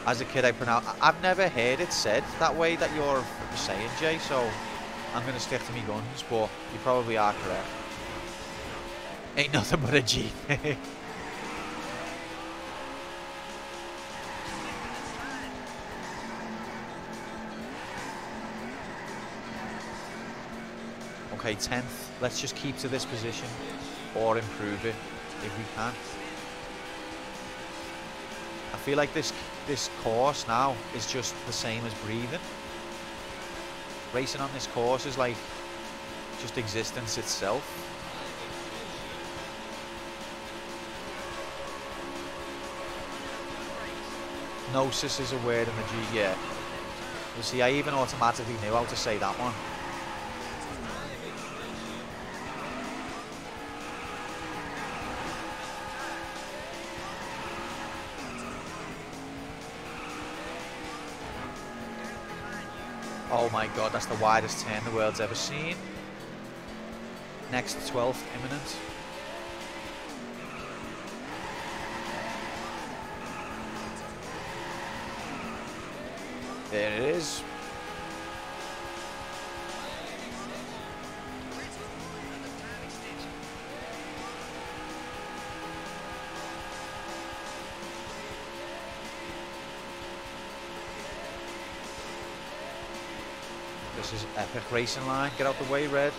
As a kid, I've never heard it said that way that you're saying, Jay, so I'm going to stick to my guns, but you probably are correct. Ain't nothing but a G. Okay, 10th. Let's just keep to this position or improve it if we can. I feel like this course now is just the same as breathing. Racing on this course is like just existence itself. Gnosis is a word in the G, yeah. You see, I even automatically knew how to say that one. Oh my god, that's the widest turn the world's ever seen. Next 12th imminent. There it is. This is epic racing line. Get out the way, Red.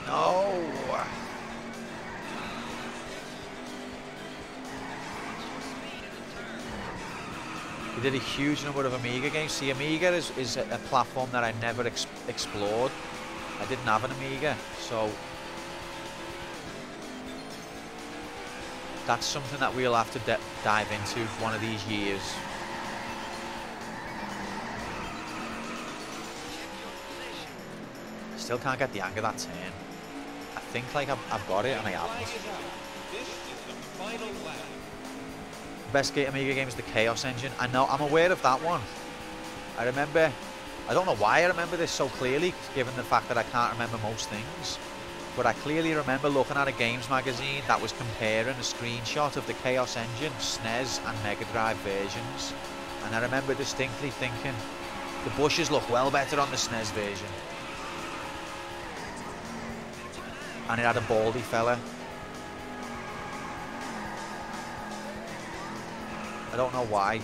No. We did a huge number of Amiga games. See, Amiga is a platform that I never explored. I didn't have an Amiga, so that's something that we'll have to dive into one of these years. Still can't get the hang of that turn. I think like I've got it and I haven't. This is the final lap. Best Amiga game is the Chaos Engine. I know, I'm aware of that one. I remember, I don't know why I remember this so clearly, given the fact that I can't remember most things. But I clearly remember looking at a games magazine that was comparing a screenshot of the Chaos Engine, SNES and Mega Drive versions. And I remember distinctly thinking, the bushes look well better on the SNES version. And it had a baldy fella. I don't know why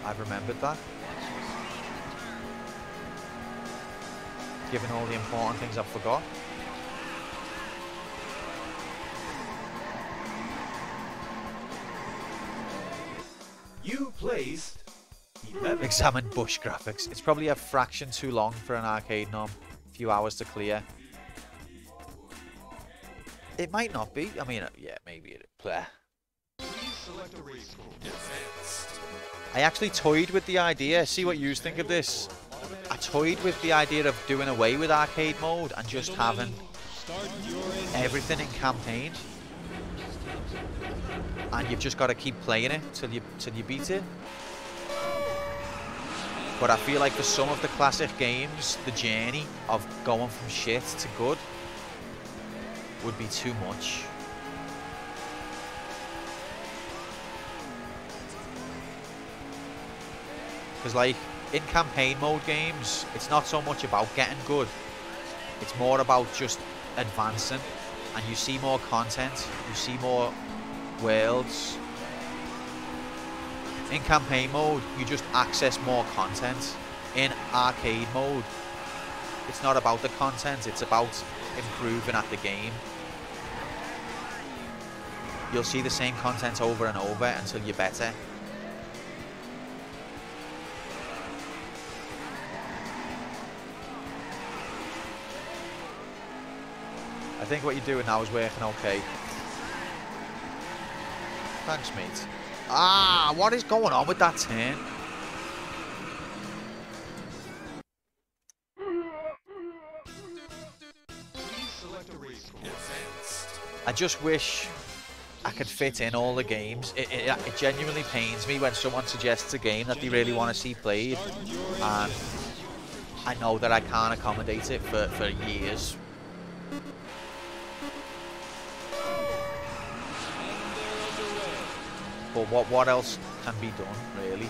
I've remembered that. Given all the important things I've forgot. placed 11. Examine bush graphics. It's probably a fraction too long for an arcade nom. A few hours to clear. It might not be. I mean, yeah, maybe it. Bleh. Select a race course. I actually toyed with the idea. See what you think of this. I toyed with the idea of doing away with arcade mode and just having Start your engine. everything in campaign. And you've just got to keep playing it till you beat it. But I feel like for some of the classic games, the journey of going from shit to good would be too much. Because like in campaign mode games, it's not so much about getting good. It's more about just advancing, and you see more content, you see more worlds. In campaign mode, you just access more content. In arcade mode, it's not about the content, it's about improving at the game. You'll see the same content over and over until you're better. I think what you're doing now is working okay. Thanks, mate. Ah, what is going on with that turn? Select a race course. I just wish I could fit in all the games. It genuinely pains me when someone suggests a game that they really want to see played, and I know that I can't accommodate it for years. But what else can be done, really?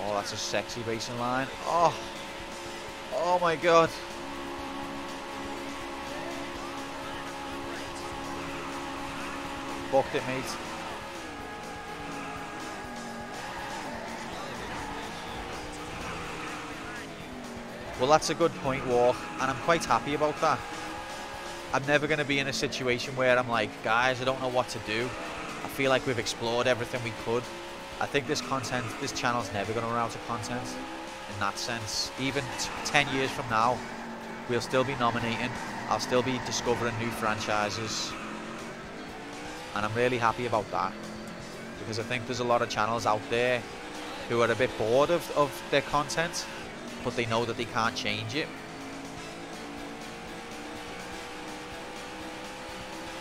Oh, that's a sexy racing line. Oh, oh my God. Booked it, mate. Well, that's a good point, Walk, and I'm quite happy about that. I'm never going to be in a situation where I'm like, guys, I don't know what to do. I feel like we've explored everything we could. I think this channel's never going to run out of content in that sense. Even 10 years from now, we'll still be nominating. I'll still be discovering new franchises. And I'm really happy about that. Because I think there's a lot of channels out there who are a bit bored of their content, but they know that they can't change it.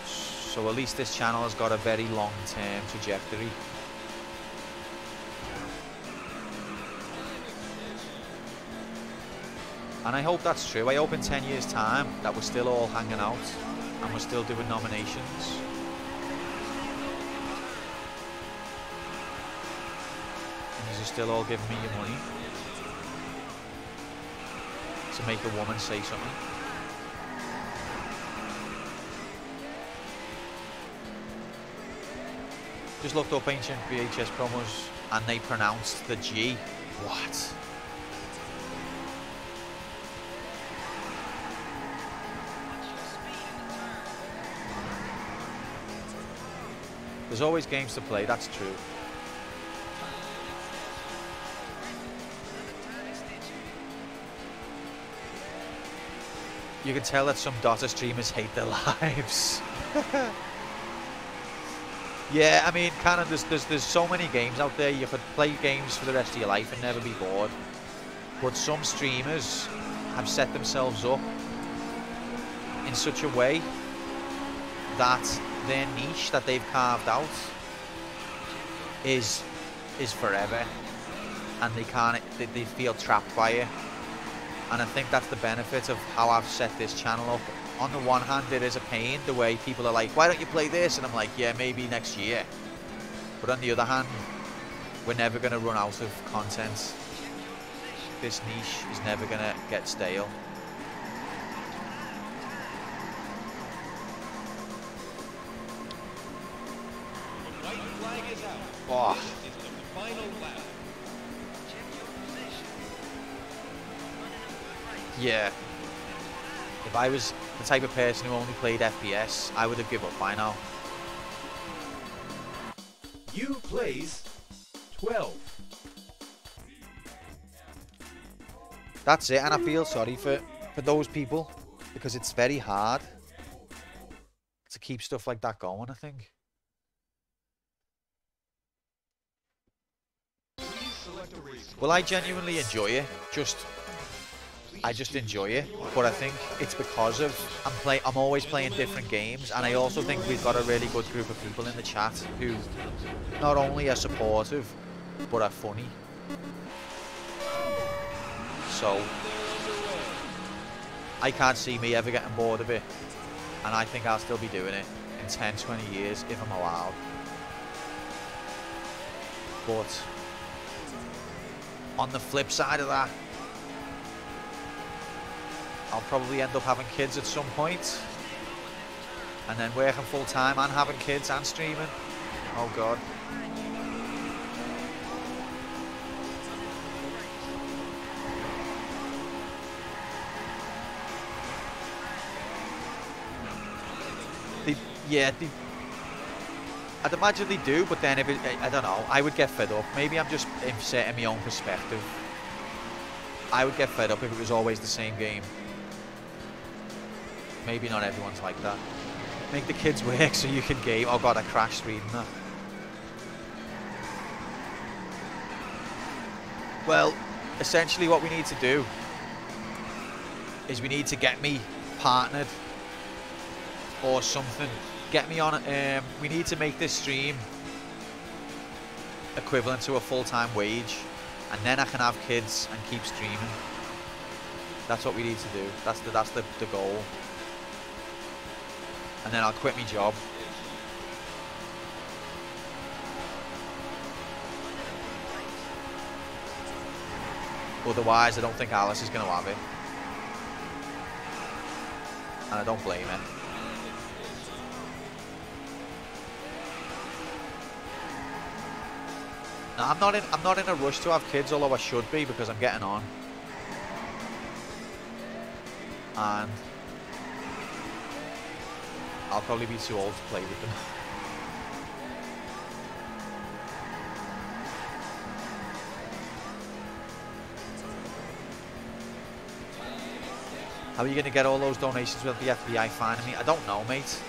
So at least this channel has got a very long-term trajectory. And I hope that's true. I hope in 10 years' time that we're still all hanging out and we're still doing nominations. And you're still all giving me your money to make a woman say something. Just looked up ancient VHS promos and they pronounced the G. What? There's always games to play, that's true. You can tell that some Dota streamers hate their lives. Yeah, I mean, kind of, there's so many games out there. You could play games for the rest of your life and never be bored. But some streamers have set themselves up in such a way that their niche that they've carved out is forever, and they feel trapped by it. And I think that's the benefit of how I've set this channel up. On the one hand, it is a pain, the way people are like, why don't you play this? And I'm like, yeah, maybe next year. But on the other hand, we're never going to run out of content. This niche is never going to get stale. The white flag is out. Oh. This is the final lap. Yeah. If I was the type of person who only played FPS, I would have given up by now. You plays 12. That's it, and I feel sorry for those people because it's very hard to keep stuff like that going, I think. Well, I genuinely enjoy it. I just enjoy it, but I think it's because of I'm always playing different games, and I also think we've got a really good group of people in the chat who not only are supportive but are funny. So I can't see me ever getting bored of it, and I think I'll still be doing it in 10, 20 years if I'm allowed. But on the flip side of that, I'll probably end up having kids at some point, and then working full time and having kids and streaming. Oh God. I'd imagine they do, but then if it, I don't know, I would get fed up. Maybe I'm just setting my own perspective. I would get fed up if it was always the same game. Maybe not everyone's like that. Make the kids work so you can game. Oh God, I crashed reading that. Well, essentially what we need to do is we need to get me partnered or something. Get me on it. We need to make this stream equivalent to a full-time wage, and then I can have kids and keep streaming. That's what we need to do. That's the goal. And then I'll quit my job. Otherwise, I don't think Alice is going to have it. And I don't blame her. No, I'm not in a rush to have kids, although I should be because I'm getting on. And I'll probably be too old to play with them. How are you going to get all those donations with the FBI finding me? I don't know, mate.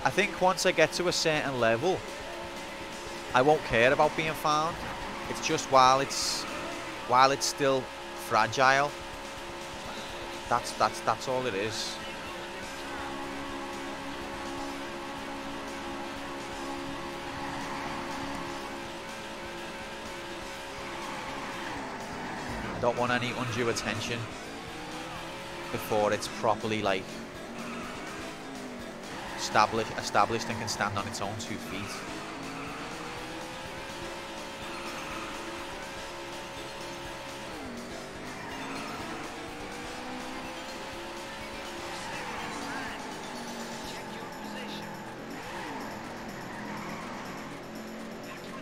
I think once I get to a certain level, I won't care about being found. It's just while it's still fragile. That's all it is. I don't want any undue attention before it's properly like established and can stand on its own 2 feet.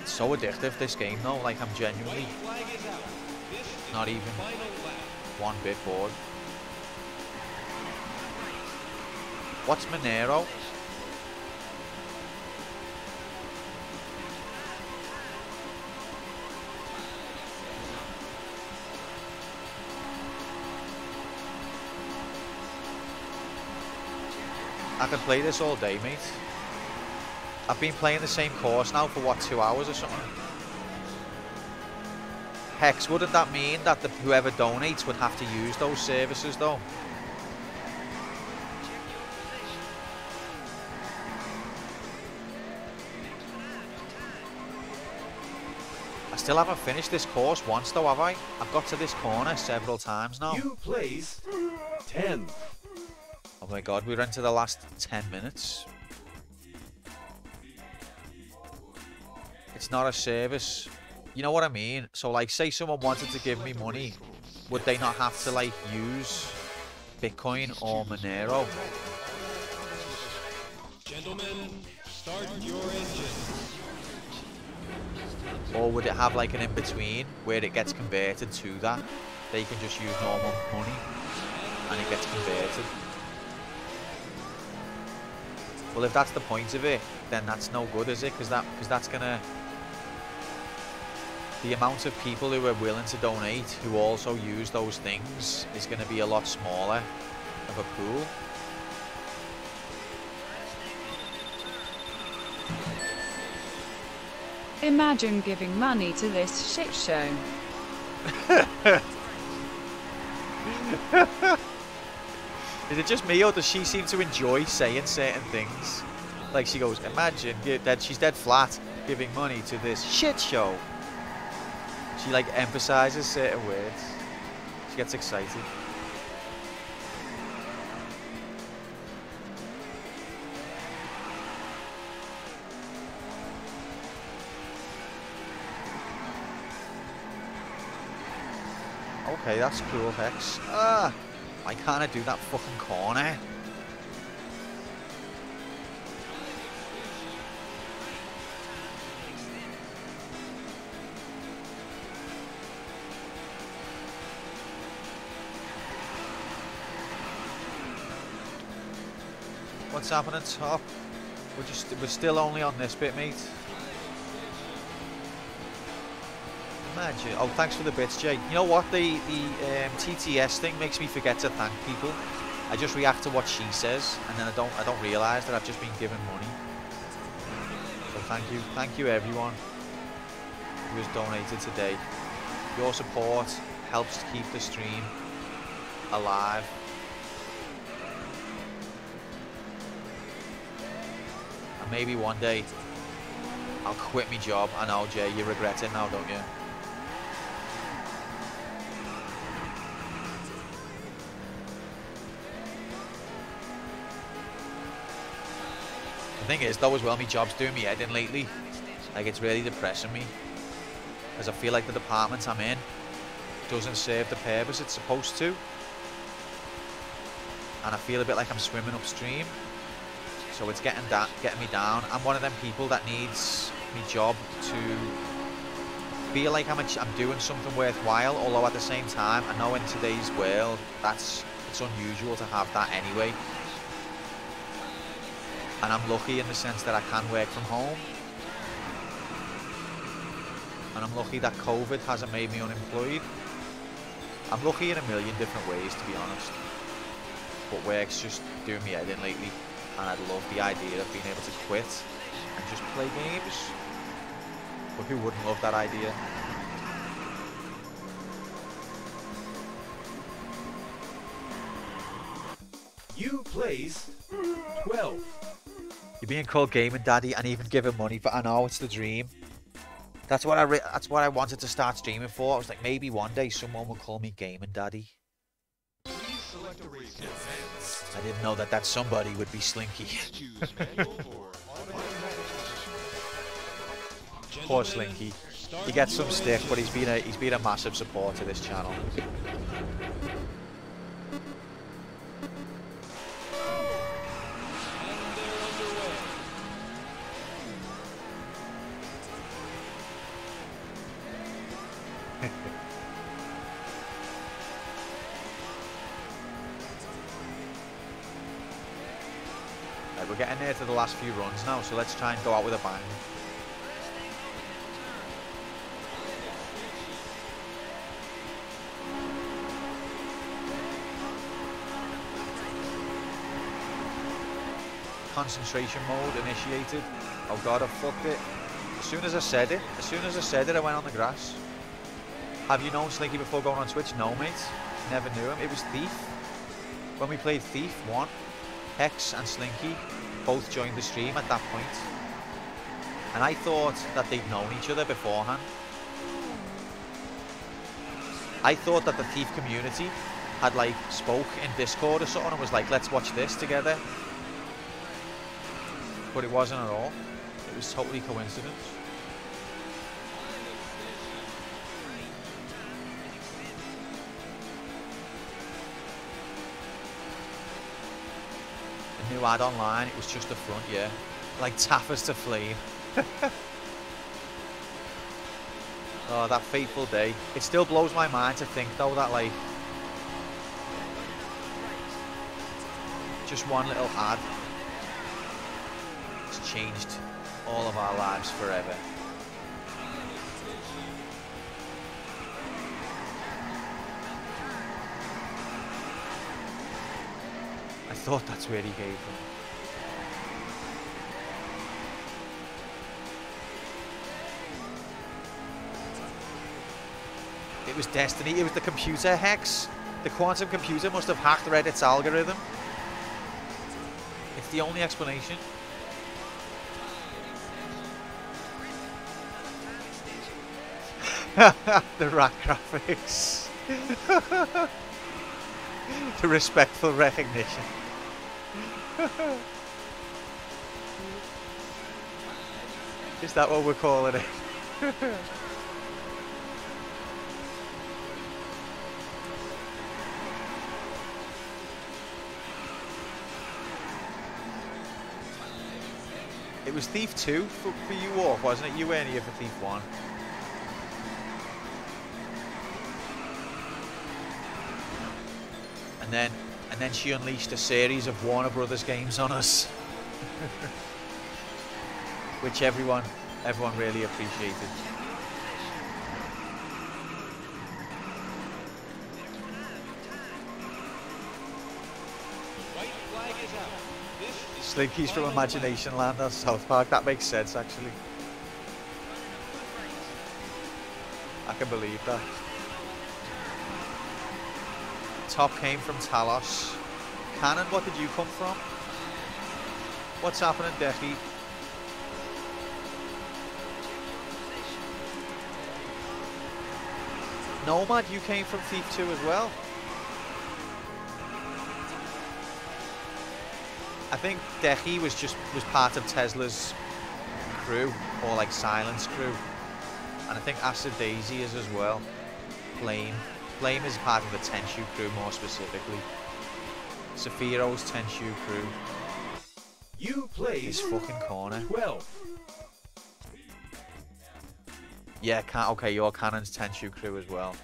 It's so addictive, this game though, like I'm genuinely not even one bit bored. What's Monero? I can play this all day, mate. I've been playing the same course now for what, 2 hours or something? Hex, wouldn't that mean that whoever donates would have to use those services though? I still haven't finished this course once though, have I? I've got to this corner several times now. You plays 10. Oh my God, we're into the last 10 minutes. It's not a service. You know what I mean? So like, say someone wanted to give me money, would they not have to like use Bitcoin or Monero? Gentlemen, start your engine. Or would it have like an in-between where it gets converted to that? They can just use normal money. and it gets converted. Well, if that's the point of it, then that's no good, is it? Because that's gonna, the amount of people who are willing to donate who also use those things is going to be a lot smaller of a pool. Imagine giving money to this shit show. Is it just me, or does she seem to enjoy saying certain things? Like she goes, imagine that she's dead flat giving money to this shit show. She like emphasizes certain words. She gets excited. Okay, that's cool, Hex. Ah, why can't I do that fucking corner? What's happening, top? We're still only on this bit, mate. Imagine. Oh, thanks for the bits, Jay. You know what? The TTS thing makes me forget to thank people. I just react to what she says, and then I don't realise that I've just been given money. So thank you everyone who has donated today. Your support helps to keep the stream alive. And maybe one day I'll quit my job. I know, Jay, you regret it now, don't you? The thing is, though, as well, my job's doing me head in lately. Like, it's really depressing me, as I feel like the department I'm in doesn't serve the purpose it's supposed to, and I feel a bit like I'm swimming upstream. So it's getting me down. I'm one of them people that needs my job to feel like I'm doing something worthwhile. Although at the same time, I know in today's world it's unusual to have that anyway. And I'm lucky in the sense that I can work from home. And I'm lucky that COVID hasn't made me unemployed. I'm lucky in a million different ways, to be honest. But work's just doing me head in lately. And I'd love the idea of being able to quit and just play games. But who wouldn't love that idea? You place 12. You're being called Gaming Daddy and even given money, but I know it's the dream. That's what I wanted to start streaming for. I was like, maybe one day someone will call me Gaming Daddy. I didn't know that somebody would be Slinky. Poor Slinky. He gets some stick, but he's been a massive support to this channel. We're getting near to the last few runs now, so let's try and go out with a bang. Concentration mode initiated. Oh god, I fucked it. As soon as I said it, I went on the grass. Have you known Slinky before going on Twitch? No, mate. Never knew him. It was Thief. When we played Thief 1, Hex and Slinky both joined the stream at that point. And I thought that they'd known each other beforehand. I thought that the Thief community had like spoke in Discord or something and was like, let's watch this together. But it wasn't at all. It was totally coincidence. The new add online, it was just the front, yeah. Like Taffers to Flame. Oh, that fateful day. It still blows my mind to think though that like Just one little ad. It's changed all of our lives forever. I thought that's where he gave them. It was destiny. It was the computer hex. The quantum computer must have hacked Reddit's algorithm. It's the only explanation. The rat graphics. The respectful recognition. Is that what we're calling it? It was Thief 2 for you all, wasn't it? You weren't here for Thief 1. And then she unleashed a series of Warner Brothers games on us. Which everyone really appreciated. Slinky's from Imagination Land on South Park. That makes sense, actually. I can believe that. Top came from Talos. Cannon, what did you come from? What's happening, Defi? Nomad, you came from Thief 2 as well. I think Dechi was part of Tesla's crew, or like Silence crew. And I think Acid Daisy is as well. Blame is part of the Tenshu crew more specifically. Sephiro's Tenshu crew. You play His fucking corner. 12. Yeah, okay, your Cannon's Tenshu crew as well.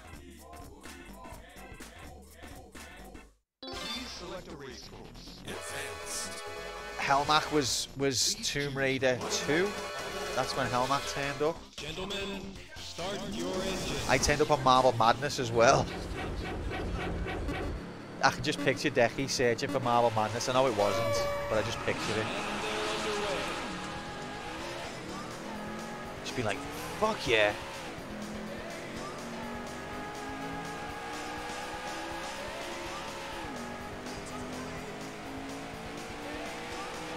Please select a race course. Helmach was Tomb Raider 2. That's when Helmach turned up. Gentlemen, start your engine. I turned up on Marble Madness as well. I can just picture Decky searching for Marble Madness. I know it wasn't, but I just pictured it. Just be like, fuck yeah.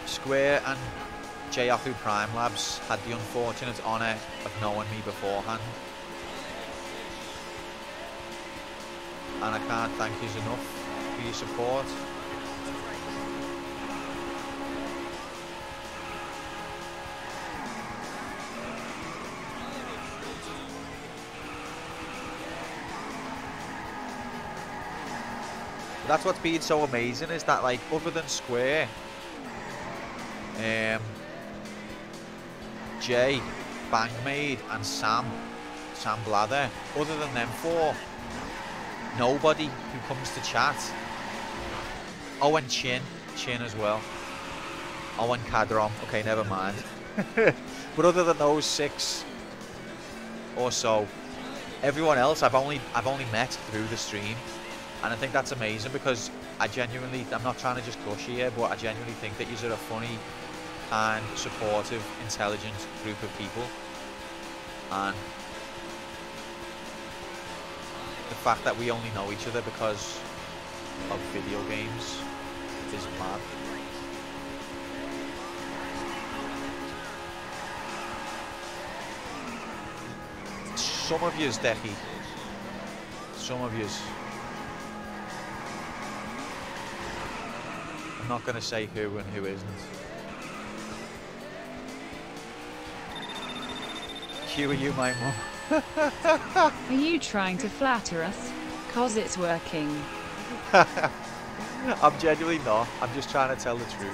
Square and J-Yahoo Prime Labs had the unfortunate honour of knowing me beforehand. And I can't thank you enough for your support. That's what's been so amazing, is that, like, other than Square, Jay, Bangmaid and Sam Blather, other than them four, nobody who comes to chat. Oh, and Chin as well. Oh, and Cadron. Okay, never mind. But other than those six or so, everyone else I've only met through the stream, and I think that's amazing, because I'm not trying to just gush here, but I genuinely think that you're a funny, kind, supportive, intelligent group of people, and the fact that we only know each other because of video games is mad. Some of yous, Decky. Some of yous. I'm not going to say who and who isn't. Q, are you my mum? Are you trying to flatter us? 'Cause it's working. I'm genuinely not. I'm just trying to tell the truth.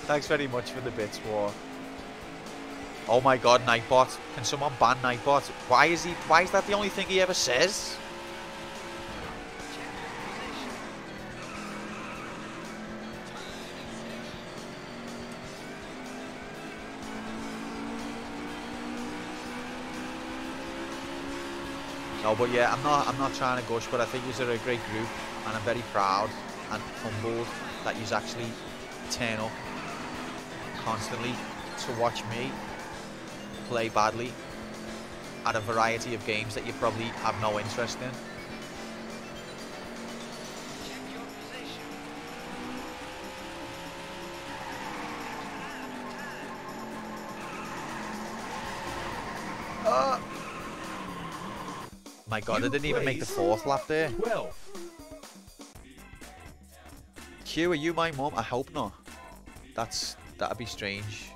Thanks very much for the bits, War. Oh my god, Nightbot. Can someone ban Nightbot? Why is that the only thing he ever says? No, but yeah, I'm not trying to gush, but I think you're a great group, and I'm very proud and humbled that you actually turn up constantly to watch me play badly at a variety of games that you probably have no interest in. My god, I didn't even make the 4th lap there. 12. Q, are you my mum? I hope not. That'd be strange.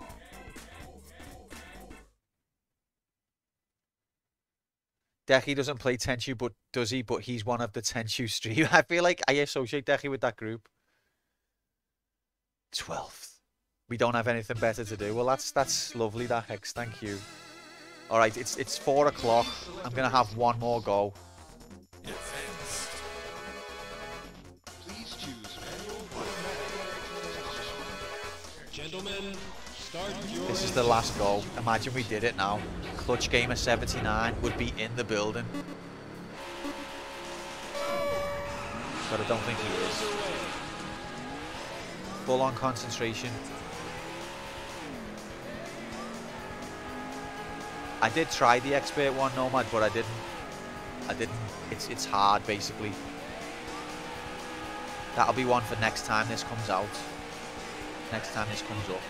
Decky doesn't play Tenchu, but does he? But he's one of the Tenchu stream. I feel like I associate Decky with that group. 12th. We don't have anything better to do. Well, that's lovely, that Hex. Thank you. All right, it's 4 o'clock. I'm gonna have one more go. Please choose manual Gentlemen, start your... This is the last go. Imagine we did it now. Clutch Gamer 79 would be in the building. But I don't think he is. Full on concentration. I did try the expert one, Nomad, but I didn't. It's hard, basically. That'll be one for next time this comes out. Next time this comes up.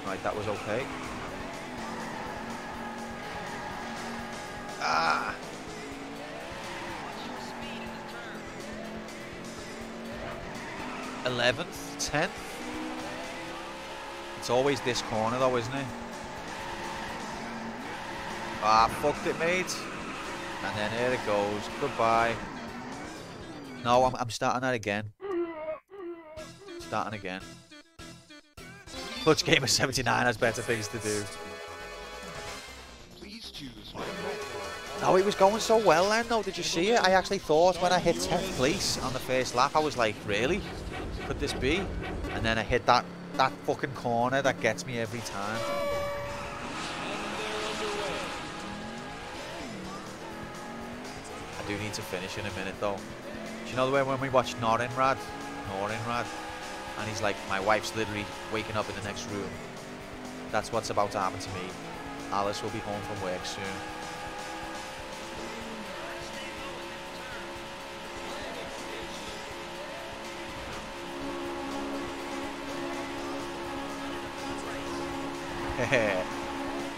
Right, that was okay. Ah. 11th, 10th. It's always this corner though, isn't it? Ah, fucked it, mate. And then here it goes. Goodbye. No, I'm starting that again. Starting again. Clutch Gamer 79 has better things to do. Please choose No, it was going so well then though, did you see it? I actually thought when I hit 10th place on the first lap, I was like, really? Could this be? And then I hit that fucking corner that gets me every time. I do need to finish in a minute though. Do you know the way when we watched Norinrad, and he's like, my wife's literally waking up in the next room. That's what's about to happen to me. Alice will be home from work soon.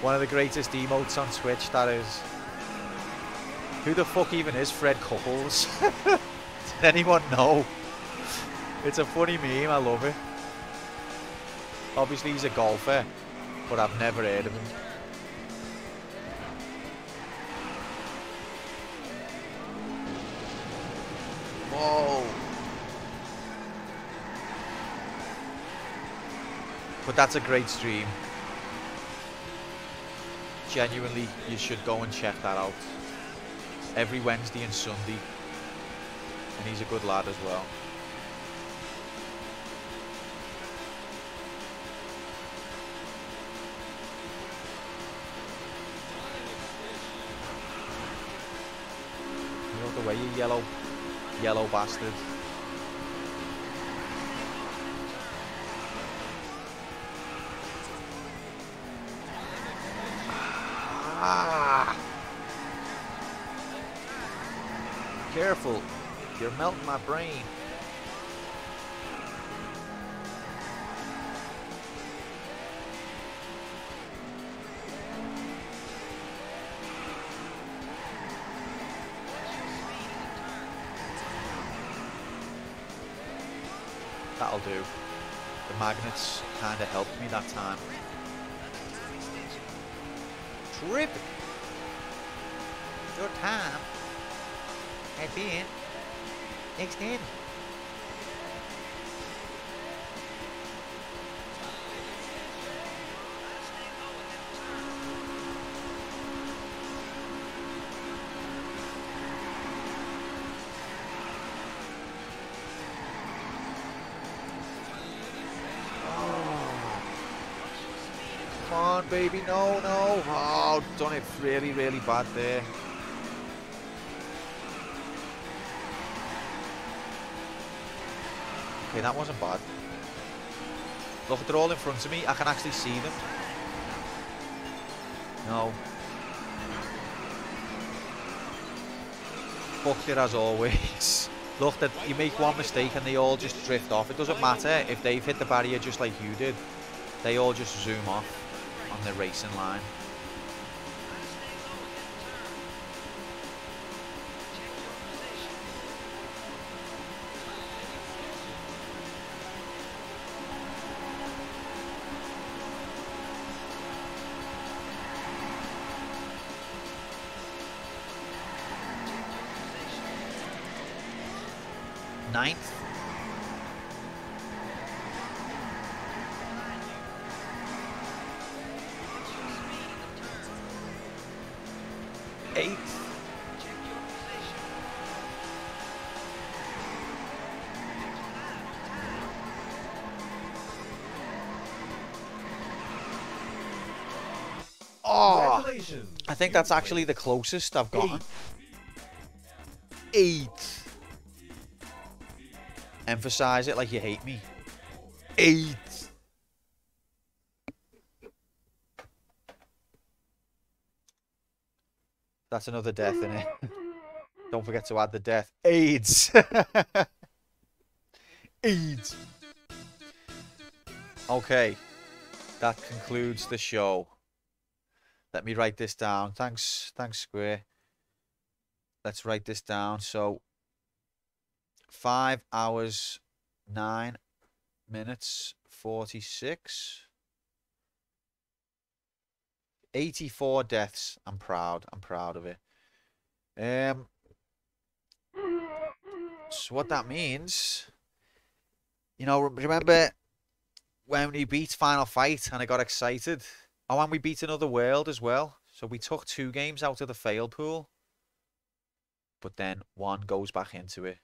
One of the greatest emotes on Twitch, that is. Who the fuck even is Fred Couples? Did anyone know? It's a funny meme, I love it. Obviously he's a golfer, but I've never heard of him. Whoa. But that's a great stream. Genuinely, you should go and check that out. Every Wednesday and Sunday. And he's a good lad as well. Get out the way, you yellow bastard. Ah! Careful, you're melting my brain. That'll do. The magnets kind of helped me that time. tripping. Your time has been extended. Come on, baby. No, no. Oh, done it really, really bad there. Okay, that wasn't bad. Look, they're all in front of me. I can actually see them. No. Fucked it as always. Look, that you make one mistake and they all just drift off. It doesn't matter if they've hit the barrier just like you did. They all just zoom off on the racing line. Ninth. Eighth. Oh, Congratulations. I think that's actually the closest I've gotten. Eight. Emphasize it like you hate me. 8. That's another death in it. Don't forget to add the death. AIDS. AIDS. Okay. That concludes the show. Let me write this down. Thanks, Square. Let's write this down. So 5 hours, 9 minutes, 46. 84 deaths. I'm proud. I'm proud of it. So what that means, you know, remember when we beat Final Fight and I got excited? Oh, and we beat Another World as well. So we took 2 games out of the fail pool. But then 1 goes back into it.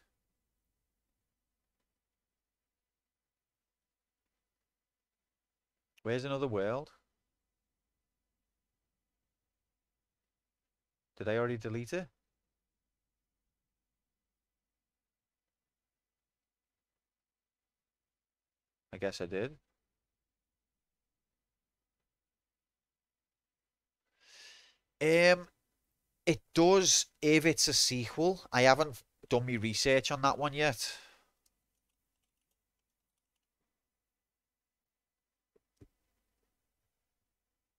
Where's Another World? Did I already delete it? I guess I did. It does if it's a sequel. I haven't done my research on that one yet.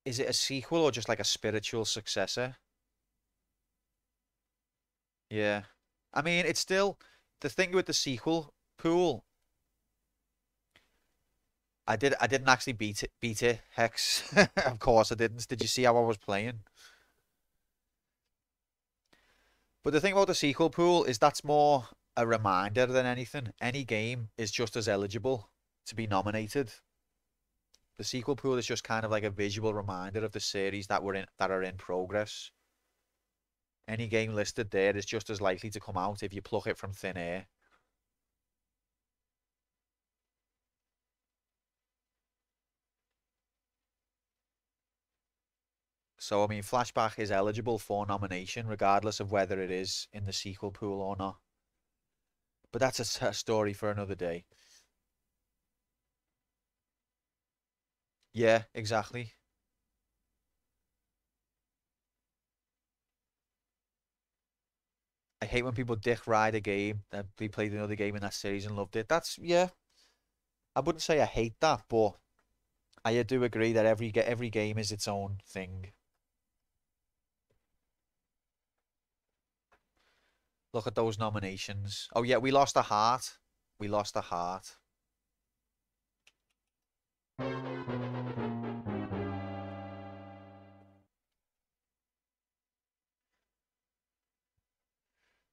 Is it a sequel or just like a spiritual successor? Yeah. I mean, it's still the thing with the sequel pool. I didn't actually beat it, Hex. Of course I didn't. Did you see how I was playing? But the thing about the sequel pool is that's more a reminder than anything. Any game is just as eligible to be nominated. The sequel pool is just kind of like a visual reminder of the series that are in progress. Any game listed there is just as likely to come out if you pluck it from thin air. So, I mean, Flashback is eligible for nomination regardless of whether it is in the sequel pool or not. But that's a story for another day. Yeah, exactly. I hate when people dick ride a game that they played another game in that series and loved it. That's, yeah. I wouldn't say I hate that, but I do agree that every game is its own thing. Look at those nominations. Oh yeah, we lost a heart. We lost a heart.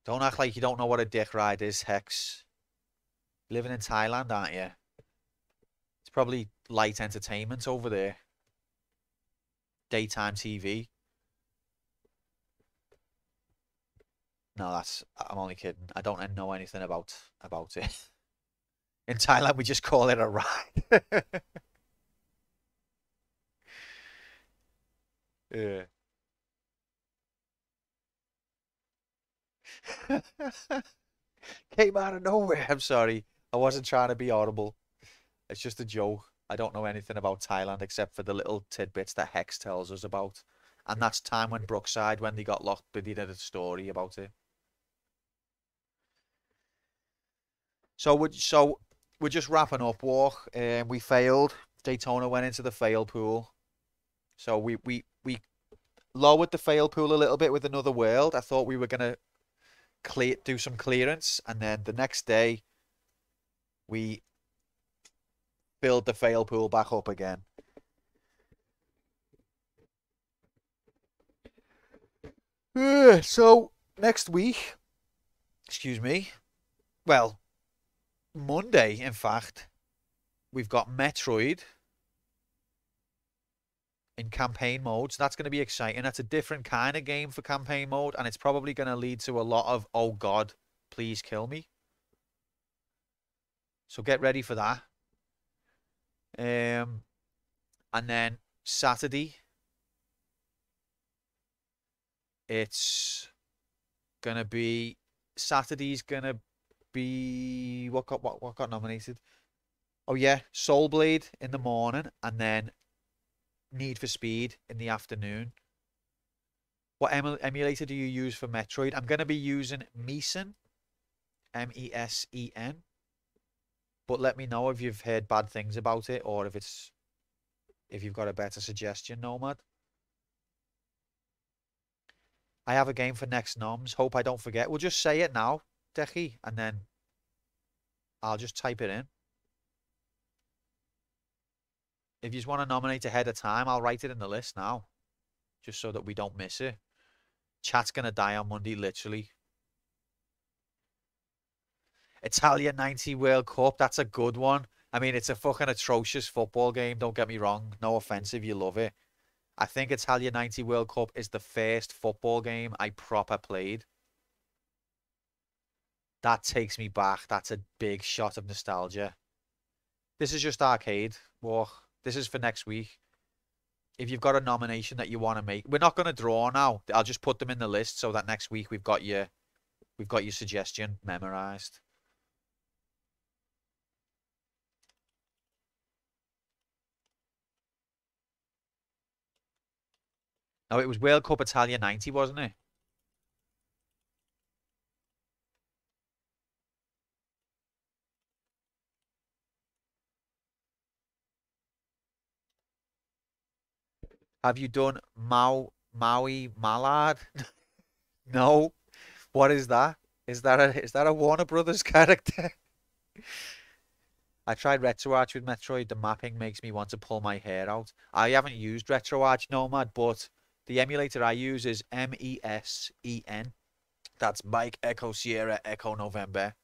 Don't act like you don't know what a dick ride is, Hex. Living in Thailand, aren't you? It's probably light entertainment over there. Daytime TV. No, I'm only kidding. I don't know anything about it. In Thailand, we just call it a ride. Yeah. Came out of nowhere. I'm sorry. I wasn't trying to be audible. It's just a joke. I don't know anything about Thailand except for the little tidbits that Hex tells us about. And that's time when Brookside, when they got locked, they did a story about it. So we're just wrapping up, Walk. We failed. Daytona went into the fail pool. So we lowered the fail pool a little bit with Another World. I thought we were gonna do some clearance, and then the next day we build the fail pool back up again. So next week, excuse me, well, Monday, in fact, we've got Metroid in campaign mode. So that's going to be exciting. That's a different kind of game for campaign mode, and it's probably going to lead to a lot of, oh God, please kill me. So get ready for that. And then Saturday, it's gonna be Saturday's gonna be what got nominated? Oh yeah, Soul Blade in the morning, and then Need for Speed in the afternoon. What emulator do you use for Metroid? I'm gonna be using Mesen, Mesen. But let me know if you've heard bad things about it, or if you've got a better suggestion, Nomad. I have a game for next noms. Hope I don't forget. We'll just say it now, Dechi, and then I'll just type it in. If you just want to nominate ahead of time, I'll write it in the list now, just so that we don't miss it. Chat's going to die on Monday, literally. Italia 90 World Cup, that's a good one. I mean, it's a fucking atrocious football game, don't get me wrong. No offense if you love it. I think Italia 90 World Cup is the first football game I proper played. That takes me back. That's a big shot of nostalgia. This is just arcade walk. This is for next week. If you've got a nomination that you want to make, we're not going to draw now. I'll just put them in the list so that next week we've got your suggestion memorized. No, it was World Cup Italia 90, wasn't it? Have you done Maui Mallard? No. What is that? Is that a Warner Brothers character? I tried RetroArch with Metroid. The mapping makes me want to pull my hair out. I haven't used RetroArch Nomad, but the emulator I use is Mesen. That's Mike Echo Sierra Echo November.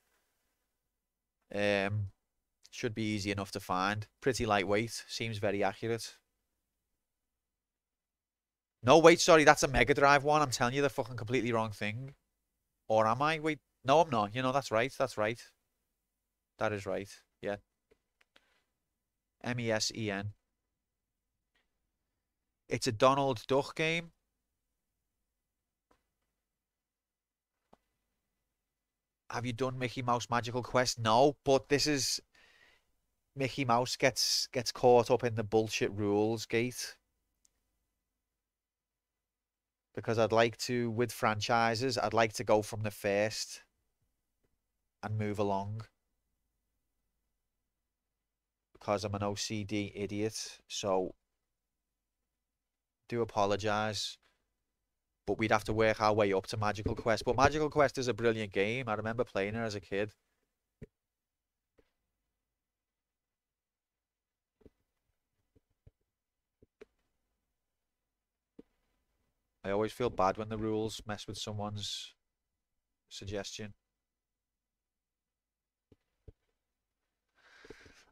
Should be easy enough to find. Pretty lightweight. Seems very accurate. No, wait, sorry, that's a Mega Drive one. I'm telling you the fucking completely wrong thing. Or am I? Wait, no, I'm not. You know, that's right. That's right. That is right. Yeah. Mesen. It's a Donald Duck game. Have you done Mickey Mouse Magical Quest? No, but this is Mickey Mouse gets caught up in the bullshit rules gate. Because I'd like to, with franchises, I'd like to go from the first and move along. Because I'm an OCD idiot, so do apologise. But we'd have to work our way up to Magical Quest. But Magical Quest is a brilliant game. I remember playing it as a kid. I always feel bad when the rules mess with someone's suggestion.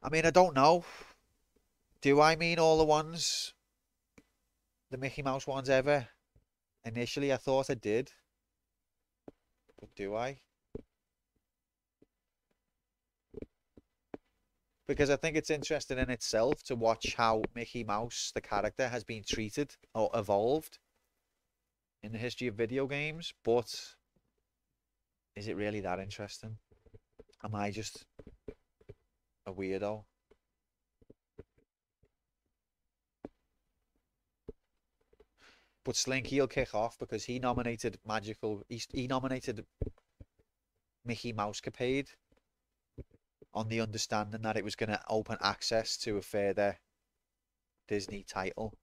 I mean, I don't know. Do I mean all the ones, the Mickey Mouse ones ever? Initially, I thought I did. But do I? Because I think it's interesting in itself to watch how Mickey Mouse, the character, has been treated or evolved in the history of video games. But is it really that interesting? Am I just a weirdo? But Slinky will kick off because he nominated he nominated Mickey Mousecapade on the understanding that it was going to open access to a further Disney title.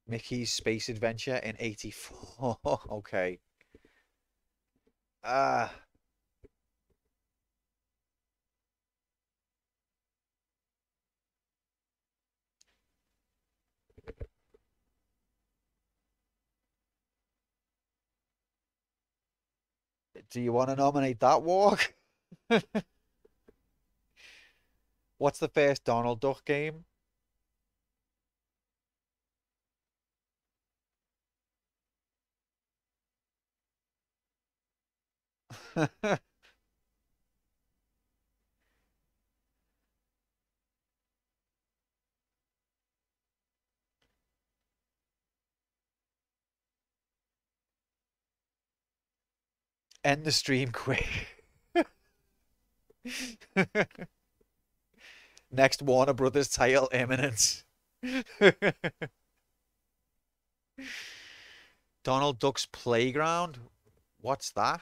Mickey's Space Adventure in '84. Okay. Ah. Do you want to nominate that walk? What's the first Donald Duck game? End the stream quick. Next Warner Brothers title imminent. Donald Duck's Playground? What's that?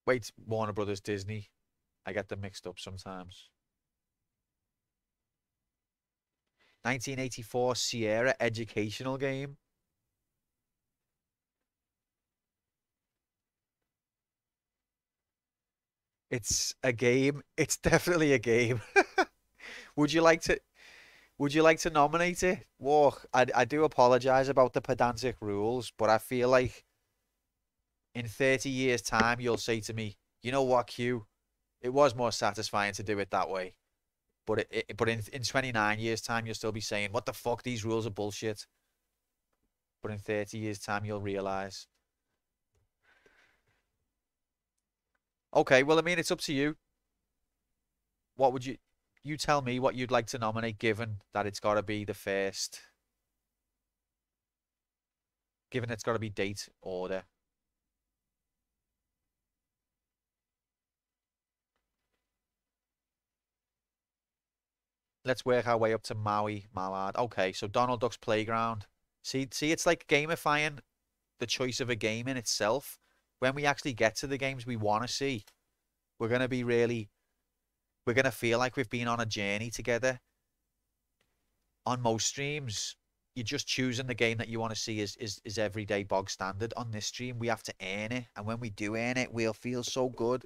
Wait, Warner Brothers Disney. I get them mixed up sometimes. 1984 Sierra educational game. It's a game. It's definitely a game. Would you like to nominate it? Whoa, I do apologize about the pedantic rules, but I feel like in 30 years' time you'll say to me, you know what, Q? It was more satisfying to do it that way. But but in 29 years' time you'll still be saying, what the fuck, these rules are bullshit. But in 30 years' time you'll realize. Okay, well, I mean, it's up to you. What would you tell me what you'd like to nominate, given that it's got to be the first, given it's got to be date order. Let's work our way up to Maui Mallard. Okay, so Donald Duck's Playground. See, it's like gamifying the choice of a game in itself. When we actually get to the games we want to see, we're going to be really, we're going to feel like we've been on a journey together. On most streams, you're just choosing the game that you want to see is everyday bog standard. On this stream, we have to earn it. And when we do earn it, we'll feel so good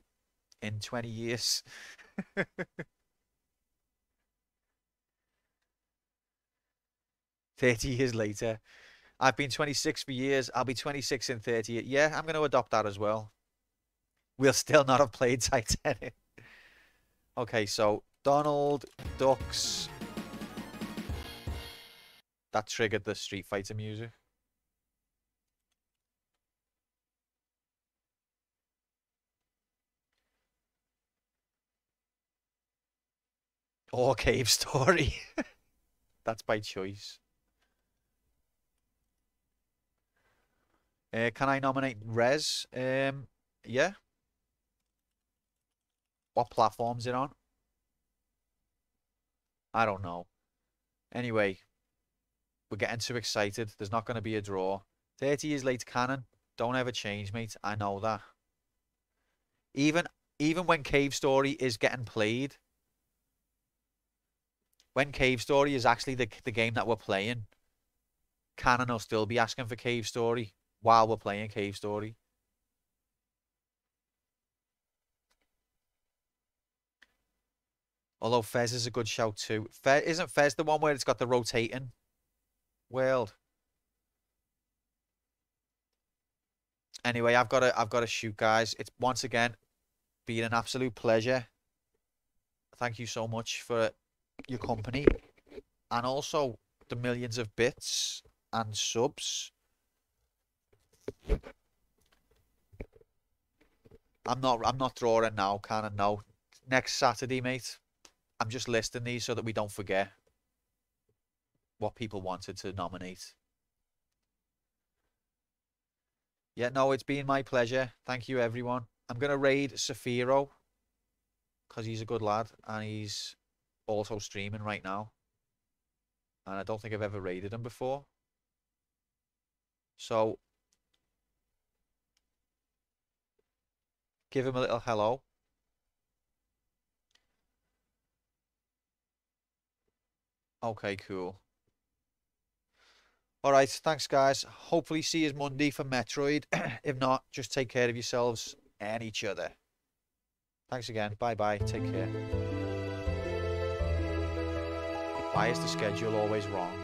in 20 years. 30 years later. I've been 26 for years. I'll be 26 in 30. Yeah, I'm going to adopt that as well. We'll still not have played Titanic. Okay, so Donald Ducks. That triggered the Street Fighter music. Or Cave Story. That's by choice. Can I nominate Rez? Yeah. What platform's it on? I don't know. Anyway, we're getting too excited. There's not going to be a draw. 30 years late canon. Don't ever change, mate. I know that. Even when Cave Story is getting played, when Cave Story is actually the game that we're playing, canon will still be asking for Cave Story while we're playing Cave Story. Although Fez is a good shout too. Isn't Fez the one where it's got the rotating world? Anyway, I've got to shoot, guys. It's once again been an absolute pleasure. Thank you so much for your company, and also the millions of bits and subs. I'm not drawing now, can I? No. Next Saturday, mate. I'm just listing these so that we don't forget what people wanted to nominate. Yeah, no, it's been my pleasure. Thank you, everyone. I'm going to raid Safiro because he's a good lad and he's also streaming right now. And I don't think I've ever raided him before. So, give him a little hello. Okay, cool. Alright, thanks guys. Hopefully see you Monday for Metroid. If not, just take care of yourselves and each other. Thanks again. Bye-bye. Take care. Why is the schedule always wrong?